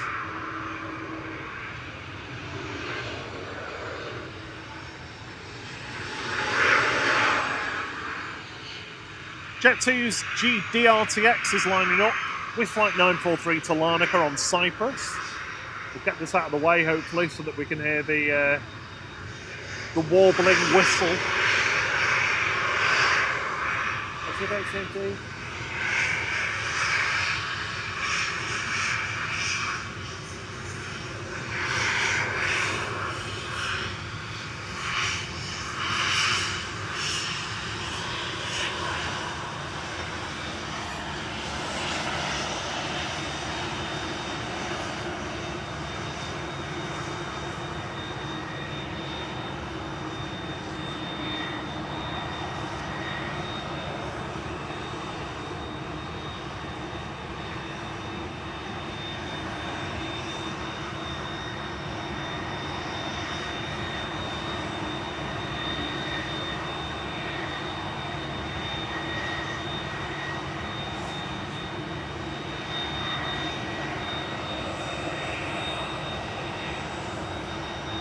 Jet2's GDRTX is lining up with flight 943 to Larnaca on Cyprus. We'll get this out of the way hopefully so that we can hear the warbling whistle. What's it about, Sandy?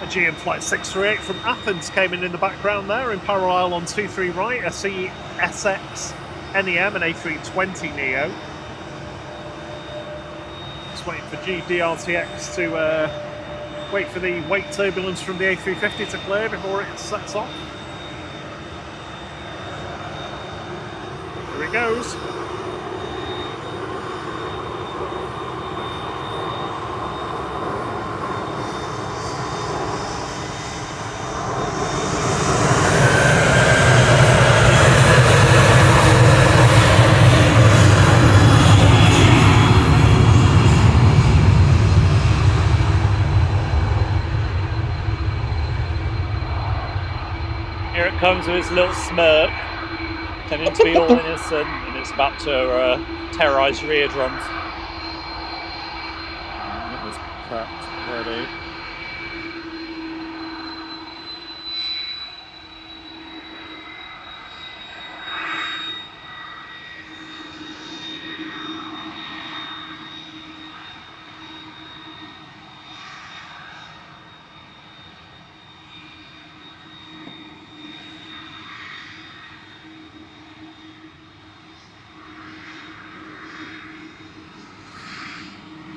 GM Flight 638 from Athens came in the background there, in parallel on 23 right, a CSX NEM and A320 Neo. Just waiting for GDRTX to wait for the wake turbulence from the A350 to clear before it sets off. Here it goes. Comes with its little smirk, pretending to be all innocent, and it's about to terrorise your eardrums. It was prepped, ready.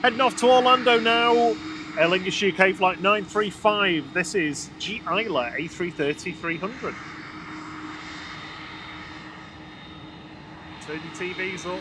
Heading off to Orlando now. Aer Lingus UK flight 935. This is G Isla A330-300. Turn your TVs up.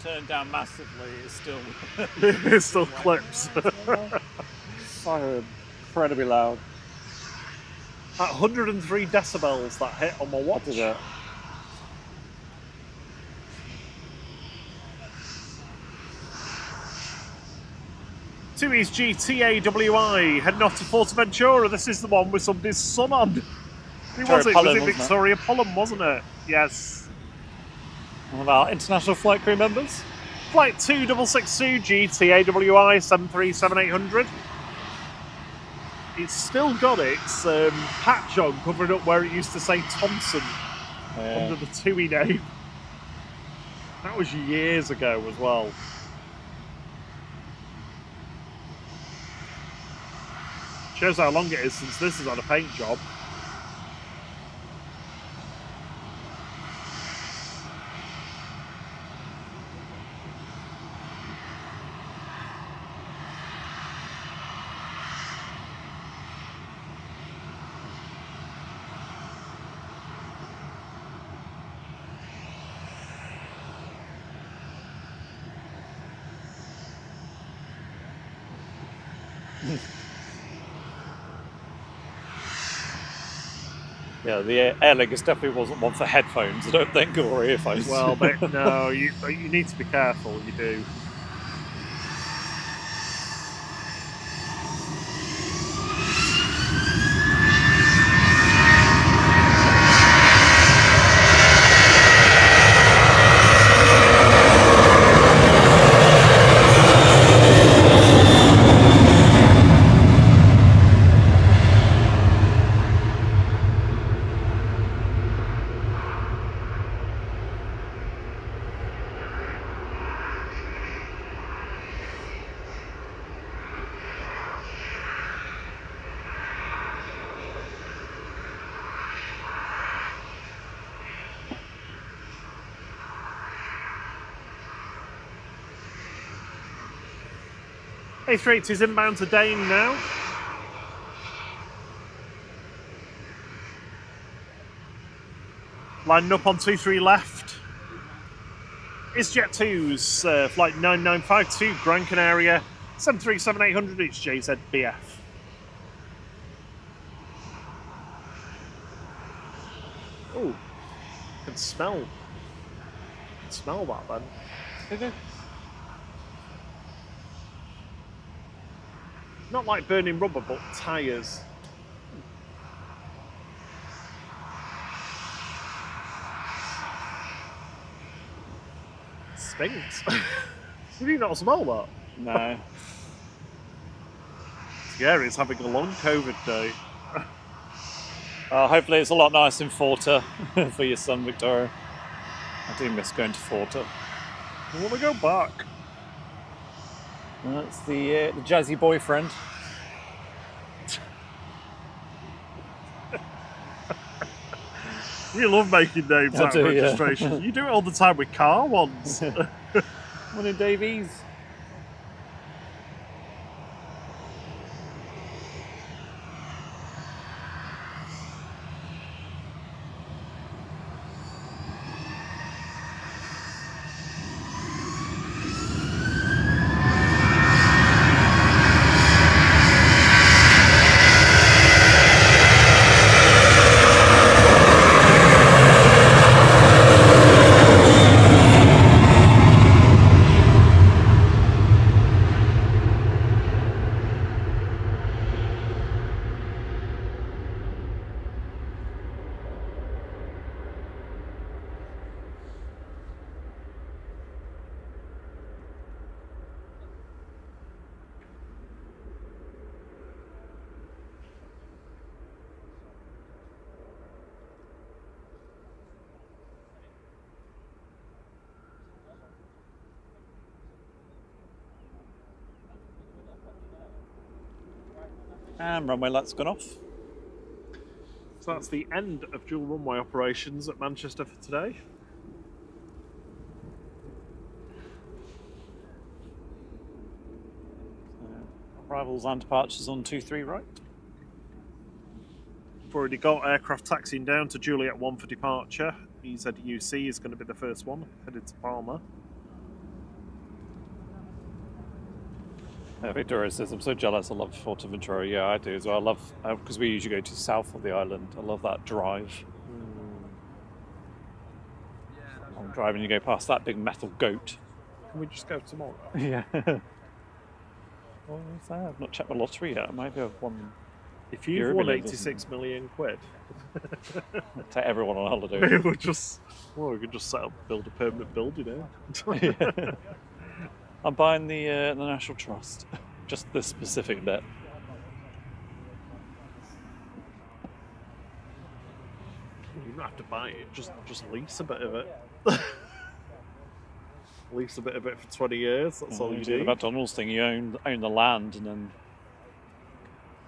turned down massively, it's still It still clips. so incredibly loud. At 103 decibels that hit on my watch. Did it? TUI's GTAWI heading off to Forteventura. This is the one with somebody's son on. Who was it? Was it Victoria Pullum, wasn't it? Yes. One of our international flight crew members. Flight 2662 GTAWI 737-800. It's still got its patch on, covering up where it used to say Thompson under the TUI name. That was years ago as well. Shows how long it is since this has had a paint job. Yeah, the Air Lingus definitely wasn't one for headphones, I don't think, or earphones. Well, but no, you need to be careful, you do. A380 is inbound to Dane now. Lining up on 23 left. It's Jet 2's flight 9952 Gran Canaria 737-800. It's JZBF. Oh, can smell that then. Not like burning rubber, but tyres. Stinks. Did you not smell that? No. Scary, it's having a long COVID day. Hopefully it's a lot nicer in Forta for your son, Victoria. I do miss going to Forta. I want to go back. That's the jazzy boyfriend. You love making names out of registrations. Yeah. You do it all the time with car ones. One in Davies. And runway light's gone off. So that's the end of dual runway operations at Manchester for today. Arrivals and departures on 23 right. We've already got aircraft taxiing down to Juliet 1 for departure. EZUC is going to be the first one, headed to Palma. Victoria says, I'm so jealous. I love Fuerteventura. Yeah, I do as well. I love, because we usually go to south of the island. I love that drive. Long drive and you go past that big metal goat. Can we just go tomorrow? Yeah. What is that? I've not checked my lottery yet. I might have won. If you've Euro won million, 86 million quid, Take everyone on holiday. we could just set up, build a permanent building here. I'm buying the National Trust. Just this specific bit. You don't have to buy it, just lease a bit of it. Lease a bit of it for 20 years, that's all you do. The do. McDonald's thing, you own the land and then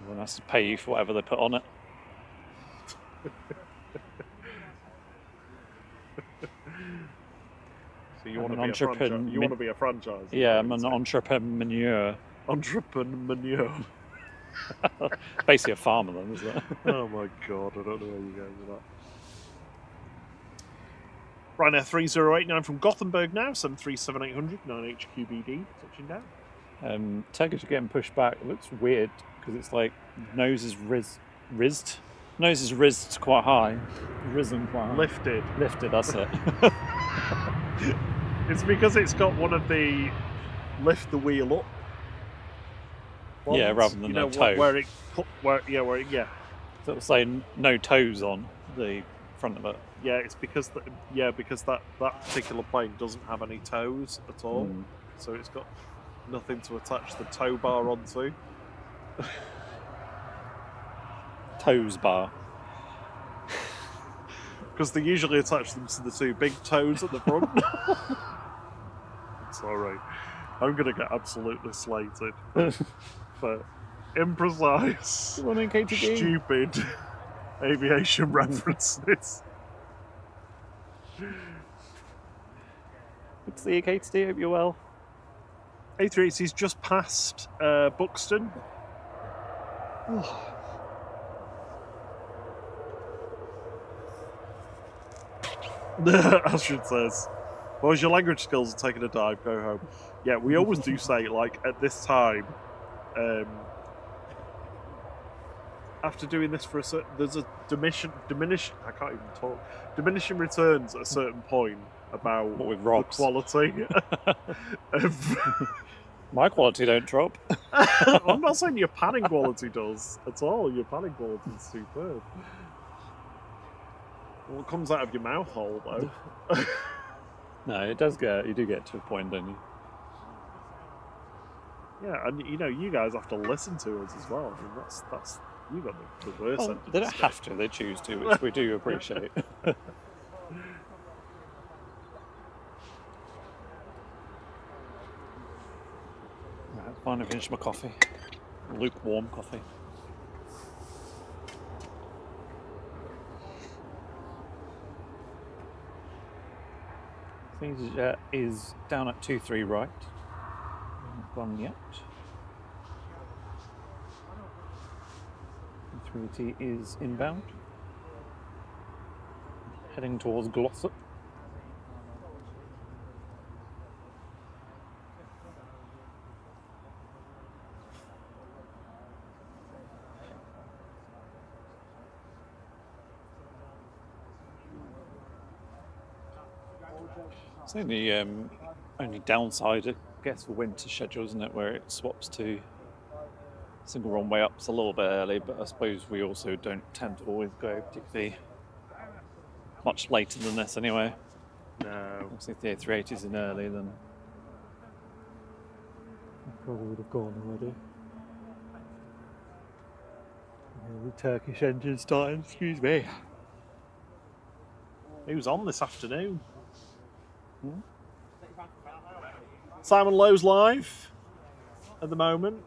everyone has to pay you for whatever they put on it. So you want to be a franchise? Yeah, I'm an entrepreneur. Entrepreneur. Basically a farmer then, isn't it? Oh my god, I don't know where you're going with that. Ryanair 3089 from Gothenburg now, 737-800, 9HQBD, touching down. Turkish are getting pushed back. It looks weird because it's like nose is rizzed. Nose is rizzed quite high. Risen quite high. Lifted. Lifted, that's it. It's because it's got one of the lift the wheel up ones, yeah, rather than a toe. So it'll say no toes on the front of it. Yeah, it's because that particular plane doesn't have any toes at all, so it's got nothing to attach the tow bar onto. Toes bar. Because they usually attach them to the two big toes at the front. Sorry, I'm going to get absolutely slated for imprecise, stupid aviation references. Good to see you, KTD. Hope you're well. A380's just past Buxton. Astrid says, boys, your language skills are taking a dive, go home. Yeah, we always do say, like, at this time, after doing this for a certain, there's a diminishing returns at a certain point about what with the quality. My quality don't drop. I'm not saying your panning quality does at all. Your panning quality is superb. Well, it comes out of your mouth hole, though. No, it does you do get to a point, don't you? Yeah, and you guys have to listen to us as well. I mean, that's you got the worst end. They don't have to, they choose to, which we do appreciate. Right, finally finished my coffee. Lukewarm coffee. Things is down at 2-3 right. Not gone yet. 380 is inbound. Heading towards Glossop. It's the only downside, I guess, for winter schedule, isn't it, where it swaps to single runway ups a little bit early, but I suppose we also don't tend to always go particularly much later than this anyway. No. Obviously, if the A380 is in early, then I probably would have gone already. The Turkish engine starting, excuse me. Who's on this afternoon? Simon Lowe's live at the moment.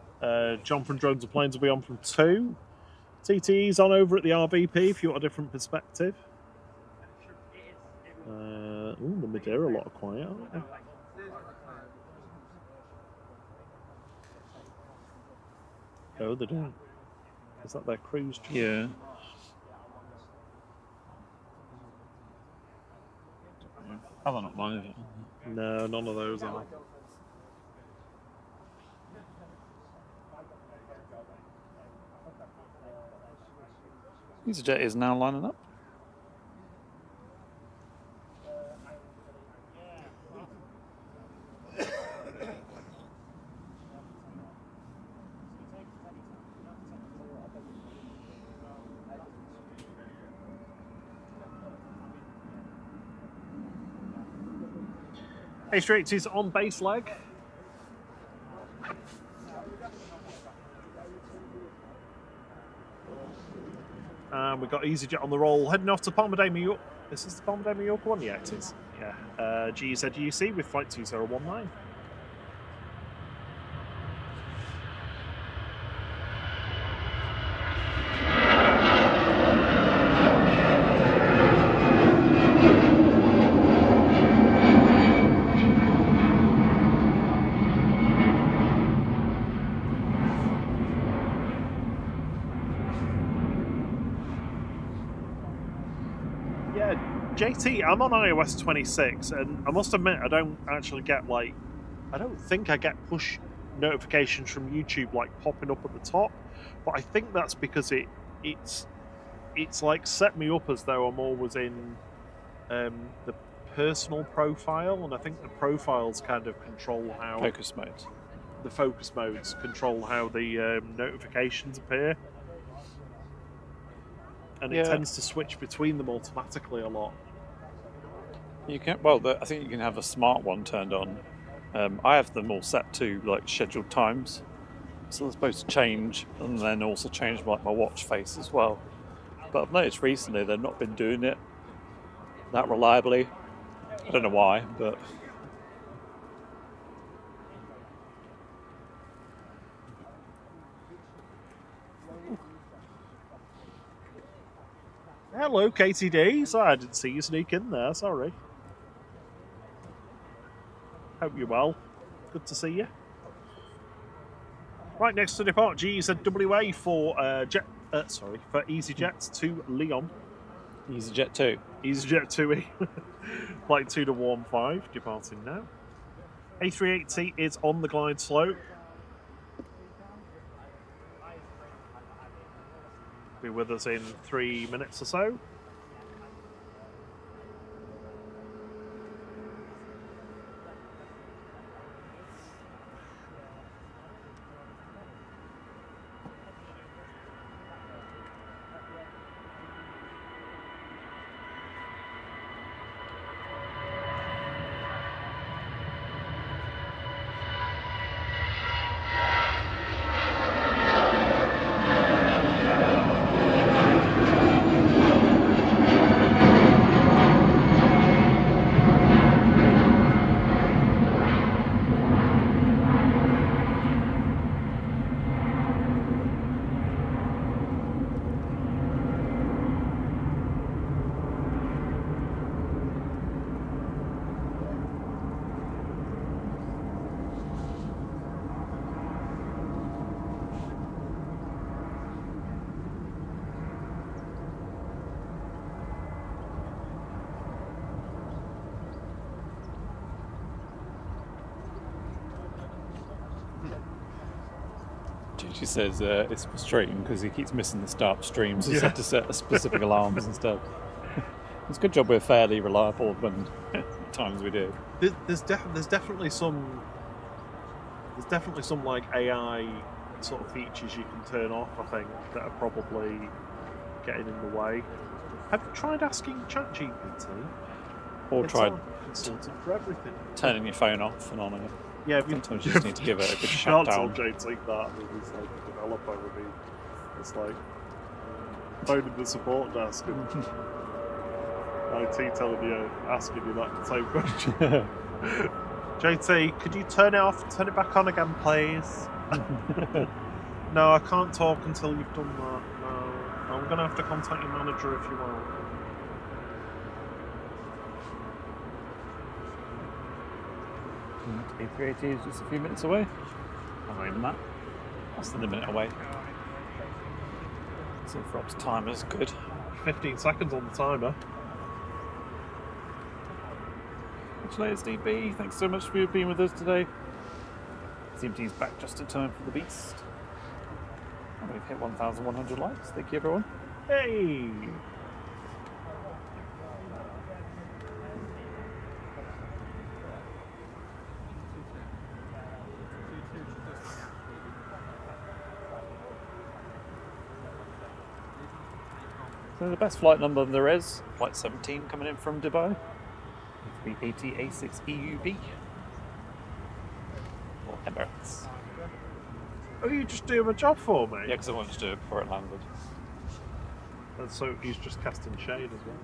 John from Drones and Planes will be on from 2. TTE's on over at the RBP if you want a different perspective. The Madeira a lot of quiet, aren't they? Oh, they're doing. Is that their cruise trip? Yeah. Oh, they're not mine, is it? No, none of those are. EasyJet is now lining up. A380 is on base leg. And we've got EasyJet on the roll, heading off to Palma de Mallorca. This is the Palma de Mallorca one? Yeah, it is. Yeah. GZUC with flight 2019. JT, I'm on iOS 26, and I must admit I don't actually get I don't think I get push notifications from YouTube popping up at the top, but I think that's because it's set me up as though I'm always in the personal profile, and I think the profiles kind of control how Focus mode. The focus modes control how the notifications appear, and it tends to switch between them automatically a lot. You can I think you can have a smart one turned on. I have them all set to scheduled times, so they're supposed to change, and then also change my watch face as well. But I've noticed recently they've not been doing it that reliably. I don't know why, but hello, KTD. Sorry, I didn't see you sneak in there. Sorry. Hope you're well. Good to see you. Right next to depart, GZWA for for EasyJet to Leon. EasyJet 2. EasyJet 2E. Flight 215, departing now. A380 is on the glide slope. Be with us in 3 minutes or so. She says it's frustrating because he keeps missing the start streams. He's had to set specific alarms and stuff. It's a good job we're fairly reliable when times we do. There's definitely some AI sort of features you can turn off, I think, that are probably getting in the way. Have you tried asking ChatGPT? Or it's tried consultant for everything. Turning your phone off and on again. Yeah, sometimes you just need to give it a good shutdown. You can't tell JT that. He's like a developer with me. It's like phoning the support desk and IT telling you, asking you that same question. JT, could you turn it off, turn it back on again, please? No, I can't talk until you've done that. No, I'm going to have to contact your manager if you want. A380 is just a few minutes away. Not even that. Less than a minute away. See if Rob's timer's good. 15 seconds on the timer. Congratulations, DB. Thanks so much for being with us today. CMT's back just in time for the beast. And we've hit 1,100 likes. Thank you, everyone. Hey! So the best flight number there is, flight 17 coming in from Dubai. A380 A6 EUB. Or Emirates. Oh, you just doing a job for me? Yeah, because I wanted to do it before it landed. And so he's just casting shade as well.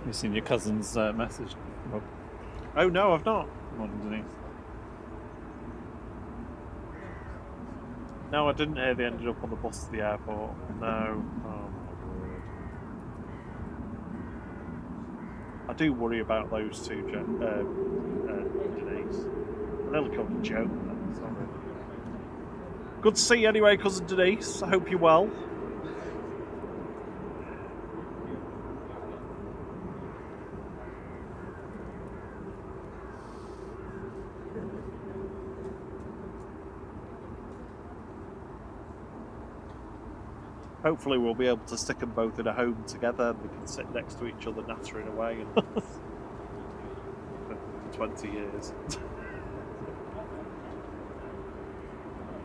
You've seen your cousin's message, Rob? Oh no, I've not. Morning, Denise. No, I didn't hear they ended up on the bus to the airport. No. Oh my word. I do worry about those two, Denise. I nearly called you Joe. Sorry. Good to see you anyway, cousin Denise. I hope you're well. Hopefully we'll be able to stick them both in a home together and we can sit next to each other nattering away and for 20 years.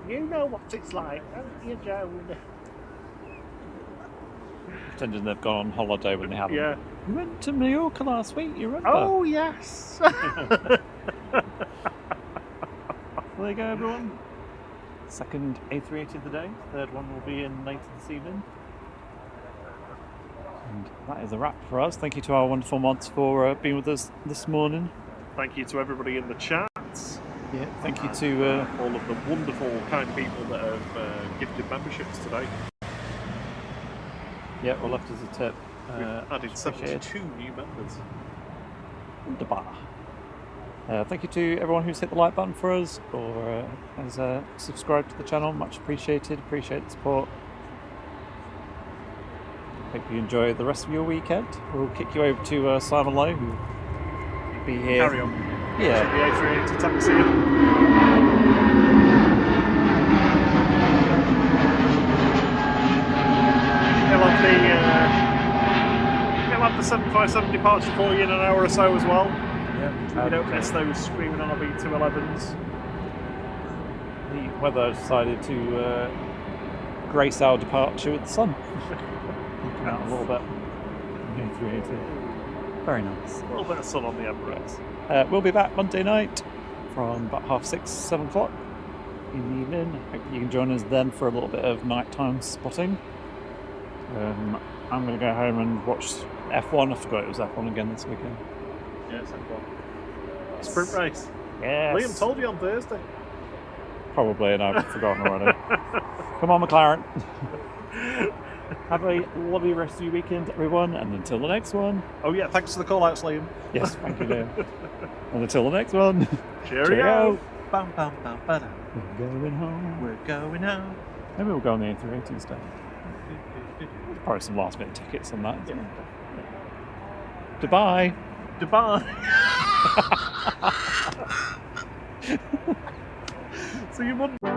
You know what it's like, don't you, Joan? Pretending they've gone on holiday when they haven't. Yeah. We went to Mallorca last week, you remember? Oh, yes! There you go, everyone. Second A380 of the day. Third one will be in later this evening. And that is a wrap for us. Thank you to our wonderful mods for being with us this morning. Thank you to everybody in the chat. Yeah, thank you to all of the wonderful kind people that have gifted memberships today. yeah, all left as a tip. We've added appreciated. 72 new members. Wunderbar. Thank you to everyone who's hit the like button for us or has subscribed to the channel. Much appreciated. Appreciate the support. Hope you enjoy the rest of your weekend. We'll kick you over to Simon Lowe, who will be here. Carry on. Yeah. The A380 taxi. He'll have the 757 departure for you in an hour or so as well. Yeah. You don't miss those screaming on B211s. The weather decided to grace our departure with the sun. Looking out a little bit. A380. Very nice. A little bit of sun on the Emirates. We'll be back Monday night from about 6:30, 7 o'clock in the evening. Hope you can join us then for a little bit of nighttime spotting. I'm going to go home and watch F1. I forgot it was F1 again this weekend. Yes, F1. Sprint race. Yes. Liam told you on Thursday. Probably, and I've forgotten already. Come on, McLaren. Have a lovely rest of your weekend, everyone, and until the next one. Oh yeah, thanks for the call outs, Liam. Yes, thank you, Liam. And until the next one. Cheerio. Bam, bam, bam, ba-dam. We're going home. We're going home. Maybe we'll go on the A380 instead. Probably some last minute tickets on that. Yeah. Goodbye. Dubai. So you wouldn't.